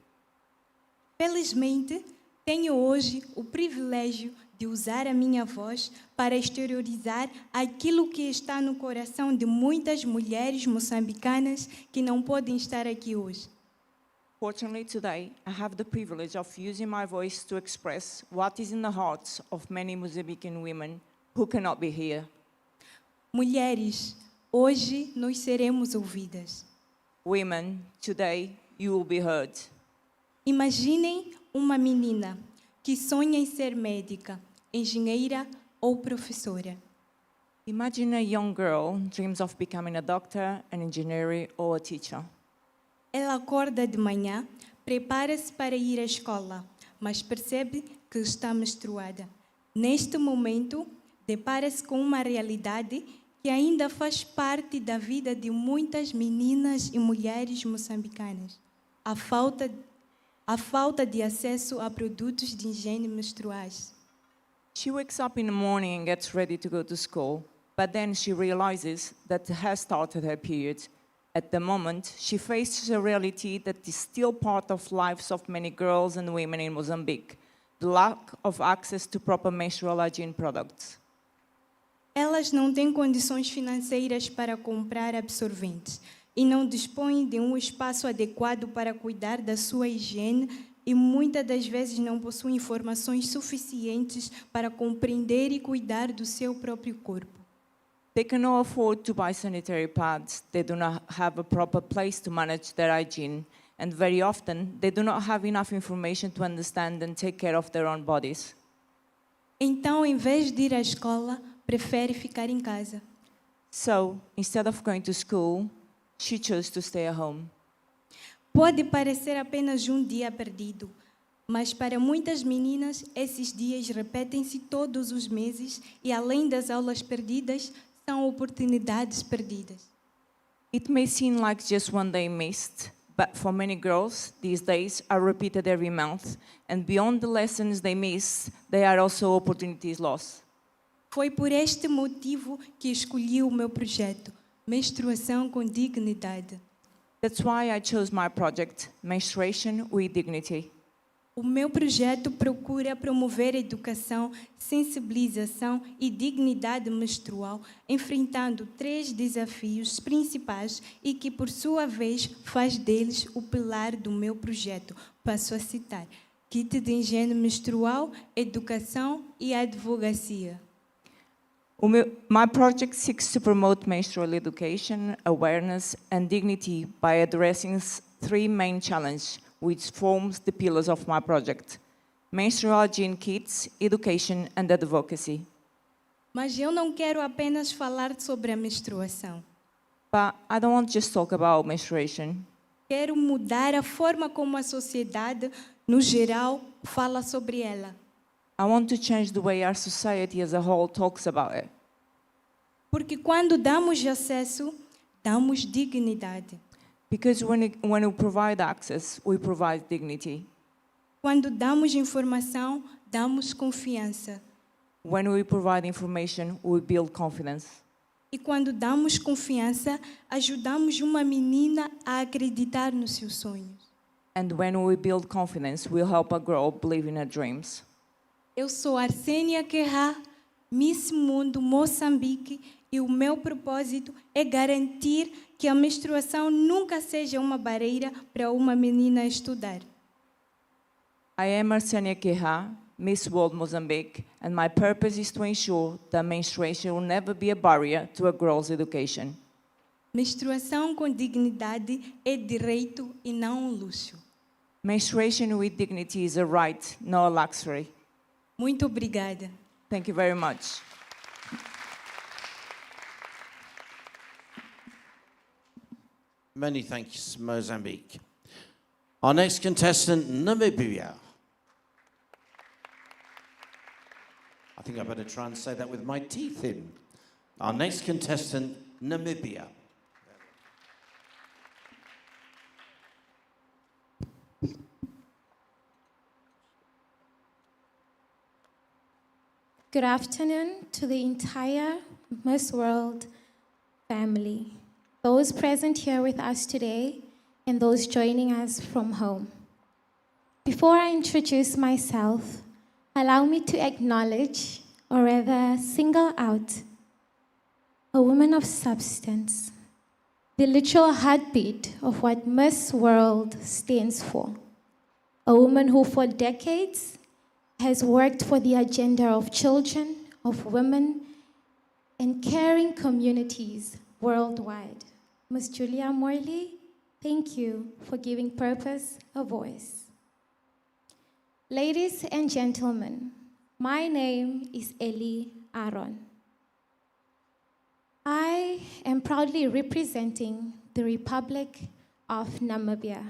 Felizmente, tenho hoje o privilégio de usar a minha voz para exteriorizar aquilo que está no coração de muitas mulheres moçambicanas que não podem estar aqui hoje. Fortunately, today, I have the privilege of using my voice to express what is in the hearts of many Mozambican women who cannot be here. Mulheres, hoje nós seremos ouvidas. Women, today you will be heard. Imaginem uma menina que sonha em ser médica, engenheira ou professora. Imagine a young girl dreams of becoming a doctor, an engineer or a teacher. Ela acorda de manhã, prepara-se para ir à escola, mas percebe que está menstruada. Neste momento, depara-se com uma realidade que ainda faz parte da vida de muitas meninas e mulheres moçambicanas. A falta de acesso a produtos de higiene menstruais. She wakes up in the morning and gets ready to go to school, but then she realizes that has started her period. At the moment, she faces a reality that is still part of lives of many girls and women in Mozambique, the lack of access to proper menstrual hygiene products. Elas não têm condições financeiras para comprar absorventes e não dispõem de um espaço adequado para cuidar da sua higiene e muitas das vezes não possuem informações suficientes para compreender e cuidar do seu próprio corpo. They cannot afford to buy sanitary pads, they do not have a proper place to manage their hygiene, and very often they do not have enough information to understand and take care of their own bodies. Então, em vez de ir à escola, prefere ficar em casa. So, instead of going to school, she chose to stay at home. Pode parecer apenas um dia perdido, mas para muitas meninas, esses dias repetem-se todos os meses e, além das aulas perdidas, são oportunidades perdidas. It may seem like just one day missed, but for many girls, these days are repeated every month, and beyond the lessons they miss, they are also opportunities lost. Foi por este motivo que escolhi o meu projeto, Menstruação com Dignidade. That's why I chose my project, Menstruation with Dignity. O meu projeto procura promover educação, sensibilização e dignidade menstrual, enfrentando 3 desafios principais e que, por sua vez, faz deles o pilar do meu projeto. Passo a citar: kit de higiene menstrual, educação e advocacia. My project seeks to promote menstrual education, awareness and dignity by addressing 3 main challenges, which forms the pillars of my project: menstrual hygiene kits, education and advocacy. Mas eu não quero apenas falar sobre a menstruação. But I don't want to just talk about menstruation. Quero mudar a forma como a sociedade no geral, fala sobre ela. I want to change the way our society as a whole talks about it. Porque quando damos acesso, damos dignidade. Because when we provide access, we provide dignity. Quando damos informação, damos confiança. When we provide information, we build confidence. E quando damos confiança, ajudamos uma menina a acreditar nos seus sonhos. And when we build confidence, we help a girl believe in her dreams. Eu sou Arsênia Querrá, Miss Mundo Moçambique, e o meu propósito é garantir que a menstruação nunca seja uma barreira para uma menina estudar. I am Arsenia Querrá, Miss World Mozambique, and my purpose is to ensure that menstruation will never be a barrier to a girl's education. Menstruação com dignidade é direito e não um luxo. Menstruation with dignity is a right, not a luxury. Muito obrigada. Thank you very much. Many thanks, Mozambique. Our next contestant, Namibia. I think I better try and say that with my teeth in. Our next contestant, Namibia. Good afternoon to the entire Miss World family, those present here with us today and those joining us from home. Before I introduce myself, allow me to acknowledge, or rather single out, a woman of substance, the literal heartbeat of what Miss World stands for. A woman who for decades has worked for the agenda of children, of women, and caring communities worldwide. Ms. Julia Morley, thank you for giving purpose a voice. Ladies and gentlemen, my name is Eli Aaron. I am proudly representing the Republic of Namibia,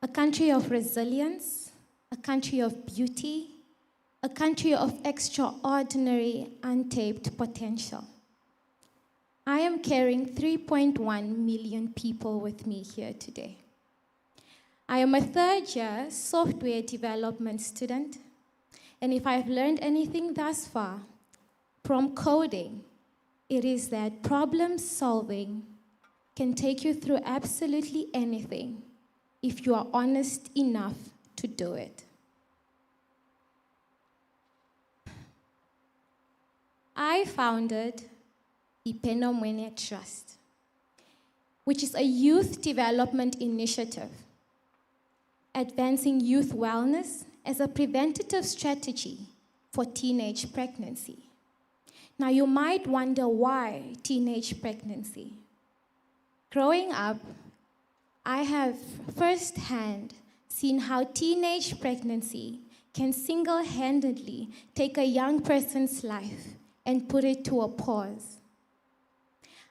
a country of resilience, a country of beauty, a country of extraordinary untapped potential. I am carrying 3.1 million people with me here today. I am a third-year software development student, and if I've learned anything thus far from coding, it is that problem solving can take you through absolutely anything if you are honest enough to do it. I founded the Penomwene Trust, which is a youth development initiative advancing youth wellness as a preventative strategy for teenage pregnancy. Now you might wonder why teenage pregnancy. Growing up, I have firsthand seen how teenage pregnancy can single-handedly take a young person's life and put it to a pause.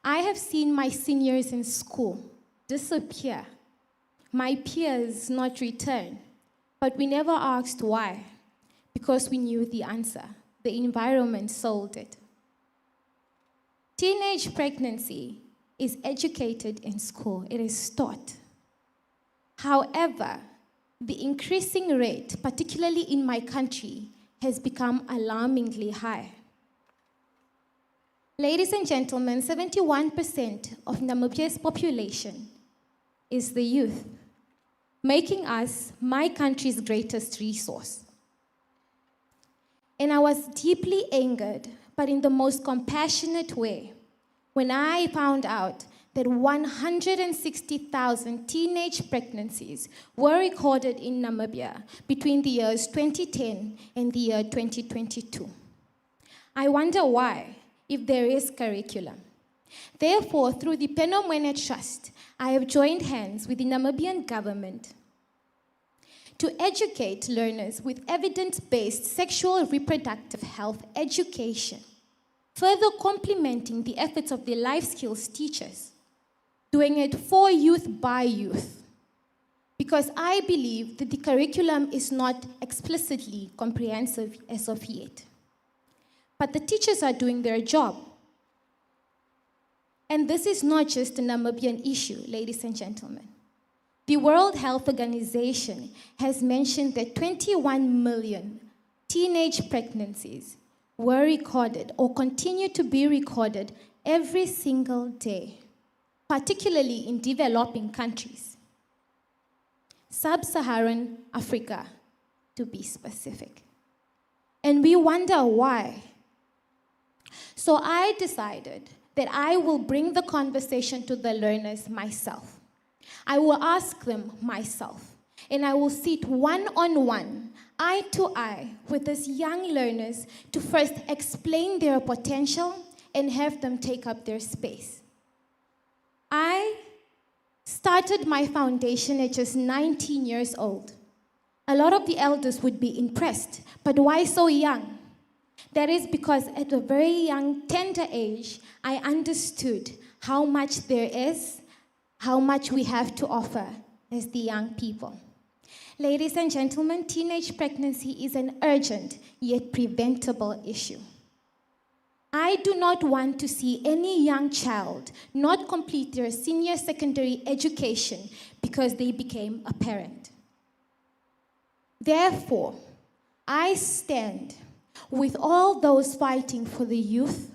I have seen my seniors in school disappear, my peers not return, but we never asked why, because we knew the answer. The environment sold it. Teenage pregnancy is educated in school. It is taught. However, the increasing rate, particularly in my country, has become alarmingly high. Ladies and gentlemen, 71% of Namibia's population is the youth, making us my country's greatest resource. And I was deeply angered, but in the most compassionate way, when I found out that 160,000 teenage pregnancies were recorded in Namibia between the years 2010 and the year 2022. I wonder why, if there is curriculum. Therefore, through the Penomwene Trust, I have joined hands with the Namibian government to educate learners with evidence-based sexual reproductive health education, further complementing the efforts of the life skills teachers, doing it for youth by youth. because I believe that the curriculum is not explicitly comprehensive as of yet. But the teachers are doing their job. And this is not just a Namibian issue, ladies and gentlemen. The World Health Organization has mentioned that 21 million teenage pregnancies were recorded or continue to be recorded every single day, particularly in developing countries. Sub-Saharan Africa, to be specific. And we wonder why. So I decided that I will bring the conversation to the learners myself. I will ask them myself, and I will sit one-on-one, eye to eye with these young learners to first explain their potential and have them take up their space. I started my foundation at just 19 years old. A lot of the elders would be impressed, but why so young? That is because at a very young, tender age, I understood how much there is, how much we have to offer as the young people. Ladies and gentlemen, teenage pregnancy is an urgent yet preventable issue. I do not want to see any young child not complete their senior secondary education because they became a parent. Therefore, I stand with all those fighting for the youth.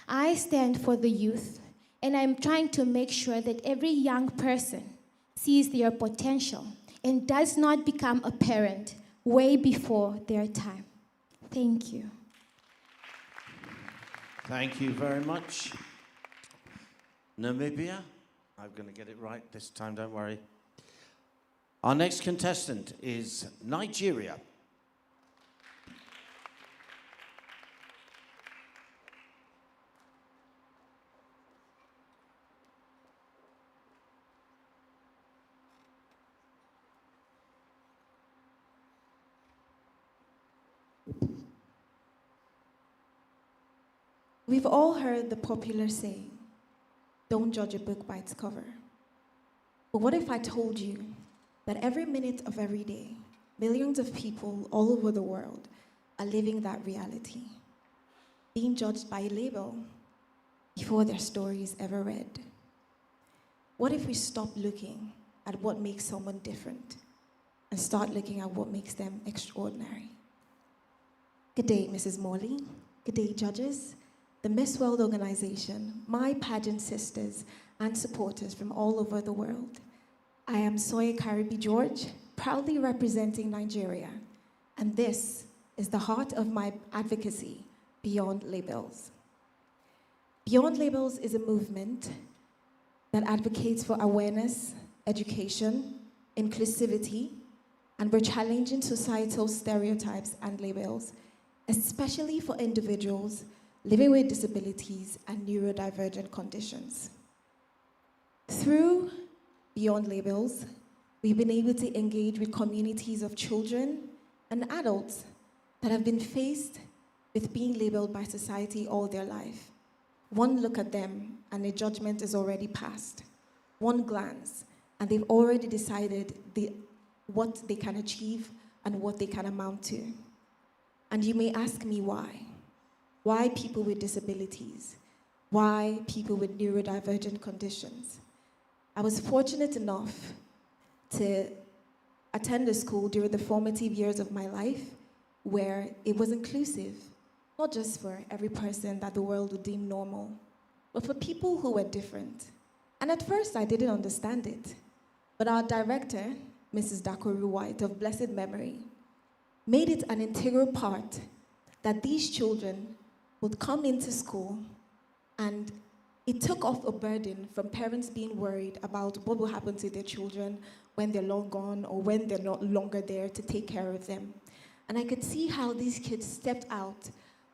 I stand for the youth, and I'm trying to make sure that every young person sees their potential and does not become a parent way before their time. Thank you. Thank you very much. Namibia. I'm going to get it right this time, don't worry. Our next contestant is Nigeria. We've all heard the popular saying, don't judge a book by its cover. But what if I told you that every minute of every day, millions of people all over the world are living that reality, being judged by a label before their story is ever read? What if we stop looking at what makes someone different and start looking at what makes them extraordinary? Good day, Mrs. Morley. Good day, judges. The Miss World organization, my pageant sisters and supporters from all over the world. I am Soye Karibi George, proudly representing Nigeria, and this is the heart of my advocacy, Beyond Labels. Beyond Labels is a movement that advocates for awareness, education, inclusivity, and we're challenging societal stereotypes and labels, especially for individuals living with disabilities and neurodivergent conditions. Through Beyond Labels, we've been able to engage with communities of children and adults that have been faced with being labeled by society all their life. One look at them and a judgment is already passed. One glance and they've already decided what they can achieve and what they can amount to. And you may ask me why. Why people with disabilities? Why people with neurodivergent conditions? I was fortunate enough to attend a school during the formative years of my life where it was inclusive, not just for every person that the world would deem normal, but for people who were different. And at first I didn't understand it, but our director, Mrs. Dakoru White of blessed memory, made it an integral part that these children would come into school, and it took off a burden from parents being worried about what will happen to their children when they're long gone or when they're no longer there to take care of them. And I could see how these kids stepped out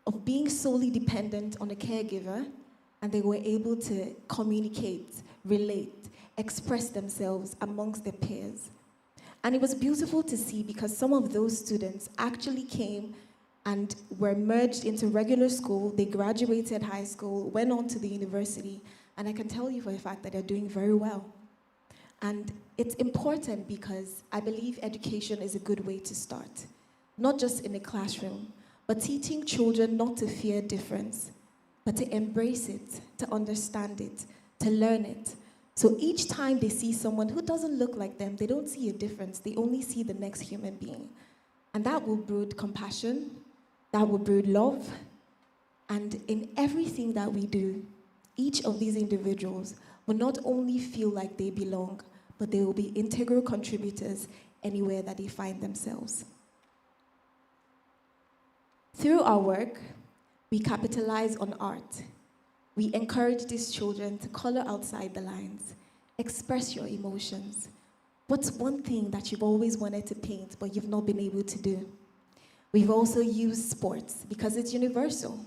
of being solely dependent on a caregiver, and they were able to communicate, relate, express themselves amongst their peers. And it was beautiful to see because some of those students actually came and were merged into regular school. They graduated high school, went on to the university, and I can tell you for a fact that they're doing very well. And It's important because I believe education is a good way to start, not just in a classroom, but teaching children not to fear difference, but to embrace it, to understand it, to learn it. So each time they see someone who doesn't look like them, they don't see a difference, they only see the next human being. And that will breed compassion, that will breed love, and in everything that we do, each of these individuals will not only feel like they belong, but they will be integral contributors anywhere that they find themselves. Through our work, we capitalize on art. We encourage these children to color outside the lines, express your emotions. What's one thing that you've always wanted to paint but you've not been able to do? We've also used sports because it's universal.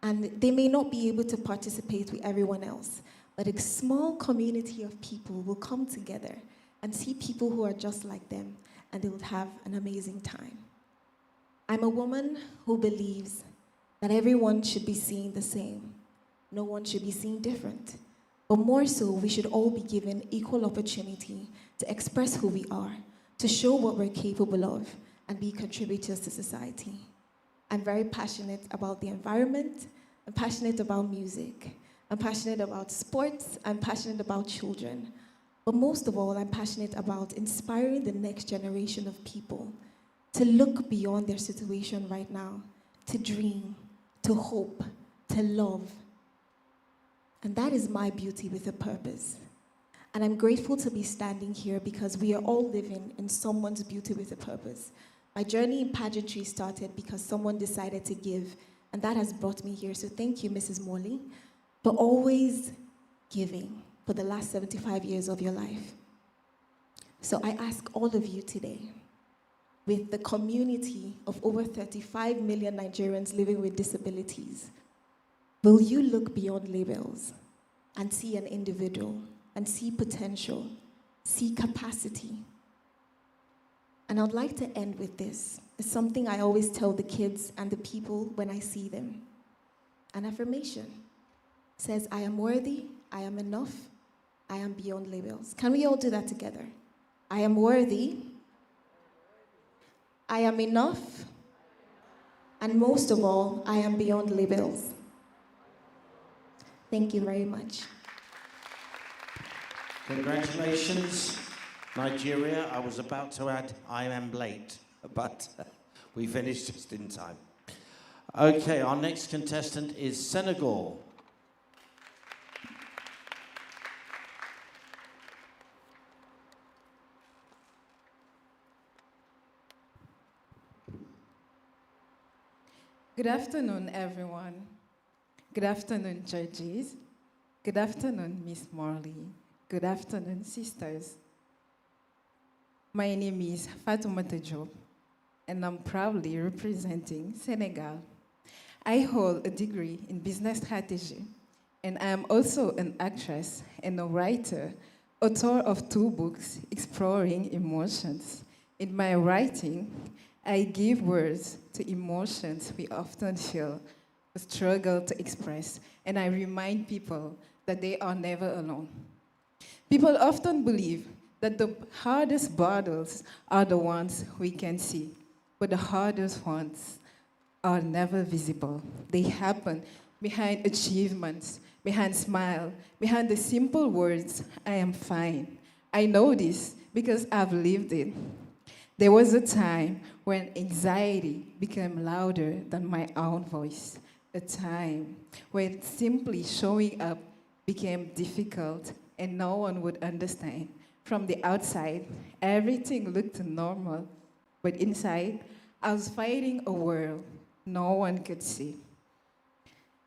And they may not be able to participate with everyone else, but a small community of people will come together and see people who are just like them, and they will have an amazing time. I'm a woman who believes that everyone should be seen the same. No one should be seen different. But more so, we should all be given equal opportunity to express who we are, to show what we're capable of, and be contributors to society. I'm very passionate about the environment. I'm passionate about music. I'm passionate about sports. I'm passionate about children. But most of all, I'm passionate about inspiring the next generation of people to look beyond their situation right now, to dream, to hope, to love. And that is my beauty with a purpose. And I'm grateful to be standing here because we are all living in someone's beauty with a purpose. My journey in pageantry started because someone decided to give, and that has brought me here. So thank you, Mrs. Morley, for always giving for the last 75 years of your life. So I ask all of you today, with the community of over 35 million Nigerians living with disabilities, will you look beyond labels and see an individual, and see potential, see capacity? And I'd like to end with this. It's something I always tell the kids and the people when I see them. An affirmation. It says, I am worthy, I am enough, I am beyond labels. Can we all do that together? I am worthy, I am enough, and most of all, I am beyond labels. Thank you very much. Congratulations, Nigeria. I was about to add, I am late, but we finished just in time. Okay, our next contestant is Senegal. Good afternoon, everyone. Good afternoon, judges. Good afternoon, Miss Morley. Good afternoon, sisters. My name is Fatoumata Diop, and I'm proudly representing Senegal. I hold a degree in business strategy, and I am also an actress and a writer, author of 2 books exploring emotions. In my writing, I give words to emotions we often feel, struggle to express, and I remind people that they are never alone. People often believe that the hardest battles are the ones we can see, but the hardest ones are never visible. They happen behind achievements, behind smiles, behind the simple words, I am fine. I know this because I've lived it. There was a time when anxiety became louder than my own voice, a time when simply showing up became difficult and no one would understand. From the outside, everything looked normal, but inside, I was fighting a world no one could see.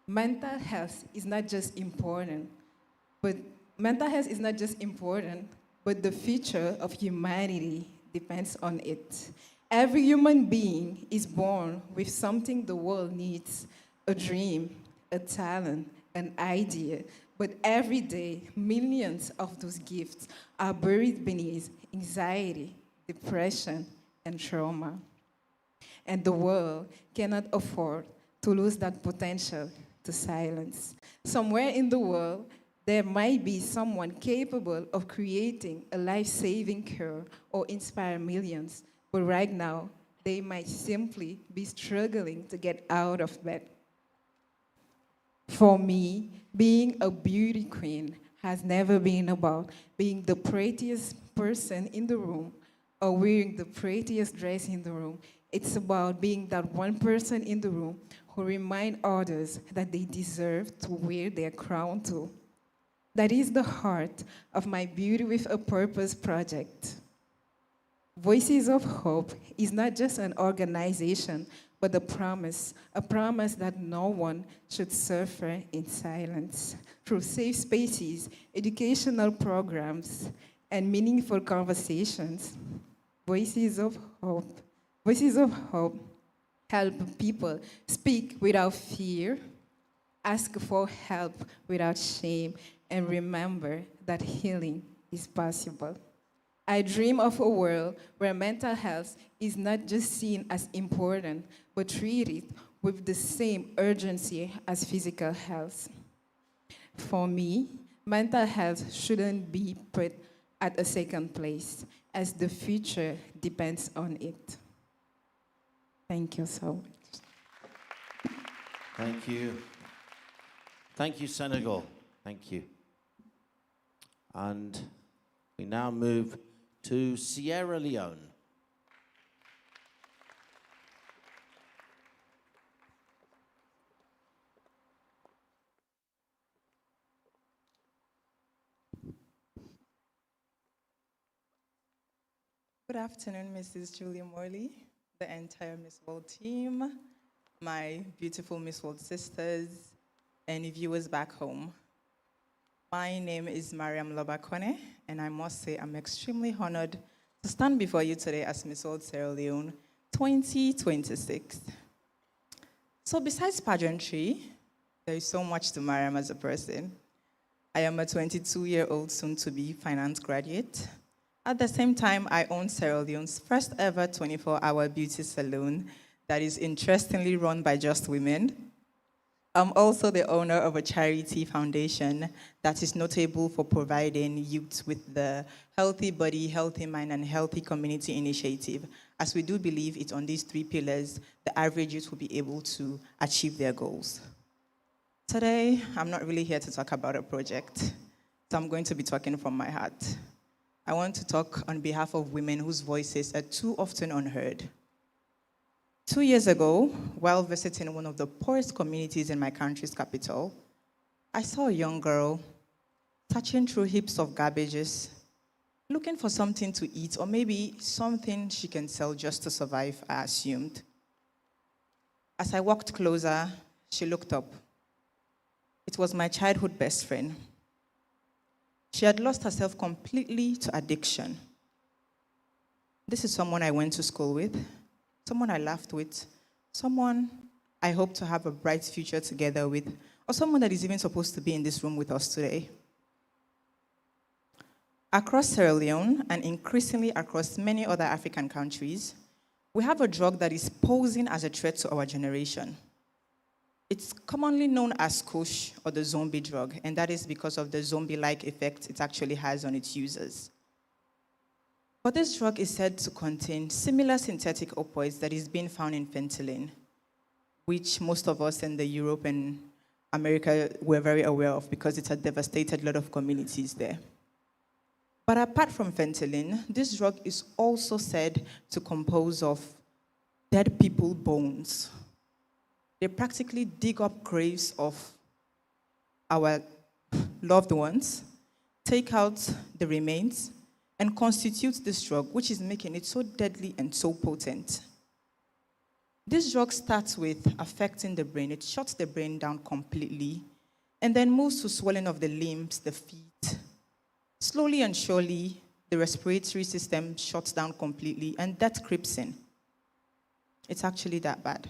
Mental health is not just important, but the future of humanity depends on it. Every human being is born with something the world needs, a dream, a talent, an idea. But every day, millions of those gifts are buried beneath anxiety, depression, and trauma. And the world cannot afford to lose that potential to silence. Somewhere in the world, there might be someone capable of creating a life-saving cure or inspire millions, but right now, they might simply be struggling to get out of bed. For me, being a beauty queen has never been about being the prettiest person in the room or wearing the prettiest dress in the room. It's about being that one person in the room who remind others that they deserve to wear their crown too. That is the heart of my Beauty with a Purpose project. Voices of Hope is not just an organization, but a promise that no one should suffer in silence. Through safe spaces, educational programs, and meaningful conversations, Voices of Hope help people speak without fear, ask for help without shame, and remember that healing is possible. I dream of a world where mental health is not just seen as important, but treated with the same urgency as physical health. For me, mental health shouldn't be put at a second place, as the future depends on it. Thank you so much. Thank you. Thank you, Senegal. Thank you. And we now move to Sierra Leone. Good afternoon, Mrs. Julia Morley, the entire Miss World team, my beautiful Miss World sisters, and viewers back home. My name is Mariam Lobakone, and I must say I'm extremely honored to stand before you today as Miss World Sierra Leone 2026. So besides pageantry, there is so much to Mariam as a person. I am a 22-year-old soon-to-be finance graduate. At the same time, I own Sierra Leone's first ever 24-hour beauty salon that is interestingly run by just women. I'm also the owner of a charity foundation that is notable for providing youth with the Healthy Body, Healthy Mind, and Healthy Community initiative, as we do believe it's on these three pillars the average youth will be able to achieve their goals. Today, I'm not really here to talk about a project, so I'm going to be talking from my heart. I want to talk on behalf of women whose voices are too often unheard. 2 years ago, while visiting one of the poorest communities in my country's capital, I saw a young girl searching through heaps of garbages, looking for something to eat or maybe something she can sell just to survive, I assumed. As I walked closer, she looked up. It was my childhood best friend. She had lost herself completely to addiction. This is someone I went to school with, someone I laughed with, someone I hope to have a bright future together with, or someone that is even supposed to be in this room with us today. Across Sierra Leone, and increasingly across many other African countries, we have a drug that is posing as a threat to our generation. It's commonly known as kush, or the zombie drug, and that is because of the zombie-like effect it actually has on its users. But this drug is said to contain similar synthetic opioids that is being found in fentanyl, which most of us in Europe and America were very aware of because it had devastated a lot of communities there. But apart from fentanyl, this drug is also said to compose of dead people bones. They practically dig up graves of our loved ones, take out the remains, and constitute this drug, which is making it so deadly and so potent. This drug starts with affecting the brain. It shuts the brain down completely, and then moves to swelling of the limbs, the feet. Slowly and surely, the respiratory system shuts down completely, and death creeps in. It's actually that bad.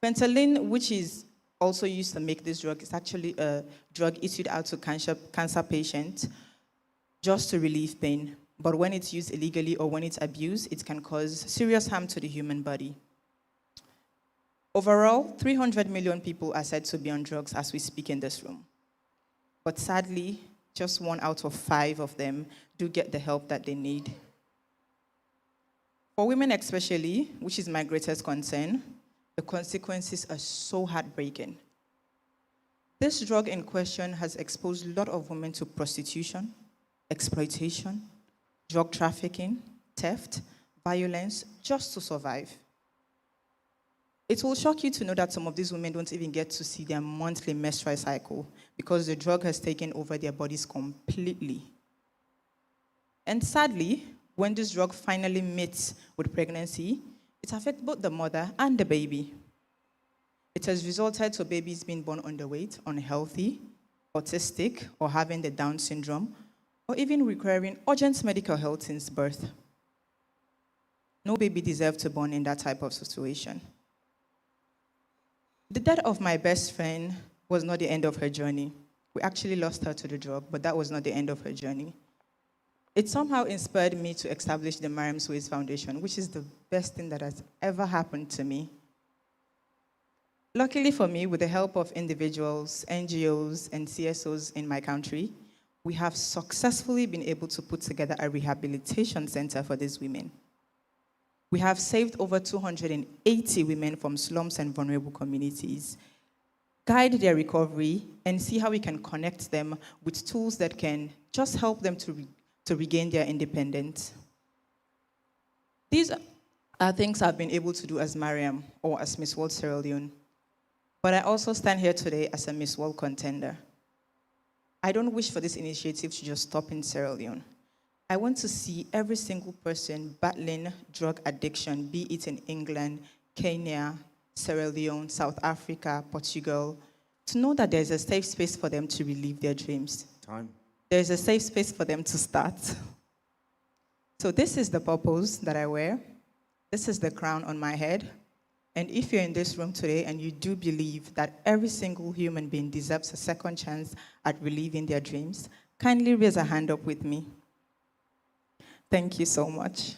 Fentanyl, which is also used to make this drug, is actually a drug issued out to cancer patients just to relieve pain. But when it's used illegally or when it's abused, it can cause serious harm to the human body. Overall, 300 million people are said to be on drugs as we speak in this room. But sadly, just 1 out of 5 of them do get the help that they need. For women especially, which is my greatest concern, the consequences are so heartbreaking. This drug in question has exposed a lot of women to prostitution, exploitation, drug trafficking, theft, violence, just to survive. It will shock you to know that some of these women don't even get to see their monthly menstrual cycle because the drug has taken over their bodies completely. And sadly, when this drug finally meets with pregnancy, it affects both the mother and the baby. It has resulted to babies being born underweight, unhealthy, autistic, or having the Down syndrome, or even requiring urgent medical help since birth. No baby deserves to be born in that type of situation. The death of my best friend was not the end of her journey. We actually lost her to the drug, but that was not the end of her journey. It somehow inspired me to establish the Mariam Suez Foundation, which is the best thing that has ever happened to me. Luckily for me, with the help of individuals, NGOs, and CSOs in my country, we have successfully been able to put together a rehabilitation center for these women. We have saved over 280 women from slums and vulnerable communities, guide their recovery, and see how we can connect them with tools that can just help them to regain their independence. These are things I've been able to do as Mariam or as Miss World Sierra Leone. But I also stand here today as a Miss World contender. I don't wish for this initiative to just stop in Sierra Leone. I want to see every single person battling drug addiction, be it in England, Kenya, Sierra Leone, South Africa, Portugal, to know that there's a safe space for them to relive their dreams. There's a safe space for them to start. So this is the purpose that I wear. This is the crown on my head. And if you're in this room today and you do believe that every single human being deserves a second chance at reliving their dreams, kindly raise a hand up with me. Thank you so much.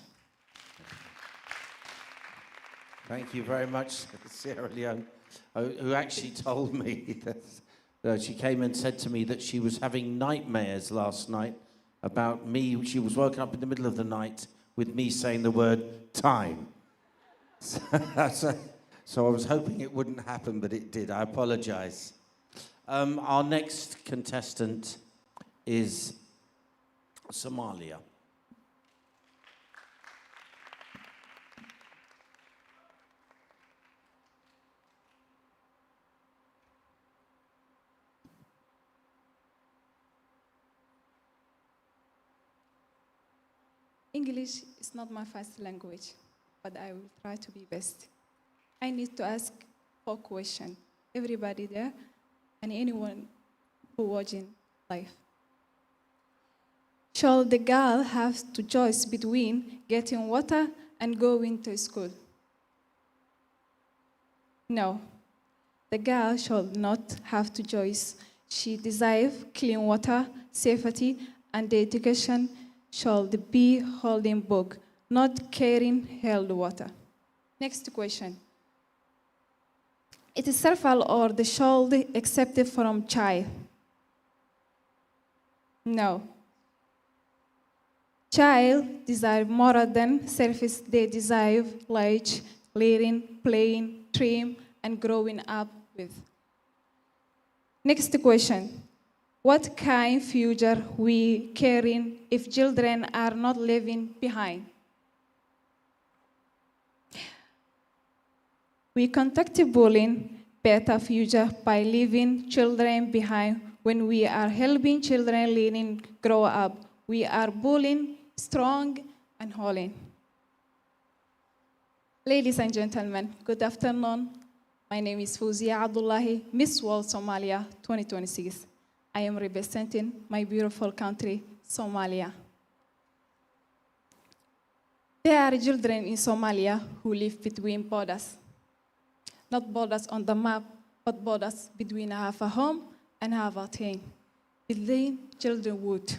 Thank you very much, Sierra Leone, who actually told me that she came and said to me that she was having nightmares last night about me. She was woken up in the middle of the night with me saying the word time. So I was hoping it wouldn't happen, but it did. I apologize. Our next contestant is Somalia. English is not my first language, but I will try to be best. I need to ask 4 questions. Everybody there and anyone who watching live. Shall the girl have to choose between getting water and going to school? No. The girl shall not have to choose. She deserves clean water, safety, and the education shall be holding book, not carrying held water. Next question. It is self-will or the child accepted from child? No. Child desire more than service. They desire light, learning, playing, dream, and growing up with. Next question. What kind of future we carrying if children are not leaving behind? We conduct bullying better future by leaving children behind. When we are helping children learning grow up, we are bullying strong and holy. Ladies and gentlemen, good afternoon. My name is Fouzia Abdullahi, Miss World Somalia 2026. I am representing my beautiful country, Somalia. There are children in Somalia who live between borders. Not borders on the map, but borders between half a home and half a thing. Between children would.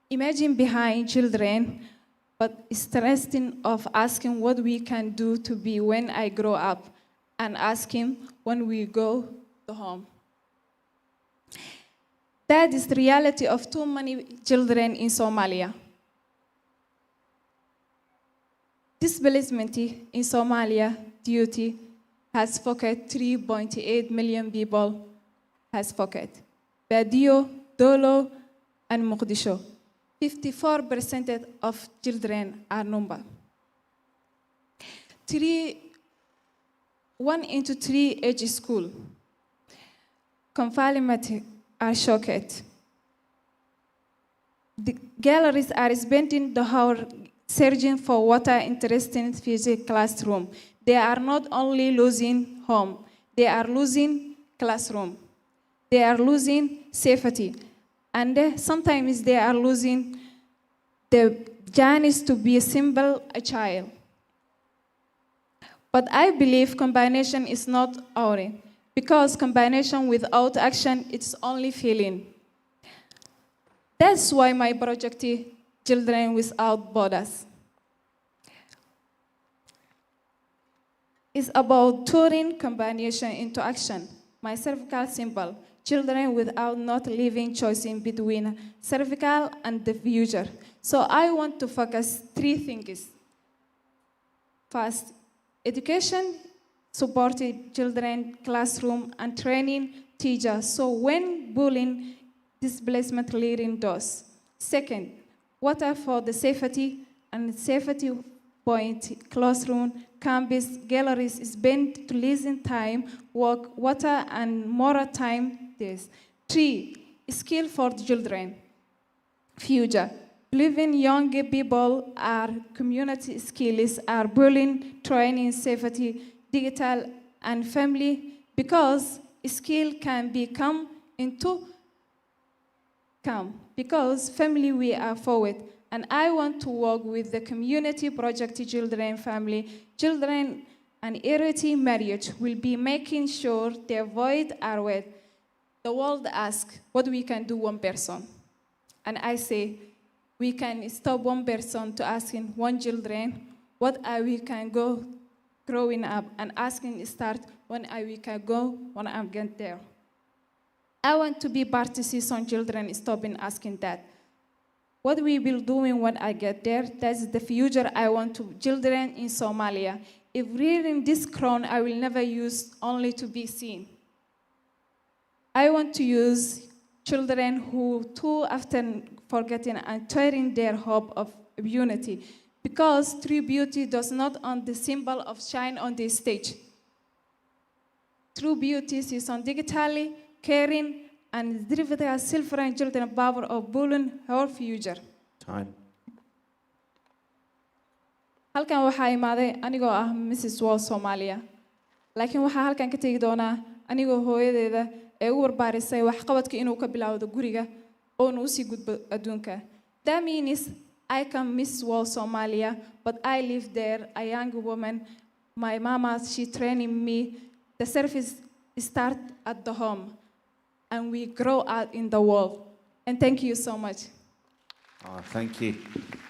Imagine behind children, but stressing of asking what we can do to be when I grow up. and ask him when we go to home. That is the reality of too many children in Somalia. Displacement in Somalia duty has affected 3.8 million people. Has affected Badio, Dolo, and Mogadishu. 54% of children are number. 1 into 3 age school. Confinement are shocked. The galleries are spending the hour searching for water interesting physics classroom. They are not only losing home, they are losing classroom. They are losing safety. And sometimes they are losing the chance to be a symbol, a child. But I believe combination is not our, because combination without action, it's only feeling. That's why my project is Children Without Borders. It's about turning combination into action. My cervical symbol, children without not living choosing between cervical and the future. So I want to focus 3 things. First, education, supported children, classroom, and training teachers. So when bullying, displacement leading does. Second, water for the safety and safety point, classroom, campus, galleries is spent to listen time, work, water, and more time. This. 3, skill for the children. Future. Living young people are community skills, are bullying, training, safety, digital, and family, because skill can become into come. Because family we are forward. And I want to work with the community project children, family, children, and equity marriage will be making sure they avoid our way. The world asks what we can do one person. And I say, we can stop one person to asking one children, what are we can go growing up, and asking start when are we can go when I'm get there. I want to be part to see some children stopping asking that. What we will doing when I get there, that's the future I want to children in Somalia. If reading this crown, I will never use only to be seen. I want to use children who too often forgetting and tearing their hope of unity, because true beauty does not on the symbol of shine on the stage. True beauty is on digitally, caring, and driven their silver children power of building our future. Time. Halkan waxaa imaaday anigoo ah Mrs. Wall Somalia. Laakiin waxaa halkan ka tegi doonaa anigoo hooyadeeda ee u warbaarisay waxqabadka inuu ka bilaawdo guriga oo uu sii gudbo adduunka. That means I can Miss Wall Somalia, but I live there, a young woman. My mama, she training me. The service start at the home, and we grow out in the world. And thank you so much. Oh, thank you.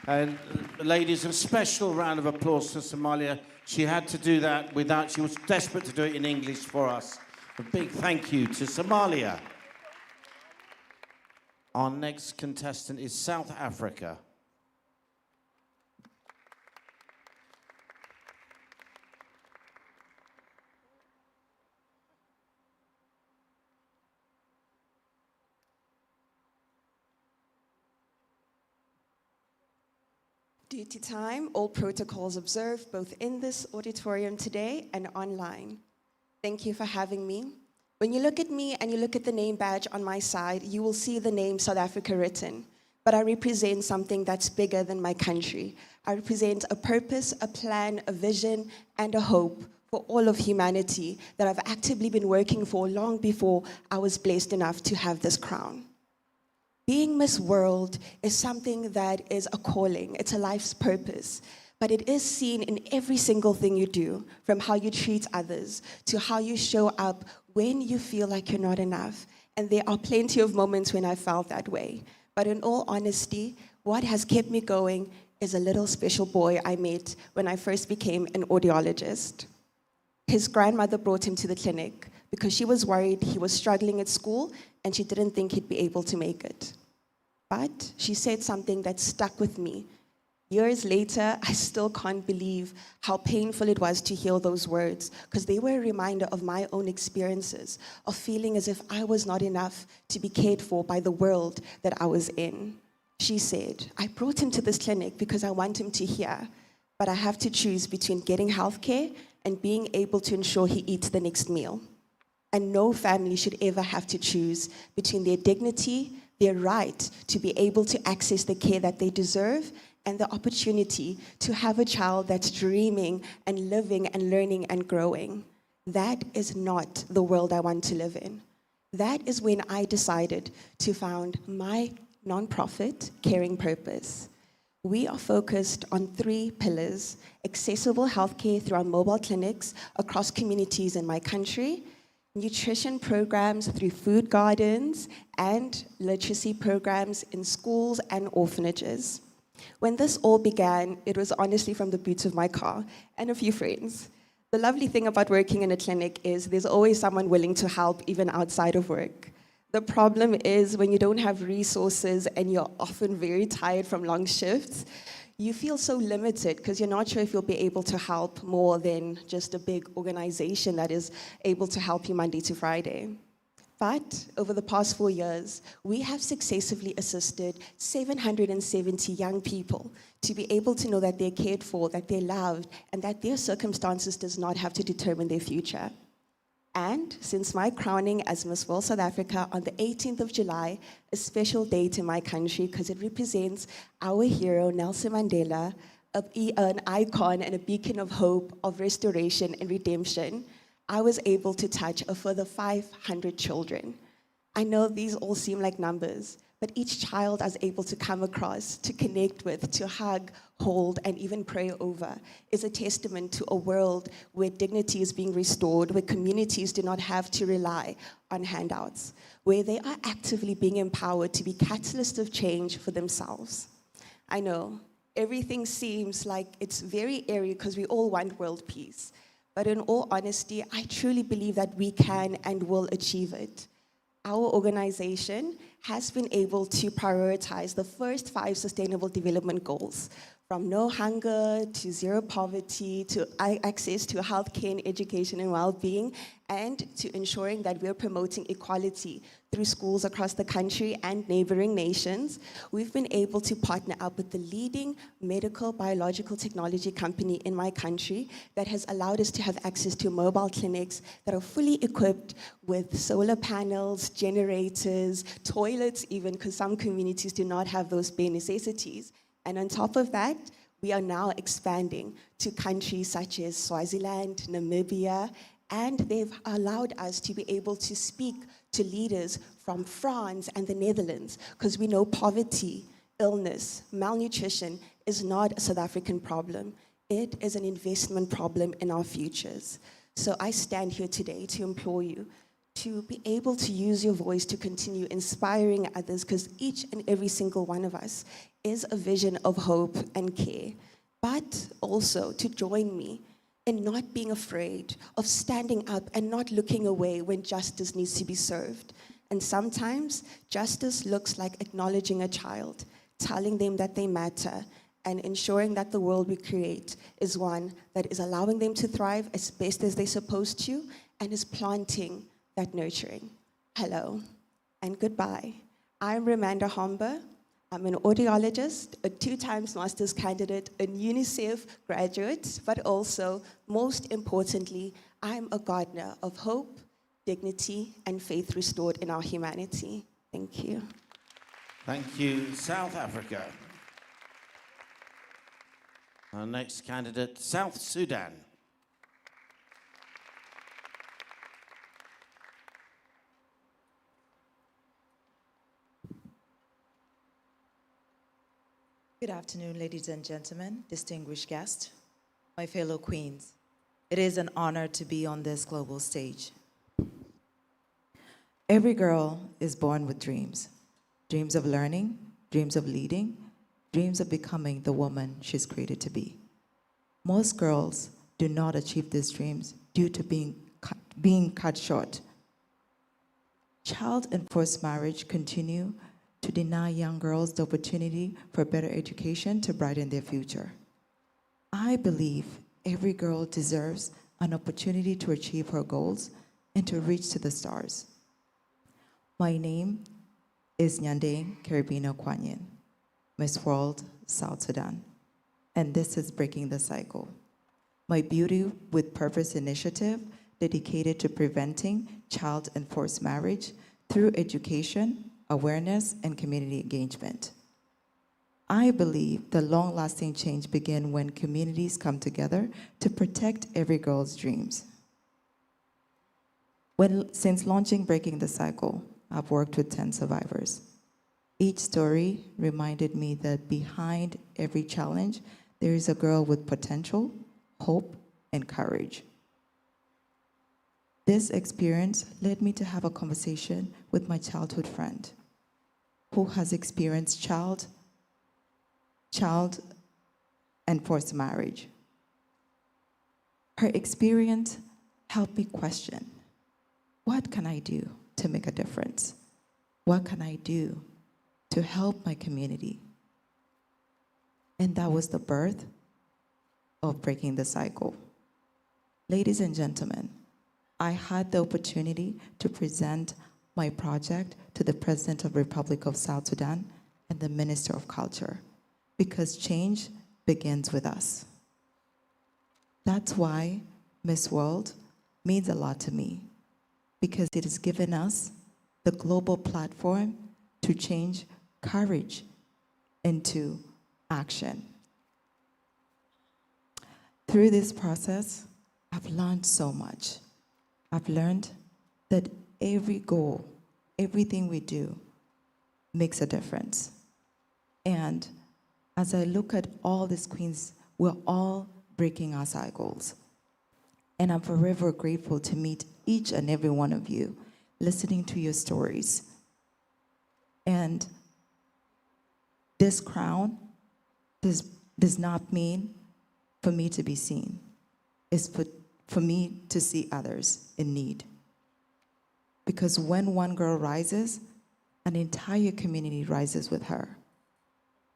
And ladies, a special round of applause to Somalia. She had to do that without, she was desperate to do it in English for us. A big thank you to Somalia. Our next contestant is South Africa. Due to time, all protocols observed both in this auditorium today and online. Thank you for having me. When you look at me and you look at the name badge on my side, you will see the name South Africa written. But I represent something that's bigger than my country. I represent a purpose, a plan, a vision, and a hope for all of humanity that I've actively been working for long before I was blessed enough to have this crown. Being Miss World is something that is a calling. It's a life's purpose. But it is seen in every single thing you do, from how you treat others to how you show up when you feel like you're not enough. And there are plenty of moments when I felt that way. But in all honesty, what has kept me going is a little special boy I met when I first became an audiologist. His grandmother brought him to the clinic because she was worried he was struggling at school and she didn't think he'd be able to make it. But she said something that stuck with me. Years later, I still can't believe how painful it was to hear those words, because they were a reminder of my own experiences, of feeling as if I was not enough to be cared for by the world that I was in. She said, I brought him to this clinic because I want him to hear, but I have to choose between getting healthcare and being able to ensure he eats the next meal. And no family should ever have to choose between their dignity, their right to be able to access the care that they deserve, and the opportunity to have a child that's dreaming and living and learning and growing. That is not the world I want to live in. That is when I decided to found my nonprofit, Caring Purpose. We are focused on 3 pillars: accessible healthcare through our mobile clinics across communities in my country, nutrition programs through food gardens, and literacy programs in schools and orphanages. When this all began, it was honestly from the boots of my car and a few friends. The lovely thing about working in a clinic is there's always someone willing to help even outside of work. The problem is when you don't have resources and you're often very tired from long shifts, you feel so limited because you're not sure if you'll be able to help more than just a big organization that is able to help you Monday to Friday. But over the past 4 years, we have successfully assisted 770 young people to be able to know that they're cared for, that they're loved, and that their circumstances does not have to determine their future. And since my crowning as Miss World South Africa on the 18th of July, a special date in my country because it represents our hero, Nelson Mandela, an icon and a beacon of hope, of restoration and redemption, I was able to touch a further 500 children. I know these all seem like numbers, but each child I was able to come across, to connect with, to hug, hold, and even pray over is a testament to a world where dignity is being restored, where communities do not have to rely on handouts, where they are actively being empowered to be catalysts of change for themselves. I know, everything seems like it's very airy because we all want world peace. But in all honesty, I truly believe that we can and will achieve it. Our organization has been able to prioritize the first 5 Sustainable Development Goals, from no hunger to zero poverty to access to healthcare and education and well-being, and to ensuring that we're promoting equality through schools across the country and neighboring nations. We've been able to partner up with the leading medical biological technology company in my country that has allowed us to have access to mobile clinics that are fully equipped with solar panels, generators, toilets even, because some communities do not have those bare necessities. And on top of that, we are now expanding to countries such as Swaziland, Namibia, and they've allowed us to be able to speak to leaders from France and the Netherlands, because we know poverty, illness, malnutrition is not a South African problem. It is an investment problem in our futures. So I stand here today to implore you to be able to use your voice to continue inspiring others, because each and every single one of us is a vision of hope and care, but also to join me in not being afraid of standing up and not looking away when justice needs to be served. And sometimes justice looks like acknowledging a child, telling them that they matter, and ensuring that the world we create is one that is allowing them to thrive as best as they're supposed to, and is planting that nurturing. Hello and goodbye. I'm Ramanda Homba. I'm an audiologist, a 2-time master's candidate, a UNICEF graduate, but also, most importantly, I'm a gardener of hope, dignity, and faith restored in our humanity. Thank you. Thank you, South Africa. Our next candidate, South Sudan. Good afternoon, ladies and gentlemen, distinguished guests, my fellow queens. It is an honor to be on this global stage. Every girl is born with dreams. Dreams of learning, dreams of leading, dreams of becoming the woman she's created to be. Most girls do not achieve these dreams due to being cut short. Child and forced marriage continue to deny young girls the opportunity for better education to brighten their future. I believe every girl deserves an opportunity to achieve her goals and to reach to the stars. My name is Nyandeng Caribino Kwanyin, Miss World, South Sudan, and this is Breaking the Cycle, my Beauty with Purpose initiative dedicated to preventing child and forced marriage through education, awareness, and community engagement. I believe the long-lasting change begins when communities come together to protect every girl's dreams. Since launching Breaking the Cycle, I've worked with 10 survivors. Each story reminded me that behind every challenge, there is a girl with potential, hope, and courage. This experience led me to have a conversation with my childhood friend who has experienced child and forced marriage. Her experience helped me question, what can I do to make a difference? What can I do to help my community? And that was the birth of Breaking the Cycle. Ladies and gentlemen, I had the opportunity to present my project to the President of the Republic of South Sudan and the Minister of Culture, because change begins with us. That's why Miss World means a lot to me, because it has given us the global platform to change courage into action. Through this process, I've learned so much. I've learned that every goal, everything we do makes a difference. And as I look at all these queens, we're all breaking our cycles. And I'm forever grateful to meet each and every one of you, listening to your stories. And this crown does not mean for me to be seen. It's for me to see others in need. Because when one girl rises, an entire community rises with her.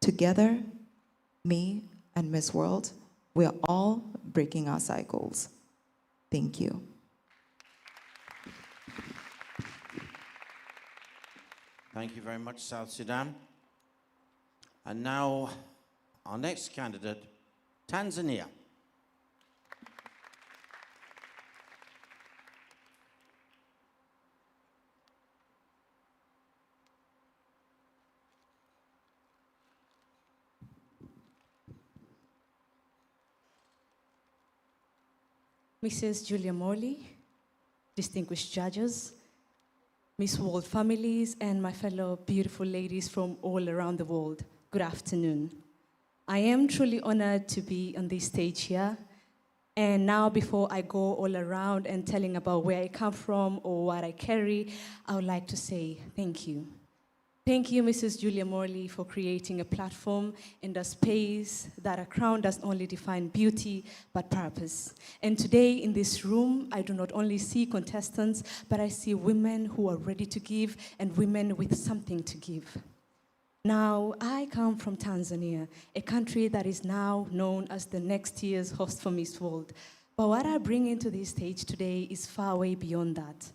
Together, me and Miss World, we're all breaking our cycles. Thank you. Thank you very much, South Sudan. And now, our next candidate, Tanzania. Mrs. Julia Morley, distinguished judges, Miss World families, and my fellow beautiful ladies from all around the world, good afternoon. I am truly honored to be on this stage here. And now, before I go all around and telling about where I come from or what I carry, I would like to say thank you. Thank you, Mrs. Julia Morley, for creating a platform and a space that a crown doesn't only define beauty, but purpose. And today in this room, I do not only see contestants, but I see women who are ready to give and women with something to give. Now, I come from Tanzania, a country that is now known as the next year's host for Miss World. But what I bring into this stage today is far way beyond that.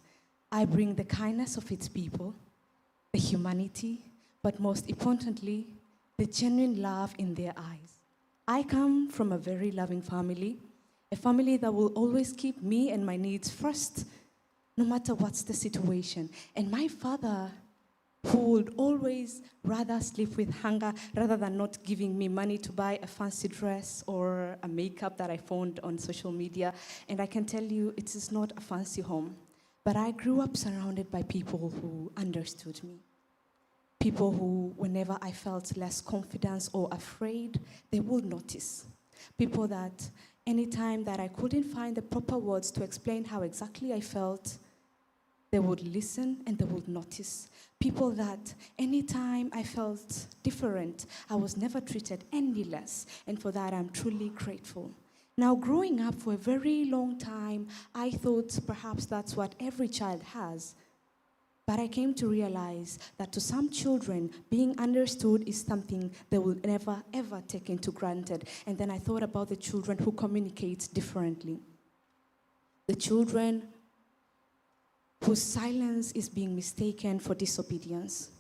I bring the kindness of its people, the humanity, but most importantly, the genuine love in their eyes. I come from a very loving family, a family that will always keep me and my needs first, no matter what's the situation. And my father, who would always rather sleep with hunger rather than not giving me money to buy a fancy dress or a makeup that I found on social media. And I can tell you, it is not a fancy home. But I grew up surrounded by people who understood me. People who, whenever I felt less confidence or afraid, they would notice. People that anytime that I couldn't find the proper words to explain how exactly I felt, they would listen and they would notice. People that anytime I felt different, I was never treated any less. And for that, I'm truly grateful. Now, growing up for a very long time, I thought perhaps that's what every child has. But I came to realize that to some children, being understood is something they will never, ever take into granted. And then I thought about the children who communicate differently. The children whose silence is being mistaken for disobedience.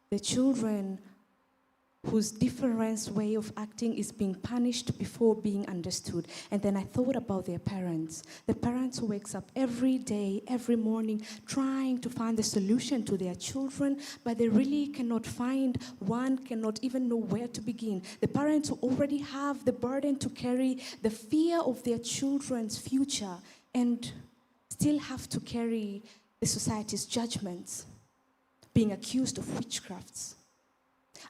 The children whose different way of acting is being punished before being understood. And then I thought about their parents. The parents who wakes up every day, every morning, trying to find the solution to their children, but they really cannot find one, cannot even know where to begin. The parents who already have the burden to carry the fear of their children's future and still have to carry the society's judgments, being accused of witchcrafts.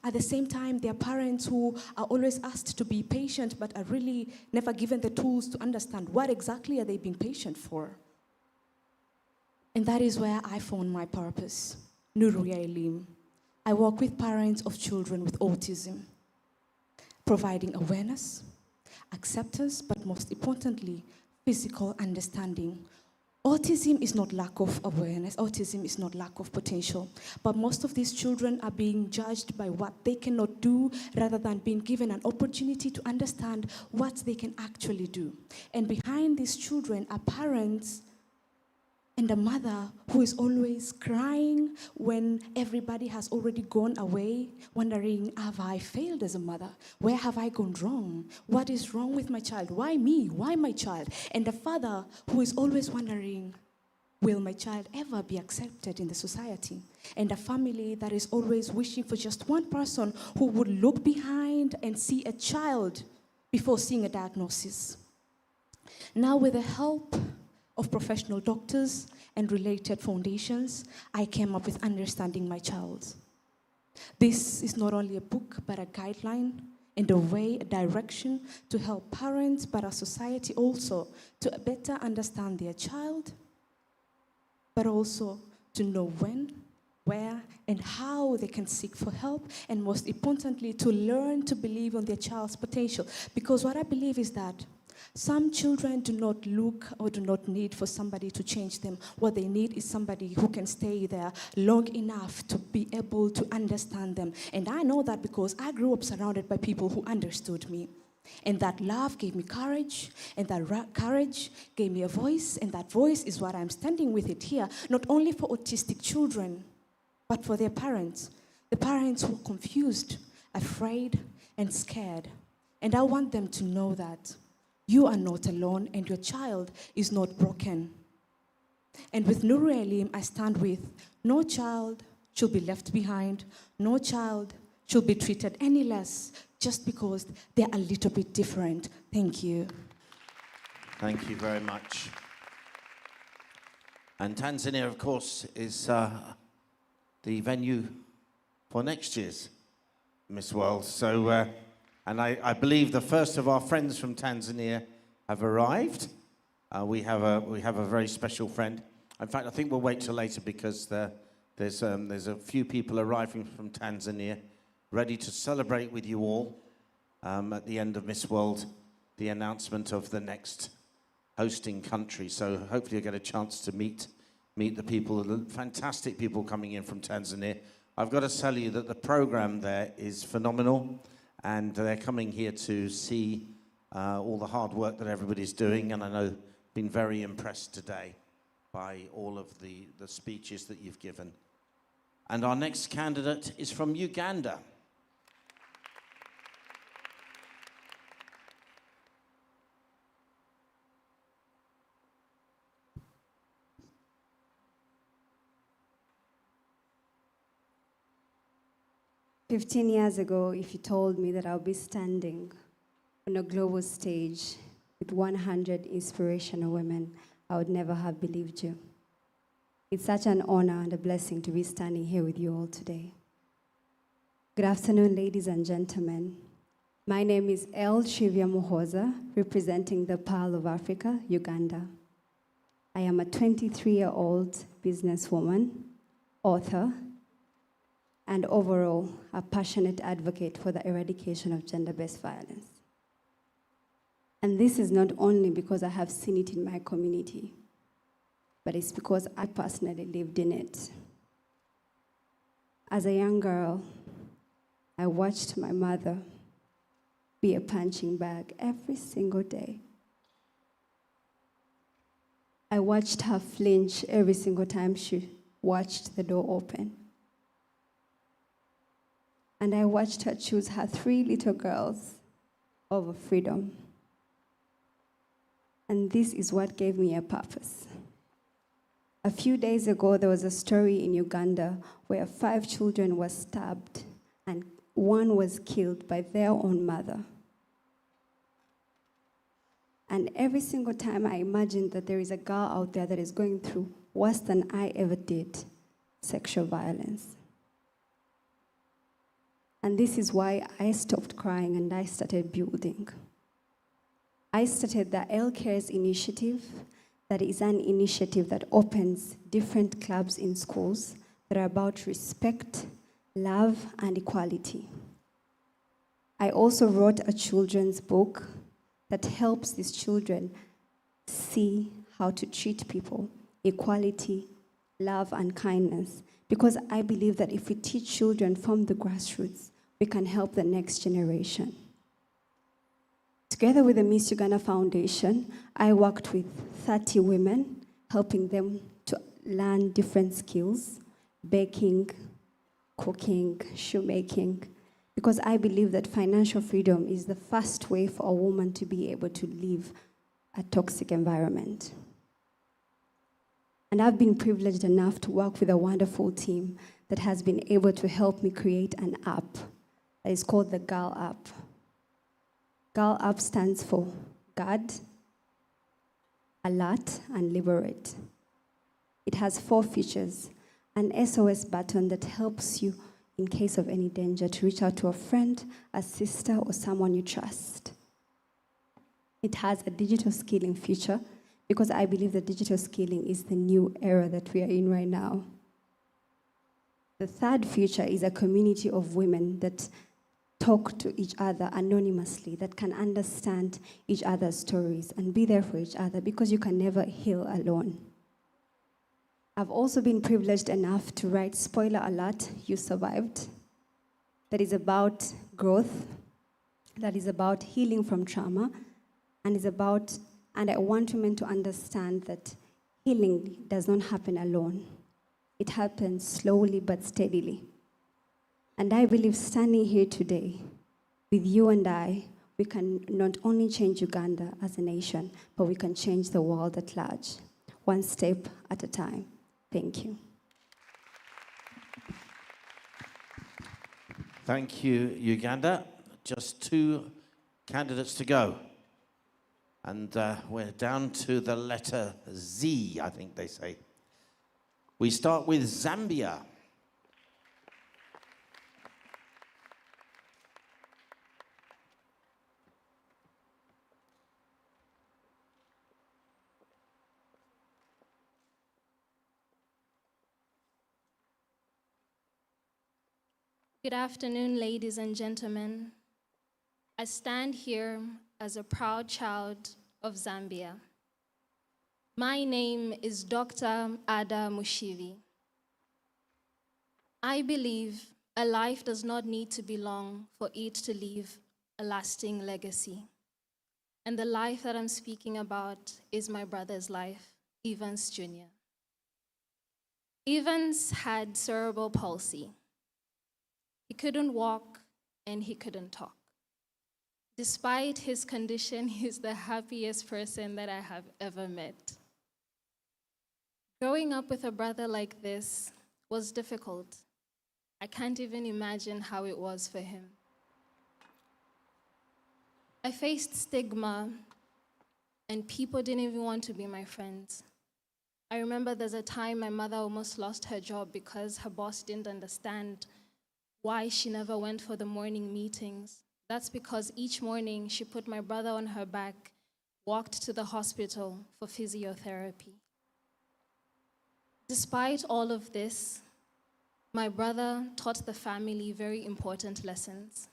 At the same time, there are parents who are always asked to be patient but are really never given the tools to understand what exactly are they being patient for. And that is where I found my purpose, Nuruya Elim. I work with parents of children with autism, providing awareness, acceptance, but most importantly, physical understanding. Autism is not lack of awareness. Autism is not lack of potential. But most of these children are being judged by what they cannot do rather than being given an opportunity to understand what they can actually do. And behind these children are parents and a mother who is always crying when everybody has already gone away, wondering, have I failed as a mother? Where have I gone wrong? What is wrong with my child? Why me? Why my child? And a father who is always wondering, will my child ever be accepted in the society? And a family that is always wishing for just one person who would look behind and see a child before seeing a diagnosis. Now, with the help of professional doctors and related foundations, I came up with Understanding My Child. This is not only a book, but a guideline and a way, a direction to help parents, but our society also to better understand their child, but also to know when, where, and how they can seek for help, and most importantly, to learn to believe on their child's potential. Because what I believe is that some children do not look or do not need for somebody to change them. What they need is somebody who can stay there long enough to be able to understand them. And I know that because I grew up surrounded by people who understood me. And that love gave me courage, and that courage gave me a voice, and that voice is what I'm standing with it here, not only for autistic children, but for their parents. The parents who are confused, afraid, and scared. And I want them to know that you are not alone, and your child is not broken. And with Nuru Elim, I stand with no child should be left behind, no child should be treated any less just because they're a little bit different. Thank you. Thank you very much. And Tanzania, of course, is the venue for next year's Miss World. So, and I believe the first of our friends from Tanzania have arrived. We have a very special friend. In fact, I think we'll wait till later because there's a few people arriving from Tanzania, ready to celebrate with you all at the end of Miss World, the announcement of the next hosting country. So hopefully you'll get a chance to meet the people, the fantastic people coming in from Tanzania. I've got to tell you that the program there is phenomenal, and they're coming here to see all the hard work that everybody's doing, and I know been very impressed today by all of the speeches that you've given. And our next candidate is from Uganda. "15 years ago, if you told me that I'll be standing on a global stage with 100 inspirational women, I would never have believed you. It's such an honor and a blessing to be standing here with you all today. Good afternoon, ladies and gentlemen. My name is El Shivya Muhoza, representing the Pearl of Africa, Uganda. I am a 23-year-old businesswoman, author, and overall, a passionate advocate for the eradication of gender-based violence. And this is not only because I have seen it in my community, but it's because I personally lived in it. As a young girl, I watched my mother be a punching bag every single day. I watched her flinch every single time she watched the door open. And I watched her choose her 3 little girls over freedom. And this is what gave me a purpose. A few days ago, there was a story in Uganda where 5 children were stabbed and 1 was killed by their own mother. And every single time I imagine that there is a girl out there that is going through worse than I ever did, sexual violence. And this is why I stopped crying and I started building. I started the L Cares initiative. That is an initiative that opens different clubs in schools that are about respect, love, and equality. I also wrote a children's book that helps these children see how to treat people, equality, love, and kindness. Because I believe that if we teach children from the grassroots, we can help the next generation. Together with the Miss Uganda Foundation, I worked with 30 women, helping them to learn different skills, baking, cooking, shoemaking, because I believe that financial freedom is the first way for a woman to be able to leave a toxic environment. And I've been privileged enough to work with a wonderful team that has been able to help me create an app that is called the Girl App. Girl App stands for Guard, Alert, and Liberate. It has 4 features: an SOS button that helps you in case of any danger to reach out to a friend, a sister, or someone you trust. It has a digital skilling feature because I believe that digital skilling is the new era that we are in right now. The 3rd feature is a community of women that talk to each other anonymously, that can understand each other's stories and be there for each other, because you can never heal alone. I've also been privileged enough to write Spoiler Alert, You Survived, that is about growth, that is about healing from trauma, and I want women to understand that healing does not happen alone. It happens slowly but steadily. And I believe standing here today with you and I, we can not only change Uganda as a nation, but we can change the world at large, one step at a time. Thank you. Thank you, Uganda. Just 2 candidates to go. And we're down to the letter Z, I think they say. We start with Zambia. Good afternoon, ladies and gentlemen. I stand here as a proud child of Zambia. My name is Dr. Ada Mushivi. I believe a life does not need to be long for it to leave a lasting legacy. And the life that I'm speaking about is my brother's life, Evans Jr. Evans had cerebral palsy. He couldn't walk and he couldn't talk. Despite his condition, he's the happiest person that I have ever met. Growing up with a brother like this was difficult. I can't even imagine how it was for him. I faced stigma, and people didn't even want to be my friends. I remember there's a time my mother almost lost her job because her boss didn't understand why she never went for the morning meetings. That's because each morning she put my brother on her back, walked to the hospital for physiotherapy. Despite all of this, my brother taught the family very important lessons.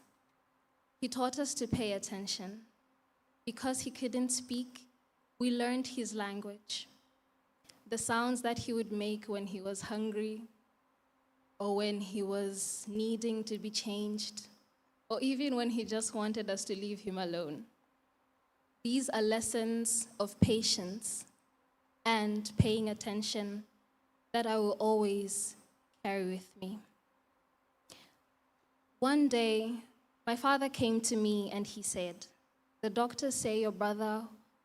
He taught us to pay attention. Because he couldn't speak, we learned his language. The sounds that he would make when he was hungry, or when he was needing to be changed, or even when he just wanted us to leave him alone. These are lessons of patience and paying attention that I will always carry with me. One day, my father came to me and he said, "The doctors say your brother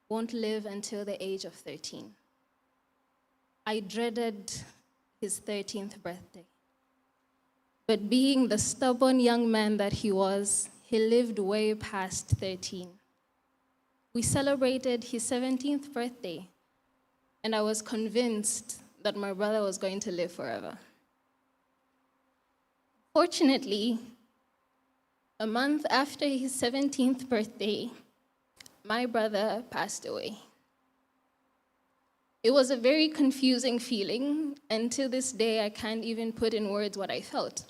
won't live until the age of 13. I dreaded his 13th birthday. But being the stubborn young man that he was, he lived way past 13. We celebrated his 17th birthday, and I was convinced that my brother was going to live forever. Fortunately, a month after his 17th birthday, my brother passed away. It was a very confusing feeling, and to this day, I can't even put in words what I felt.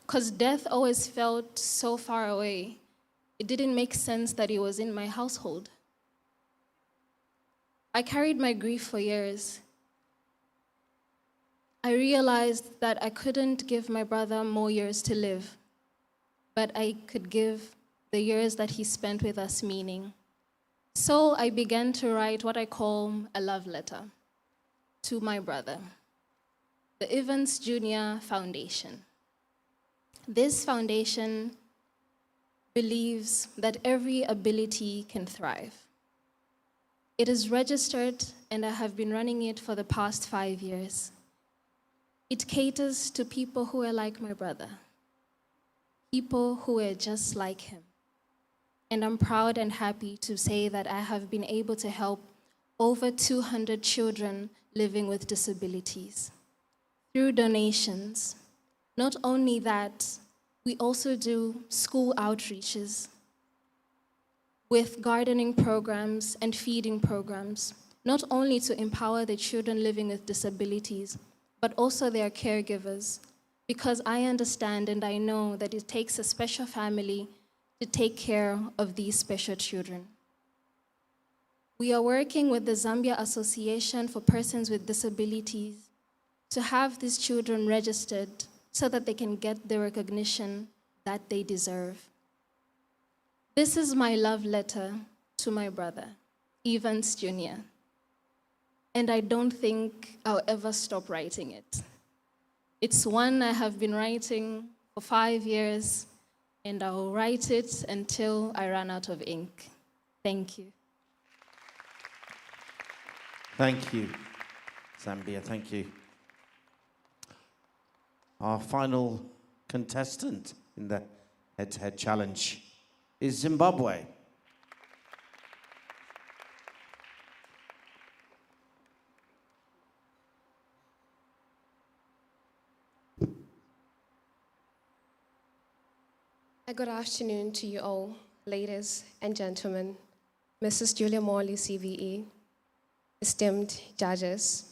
Because death always felt so far away. It didn't make sense that he was in my household. I carried my grief for years. I realized that I couldn't give my brother more years to live, but I could give the years that he spent with us meaning. So I began to write what I call a love letter to my brother, the Evans Jr. Foundation. This foundation believes that every ability can thrive. It is registered, and I have been running it for the past 5 years. It caters to people who are like my brother, people who are just like him. And I'm proud and happy to say that I have been able to help over 200 children living with disabilities through donations. Not only that, we also do school outreaches with gardening programs and feeding programs, not only to empower the children living with disabilities, but also their caregivers, because I understand and I know that it takes a special family to take care of these special children. We are working with the Zambia Association for Persons with Disabilities to have these children registered so that they can get the recognition that they deserve. This is my love letter to my brother, Evans Jr., and I don't think I'll ever stop writing it. It's one I have been writing for 5 years, and I'll write it until I run out of ink. Thank you. Thank you, Zambia, thank you. Our final contestant in the head-to-head challenge is Zimbabwe. Good afternoon to you all, ladies and gentlemen, Mrs. Julia Morley, CVE, esteemed judges.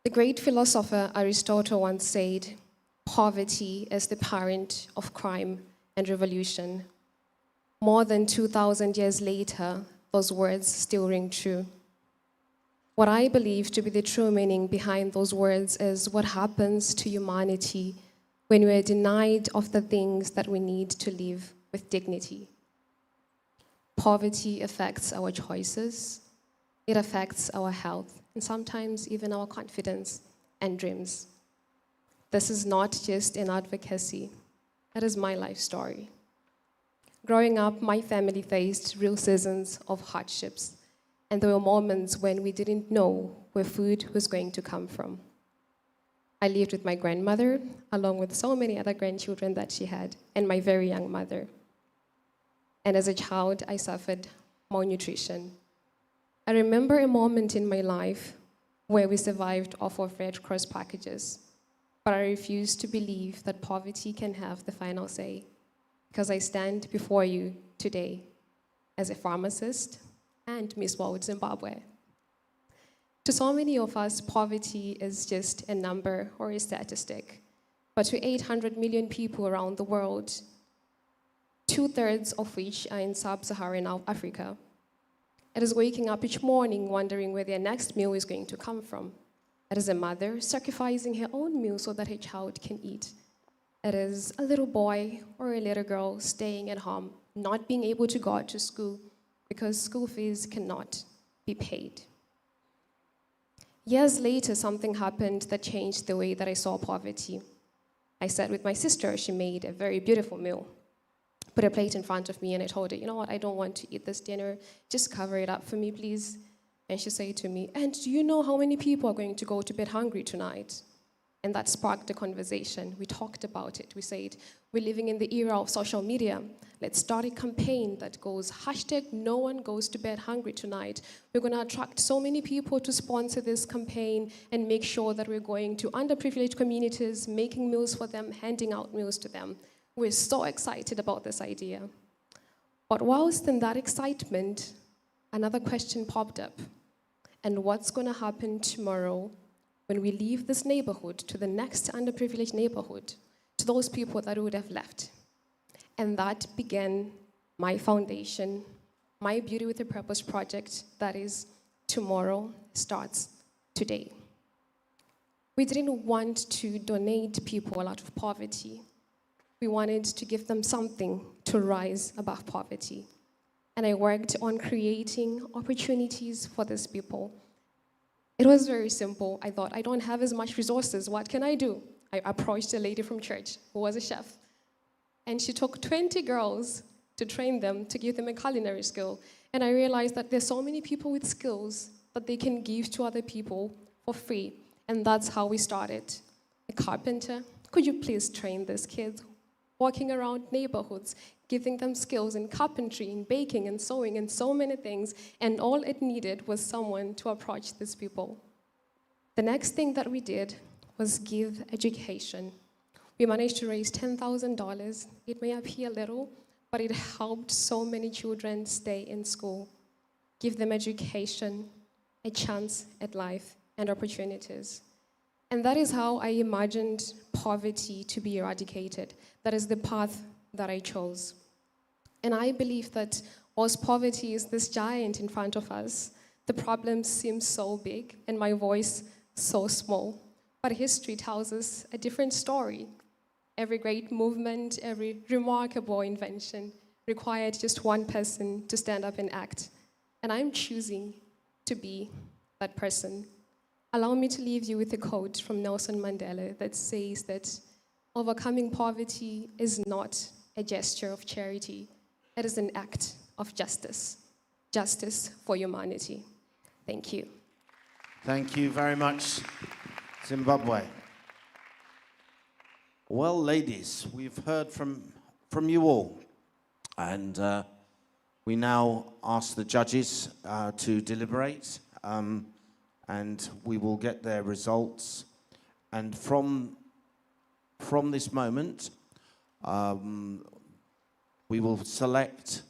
The great philosopher Aristotle once said, "Poverty is the parent of crime and revolution." More than 2,000 years later, those words still ring true. What I believe to be the true meaning behind those words is what happens to humanity when we are denied of the things that we need to live with dignity. Poverty affects our choices, it affects our health, and sometimes even our confidence and dreams. This is not just an advocacy, it is my life story. Growing up, my family faced real seasons of hardships, and there were moments when we didn't know where food was going to come from. I lived with my grandmother, along with so many other grandchildren that she had, and my very young mother. And as a child, I suffered malnutrition. I remember a moment in my life where we survived off of Red Cross packages, but I refuse to believe that poverty can have the final say, because I stand before you today as a pharmacist and Miss World Zimbabwe. To so many of us, poverty is just a number or a statistic, but to 800 million people around the world, 2/3 of which are in sub-Saharan Africa. It is waking up each morning wondering where their next meal is going to come from. It is a mother sacrificing her own meal so that her child can eat. It is a little boy or a little girl staying at home, not being able to go to school because school fees cannot be paid. Years later, something happened that changed the way that I saw poverty. I sat with my sister. She made a very beautiful meal. Put a plate in front of me, and I told her, you know what, I don't want to eat this dinner. Just cover it up for me, please. And she said to me, and do you know how many people are going to go to bed hungry tonight? And that sparked a conversation. We talked about it. We said, we're living in the era of social media. Let's start a campaign that goes, #no one goes to bed hungry tonight. We're going to attract so many people to sponsor this campaign and make sure that we're going to underprivileged communities, making meals for them, handing out meals to them. We're so excited about this idea. But whilst in that excitement, another question popped up. And what's going to happen tomorrow when we leave this neighborhood to the next underprivileged neighborhood, to those people that would have left? And that began my foundation, my Beauty with a Purpose project, that is, tomorrow starts today. We didn't want to donate people out of poverty. We wanted to give them something to rise above poverty. And I worked on creating opportunities for these people. It was very simple. I thought, I don't have as much resources. What can I do? I approached a lady from church who was a chef. And she took 20 girls to train them, to give them a culinary skill. And I realized that there's so many people with skills that they can give to other people for free. And that's how we started. A carpenter, could you please train these kids? Walking around neighborhoods, giving them skills in carpentry, in baking, and sewing, and so many things. And all it needed was someone to approach these people. The next thing that we did was give education. We managed to raise $10,000. It may appear little, but it helped so many children stay in school, give them education, a chance at life, and opportunities. And that is how I imagined poverty to be eradicated. That is the path that I chose. And I believe that whilst poverty is this giant in front of us, the problem seems so big and my voice so small. But history tells us a different story. Every great movement, every remarkable invention required just one person to stand up and act. And I'm choosing to be that person. Allow me to leave you with a quote from Nelson Mandela that says that overcoming poverty is not a gesture of charity. It is an act of justice. Justice for humanity. Thank you. Thank you very much, Zimbabwe. Well, ladies, we've heard from you all. And we now ask the judges to deliberate. And we will get their results. And from this moment, we will select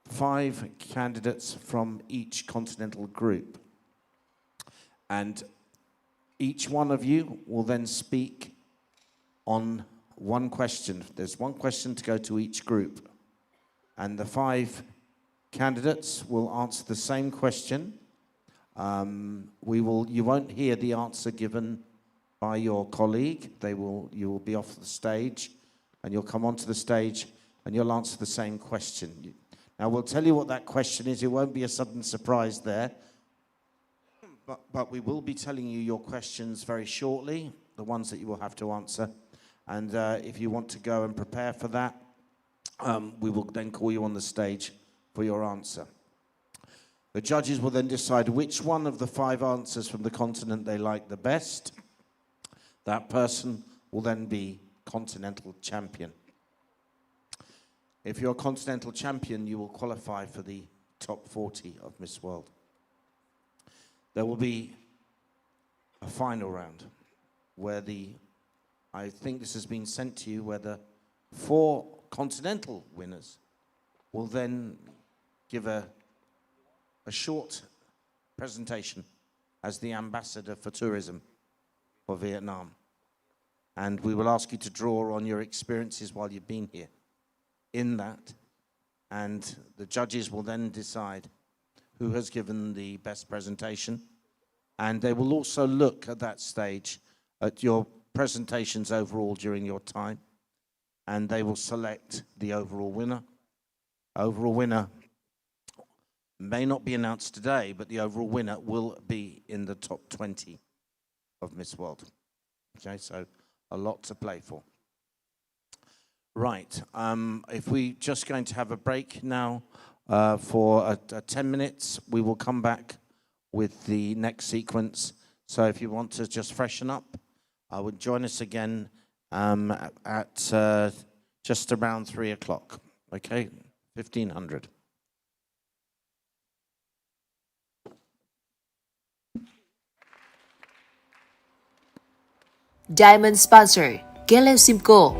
5 candidates from each continental group. And each one of you will then speak on one question. There's one question to go to each group. And the 5 candidates will answer the same question. You won't hear the answer given by your colleague. You will be off the stage, and you'll come onto the stage, and you'll answer the same question. Now, we'll tell you what that question is. It won't be a sudden surprise there. But we will be telling you your questions very shortly, the ones that you will have to answer. And if you want to go and prepare for that, we will then call you on the stage for your answer. The judges will then decide which one of the 5 answers from the continent they like the best. That person will then be continental champion. If you're a continental champion, you will qualify for the top 40 of Miss World. There will be a final round where I think this has been sent to you, where the 4 continental winners will then give a short presentation as the ambassador for tourism for Vietnam. And we will ask you to draw on your experiences while you've been here. in that, and the judges will then decide who has given the best presentation, and they will also look at that stage at your presentations overall during your time, and they will select the overall winner. Overall winner may not be announced today, but the overall winner will be in the top 20 of Miss World. Okay, so a lot to play for. Right, if we're just going to have a break now for 10 minutes, we will come back with the next sequence. So if you want to just freshen up, I would join us again at just around 3 o'clock, okay, 1500. Diamond sponsor, Kelew Simco.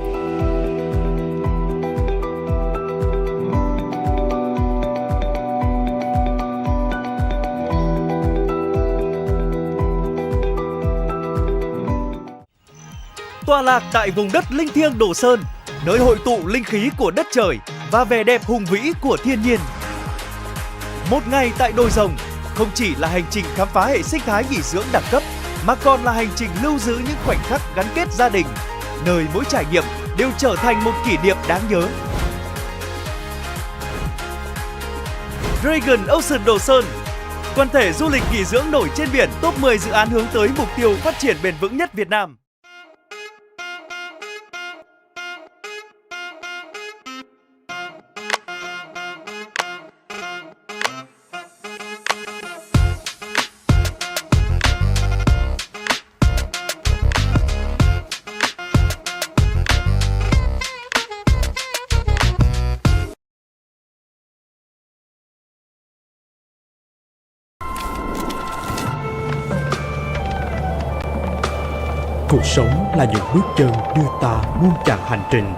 Tọa lạc tại vùng đất linh thiêng Đồ Sơn, nơi hội tụ linh khí của đất trời và vẻ đẹp hùng vĩ của thiên nhiên. Một ngày tại đồi rồng không chỉ là hành trình khám phá hệ sinh thái nghỉ dưỡng đẳng cấp, mà còn là hành trình lưu giữ những khoảnh khắc gắn kết gia đình, nơi mỗi trải nghiệm đều trở thành một kỷ niệm đáng nhớ. Dragon Ocean Đồ Sơn, quần thể du lịch nghỉ dưỡng nổi trên biển, top 10 dự án hướng tới mục tiêu phát triển bền vững nhất Việt Nam. Cuộc sống là những bước chân đưa ta muôn chặng hành trình.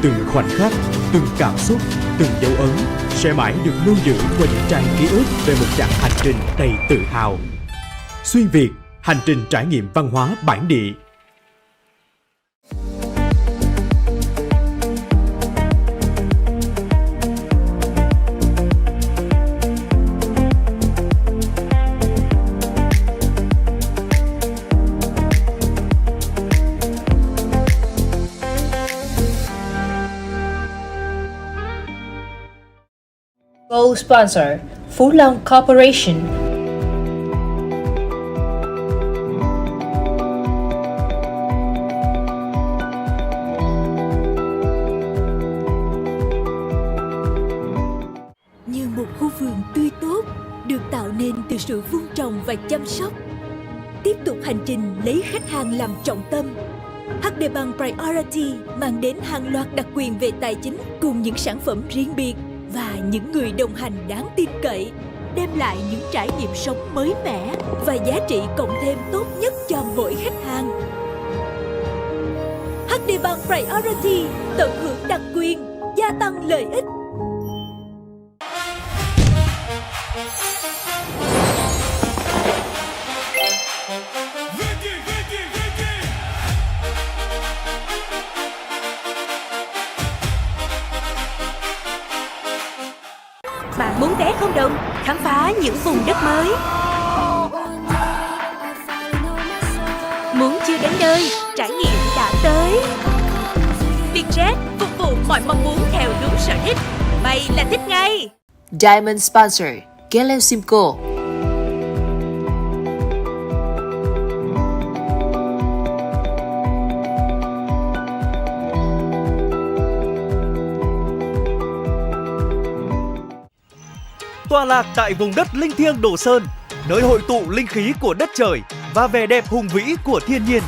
Từng khoảnh khắc, từng cảm xúc, từng dấu ấn sẽ mãi được lưu giữ qua những trang ký ức về một chặng hành trình đầy tự hào. Xuyên Việt, hành trình trải nghiệm văn hóa bản địa. Gold sponsor, Phú Long Corporation. Như một khu vườn tươi tốt được tạo nên từ sự vun trồng và chăm sóc. Tiếp tục hành trình lấy khách hàng làm trọng tâm. HD Bank Priority mang đến hàng loạt đặc quyền về tài chính cùng những sản phẩm riêng biệt và những người đồng hành đáng tin cậy, đem lại những trải nghiệm sống mới mẻ và giá trị cộng thêm tốt nhất cho mỗi khách hàng. HD Bank Priority tận hưởng đặc quyền, gia tăng lợi ích. Bạn muốn vé không đồng, khám phá những vùng đất mới. Muốn chưa đến nơi, trải nghiệm đã tới. Vietjet phục vụ mọi mong muốn theo đúng sở thích. Bay là thích ngay. Diamond sponsor, Kelew Simco. Tọa lạc tại vùng đất linh thiêng Đồ Sơn, nơi hội tụ linh khí của đất trời và vẻ đẹp hùng vĩ của thiên nhiên.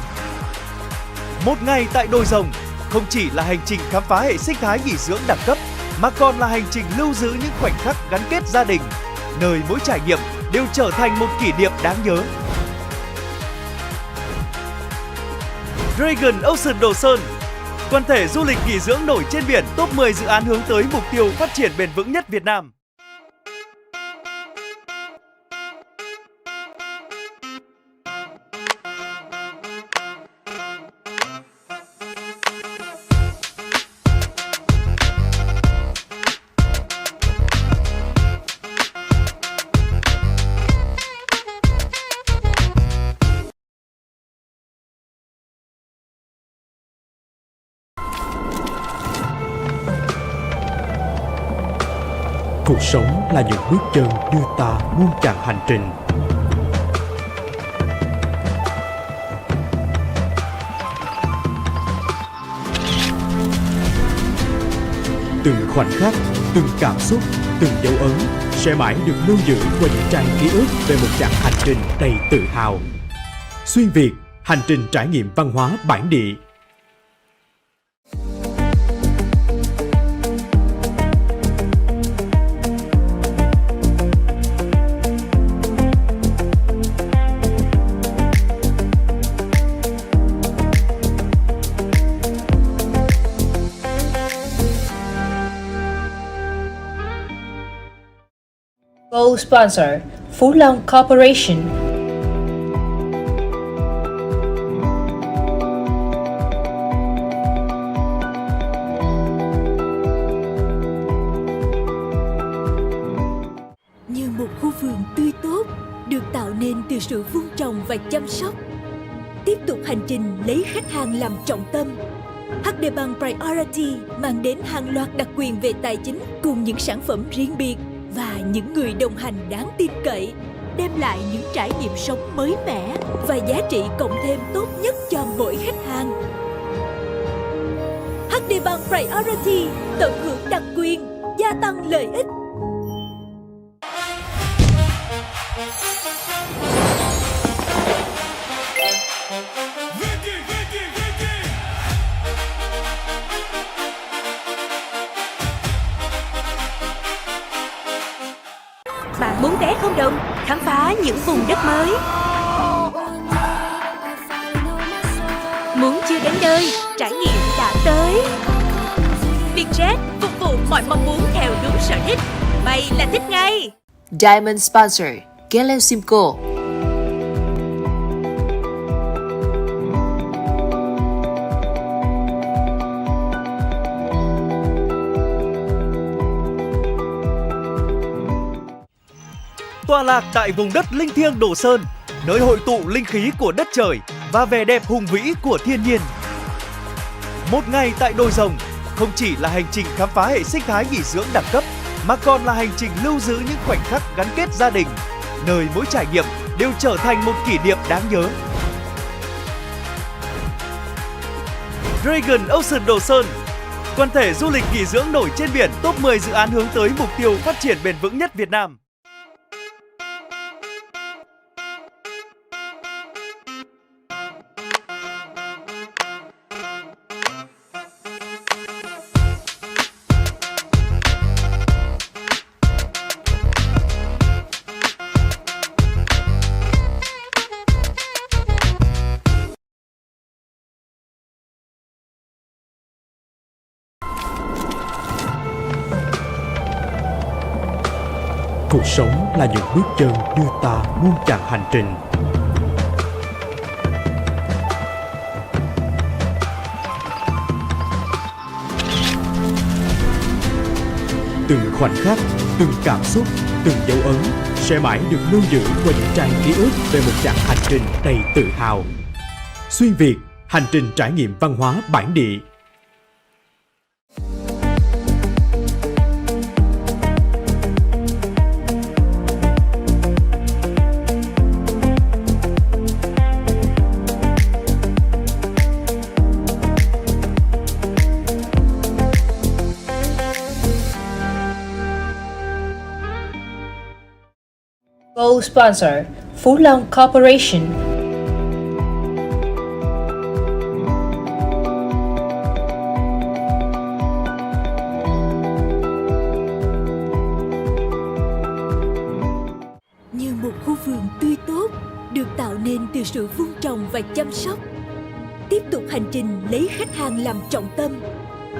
Một ngày tại đồi rồng không chỉ là hành trình khám phá hệ sinh thái nghỉ dưỡng đẳng cấp, mà còn là hành trình lưu giữ những khoảnh khắc gắn kết gia đình, nơi mỗi trải nghiệm đều trở thành một kỷ niệm đáng nhớ. Dragon Ocean Đồ Sơn, quần thể du lịch nghỉ dưỡng nổi trên biển, top 10 dự án hướng tới mục tiêu phát triển bền vững nhất Việt Nam. Cuộc sống là những bước chân đưa ta muôn chặng hành trình. Từng khoảnh khắc, từng cảm xúc, từng dấu ấn sẽ mãi được lưu giữ qua những trang ký ức về một chặng hành trình đầy tự hào. Xuyên Việt, hành trình trải nghiệm văn hóa bản địa. Gold sponsor, Phú Long Corporation. Như một khu vườn tươi tốt được tạo nên từ sự vun trồng và chăm sóc. Tiếp tục hành trình lấy khách hàng làm trọng tâm. HD Bank Priority mang đến hàng loạt đặc quyền về tài chính cùng những sản phẩm riêng biệt và những người đồng hành đáng tin cậy, đem lại những trải nghiệm sống mới mẻ và giá trị cộng thêm tốt nhất cho mỗi khách hàng. HD Bank Priority tận hưởng đặc quyền, gia tăng lợi ích. Bạn muốn vé không đồng, khám phá những vùng đất mới. Muốn chưa đến nơi, trải nghiệm đã tới. Vietjet phục vụ mọi mong muốn theo đúng sở thích. Bay là thích ngay. Diamond sponsor, Gale Simco. Tọa lạc tại vùng đất linh thiêng Đồ Sơn, nơi hội tụ linh khí của đất trời và vẻ đẹp hùng vĩ của thiên nhiên. Một ngày tại đồi rồng không chỉ là hành trình khám phá hệ sinh thái nghỉ dưỡng đẳng cấp, mà còn là hành trình lưu giữ những khoảnh khắc gắn kết gia đình, nơi mỗi trải nghiệm đều trở thành một kỷ niệm đáng nhớ. Dragon Ocean Đồ Sơn, quần thể du lịch nghỉ dưỡng nổi trên biển, top 10 dự án hướng tới mục tiêu phát triển bền vững nhất Việt Nam. Cuộc sống là những bước chân đưa ta muôn chặng hành trình. Từng khoảnh khắc, từng cảm xúc, từng dấu ấn sẽ mãi được lưu giữ qua những trang ký ức về một chặng hành trình đầy tự hào. Xuyên Việt, hành trình trải nghiệm văn hóa bản địa. Gold sponsor, Phú Long Corporation. Như một khu vườn tươi tốt được tạo nên từ sự vun trồng và chăm sóc. Tiếp tục hành trình lấy khách hàng làm trọng tâm.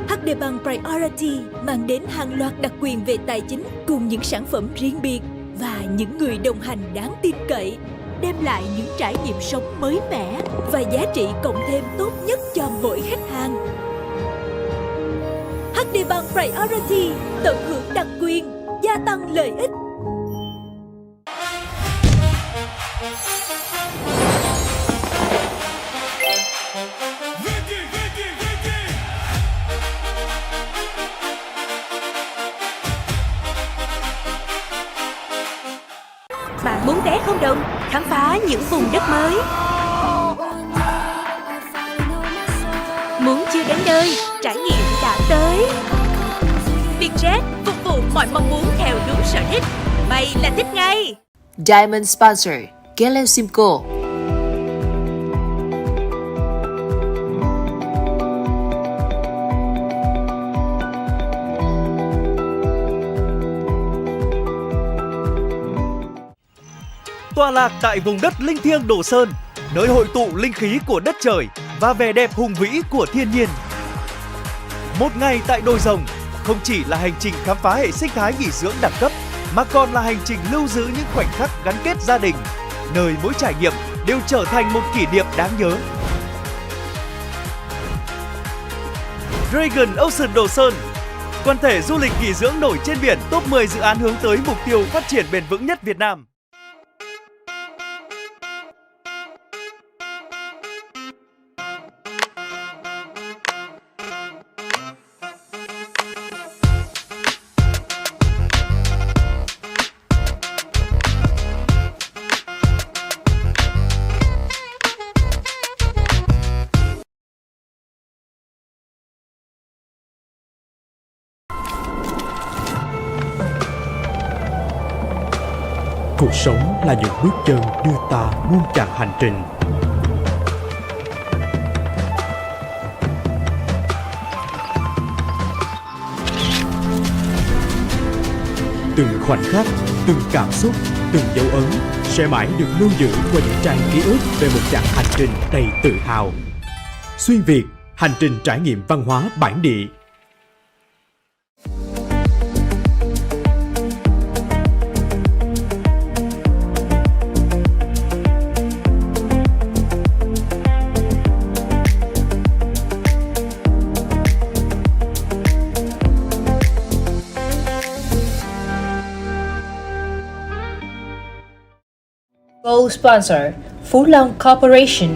HD Bank Priority mang đến hàng loạt đặc quyền về tài chính cùng những sản phẩm riêng biệt và những người đồng hành đáng tin cậy, đem lại những trải nghiệm sống mới mẻ và giá trị cộng thêm tốt nhất cho mỗi khách hàng. HD Bank Priority tận hưởng đặc quyền, gia tăng lợi ích. vé không đồng, khám phá những vùng đất mới. Muốn chưa đến nơi, trải nghiệm đã tới. Vietjet phục vụ mọi mong muốn theo đúng sở thích. Mày là thích ngay. Diamond Sponsor Gelesimco. Tọa lạc tại vùng đất linh thiêng Đồ Sơn, nơi hội tụ linh khí của đất trời và vẻ đẹp hùng vĩ của thiên nhiên. Một ngày tại đồi rồng không chỉ là hành trình khám phá hệ sinh thái nghỉ dưỡng đẳng cấp, mà còn là hành trình lưu giữ những khoảnh khắc gắn kết gia đình, nơi mỗi trải nghiệm đều trở thành một kỷ niệm đáng nhớ. Dragon Ocean Đồ Sơn, quần thể du lịch nghỉ dưỡng nổi trên biển, top 10 dự án hướng tới mục tiêu phát triển bền vững nhất Việt Nam. Cuộc sống là những bước chân đưa ta muôn chặng hành trình. Từng khoảnh khắc, từng cảm xúc, từng dấu ấn sẽ mãi được lưu giữ qua những trang ký ức về một chặng hành trình đầy tự hào. Xuyên Việt, hành trình trải nghiệm văn hóa bản địa. Gold sponsor, Phú Long Corporation.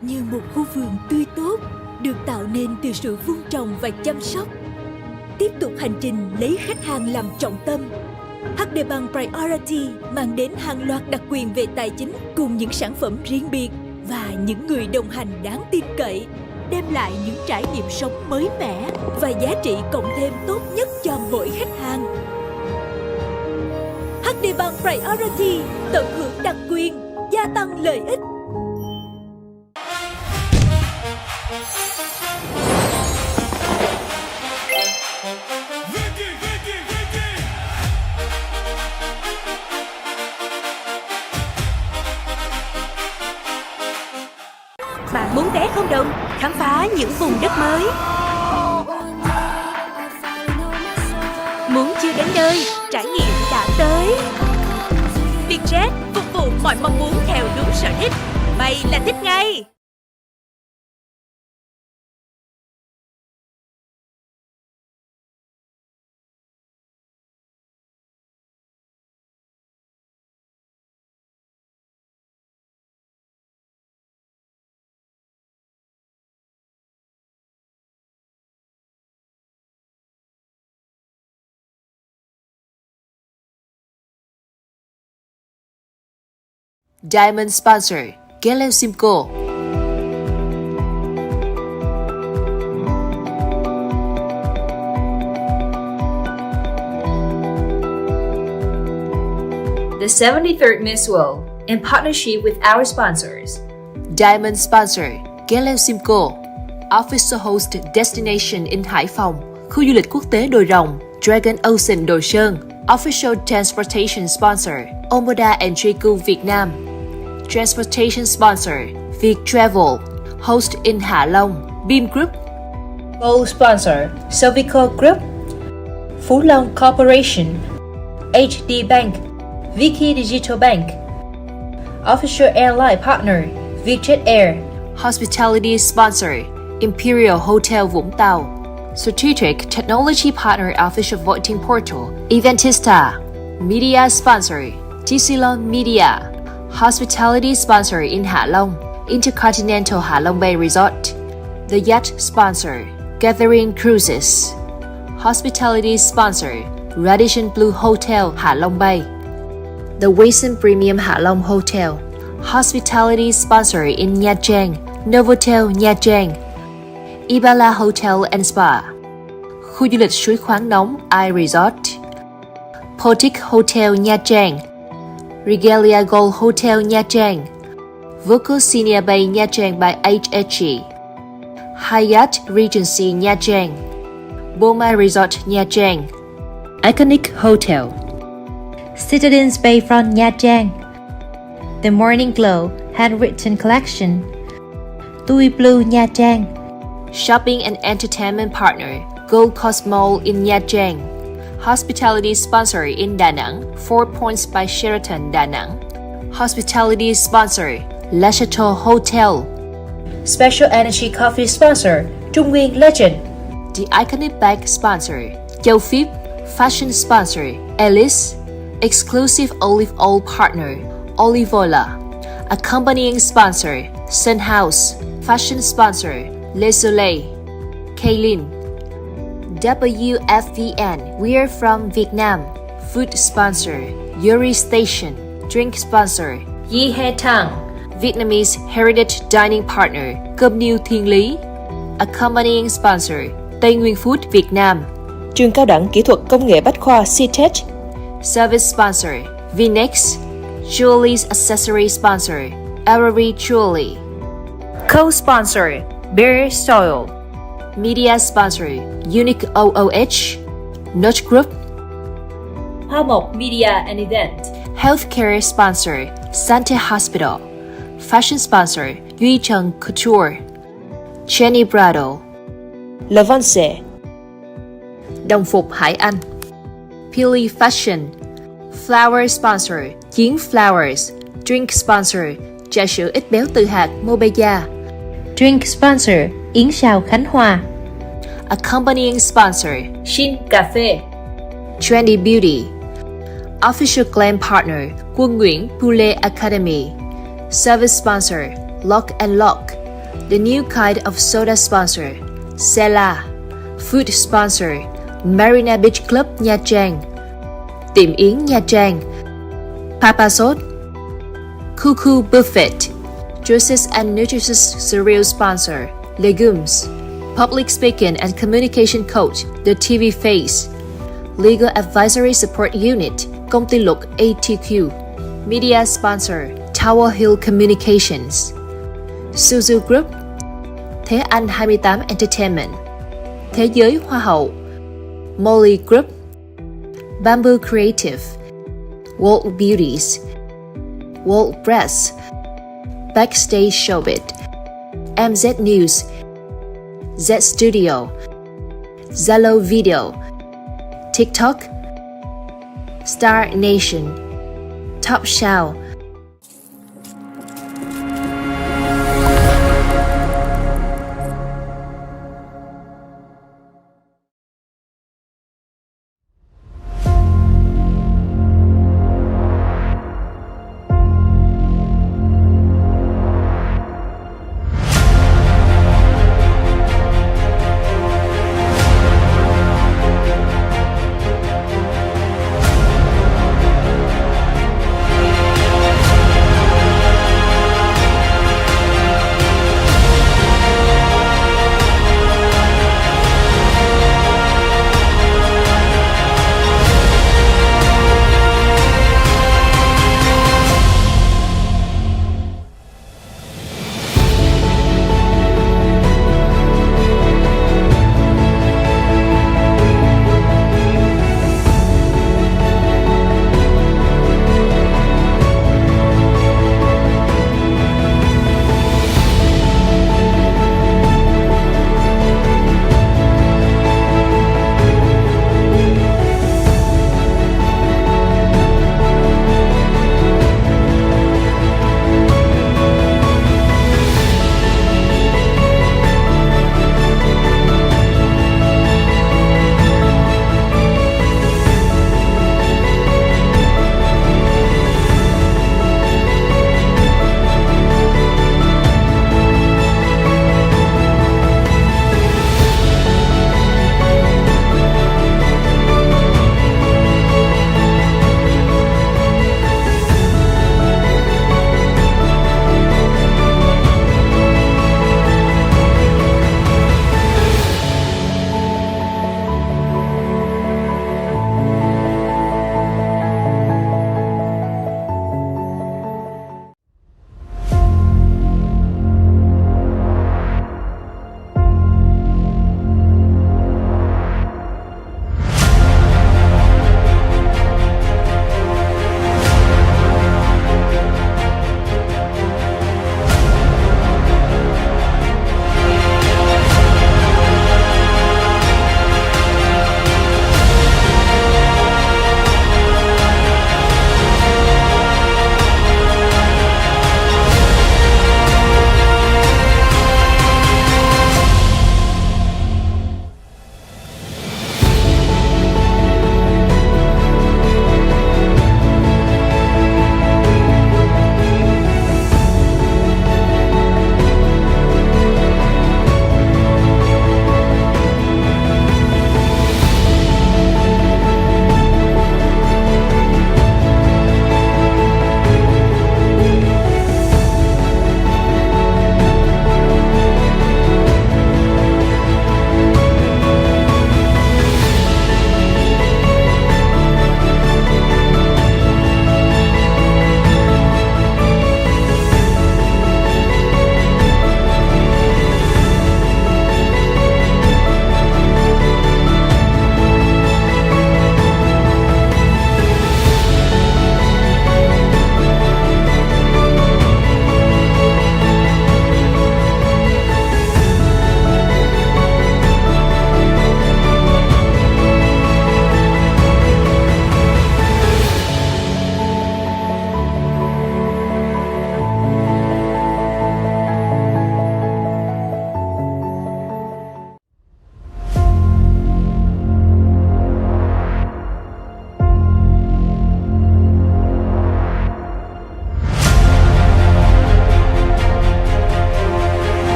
Như một khu vườn tươi tốt, được tạo nên từ sự vun trồng và chăm sóc. Tiếp tục hành trình lấy khách hàng làm trọng tâm. HD Bank Priority mang đến hàng loạt đặc quyền về tài chính cùng những sản phẩm riêng biệt và những người đồng hành đáng tin cậy, đem lại những trải nghiệm sống mới mẻ và giá trị cộng thêm tốt nhất cho mỗi khách hàng. HD Bank Priority tận hưởng đặc quyền, gia tăng lợi ích. Bạn muốn vé không đồng, khám phá những vùng đất mới. Muốn chưa đến nơi, trải nghiệm đã tới. Vietjet phục vụ mọi mong muốn theo đúng sở thích. Mày là thích ngay. Diamond Sponsor Gelesimco. The 73rd Miss World, in partnership with our sponsors. Diamond Sponsor Gelesimco. Official Host Destination in Hải Phòng, khu du lịch quốc tế Đồi Rồng, Dragon Ocean Đồ Sơn. Official Transportation Sponsor Omoda and Triku Việt Nam. Transportation Sponsor Việt Travel. Host in Hạ Long, Beam Group. Gold sponsor, Sovico Group, Phú Long Corporation, HD Bank, Vicky Digital Bank. Official Airline Partner, Vietjet Air. Hospitality Sponsor Imperial Hotel Vũng Tàu. Strategic Technology Partner Official Voting Portal Eventista. Media Sponsor Tisilon Media. Hospitality Sponsor in Hạ Long Intercontinental Hạ Long Bay Resort. The yacht sponsor, Gathering Cruises. Hospitality sponsor, Radisson Blue Hotel Hạ Long Bay. The Wilson Premium Hạ Long Hotel. Hospitality sponsor in Nha Trang, Novotel Nha Trang. Ibala Hotel and Spa. Khu du lịch suối khoáng nóng I Resort. Portic Hotel Nha Trang. Regalia Gold Hotel Nha Trang. Voco Senior Bay Nha Trang by HHG. Hyatt Regency Nha Trang. Boma Resort Nha Trang. Iconic Hotel. Citadines Bayfront Nha Trang. The Morning Glow Handwritten Collection. Tui Blue Nha Trang. Shopping and entertainment partner, Gold Coast Mall in Nha Trang. Hospitality sponsor in Da Nang, 4 Points by Sheraton Da Nang. Hospitality sponsor, La Chateau Hotel. Special Energy Coffee Sponsor, Trung Nguyên Legend. The Iconic Bag sponsor, Châu Phíp. Fashion sponsor, Alice. Exclusive olive oil partner, Olivola. Accompanying sponsor, Sun House. Fashion sponsor, Le Soleil. Kaylin. WFVN, we're from Vietnam. Food sponsor, Yuri Station. Drink sponsor, Yi He Tang. Vietnamese Heritage Dining Partner, Cơm Niêu Thiên Lý. Accompanying sponsor, Tây Nguyên Food Việt Nam. Trường Cao đẳng Kỹ thuật Công nghệ Bách khoa CTech. Service sponsor, Vinex. Jewelry accessory sponsor, Arari Jewelry. Co-sponsor, Bear Soil. Media sponsor, Unique OOH. Notch Group. Hoa Mộc Media and Event. Healthcare sponsor, Sante Hospital. Fashion sponsor, Duy Trần Couture. Jenny Brado. Lavance. Đồng phục Hải Anh. Pili Fashion. Flower sponsor, Diễn Flowers. Drink sponsor, trà sữa ít béo từ hạt Mobeya. Drink sponsor, Yến Sào Khánh Hoà. Accompanying sponsor, Shin Cà Phê. Trendy Beauty. Official Glam Partner, Quân Nguyễn Poulet Academy. Service sponsor, Lock and Lock. The new kind of soda sponsor, Sela. Food sponsor, Marina Beach Club Nha Trang. Tiệm Yến Nha Trang. Papasot. Cuckoo Buffet. Juices and nutritious cereal sponsor, Legumes. Public Speaking and Communication Coach, The TV Face. Legal Advisory Support Unit, Công ty luật ATQ. Media sponsor, Tower Hill Communications. Suzu Group. Thế Anh 28 Entertainment. Thế Giới Hoa hậu. Molly Group. Bamboo Creative. World Beauties. World Press. Backstage Showbiz. MZ News. Z Studio. Zalo Video. TikTok. Star Nation. Top Show.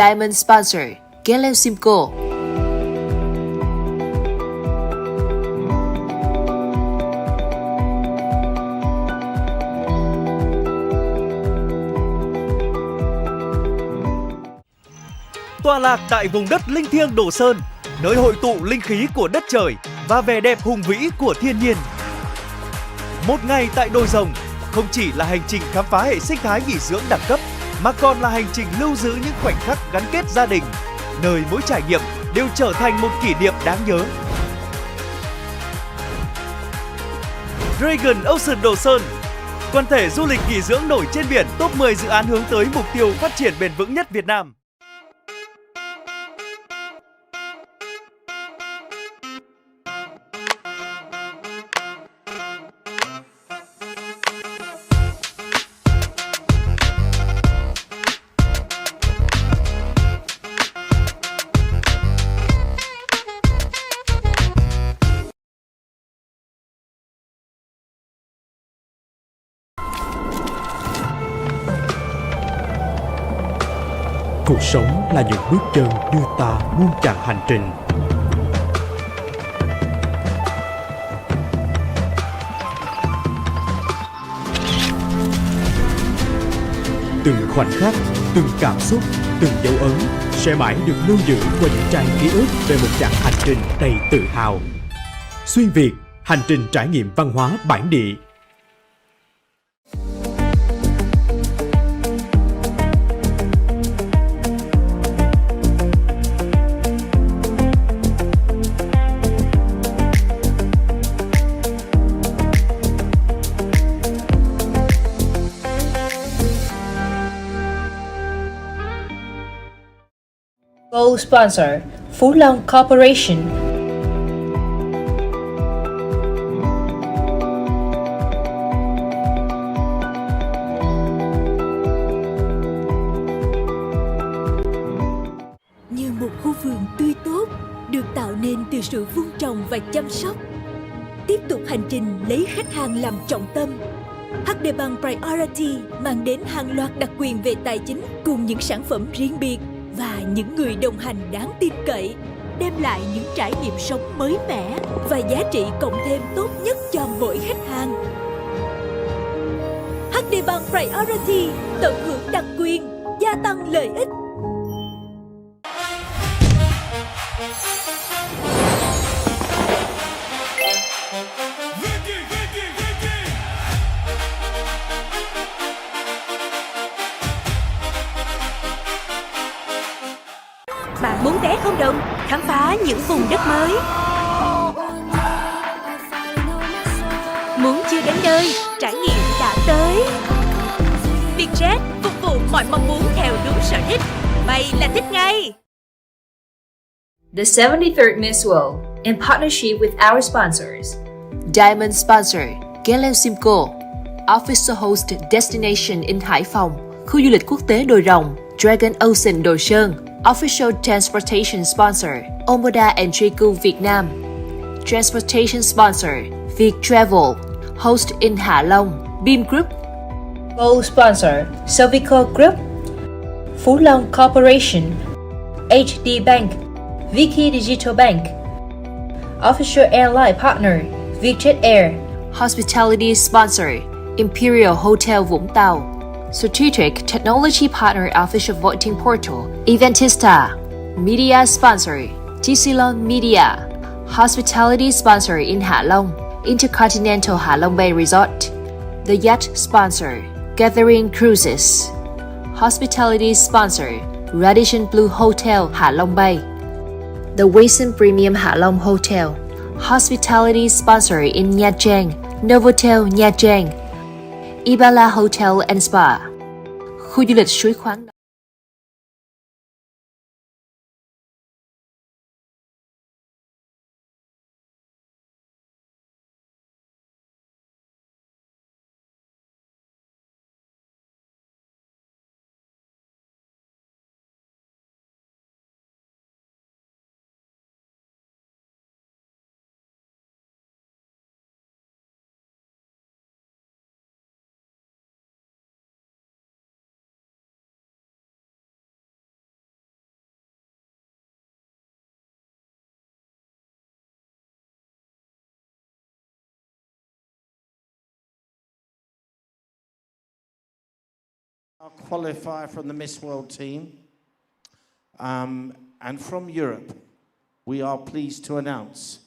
Diamond sponsor Simco. Tọa lạc tại vùng đất linh thiêng Đồ Sơn, nơi hội tụ linh khí của đất trời và vẻ đẹp hùng vĩ của thiên nhiên. Một ngày tại đồi rồng không chỉ là hành trình khám phá hệ sinh thái nghỉ dưỡng đẳng cấp, mà còn là hành trình lưu giữ những khoảnh khắc gắn kết gia đình, nơi mỗi trải nghiệm đều trở thành một kỷ niệm đáng nhớ. Dragon Ocean Đồ Sơn, quần thể du lịch nghỉ dưỡng nổi trên biển, top 10 dự án hướng tới mục tiêu phát triển bền vững nhất Việt Nam. Cuộc sống là những bước chân đưa ta muôn chặng hành trình. Từng khoảnh khắc, từng cảm xúc, từng dấu ấn sẽ mãi được lưu giữ qua những trang ký ức về một chặng hành trình đầy tự hào. Xuyên Việt, hành trình trải nghiệm văn hóa bản địa. Gold sponsor Phú Long Corporation. Như một khu vườn tươi tốt được tạo nên từ sự vun trồng và chăm sóc. Tiếp tục hành trình lấy khách hàng làm trọng tâm. HD Bank Priority mang đến hàng loạt đặc quyền về tài chính cùng những sản phẩm riêng biệt và những người đồng hành đáng tin cậy, đem lại những trải nghiệm sống mới mẻ và giá trị cộng thêm tốt nhất cho mỗi khách hàng. HD Bank Priority tận hưởng đặc quyền, gia tăng lợi ích. Bạn muốn vé không đồng? Khám phá những vùng đất mới. Muốn chưa đến nơi? Trải nghiệm đã tới. Vietjet phục vụ mọi mong muốn theo đúng sở thích. Bay là thích ngay. The 73rd Miss World, in partnership with our sponsors. Diamond sponsor Simco. Official host destination in Hải Phòng, khu du lịch quốc tế đồi rồng, Dragon Ocean Đồ Sơn. Official transportation sponsor Omoda and Triku Việt Nam. Transportation sponsor Việt Travel. Host in Hạ Long, Beam Group. Gold sponsor Sovico Group, Phú Long Corporation, HD Bank, Vicky Digital Bank. Official airline partner Vietjet Air. Hospitality sponsor Imperial Hotel Vũng Tàu. Strategic Technology Partner Official Voting Portal Eventista. Media Sponsor Tisilon Media. Hospitality Sponsor in Hạ Long Intercontinental Hạ Long Bay Resort. The Yacht Sponsor Gathering Cruises. Hospitality Sponsor Radisson Blue Hotel Hạ Long Bay. The Wilson Premium Hạ Long Hotel. Hospitality Sponsor in Nha Trang Novotel Nha Trang. Ibala Hotel and Spa, khu du lịch suối khoáng. Our qualifier from the Miss World team. And from Europe, we are pleased to announce,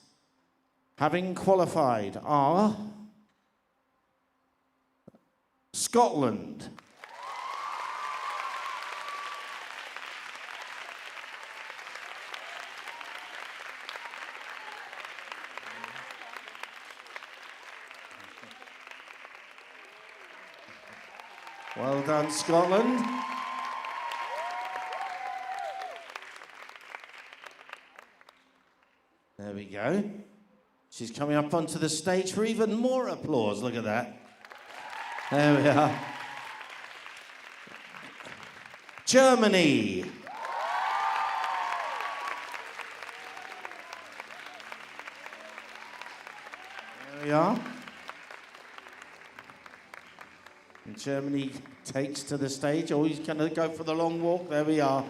having qualified are Scotland. Well done, Scotland. There we go. She's coming up onto the stage for even more applause. Look at that. There we are. Germany. There we are. And Germany takes to the stage. Oh, he's going to go for the long walk. There we are.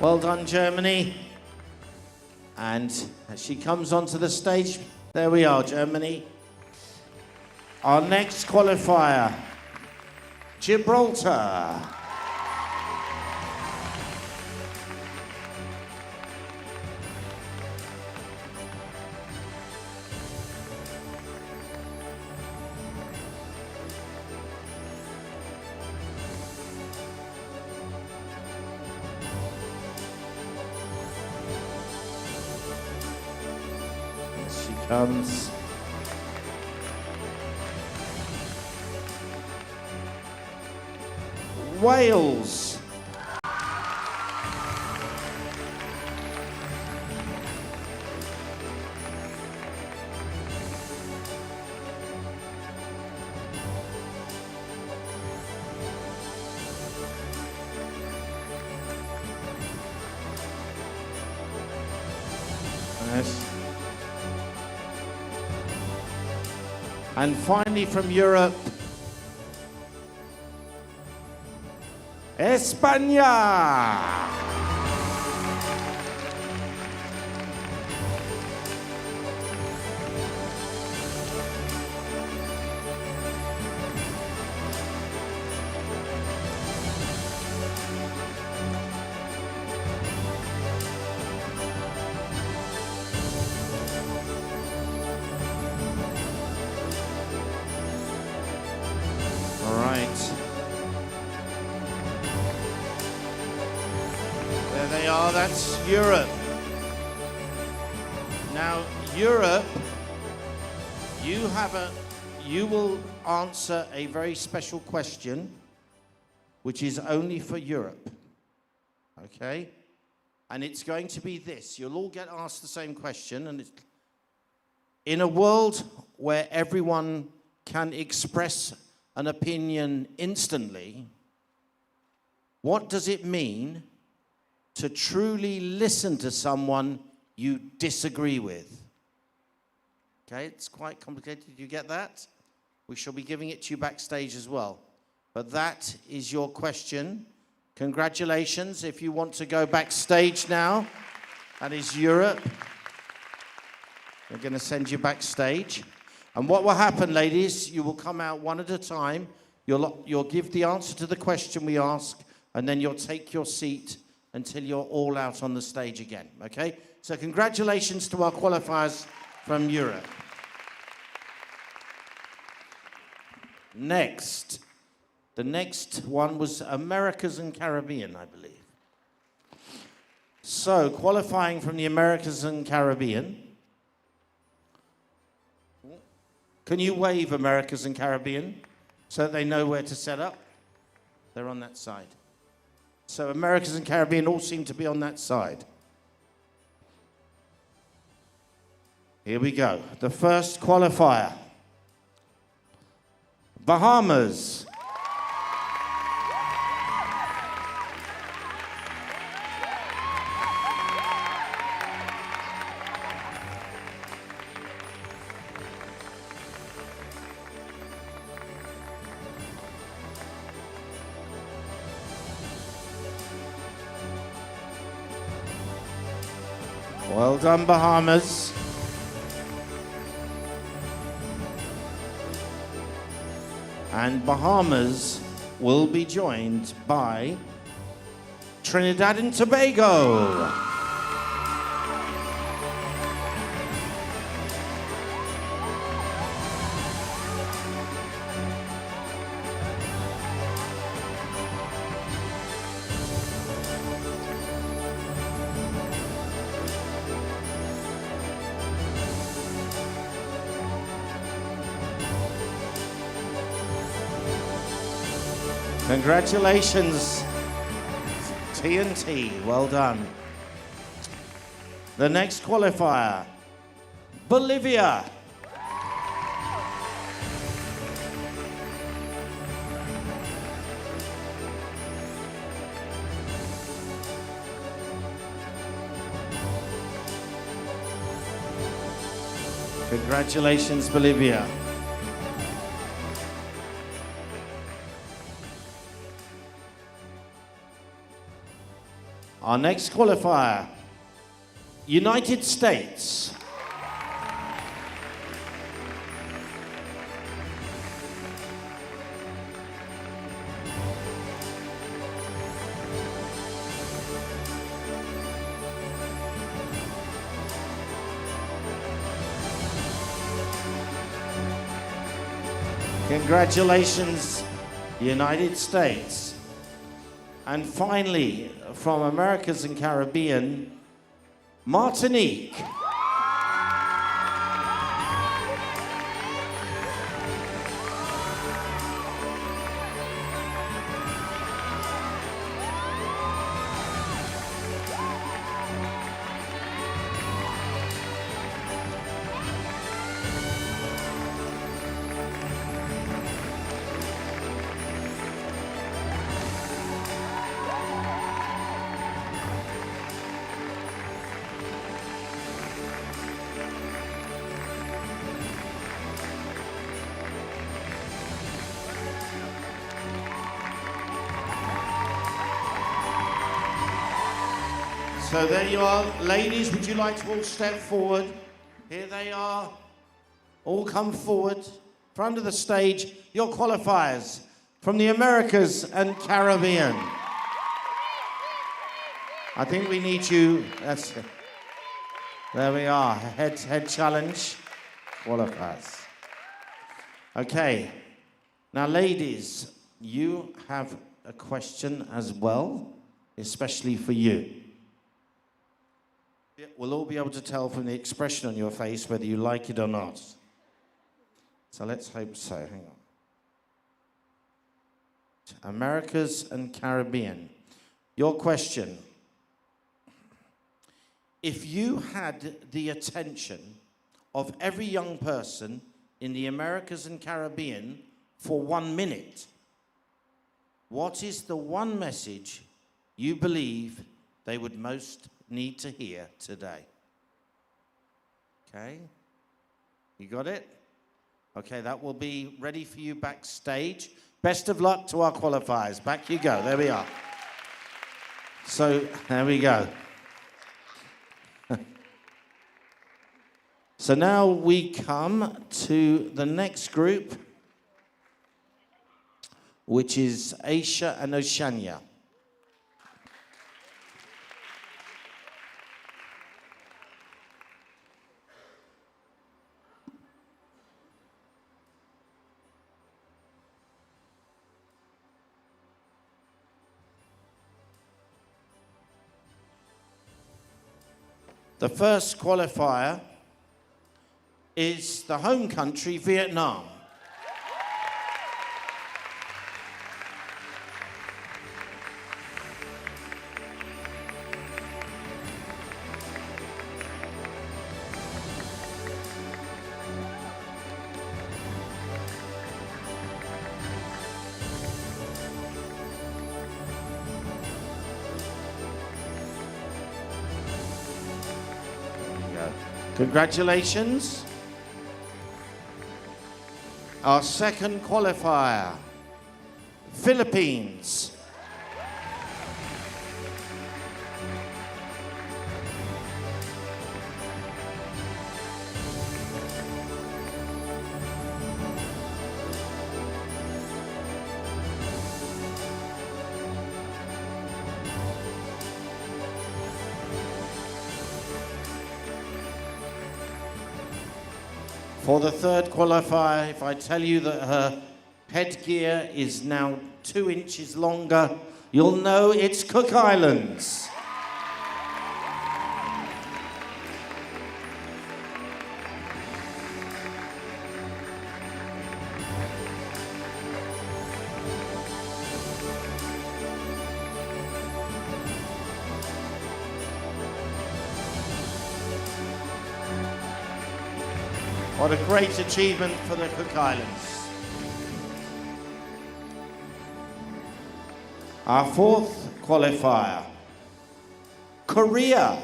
Well done, Germany. And as she comes onto the stage, there we are, Germany. Our next qualifier, Gibraltar. Comes Wales. Nice. And finally from Europe, España. That's Europe. Now, Europe, you will answer a very special question, which is only for Europe. Okay? And it's going to be this. You'll all get asked the same question, and it's, in a world where everyone can express an opinion instantly, what does it mean to truly listen to someone you disagree with? Okay, it's quite complicated. You get that? We shall be giving it to you backstage as well. But that is your question. Congratulations. If you want to go backstage now, that is Europe. We're going to send you backstage. And what will happen, ladies, you will come out one at a time. You'll give the answer to the question we ask, and then you'll take your seat until you're all out on the stage again, okay? So congratulations to our qualifiers from Europe. Next. The next one was Americas and Caribbean, I believe. So, qualifying from the Americas and Caribbean. Can you wave Americas and Caribbean so that they know where to set up? They're on that side. So Americas and Caribbean all seem to be on that side. Here we go. The first qualifier. Bahamas. Well done, Bahamas. And Bahamas will be joined by Trinidad and Tobago. Congratulations, TNT, well done. The next qualifier, Bolivia. Congratulations, Bolivia. Our next qualifier, United States. Congratulations, United States. And finally, from Americas and Caribbean, Martinique. So there you are. Ladies, would you like to all step forward? Here they are. All come forward. Front of the stage, your qualifiers from the Americas and Caribbean. I think we need you. That's it. There we are. Head challenge. Qualifiers. Okay. Now, ladies, you have a question as well, especially for you. We'll all be able to tell from the expression on your face whether you like it or not. So let's hope so. Hang on. Americas and Caribbean. Your question. If you had the attention of every young person in the Americas and Caribbean for 1 minute, what is the one message you believe they would most need to hear today? Okay, you got it? Okay, that will be ready for you backstage. Best of luck to our qualifiers. Back you go. There we are. So, there we go. So now we come to the next group, which is Asia and Oceania. The first qualifier is the home country, Vietnam. Congratulations. Our second qualifier, Philippines. For the third qualifier, if I tell you that her headgear is now 2 inches longer, you'll know it's Cook Islands. What a great achievement for the Cook Islands. Our fourth qualifier, Korea.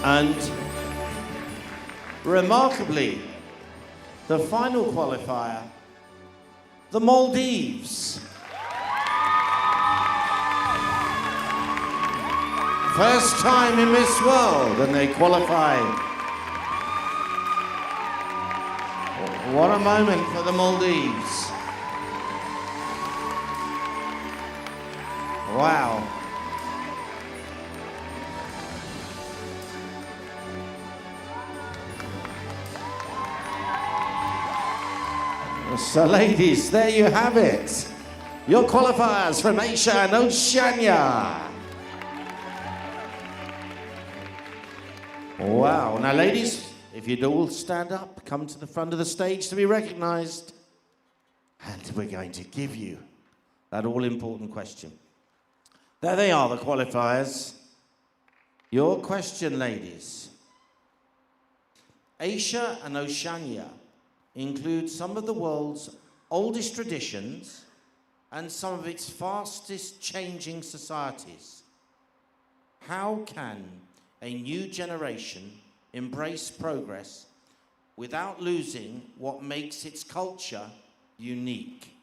And remarkably, the final qualifier, the Maldives. First time in Miss World, and they qualify. What a moment for the Maldives. Wow. So ladies, there you have it. Your qualifiers from Asia and Oceania. Wow. Now ladies, if you'd all stand up, come to the front of the stage to be recognized. And we're going to give you that all-important question. There they are, the qualifiers. Your question, ladies. Asia and Oceania include some of the world's oldest traditions and some of its fastest changing societies. How can a new generation embrace progress without losing what makes its culture unique?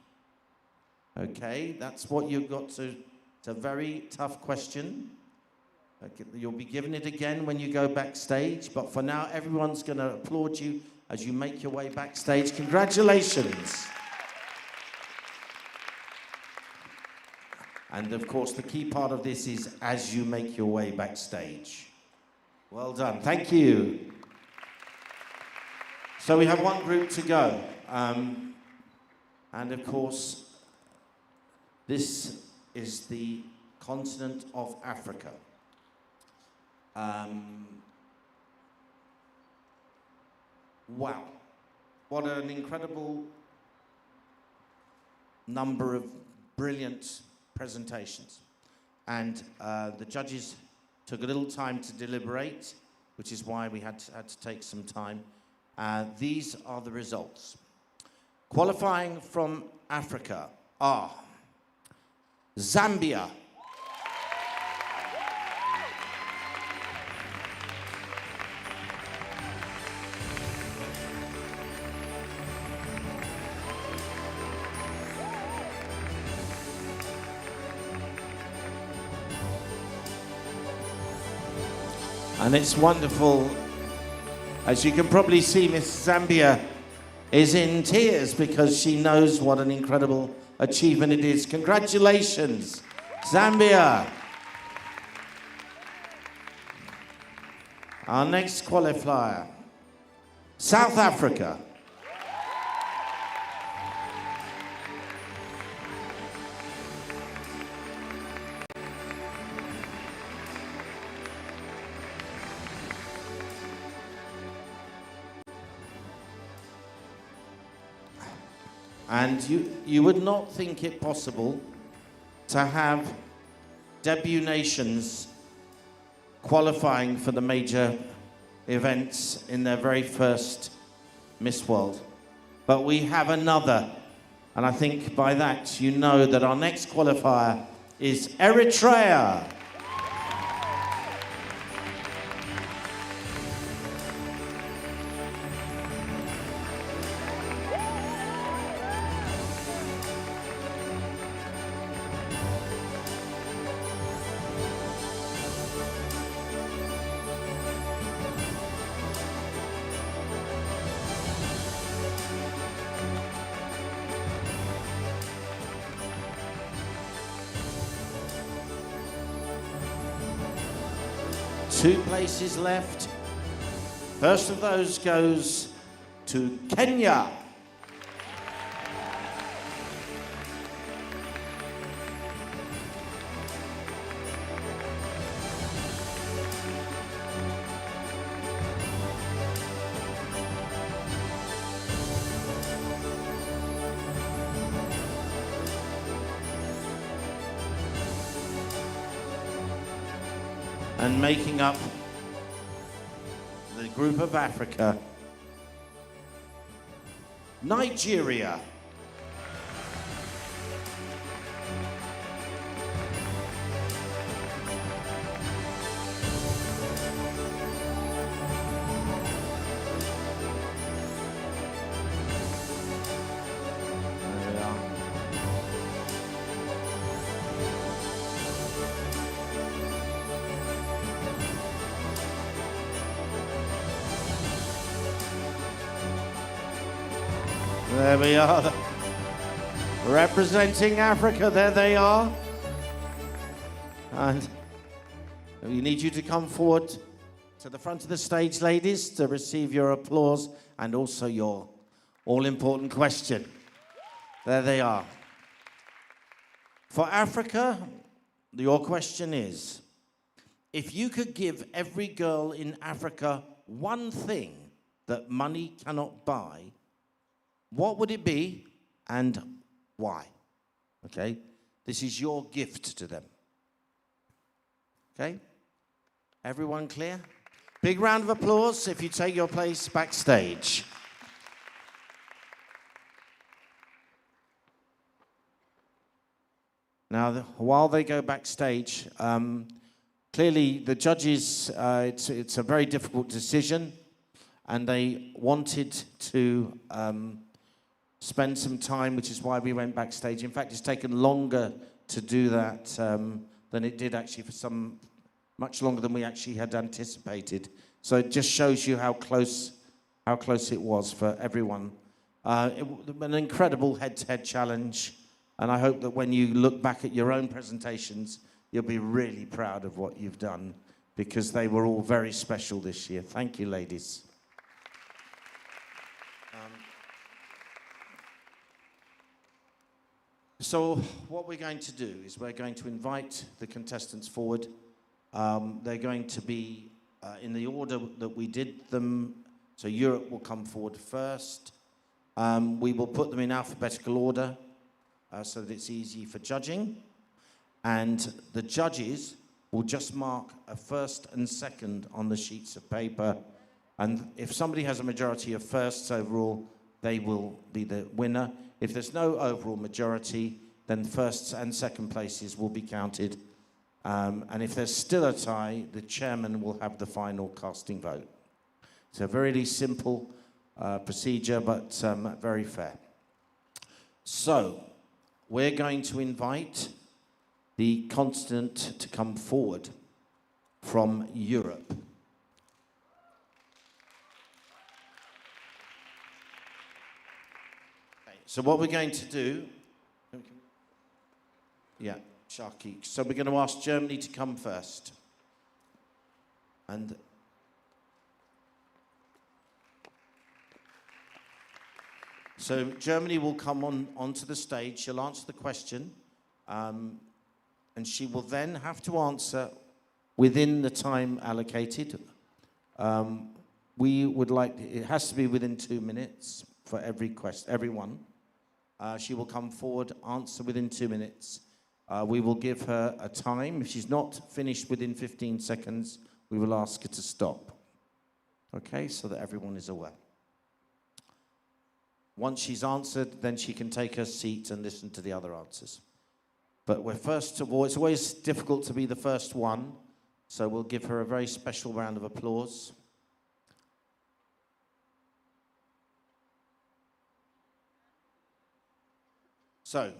Okay, that's what you've got to. It's a very tough question. You'll be given it again when you go backstage, but for now, everyone's going to applaud you as you make your way backstage. Congratulations. And of course, the key part of this is as you make your way backstage. Well done, thank you. So we have one group to go. And of course, this is the continent of Africa. Wow, what an incredible number of brilliant presentations. And the judges took a little time to deliberate, which is why we had to take some time. These are the results. Qualifying from Africa are Zambia, and it's wonderful. As you can probably see, Miss Zambia is in tears because she knows what an incredible achievement it is. Congratulations, Zambia. Our next qualifier, South Africa. And you would not think it possible to have debut nations qualifying for the major events in their very first Miss World. But we have another, and I think by that you know that our next qualifier is Eritrea. 2 places left. First of those goes to Kenya. And making up the group of Africa, Nigeria. There we are. Representing Africa, there they are. And we need you to come forward to the front of the stage, ladies, to receive your applause and also your all-important question. There they are. For Africa, your question is, if you could give every girl in Africa one thing that money cannot buy, what would it be and why? Okay? This is your gift to them. Okay? Everyone clear? Big round of applause if you take your place backstage. Now, while they go backstage, clearly the judges, it's a very difficult decision, and they wanted to spend some time, which is why we went backstage. In fact, it's taken longer to do that than it did actually much longer than we actually had anticipated. So it just shows you how close it was for everyone. An incredible head-to-head challenge, and I hope that when you look back at your own presentations, you'll be really proud of what you've done, because they were all very special this year. Thank you, ladies. So what we're going to do is we're going to invite the contestants forward. They're going to be in the order that we did them. So Europe will come forward first. We will put them in alphabetical order so that it's easy for judging. And the judges will just mark a first and second on the sheets of paper. And if somebody has a majority of firsts overall, they will be the winner. If there's no overall majority, then first and second places will be counted. And if there's still a tie, the chairman will have the final casting vote. It's a very simple procedure, but very fair. So, we're going to invite the contestant to come forward from Europe. So what we're going to do, Sharky. So we're going to ask Germany to come first. And so Germany will come onto the stage. She'll answer the question, and she will then have to answer within the time allocated. We would like, it has to be within 2 minutes for everyone. She will come forward, answer within 2 minutes. We will give her a time. If she's not finished within 15 seconds, we will ask her to stop. Okay, so that everyone is aware. Once she's answered, then she can take her seat and listen to the other answers. But we're first of all, it's always difficult to be the first one, so we'll give her a very special round of applause. So,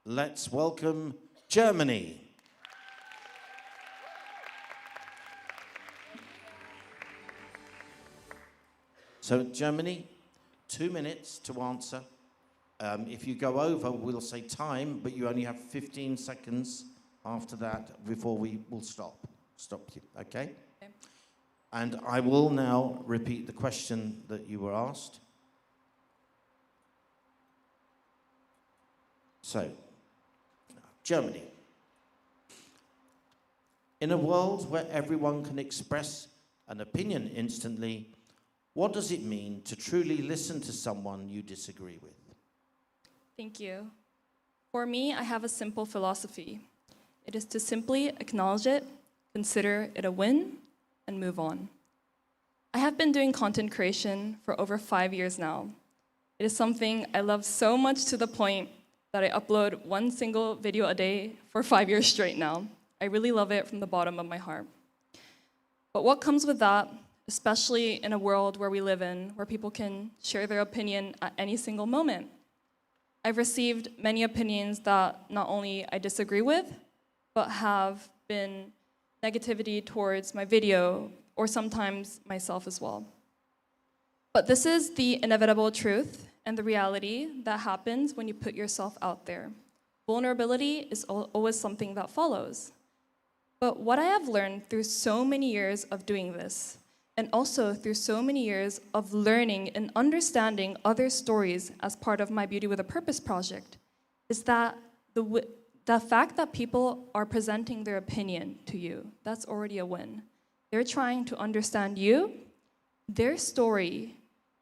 let's welcome Germany. So, Germany, 2 minutes to answer. If you go over, we'll say time, but you only have 15 seconds after that before we will stop you, okay? And I will now repeat the question that you were asked. So, Germany. In a world where everyone can express an opinion instantly, what does it mean to truly listen to someone you disagree with? Thank you. For me, I have a simple philosophy. It is to simply acknowledge it, consider it a win, and move on. I have been doing content creation for over 5 years now. It is something I love so much to the point that I upload one single video a day for 5 years straight now. I really love it from the bottom of my heart. But what comes with that, especially in a world where we live in, where people can share their opinion at any single moment? I've received many opinions that not only I disagree with, but have been negativity towards my video, or sometimes myself as well. But this is the inevitable truth and the reality that happens when you put yourself out there. Vulnerability is always something that follows. But what I have learned through so many years of doing this, and also through so many years of learning and understanding other stories as part of my Beauty with a Purpose project, is that the fact that people are presenting their opinion to you, that's already a win. They're trying to understand you, their story,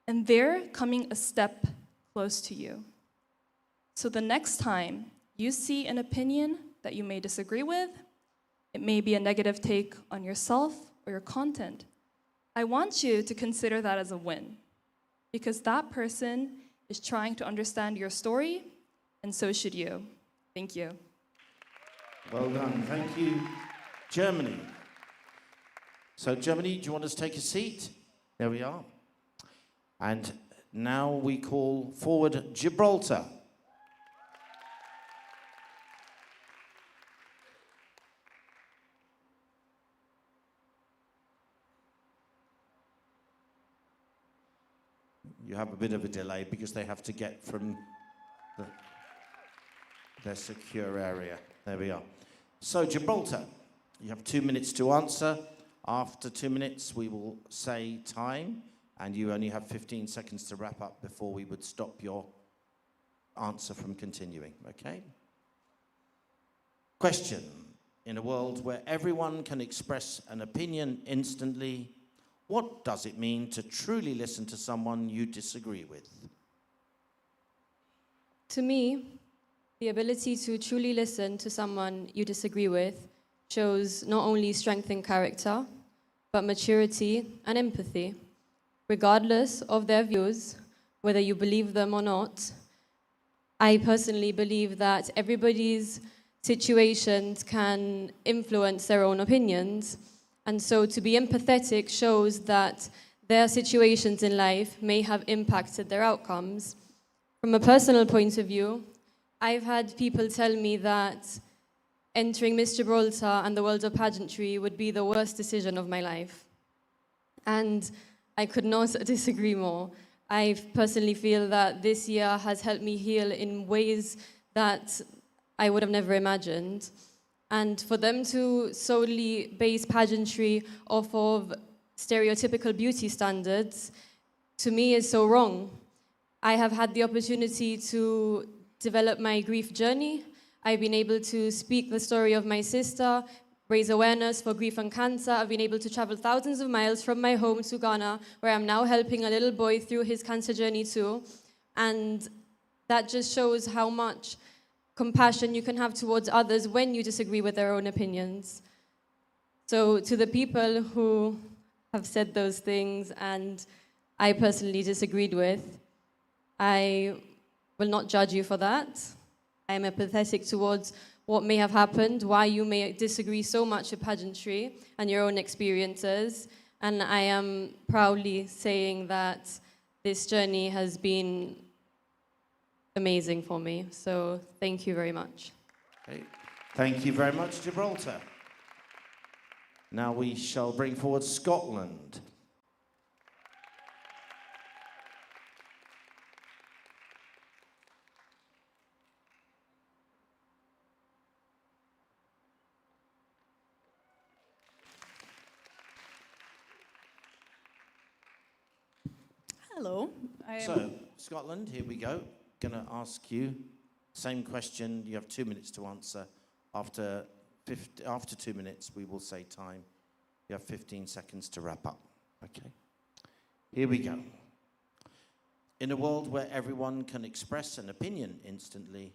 and they're coming a step close to you. So the next time you see an opinion that you may disagree with, it may be a negative take on yourself or your content, I want you to consider that as a win, because that person is trying to understand your story, and so should you. Thank you. Well done. Thank you, Germany. So, Germany, do you want us to take a seat? There we are. And now we call forward Gibraltar. You have a bit of a delay because they have to get from their secure area. There we are. So, Gibraltar, you have 2 minutes to answer. After 2 minutes, we will say time, and you only have 15 seconds to wrap up before we would stop your answer from continuing, okay? Question. In a world where everyone can express an opinion instantly, what does it mean to truly listen to someone you disagree with? To me, the ability to truly listen to someone you disagree with shows not only strength in character, but maturity and empathy. Regardless of their views, whether you believe them or not, I personally believe that everybody's situations can influence their own opinions. And so to be empathetic shows that their situations in life may have impacted their outcomes. From a personal point of view, I've had people tell me that entering Miss Gibraltar and the world of pageantry would be the worst decision of my life. And I could not disagree more. I personally feel that this year has helped me heal in ways that I would have never imagined. And for them to solely base pageantry off of stereotypical beauty standards, to me is so wrong. I have had the opportunity to develop my grief journey. I've been able to speak the story of my sister, raise awareness for grief and cancer. I've been able to travel thousands of miles from my home to Ghana, where I'm now helping a little boy through his cancer journey too. And that just shows how much compassion you can have towards others when you disagree with their own opinions. So to the people who have said those things and I personally disagreed with, I will not judge you for that. I am empathetic towards what may have happened, why you may disagree so much with pageantry and your own experiences. And I am proudly saying that this journey has been amazing for me. So thank you very much. Okay. Thank you very much, Gibraltar. Now we shall bring forward Scotland. Hello. So, Scotland, here we go. Going to ask you same question. You have 2 minutes to answer. After 2 minutes, we will say time. You have 15 seconds to wrap up. Okay. Here we go. In a world where everyone can express an opinion instantly,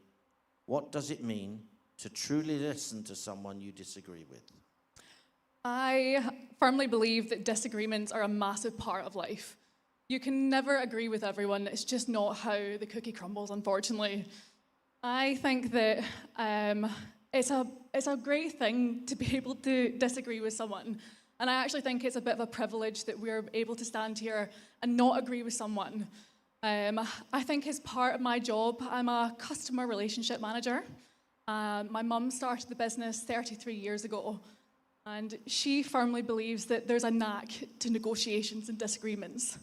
what does it mean to truly listen to someone you disagree with? I firmly believe that disagreements are a massive part of life. You can never agree with everyone. It's just not how the cookie crumbles, unfortunately. I think that it's a great thing to be able to disagree with someone. And I actually think it's a bit of a privilege that we're able to stand here and not agree with someone. I think as part of my job, I'm a customer relationship manager. My mum started the business 33 years ago, and she firmly believes that there's a knack to negotiations and disagreements.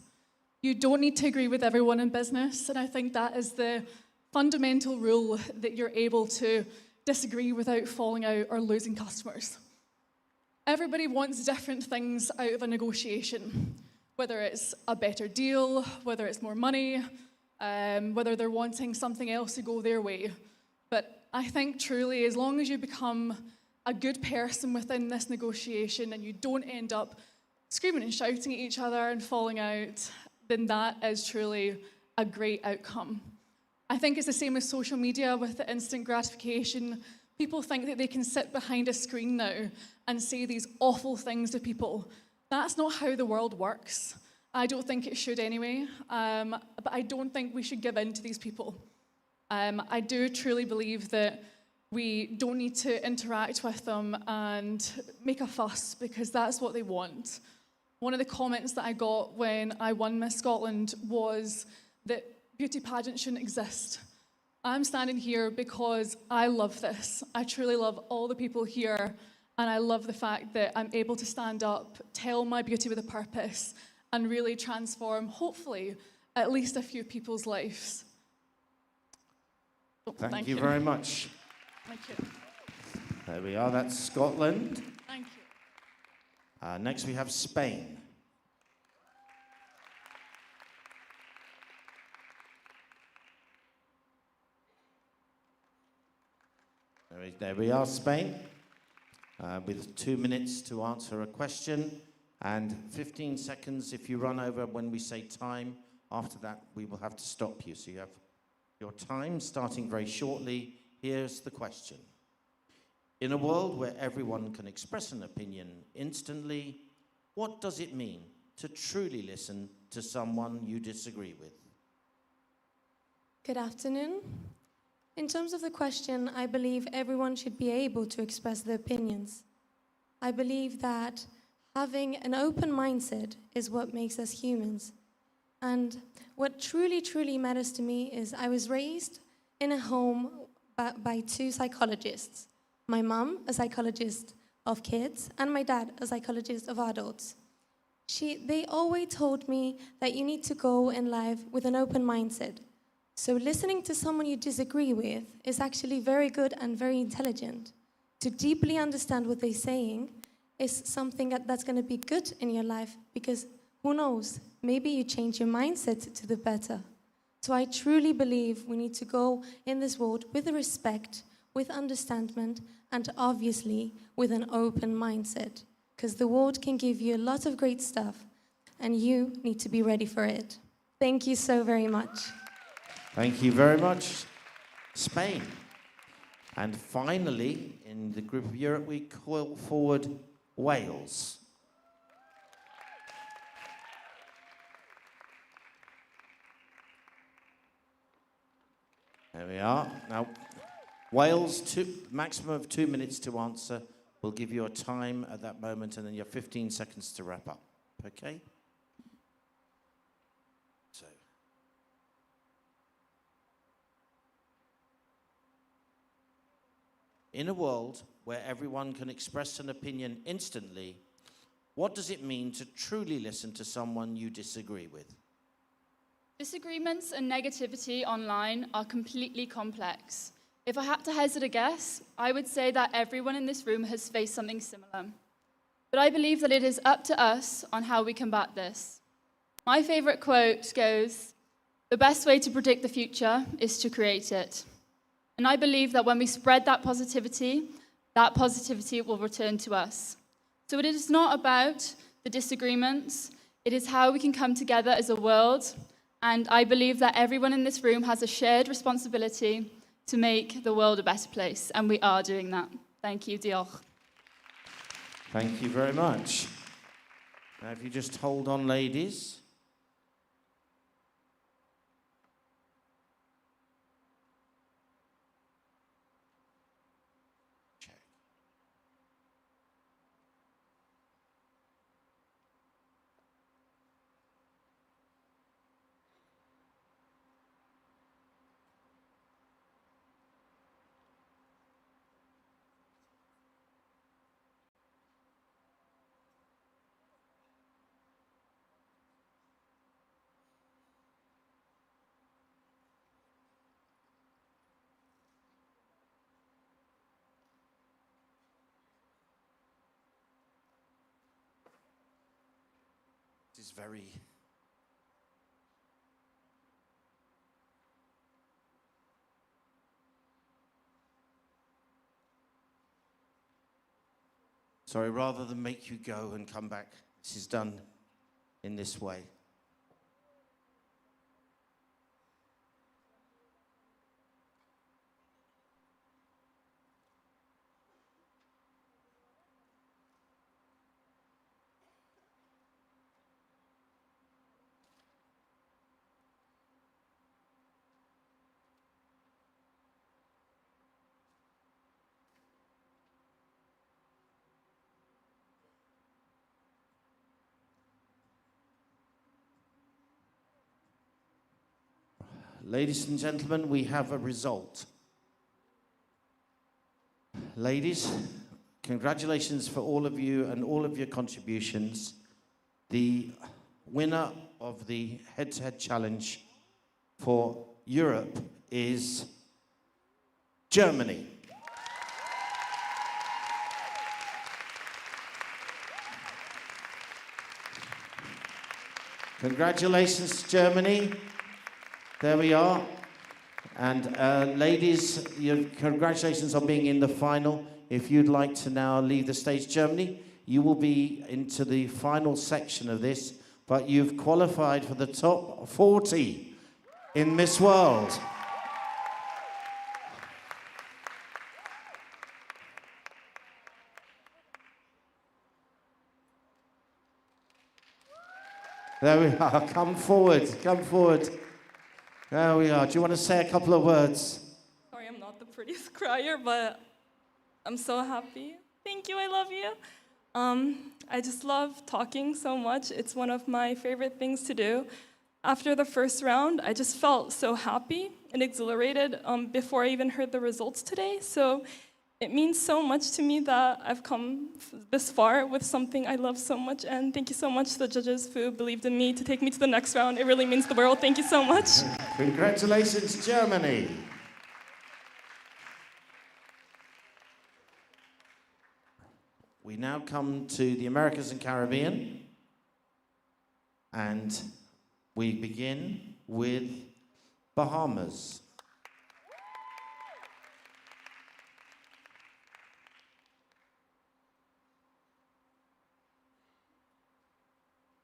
You don't need to agree with everyone in business, and I think that is the fundamental rule, that you're able to disagree without falling out or losing customers. Everybody wants different things out of a negotiation, whether it's a better deal, whether it's more money, whether they're wanting something else to go their way. But I think truly, as long as you become a good person within this negotiation and you don't end up screaming and shouting at each other and falling out, then that is truly a great outcome. I think it's the same as social media with the instant gratification. People think that they can sit behind a screen now and say these awful things to people. That's not how the world works. I don't think it should anyway, but I don't think we should give in to these people. I do truly believe that we don't need to interact with them and make a fuss, because that's what they want. One of the comments that I got when I won Miss Scotland was that beauty pageants shouldn't exist. I'm standing here because I love this. I truly love all the people here, and I love the fact that I'm able to stand up, tell my beauty with a purpose, and really transform, hopefully, at least a few people's lives. Thank you very much. Thank you. There we are, that's Scotland. Thank you. Next we have Spain. There we are, Spain, with 2 minutes to answer a question and 15 seconds if you run over when we say time. After that, we will have to stop you. So you have your time starting very shortly. Here's the question. In a world where everyone can express an opinion instantly, what does it mean to truly listen to someone you disagree with? Good afternoon. In terms of the question, I believe everyone should be able to express their opinions. I believe that having an open mindset is what makes us humans. And what truly, truly matters to me is I was raised in a home by two psychologists. My mom, a psychologist of kids, and my dad, a psychologist of adults. They always told me that you need to go in life with an open mindset. So listening to someone you disagree with is actually very good and very intelligent. To deeply understand what they're saying is something that's going to be good in your life, because who knows, maybe you change your mindset to the better. So I truly believe we need to go in this world with respect, with understanding, and obviously with an open mindset, because the world can give you a lot of great stuff and you need to be ready for it. Thank you so very much. Thank you very much, Spain. And finally, in the group of Europe, we call forward Wales. There we are. Now, Wales, maximum of 2 minutes to answer. We'll give you a time at that moment, and then you have 15 seconds to wrap up. Okay? So. In a world where everyone can express an opinion instantly, what does it mean to truly listen to someone you disagree with? Disagreements and negativity online are completely complex. If I had to hazard a guess, I would say that everyone in this room has faced something similar. But I believe that it is up to us on how we combat this. My favourite quote goes, "The best way to predict the future is to create it." And I believe that when we spread that positivity will return to us. So it is not about the disagreements, it is how we can come together as a world. And I believe that everyone in this room has a shared responsibility to make the world a better place. And we are doing that. Thank you, diolch. Thank you very much. Now, if you just hold on, ladies. Is very sorry, rather than make you go and come back, this is done in this way. Ladies and gentlemen, we have a result. Ladies, congratulations for all of you and all of your contributions. The winner of the head-to-head challenge for Europe is Germany. Congratulations, Germany. There we are. And ladies, congratulations on being in the final. If you'd like to now leave the stage, Germany, you will be into the final section of this, but you've qualified for the top 40 in Miss World. There we are. Come forward. Come forward. There we are. Do you want to say a couple of words? Sorry, I'm not the prettiest crier, but I'm so happy. Thank you, I love you. I just love talking so much. It's one of my favorite things to do. After the first round, I just felt so happy and exhilarated before I even heard the results today. So it means so much to me that I've come this far with something I love so much. And thank you so much to the judges who believed in me to take me to the next round. It really means the world. Thank you so much. Congratulations, Germany. We now come to the Americas and Caribbean. And we begin with Bahamas.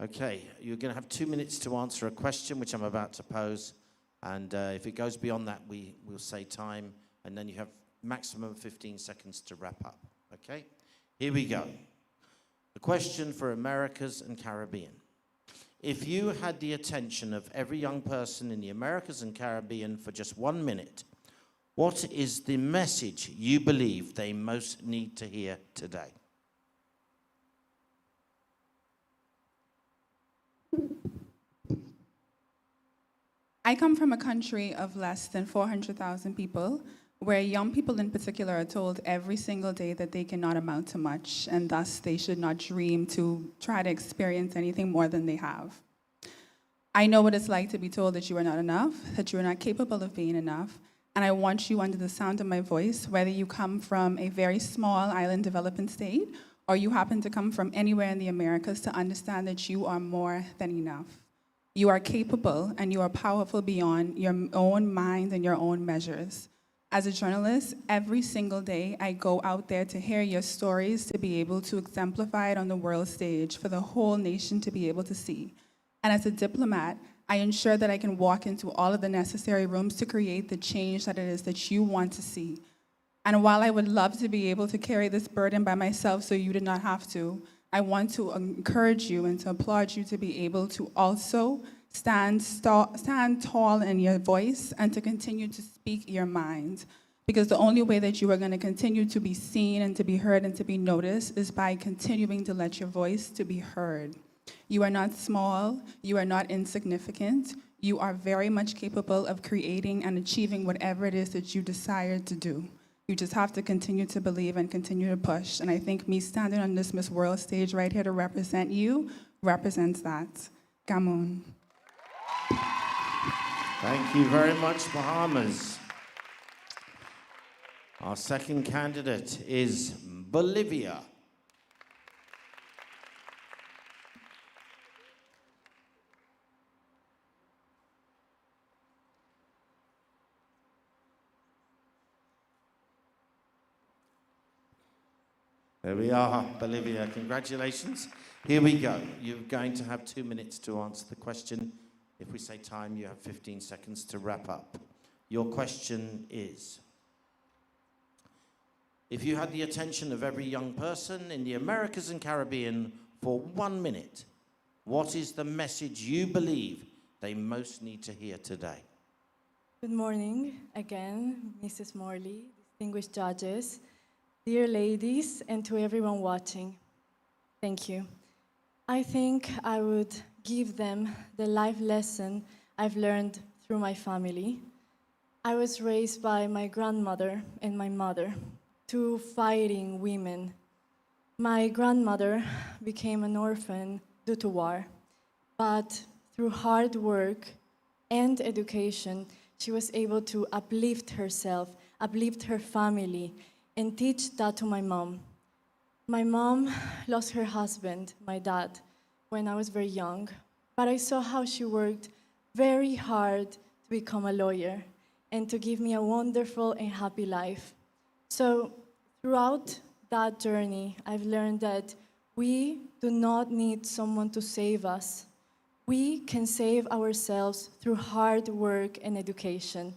Okay, you're going to have 2 minutes to answer a question which I'm about to pose, and if it goes beyond that, we'll say time, and then you have maximum 15 seconds to wrap up. Okay, here we go. The question for Americas and Caribbean. If you had the attention of every young person in the Americas and Caribbean for just 1 minute, what is the message you believe they most need to hear today? I come from a country of less than 400,000 people, where young people in particular are told every single day that they cannot amount to much, and thus they should not dream to try to experience anything more than they have. I know what it's like to be told that you are not enough, that you are not capable of being enough, and I want you, under the sound of my voice, whether you come from a very small island developing state or you happen to come from anywhere in the Americas, to understand that you are more than enough. You are capable and you are powerful beyond your own mind and your own measures. As a journalist, every single day I go out there to hear your stories, to be able to exemplify it on the world stage for the whole nation to be able to see. And as a diplomat, I ensure that I can walk into all of the necessary rooms to create the change that it is that you want to see. And while I would love to be able to carry this burden by myself so you did not have to, I want to encourage you and to applaud you to be able to also stand tall in your voice and to continue to speak your mind. Because the only way that you are going to continue to be seen and to be heard and to be noticed is by continuing to let your voice to be heard. You are not small, you are not insignificant, you are very much capable of creating and achieving whatever it is that you desire to do. You just have to continue to believe and continue to push. And I think me standing on this Miss World stage right here to represent you represents that. Come on. Thank you very much, Bahamas. Our second candidate is Bolivia. There we are, Bolivia. Congratulations. Here we go. You're going to have 2 minutes to answer the question. If we say time, you have 15 seconds to wrap up. Your question is, if you had the attention of every young person in the Americas and Caribbean for 1 minute, what is the message you believe they most need to hear today? Good morning again, Mrs. Morley, distinguished judges, dear ladies, and to everyone watching. Thank you. I think I would give them the life lesson I've learned through my family. I was raised by my grandmother and my mother, two fighting women. My grandmother became an orphan due to war, but through hard work and education, she was able to uplift herself, uplift her family, and teach that to my mom. My mom lost her husband, my dad, when I was very young, but I saw how she worked very hard to become a lawyer and to give me a wonderful and happy life. So throughout that journey, I've learned that we do not need someone to save us. We can save ourselves through hard work and education.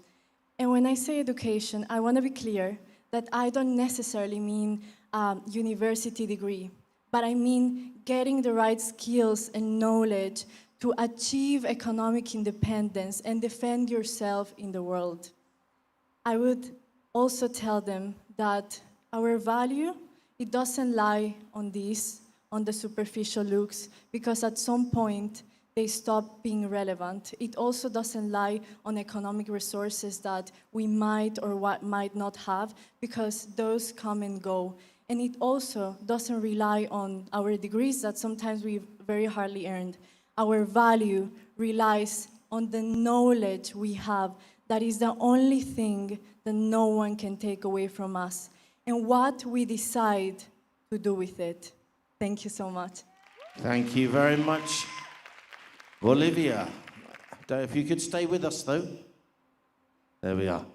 And when I say education, I want to be clear that I don't necessarily mean a university degree, but I mean getting the right skills and knowledge to achieve economic independence and defend yourself in the world. I would also tell them that our value, it doesn't lie on the superficial looks, because at some point they stop being relevant. It also doesn't lie on economic resources that we might or what might not have, because those come and go. And it also doesn't rely on our degrees that sometimes we've very hardly earned. Our value relies on the knowledge we have. That is the only thing that no one can take away from us, and what we decide to do with it. Thank you so much. Thank you very much, Bolivia. If you could stay with us, though. There we are.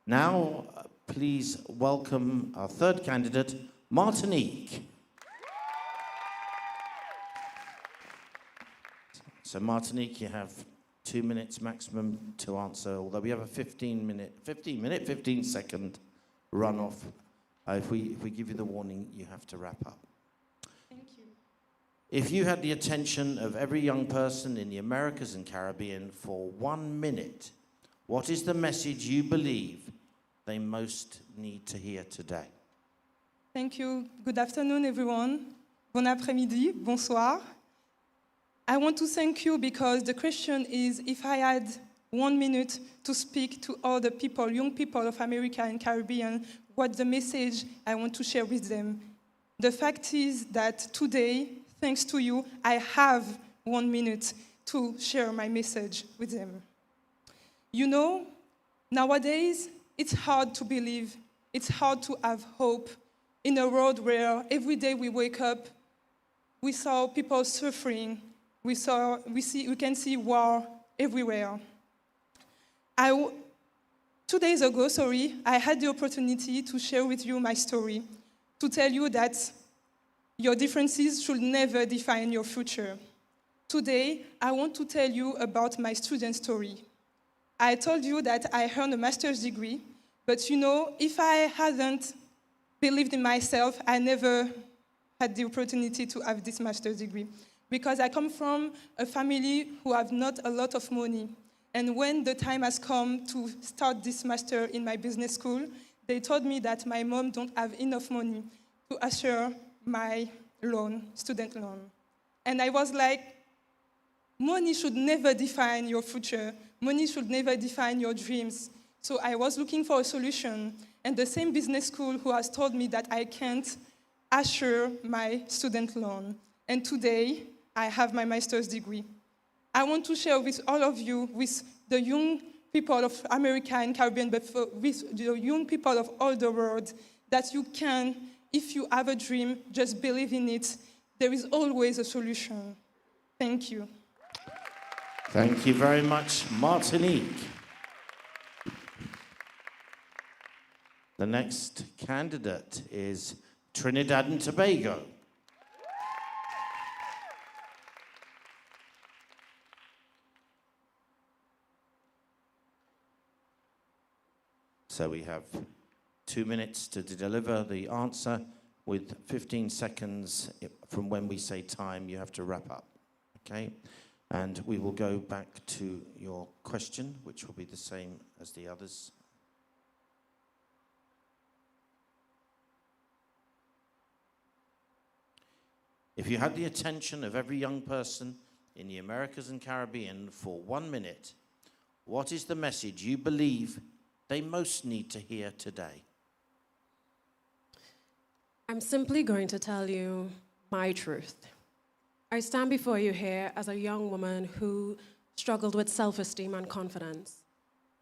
Now, please welcome our third candidate, Martinique. So, Martinique, you have 2 minutes maximum to answer, although we have a 15-second runoff. If we give you the warning, you have to wrap up. Thank you. If you had the attention of every young person in the Americas and Caribbean for 1 minute, what is the message you believe they most need to hear today? Thank you. Good afternoon, everyone. Bon après-midi, bonsoir. I want to thank you because the question is, if I had 1 minute to speak to all the people, young people of America and Caribbean, what's the message I want to share with them? The fact is that today, thanks to you, I have 1 minute to share my message with them. You know, nowadays, it's hard to believe, it's hard to have hope in a world where every day we wake up, we saw people suffering, we can see war everywhere. 2 days ago, I had the opportunity to share with you my story, to tell you that your differences should never define your future. Today, I want to tell you about my student story. I told you that I earned a master's degree, but if I hadn't believed in myself, I never had the opportunity to have this master's degree. Because I come from a family who have not a lot of money. And when the time has come to start this master in my business school, they told me that my mom don't have enough money to assure my student loan. And I was like, money should never define your future. Money should never define your dreams. So I was looking for a solution. And the same business school who has told me that I can't assure my student loan. And today, I have my master's degree. I want to share with all of you, with the young people of America and Caribbean, but with the young people of all the world, that you can, if you have a dream, just believe in it. There is always a solution. Thank you. Thank you very much, Martinique. The next candidate is Trinidad and Tobago. So we have 2 minutes to deliver the answer. With 15 seconds from when we say time, you have to wrap up, okay? And we will go back to your question, which will be the same as the others. If you had the attention of every young person in the Americas and Caribbean for 1 minute, what is the message you believe they most need to hear today? I'm simply going to tell you my truth. I stand before you here as a young woman who struggled with self-esteem and confidence.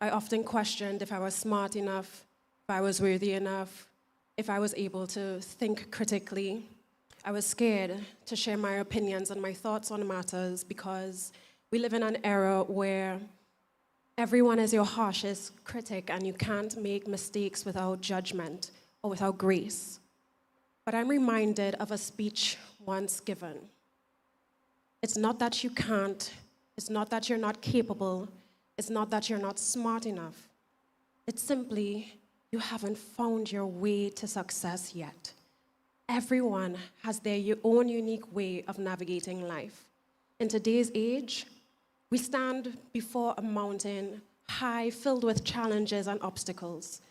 I often questioned if I was smart enough, if I was worthy enough, if I was able to think critically. I was scared to share my opinions and my thoughts on matters because we live in an era where everyone is your harshest critic and you can't make mistakes without judgment or without grace. But I'm reminded of a speech once given. It's not that you can't, it's not that you're not capable, it's not that you're not smart enough. It's simply you haven't found your way to success yet. Everyone has their own unique way of navigating life. In today's age, we stand before a mountain high, filled with challenges and obstacles.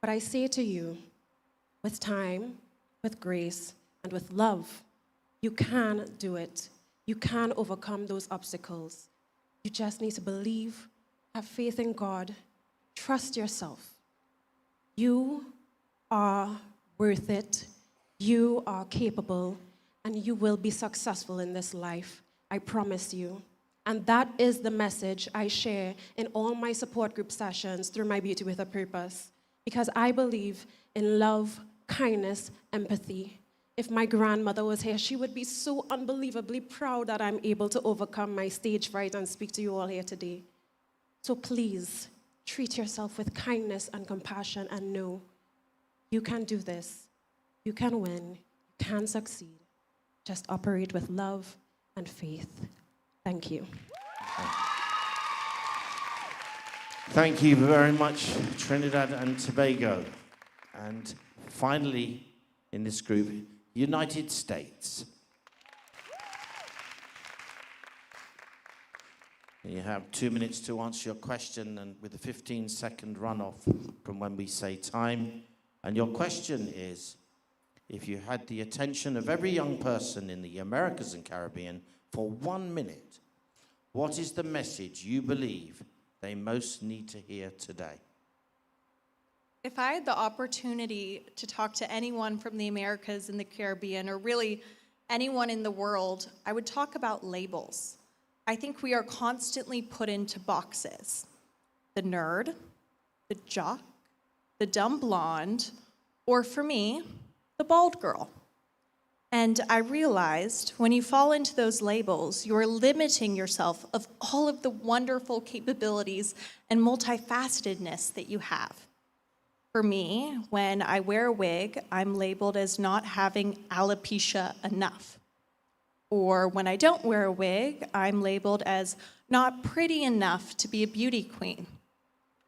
But I say to you, with time, with grace, and with love, you can do it. You can overcome those obstacles. You just need to believe, have faith in God, trust yourself. You are worth it. You are capable, and you will be successful in this life. I promise you. And that is the message I share in all my support group sessions through my Beauty with a Purpose. Because I believe in love, kindness, empathy. If my grandmother was here, she would be so unbelievably proud that I'm able to overcome my stage fright and speak to you all here today. So please, treat yourself with kindness and compassion and know you can do this. You can win. You can succeed. Just operate with love and faith. Thank you. Thank you very much, Trinidad and Tobago. And finally, in this group, United States. You have 2 minutes to answer your question, and with a 15-second runoff from when we say time. And your question is, if you had the attention of every young person in the Americas and Caribbean for 1 minute, what is the message you believe they most need to hear today? If I had the opportunity to talk to anyone from the Americas and the Caribbean, or really anyone in the world, I would talk about labels. I think we are constantly put into boxes. The nerd, the jock, the dumb blonde, or for me, the bald girl. And I realized when you fall into those labels, you are limiting yourself of all of the wonderful capabilities and multifacetedness that you have. For me, when I wear a wig, I'm labeled as not having alopecia enough. Or when I don't wear a wig, I'm labeled as not pretty enough to be a beauty queen.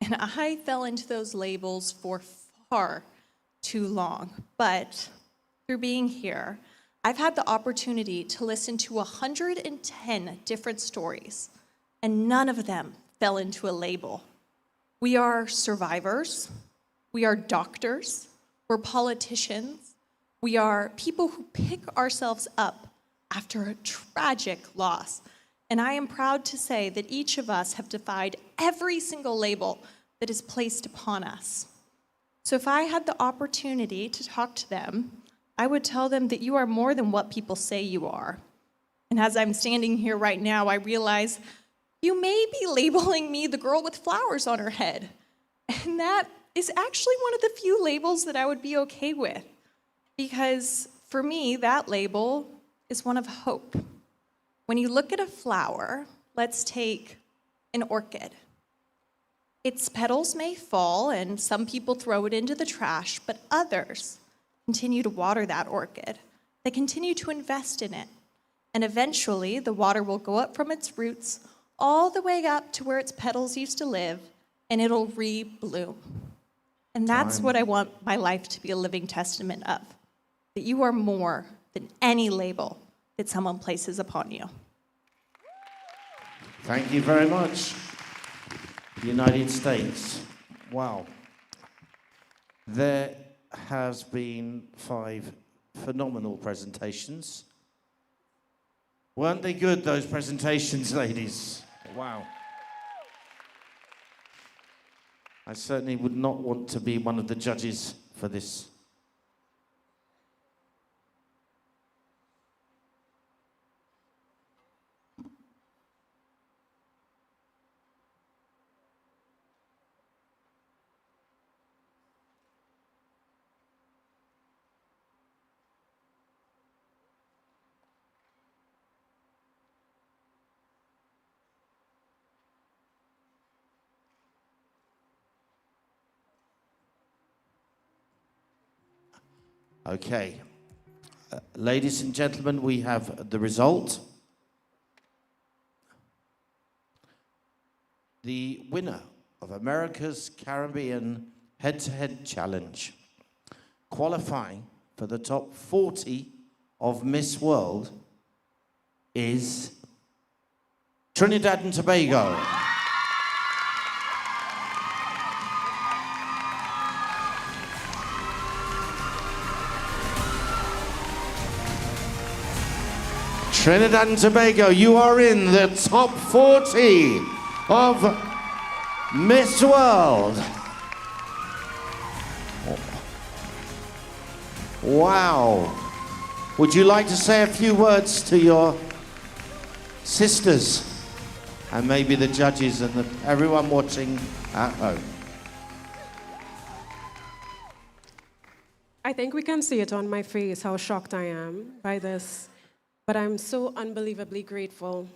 And I fell into those labels for far too long. But through being here, I've had the opportunity to listen to 110 different stories, and none of them fell into a label. We are survivors. We are doctors, we're politicians, we are people who pick ourselves up after a tragic loss. And I am proud to say that each of us have defied every single label that is placed upon us. So if I had the opportunity to talk to them, I would tell them that you are more than what people say you are. And as I'm standing here right now, I realize you may be labeling me the girl with flowers on her head. And that is actually one of the few labels that I would be okay with. Because for me, that label is one of hope. When you look at a flower, let's take an orchid. Its petals may fall and some people throw it into the trash, but others continue to water that orchid. They continue to invest in it. And eventually, the water will go up from its roots all the way up to where its petals used to live, and it'll re-bloom. And that's what I want my life to be a living testament of, that you are more than any label that someone places upon you. Thank you very much. United States. Wow. There has been 5 phenomenal presentations. Weren't they good, those presentations, ladies? Wow. I certainly would not want to be one of the judges for this. Okay. Ladies and gentlemen, we have the result. The winner of America's Caribbean Head-to-Head Challenge, qualifying for the top 40 of Miss World, is Trinidad and Tobago. Trinidad and Tobago, you are in the top 40 of Miss World. Wow. Would you like to say a few words to your sisters and maybe the judges and everyone watching at home? I think we can see it on my face how shocked I am by this, but I'm so unbelievably grateful.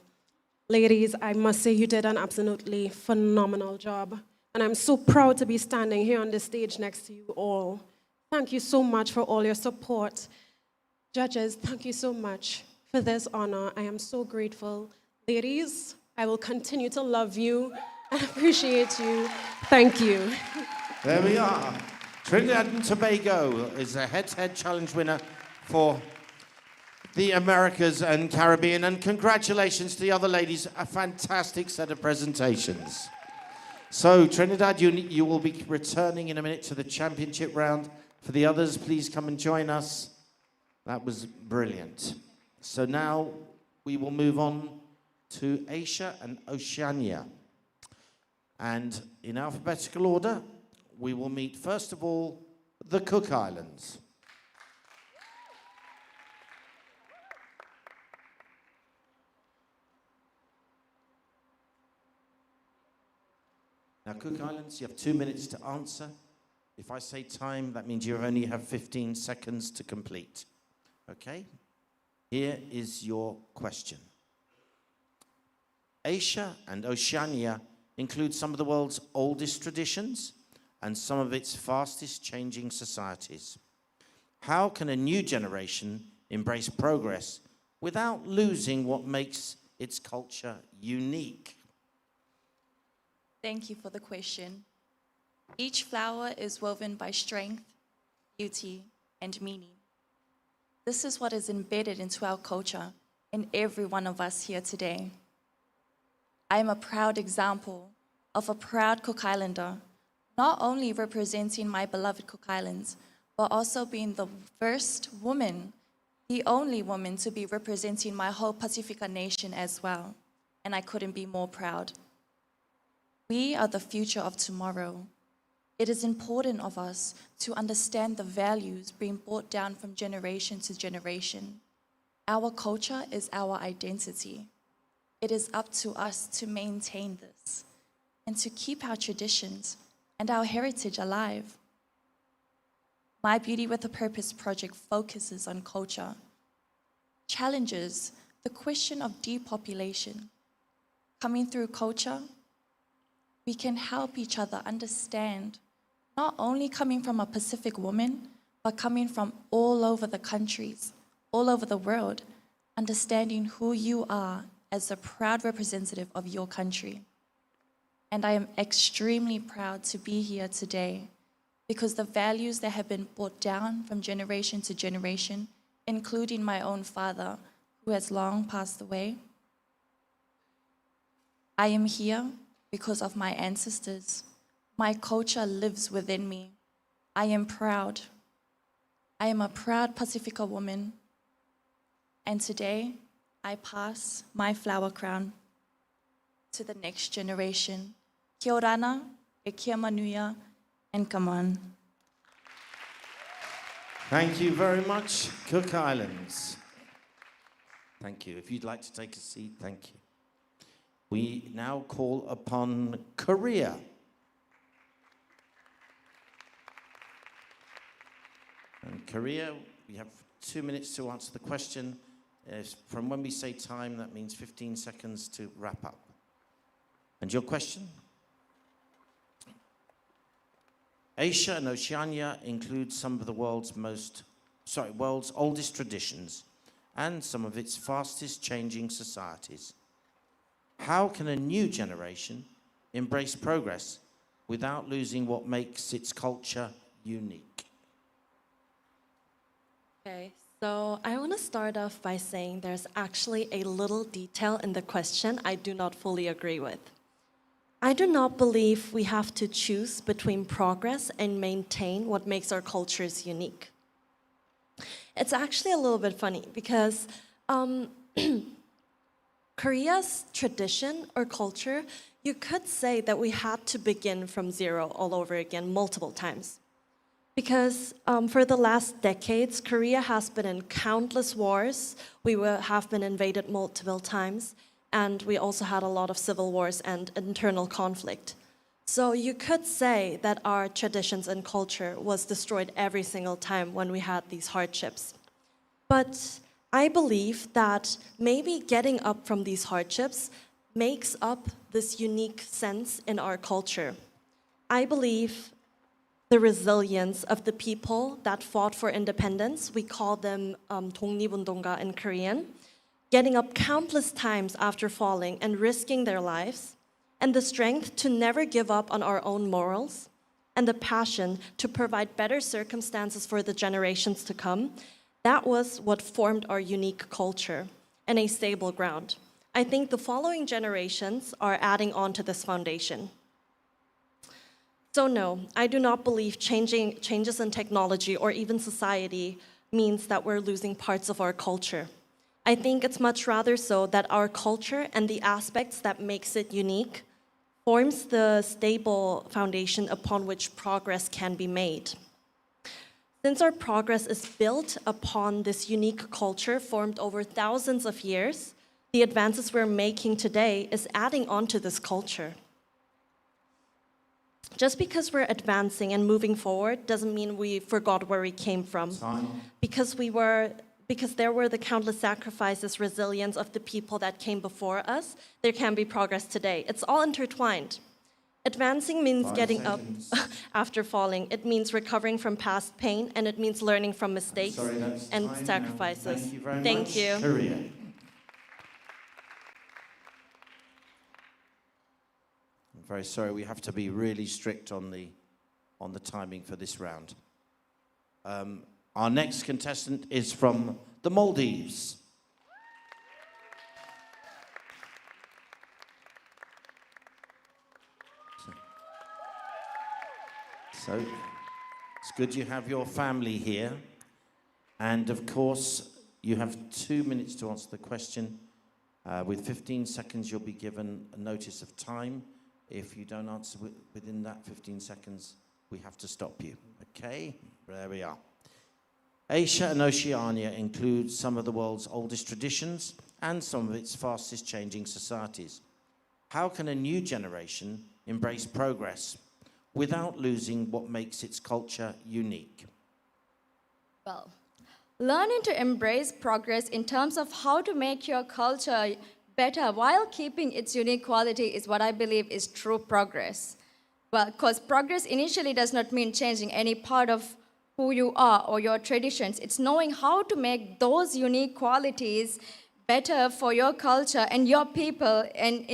Ladies, I must say you did an absolutely phenomenal job, and I'm so proud to be standing here on the stage next to you all. Thank you so much for all your support. Judges, thank you so much for this honor. I am so grateful. Ladies, I will continue to love you and appreciate you. Thank you. There we are. Trinidad and Tobago is a head-to-head challenge winner for the Americas and Caribbean, and congratulations to the other ladies. A fantastic set of presentations. So, Trinidad, you will be returning in a minute to the championship round. For the others, please come and join us. That was brilliant. So now we will move on to Asia and Oceania. And in alphabetical order, we will meet, first of all, the Cook Islands. Now, Cook Islands, you have 2 minutes to answer. If I say time, that means you only have 15 seconds to complete. Okay? Here is your question. Asia and Oceania include some of the world's oldest traditions and some of its fastest changing societies. How can a new generation embrace progress without losing what makes its culture unique? Thank you for the question. Each flower is woven by strength, beauty, and meaning. This is what is embedded into our culture in every one of us here today. I am a proud example of a proud Cook Islander, not only representing my beloved Cook Islands, but also being the first woman, the only woman to be representing my whole Pacifica nation as well. And I couldn't be more proud. We are the future of tomorrow. It is important of us to understand the values being brought down from generation to generation. Our culture is our identity. It is up to us to maintain this and to keep our traditions and our heritage alive. My Beauty with a Purpose project focuses on culture, challenges the question of depopulation. Coming through culture, we can help each other understand, not only coming from a Pacific woman, but coming from all over the countries, all over the world, understanding who you are as a proud representative of your country. And I am extremely proud to be here today because the values that have been brought down from generation to generation, including my own father, who has long passed away. I am here because of my ancestors. My culture lives within me. I am proud. I am a proud Pacifica woman. And today, I pass my flower crown to the next generation. Kia orana, e kia manuia, and come on. Thank you very much, Cook Islands. Thank you. If you'd like to take a seat, thank you. We now call upon Korea. And Korea, we have 2 minutes to answer the question. From when we say time, that means 15 seconds to wrap up. And your question? Asia and Oceania include some of the world's oldest traditions and some of its fastest changing societies. How can a new generation embrace progress without losing what makes its culture unique? Okay, so I want to start off by saying there's actually a little detail in the question I do not fully agree with. I do not believe we have to choose between progress and maintain what makes our cultures unique. It's actually a little bit funny because Korea's tradition or culture, you could say that we had to begin from zero all over again multiple times. Because for the last decades, Korea has been in countless wars. We have been invaded multiple times. And we also had a lot of civil wars and internal conflict. So you could say that our traditions and culture was destroyed every single time when we had these hardships. But I believe that maybe getting up from these hardships makes up this unique sense in our culture. I believe the resilience of the people that fought for independence, we call them 독립운동가 in Korean, getting up countless times after falling and risking their lives, and the strength to never give up on our own morals, and the passion to provide better circumstances for the generations to come, that was what formed our unique culture and a stable ground. I think the following generations are adding on to this foundation. So no, I do not believe changes in technology or even society means that we're losing parts of our culture. I think it's much rather so that our culture and the aspects that makes it unique forms the stable foundation upon which progress can be made. Since our progress is built upon this unique culture formed over thousands of years, the advances we're making today is adding on to this culture. Just because we're advancing and moving forward doesn't mean we forgot where we came from. because there were the countless sacrifices, resilience of the people that came before us, there can be progress today. It's all intertwined. Advancing means 5 getting seconds. up after falling. It means recovering from past pain, and it means learning from mistakes Sorry, that's and time now. sacrifices. Thank you very Thank much. you. Korea. I'm very sorry, we have to be really strict on the timing for this round. Our next contestant is from the Maldives. So, it's good you have your family here. And of course, you have 2 minutes to answer the question. With 15 seconds, you'll be given a notice of time. If you don't answer within that 15 seconds, we have to stop you. Okay? There we are. Asia and Oceania include some of the world's oldest traditions and some of its fastest changing societies. How can a new generation embrace progress without losing what makes its culture unique? Well, learning to embrace progress in terms of how to make your culture better while keeping its unique quality is what I believe is true progress. Well, because progress initially does not mean changing any part of who you are or your traditions. It's knowing how to make those unique qualities better for your culture and your people, and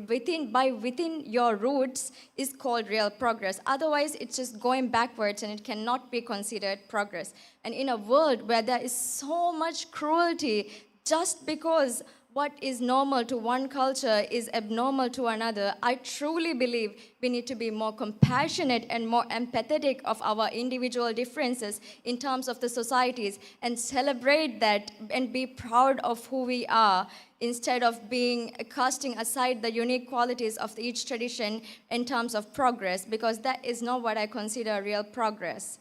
within your roots is called real progress. Otherwise, it's just going backwards and it cannot be considered progress. And in a world where there is so much cruelty, just because what is normal to one culture is abnormal to another, I truly believe we need to be more compassionate and more empathetic of our individual differences in terms of the societies and celebrate that and be proud of who we are instead of casting aside the unique qualities of each tradition in terms of progress, because that is not what I consider real progress.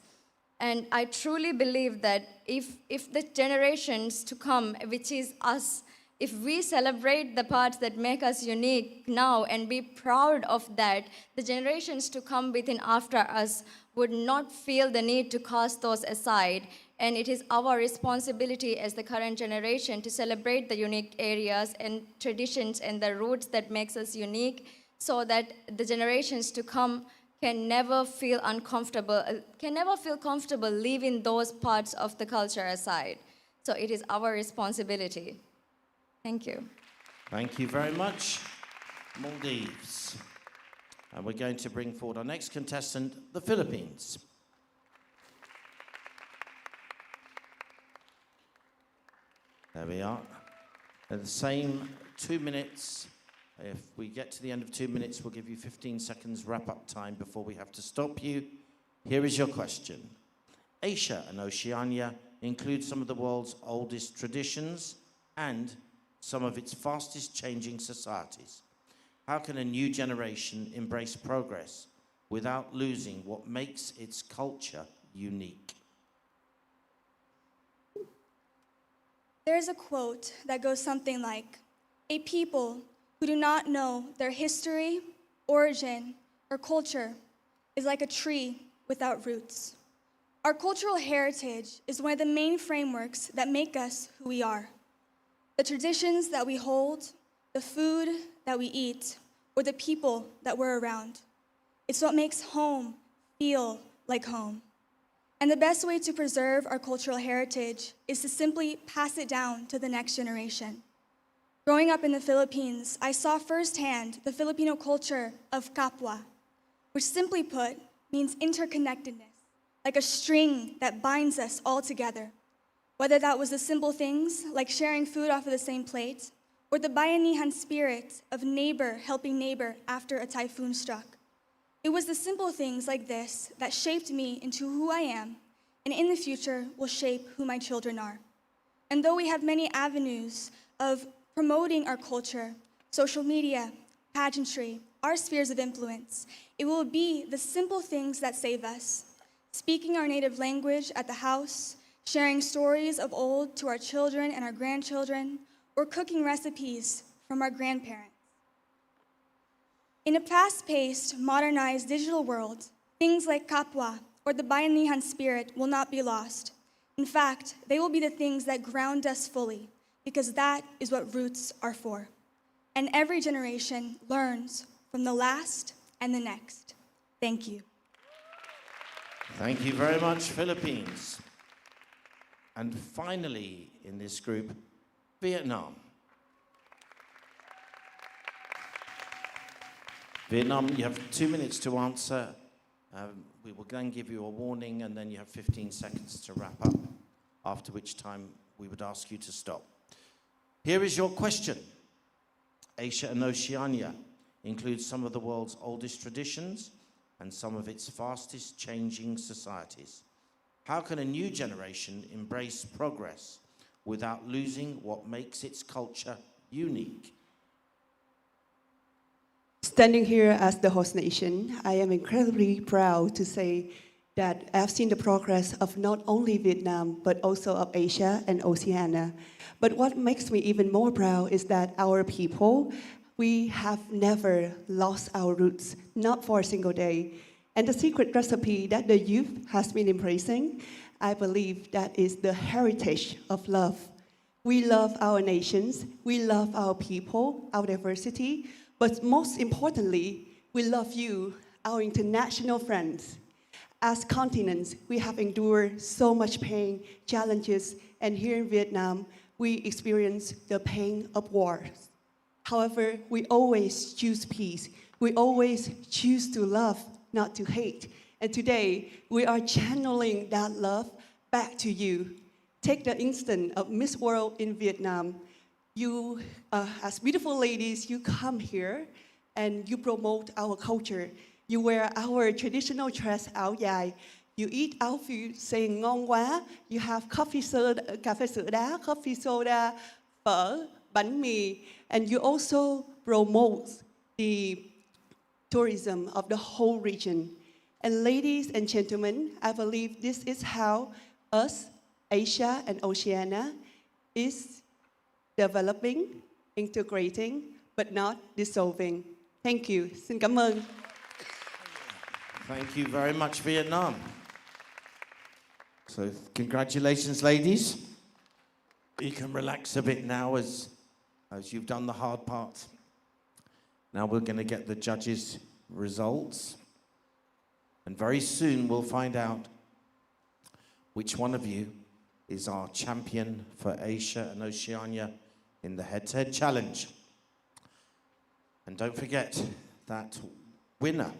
And I truly believe that if the generations to come, which is us, if we celebrate the parts that make us unique now and be proud of that, the generations to come within after us would not feel the need to cast those aside. And it is our responsibility as the current generation to celebrate the unique areas and traditions and the roots that makes us unique, so that the generations to come can never feel comfortable leaving those parts of the culture aside. So it is our responsibility. Thank you. Thank you very much, Maldives. And we're going to bring forward our next contestant, the Philippines. There we are. At the same 2 minutes. If we get to the end of 2 minutes, we'll give you 15 seconds wrap-up time before we have to stop you. Here is your question. Asia and Oceania include some of the world's oldest traditions and some of its fastest changing societies. How can a new generation embrace progress without losing what makes its culture unique? There's a quote that goes something like, "A people who do not know their history, origin, or culture is like a tree without roots." Our cultural heritage is one of the main frameworks that make us who we are. The traditions that we hold, the food that we eat, or the people that we're around. It's what makes home feel like home. And the best way to preserve our cultural heritage is to simply pass it down to the next generation. Growing up in the Philippines, I saw firsthand the Filipino culture of kapwa, which simply put means interconnectedness, like a string that binds us all together. Whether that was the simple things like sharing food off of the same plate, or the bayanihan spirit of neighbor helping neighbor after a typhoon struck. It was the simple things like this that shaped me into who I am, and in the future will shape who my children are. And though we have many avenues of promoting our culture, social media, pageantry, our spheres of influence, it will be the simple things that save us. Speaking our native language at the house, sharing stories of old to our children and our grandchildren, or cooking recipes from our grandparents. In a fast-paced, modernized digital world, things like kapwa or the bayanihan spirit will not be lost. In fact, they will be the things that ground us fully, because that is what roots are for. And every generation learns from the last and the next. Thank you. Thank you very much, Philippines. And finally, in this group, Vietnam. Vietnam, you have 2 minutes to answer. We will then give you a warning, and then you have 15 seconds to wrap up, after which time we would ask you to stop. Here is your question. Asia and Oceania includes some of the world's oldest traditions and some of its fastest changing societies. How can a new generation embrace progress without losing what makes its culture unique? Standing here as the host nation, I am incredibly proud to say that I've seen the progress of not only Vietnam, but also of Asia and Oceania. But what makes me even more proud is that our people, we have never lost our roots, not for a single day. And the secret recipe that the youth has been embracing, I believe that is the heritage of love. We love our nations, we love our people, our diversity, but most importantly, we love you, our international friends. As continents, we have endured so much pain, challenges, and here in Vietnam, we experience the pain of wars. However, we always choose peace. We always choose to love, not to hate. And today, we are channeling that love back to you. Take the instant of Miss World in Vietnam. You, as beautiful ladies, you come here and you promote our culture. You wear our traditional dress áo dài. You eat our food saying ngon quá. You have coffee soda, cà phê sữa đá, coffee soda, phở, bánh mì. And you also promote the tourism of the whole region. And ladies and gentlemen, I believe this is how us, Asia and Oceania, is developing, integrating, but not dissolving. Thank you. Xin cảm ơn. Thank you very much, Vietnam. So, congratulations, ladies. You can relax a bit now as you've done the hard part. Now we're going to get the judges' results. And very soon we'll find out which one of you is our champion for Asia and Oceania in the head-to-head challenge. And don't forget that winner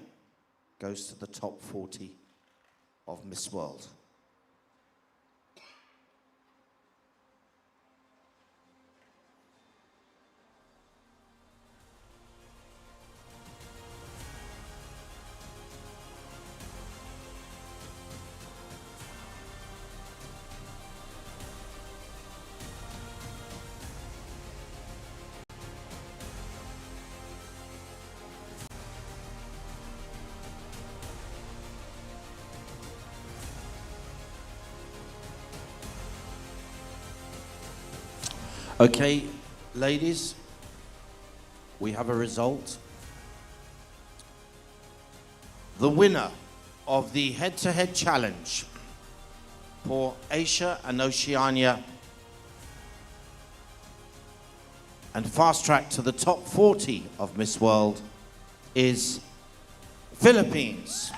goes to the top 40 of Miss World. Okay, ladies, we have a result. The winner of the head-to-head challenge for Asia and Oceania and fast track to the top 40 of Miss World is Philippines.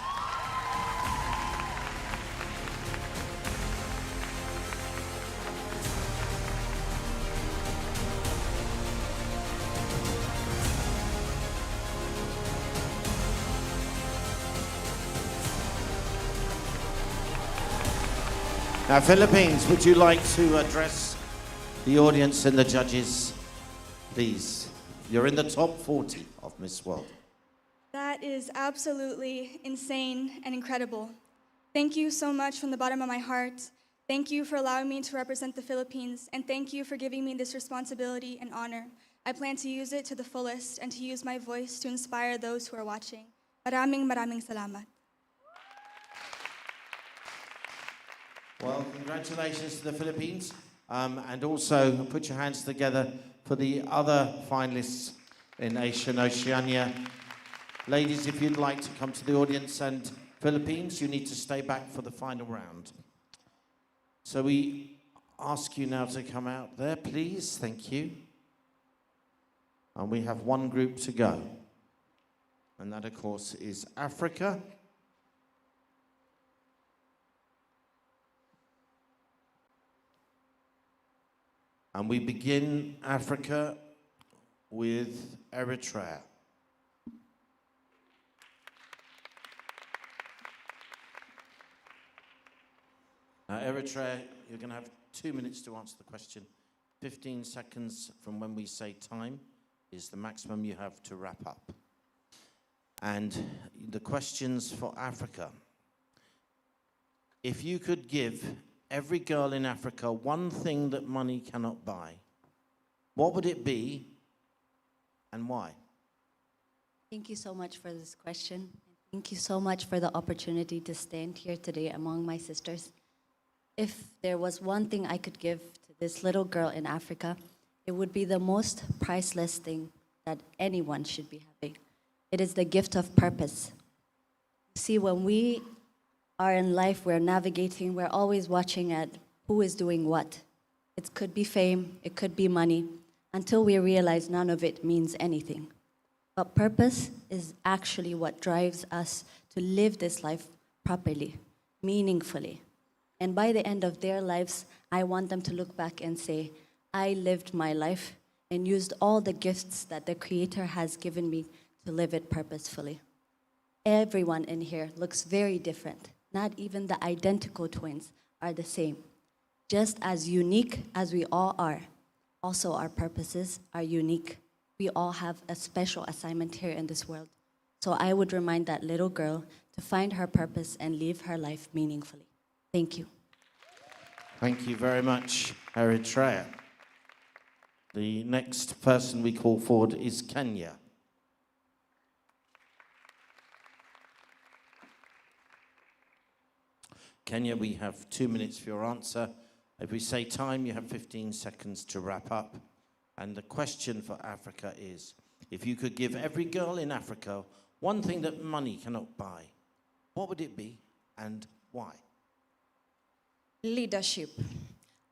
Now, Philippines, would you like to address the audience and the judges, please? You're in the top 40 of Miss World. That is absolutely insane and incredible. Thank you so much from the bottom of my heart. Thank you for allowing me to represent the Philippines, and thank you for giving me this responsibility and honor. I plan to use it to the fullest and to use my voice to inspire those who are watching. Maraming salamat. Well, congratulations to the Philippines. And also put your hands together for the other finalists in Asia and Oceania. Ladies, if you'd like to come to the audience, and Philippines, you need to stay back for the final round. So we ask you now to come out there, please. Thank you. And we have one group to go. And that, of course, is Africa. And we begin Africa with Eritrea. Now, Eritrea, you're going to have 2 minutes to answer the question. 15 seconds from when we say time is the maximum you have to wrap up. And the questions for Africa. If you could give every girl in Africa one thing that money cannot buy, what would it be and why? Thank you so much for this question. Thank you so much for the opportunity to stand here today among my sisters. If there was one thing I could give to this little girl in Africa, it would be the most priceless thing that anyone should be having. It is the gift of purpose. See, when we are in life, we're navigating, we're always watching at who is doing what. It could be fame, it could be money, until we realize none of it means anything. But purpose is actually what drives us to live this life properly, meaningfully. And by the end of their lives, I want them to look back and say, I lived my life and used all the gifts that the Creator has given me to live it purposefully. Everyone in here looks very different. Not even the identical twins are the same. Just as unique as we all are, also our purposes are unique. We all have a special assignment here in this world. So I would remind that little girl to find her purpose and live her life meaningfully. Thank you. Thank you very much, Eritrea. The next person we call forward is Kenya. Kenya, we have 2 minutes for your answer. If we say time, you have 15 seconds to wrap up. And the question for Africa is, if you could give every girl in Africa one thing that money cannot buy, what would it be and why? Leadership.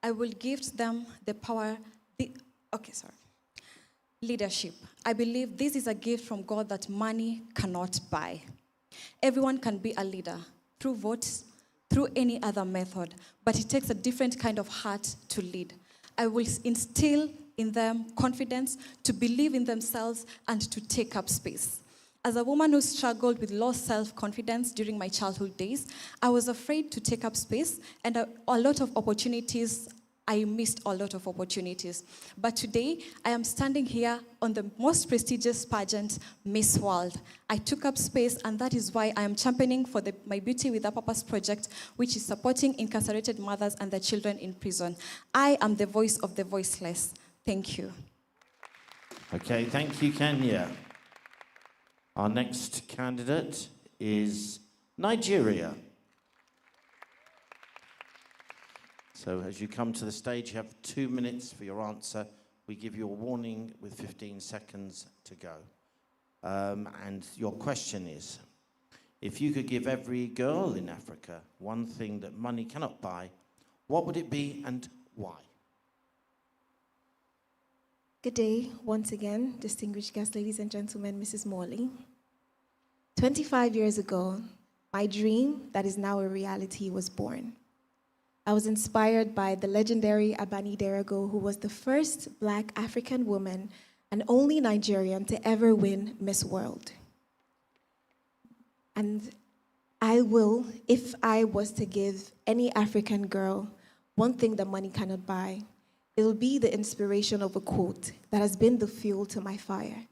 I will give them the power. Leadership. I believe this is a gift from God that money cannot buy. Everyone can be a leader through votes, through any other method, but it takes a different kind of heart to lead. I will instill in them confidence to believe in themselves and to take up space. As a woman who struggled with low self-confidence during my childhood days, I was afraid to take up space, and a lot of opportunities, I missed a lot of opportunities. But today, I am standing here on the most prestigious pageant, Miss World. I took up space, and that is why I am championing for my Beauty with a Purpose project, which is supporting incarcerated mothers and their children in prison. I am the voice of the voiceless. Thank you. Okay, thank you, Kenya. Our next candidate is Nigeria. So as you come to the stage, you have 2 minutes for your answer. We give you a warning with 15 seconds to go. And your question is, if you could give every girl in Africa one thing that money cannot buy, what would it be and why? Good day, once again, distinguished guests, ladies and gentlemen, Mrs. Morley. 25 years ago, my dream that is now a reality was born. I was inspired by the legendary Abani Derago, who was the first Black African woman and only Nigerian to ever win Miss World. And I will, if I was to give any African girl one thing that money cannot buy, it will be the inspiration of a quote that has been the fuel to my fire.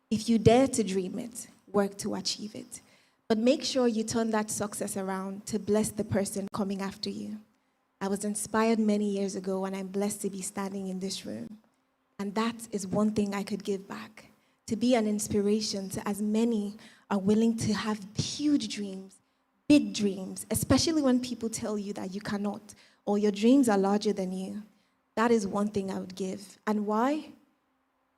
If you dare to dream it, work to achieve it. But make sure you turn that success around to bless the person coming after you. I was inspired many years ago, and I'm blessed to be standing in this room. And that is one thing I could give back, to be an inspiration to as many are willing to have huge dreams, big dreams, especially when people tell you that you cannot, or your dreams are larger than you. That is one thing I would give. And why?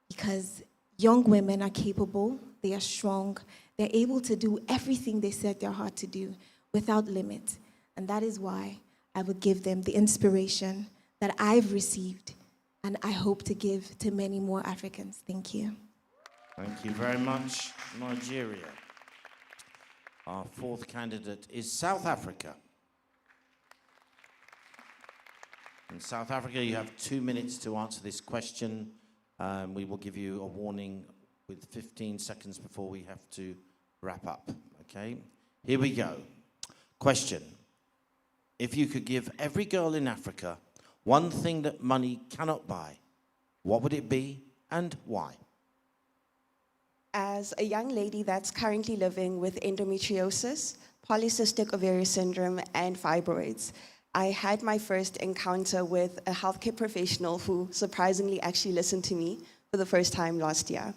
Because young women are capable, they are strong, they're able to do everything they set their heart to do without limit. And that is why I will give them the inspiration that I've received and I hope to give to many more Africans. Thank you. Thank you very much, Nigeria. Our fourth candidate is South Africa. In South Africa, you have 2 minutes to answer this question. We will give you a warning with 15 seconds before we have to wrap up, okay? Here we go. Question. If you could give every girl in Africa one thing that money cannot buy, what would it be and why? As a young lady that's currently living with endometriosis, polycystic ovarian syndrome, and fibroids, I had my first encounter with a healthcare professional who surprisingly actually listened to me for the first time last year.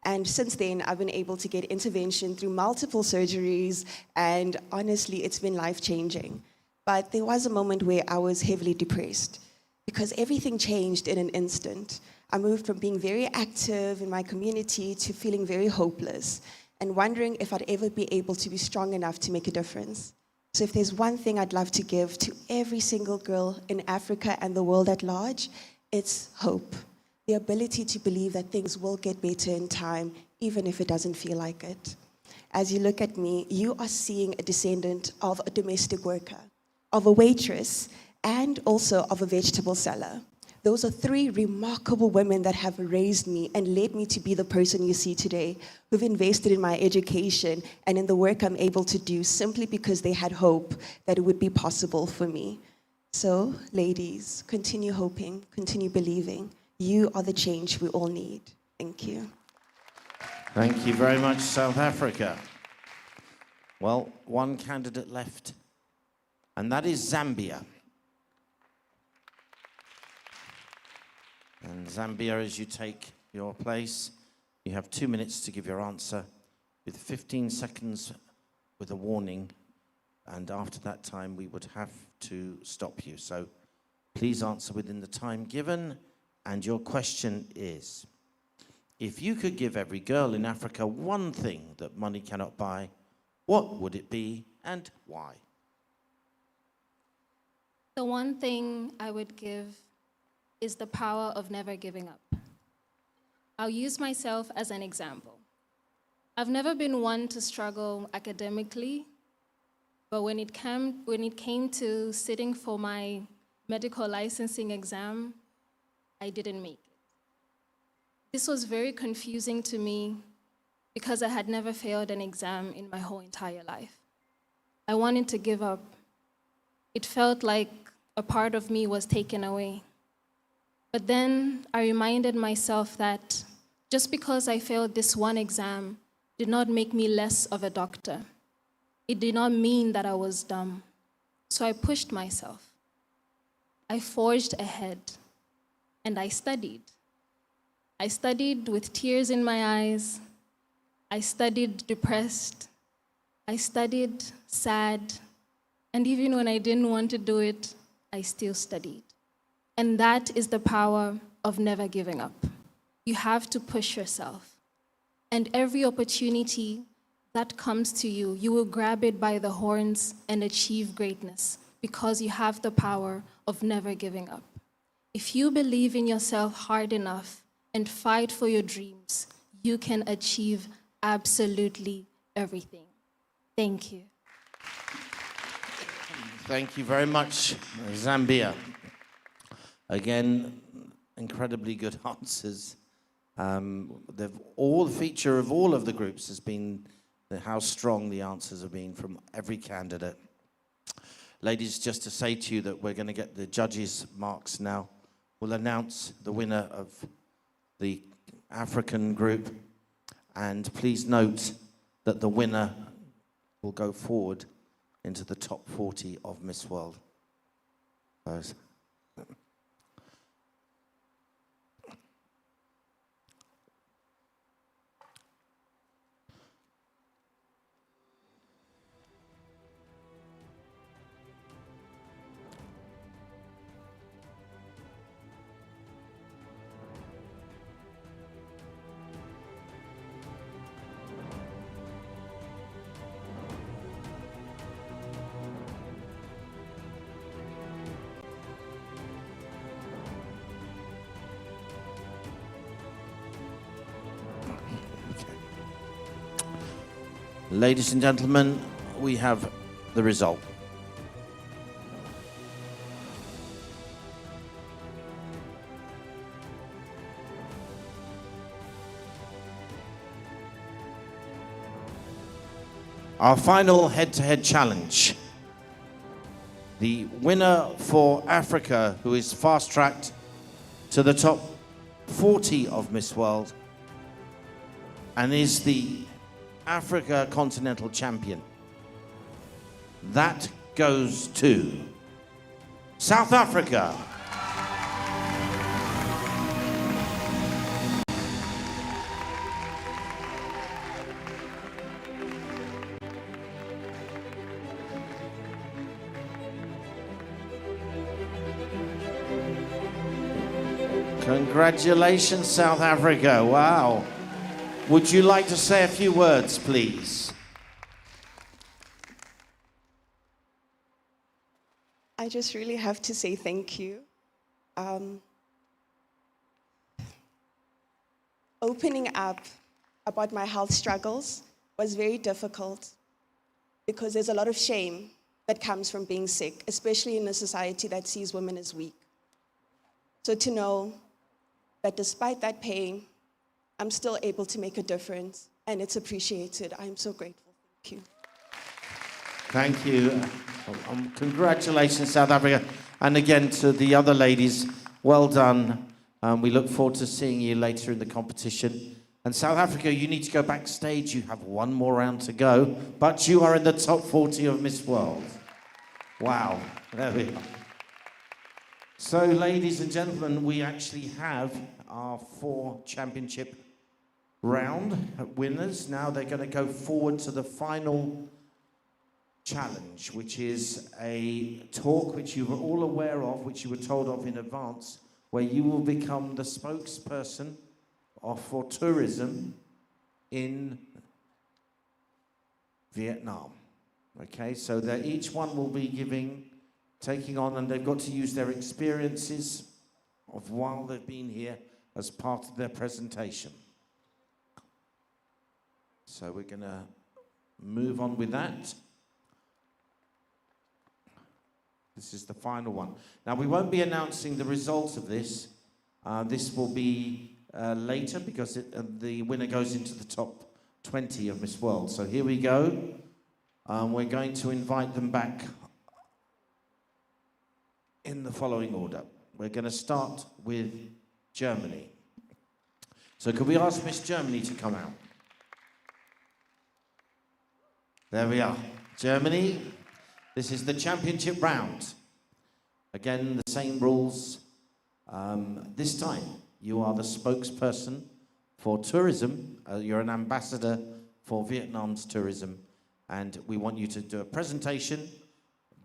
And since then, I've been able to get intervention through multiple surgeries, and honestly, it's been life-changing. But there was a moment where I was heavily depressed because everything changed in an instant. I moved from being very active in my community to feeling very hopeless and wondering if I'd ever be able to be strong enough to make a difference. So if there's one thing I'd love to give to every single girl in Africa and the world at large, it's hope. The ability to believe that things will get better in time, even if it doesn't feel like it. As you look at me, you are seeing a descendant of a domestic worker, of a waitress, and also of a vegetable seller. Those are three remarkable women that have raised me and led me to be the person you see today, who've invested in my education and in the work I'm able to do simply because they had hope that it would be possible for me. So, ladies, continue hoping, continue believing. You are the change we all need. Thank you. Thank you very much, South Africa. Well, one candidate left, and that is Zambia. And Zambia, as you take your place, you have 2 minutes to give your answer with 15 seconds with a warning. And after that time, we would have to stop you. So please answer within the time given. And your question is, if you could give every girl in Africa one thing that money cannot buy, what would it be and why? The one thing I would give is the power of never giving up. I'll use myself as an example. I've never been one to struggle academically, but when it came to sitting for my medical licensing exam, I didn't make it. This was very confusing to me because I had never failed an exam in my whole entire life. I wanted to give up. It felt like a part of me was taken away. But then I reminded myself that just because I failed this one exam did not make me less of a doctor. It did not mean that I was dumb. So I pushed myself. I forged ahead, and I studied. I studied with tears in my eyes. I studied depressed. I studied sad. And even when I didn't want to do it, I still studied. And that is the power of never giving up. You have to push yourself. And every opportunity that comes to you, you will grab it by the horns and achieve greatness because you have the power of never giving up. If you believe in yourself hard enough and fight for your dreams, you can achieve absolutely everything. Thank you. Thank you very much, Zambia. Again, incredibly good answers. The feature of all of the groups has been how strong the answers have been from every candidate. Ladies, just to say to you that we're going to get the judges' marks now. We'll announce the winner of the African group. And please note that the winner will go forward into the top 40 of Miss World. Ladies and gentlemen, we have the result. Our final head-to-head challenge. The winner for Africa, who is fast-tracked to the top 40 of Miss World and is the Africa Continental Champion. That goes to South Africa. Congratulations, South Africa. Wow. Would you like to say a few words, please? I just really have to say thank you. Opening up about my health struggles was very difficult because there's a lot of shame that comes from being sick, especially in a society that sees women as weak. So to know that despite that pain, I'm still able to make a difference, and it's appreciated. I'm so grateful. Thank you. Thank you. Congratulations, South Africa. And again, to the other ladies, well done. We look forward to seeing you later in the competition. And South Africa, you need to go backstage. You have one more round to go, but you are in the top 40 of Miss World. Wow. There we are. So, ladies and gentlemen, we actually have our 4 championship round winners. Now they're going to go forward to the final challenge, which is a talk which you were all aware of, which you were told of in advance, where you will become the spokesperson for tourism in Vietnam. Okay, so that each one will be taking on, and they've got to use their experiences of while they've been here as part of their presentation. So we're going to move on with that. This is the final one. Now, we won't be announcing the results of this. This will be later because the winner goes into the top 20 of Miss World. So here we go. We're going to invite them back in the following order. We're going to start with Germany. So could we ask Miss Germany to come out? There we are. Germany, this is the championship round. Again, the same rules. This time, you are the spokesperson for tourism. You're an ambassador for Vietnam's tourism. And we want you to do a presentation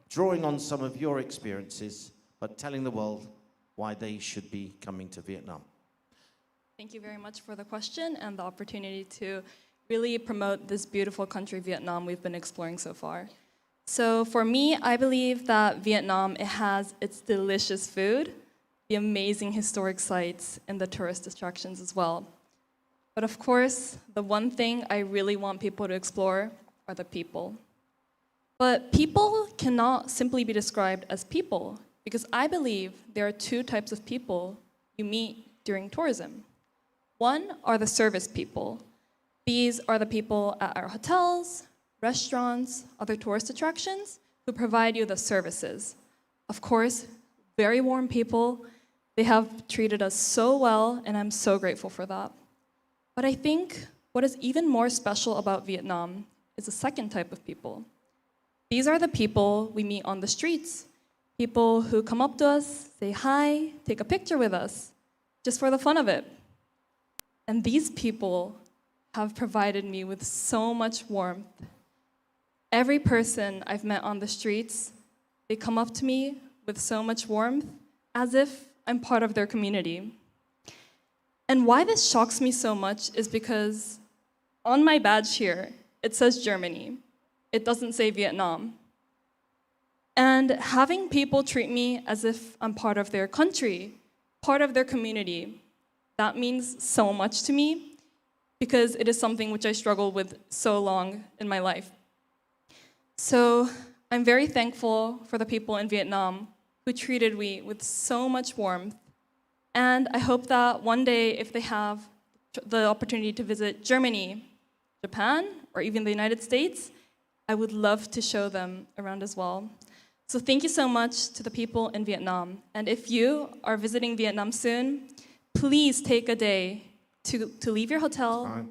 drawing on some of your experiences, but telling the world why they should be coming to Vietnam. Thank you very much for the question and the opportunity to really promote this beautiful country, Vietnam, we've been exploring so far. So for me, I believe that Vietnam, it has its delicious food, the amazing historic sites, and the tourist attractions as well. But of course, the one thing I really want people to explore are the people. But people cannot simply be described as people, because I believe there are 2 types of people you meet during tourism. One are the service people. These are the people at our hotels, restaurants, other tourist attractions who provide you the services. Of course, very warm people. They have treated us so well, and I'm so grateful for that. But I think what is even more special about Vietnam is the second type of people. These are the people we meet on the streets. People who come up to us, say hi, take a picture with us, just for the fun of it. And these people have provided me with so much warmth. Every person I've met on the streets, they come up to me with so much warmth, as if I'm part of their community. And why this shocks me so much is because on my badge here, it says Germany. It doesn't say Vietnam. And having people treat me as if I'm part of their country, part of their community, that means so much to me. because it is something which I struggled with so long in my life. So I'm very thankful for the people in Vietnam who treated me with so much warmth. And I hope that one day, if they have the opportunity to visit Germany, Japan, or even the United States, I would love to show them around as well. So thank you so much to the people in Vietnam. And if you are visiting Vietnam soon, please take a day to leave your hotel,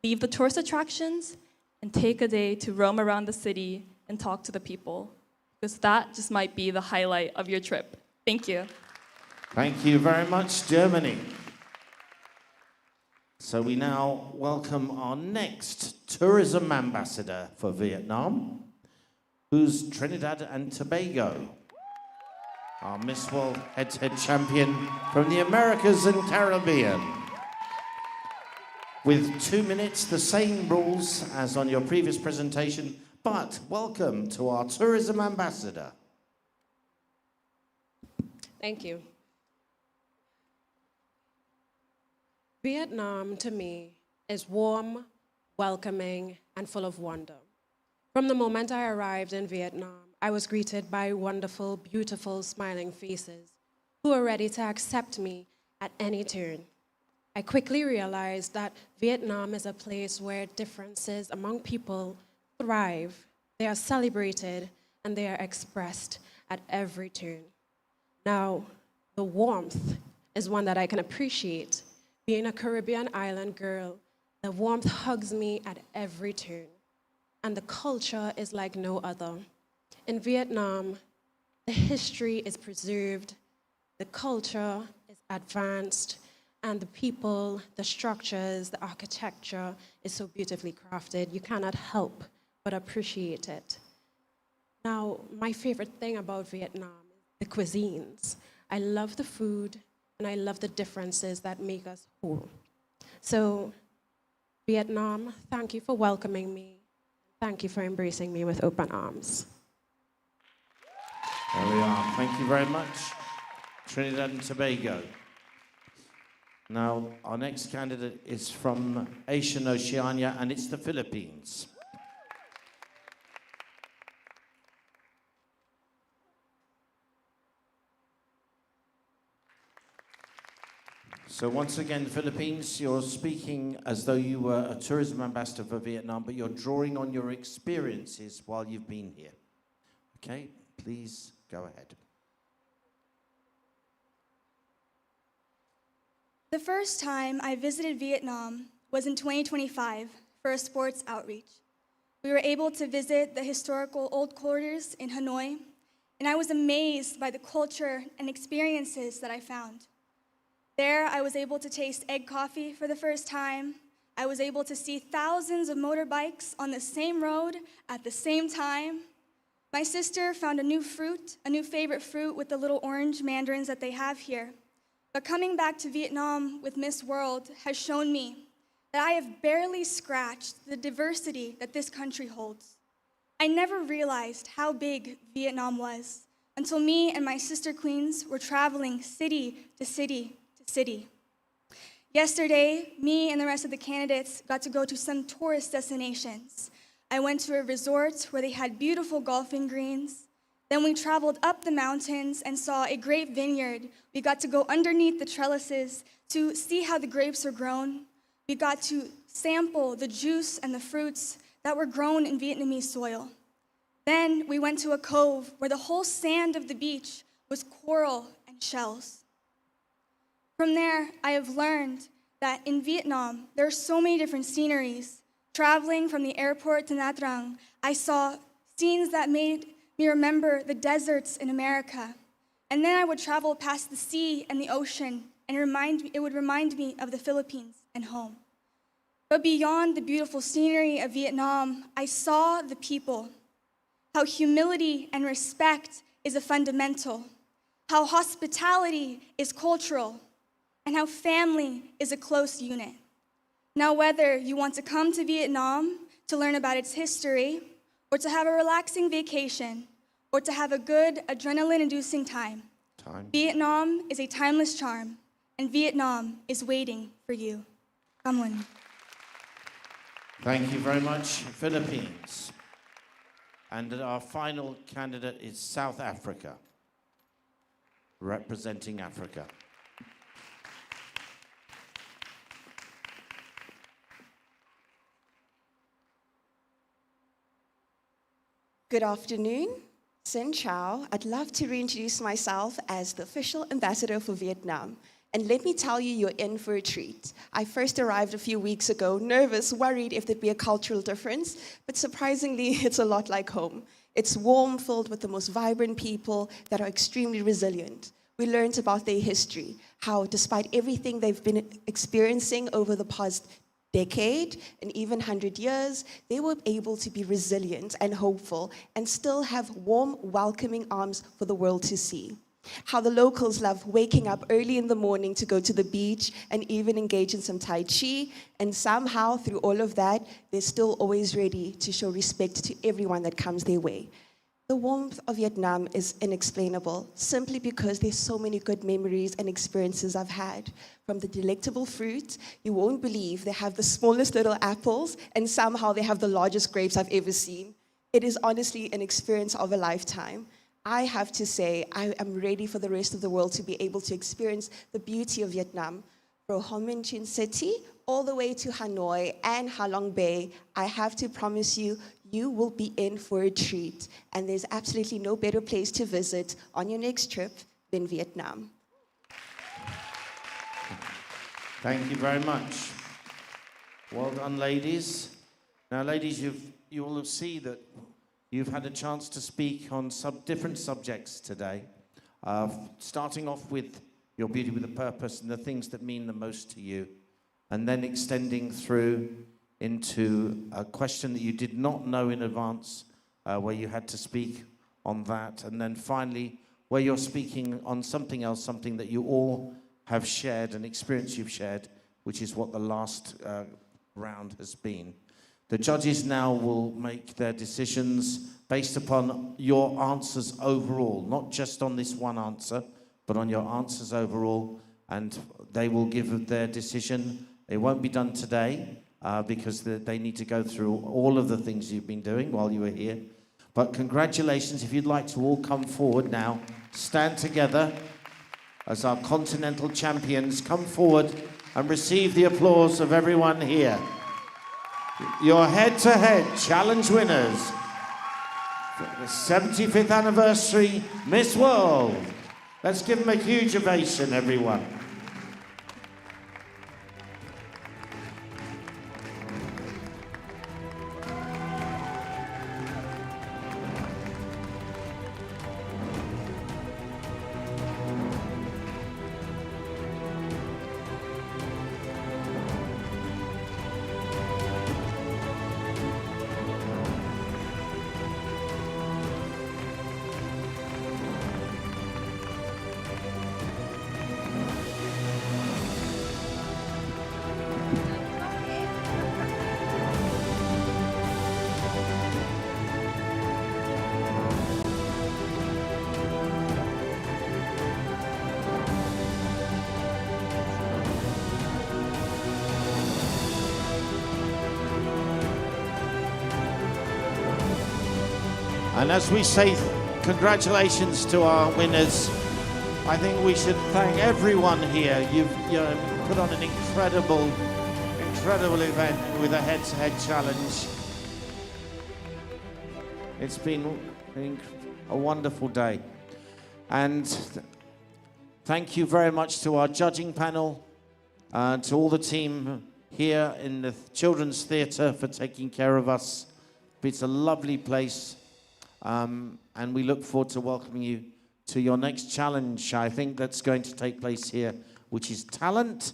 leave the tourist attractions, and take a day to roam around the city and talk to the people, because that just might be the highlight of your trip. Thank you. Thank you very much, Germany. So we now welcome our next tourism ambassador for Vietnam, who's Trinidad and Tobago, our Miss World head-to-head champion from the Americas and Caribbean. With 2 minutes, the same rules as on your previous presentation, but welcome to our tourism ambassador. Thank you. Vietnam, to me, is warm, welcoming, and full of wonder. From the moment I arrived in Vietnam, I was greeted by wonderful, beautiful, smiling faces who were ready to accept me at any turn. I quickly realized that Vietnam is a place where differences among people thrive, they are celebrated, and they are expressed at every turn. Now, the warmth is one that I can appreciate. Being a Caribbean island girl, the warmth hugs me at every turn. And the culture is like no other. In Vietnam, the history is preserved, the culture is advanced, and the people, the structures, the architecture is so beautifully crafted. You cannot help but appreciate it. Now, my favorite thing about Vietnam is the cuisines. I love the food, and I love the differences that make us whole. So, Vietnam, thank you for welcoming me. Thank you for embracing me with open arms. There we are. Thank you very much, Trinidad and Tobago. Now, our next candidate is from Asia and Oceania, and it's the Philippines. So once again, Philippines, you're speaking as though you were a tourism ambassador for Vietnam, but you're drawing on your experiences while you've been here. Okay, please go ahead. The first time I visited Vietnam was in 2025 for a sports outreach. We were able to visit the historical old quarters in Hanoi, and I was amazed by the culture and experiences that I found. There, I was able to taste egg coffee for the first time. I was able to see thousands of motorbikes on the same road at the same time. My sister found a new favorite fruit with the little orange mandarins that they have here. But coming back to Vietnam with Miss World has shown me that I have barely scratched the diversity that this country holds. I never realized how big Vietnam was until me and my sister queens were traveling city to city to city. Yesterday, me and the rest of the candidates got to go to some tourist destinations. I went to a resort where they had beautiful golfing greens. Then we traveled up the mountains and saw a grape vineyard. We got to go underneath the trellises to see how the grapes are grown. We got to sample the juice and the fruits that were grown in Vietnamese soil. Then we went to a cove where the whole sand of the beach was coral and shells. From there, I have learned that in Vietnam, there are so many different sceneries. Traveling from the airport to Nha Trang, I saw scenes that made me remember the deserts in America. And then I would travel past the sea and the ocean, and it would remind me of the Philippines and home. But beyond the beautiful scenery of Vietnam, I saw the people, how humility and respect is a fundamental, how hospitality is cultural, and how family is a close unit. Now, whether you want to come to Vietnam to learn about its history, or to have a relaxing vacation, or to have a good adrenaline-inducing time, Vietnam is a timeless charm, and Vietnam is waiting for you. Come on. Thank you very much, Philippines. And our final candidate is South Africa, representing Africa. Good afternoon. Xin chào. I'd love to reintroduce myself as the official ambassador for Vietnam. And let me tell you, you're in for a treat. I first arrived a few weeks ago, nervous, worried if there'd be a cultural difference, but surprisingly, it's a lot like home. It's warm, filled with the most vibrant people that are extremely resilient. We learned about their history, how despite everything they've been experiencing over the past decade and even 100 years, they were able to be resilient and hopeful and still have warm, welcoming arms for the world to see. How the locals love waking up early in the morning to go to the beach and even engage in some Tai Chi, and somehow through all of that, they're still always ready to show respect to everyone that comes their way. The warmth of Vietnam is inexplainable, simply because there's so many good memories and experiences I've had. From the delectable fruit, you won't believe they have the smallest little apples, and somehow they have the largest grapes I've ever seen. It is honestly an experience of a lifetime. I have to say, I am ready for the rest of the world to be able to experience the beauty of Vietnam. From Ho Chi Minh City all the way to Hanoi and Ha Long Bay, I have to promise you, you will be in for a treat. And there's absolutely no better place to visit on your next trip than Vietnam. Thank you very much. Well done, ladies. Now, ladies, you will see that you've had a chance to speak on different subjects today, starting off with your beauty with a purpose and the things that mean the most to you, and then extending through into a question that you did not know in advance, where you had to speak on that, and then finally where you're speaking on something else, something that you all have shared, an experience you've shared, which is what the last round has been. The judges now will make their decisions based upon your answers overall, not just on this one answer, but on your answers overall, and they will give their decision. It won't be done today because they need to go through all of the things you've been doing while you were here. But congratulations. If you'd like to all come forward now, stand together as our continental champions. Come forward and receive the applause of everyone here. Your head-to-head challenge winners for the 75th anniversary Miss World. Let's give them a huge ovation, everyone. And as we say congratulations to our winners, I think we should thank everyone here. You've put on an incredible event with a head-to-head challenge. It's been a wonderful day. And thank you very much to our judging panel, to all the team here in the Children's Theatre for taking care of us. It's a lovely place. And we look forward to welcoming you to your next challenge. I think that's going to take place here, which is talent.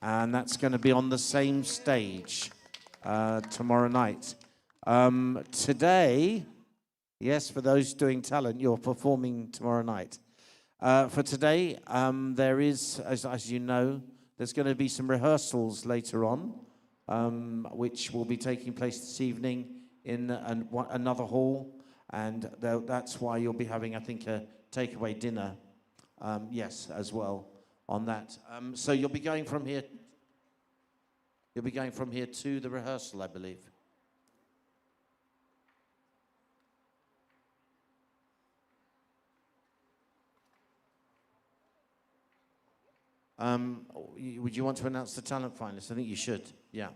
And that's going to be on the same stage tomorrow night. Today, yes, for those doing talent, you're performing tomorrow night. For today, there is, as you know, there's going to be some rehearsals later on, which will be taking place this evening in another hall. And that's why you'll be having, I think, a takeaway dinner, yes, as well on that. So you'll be going from here. You'll be going from here to the rehearsal, I believe. Would you want to announce the talent finalists? I think you should, yeah.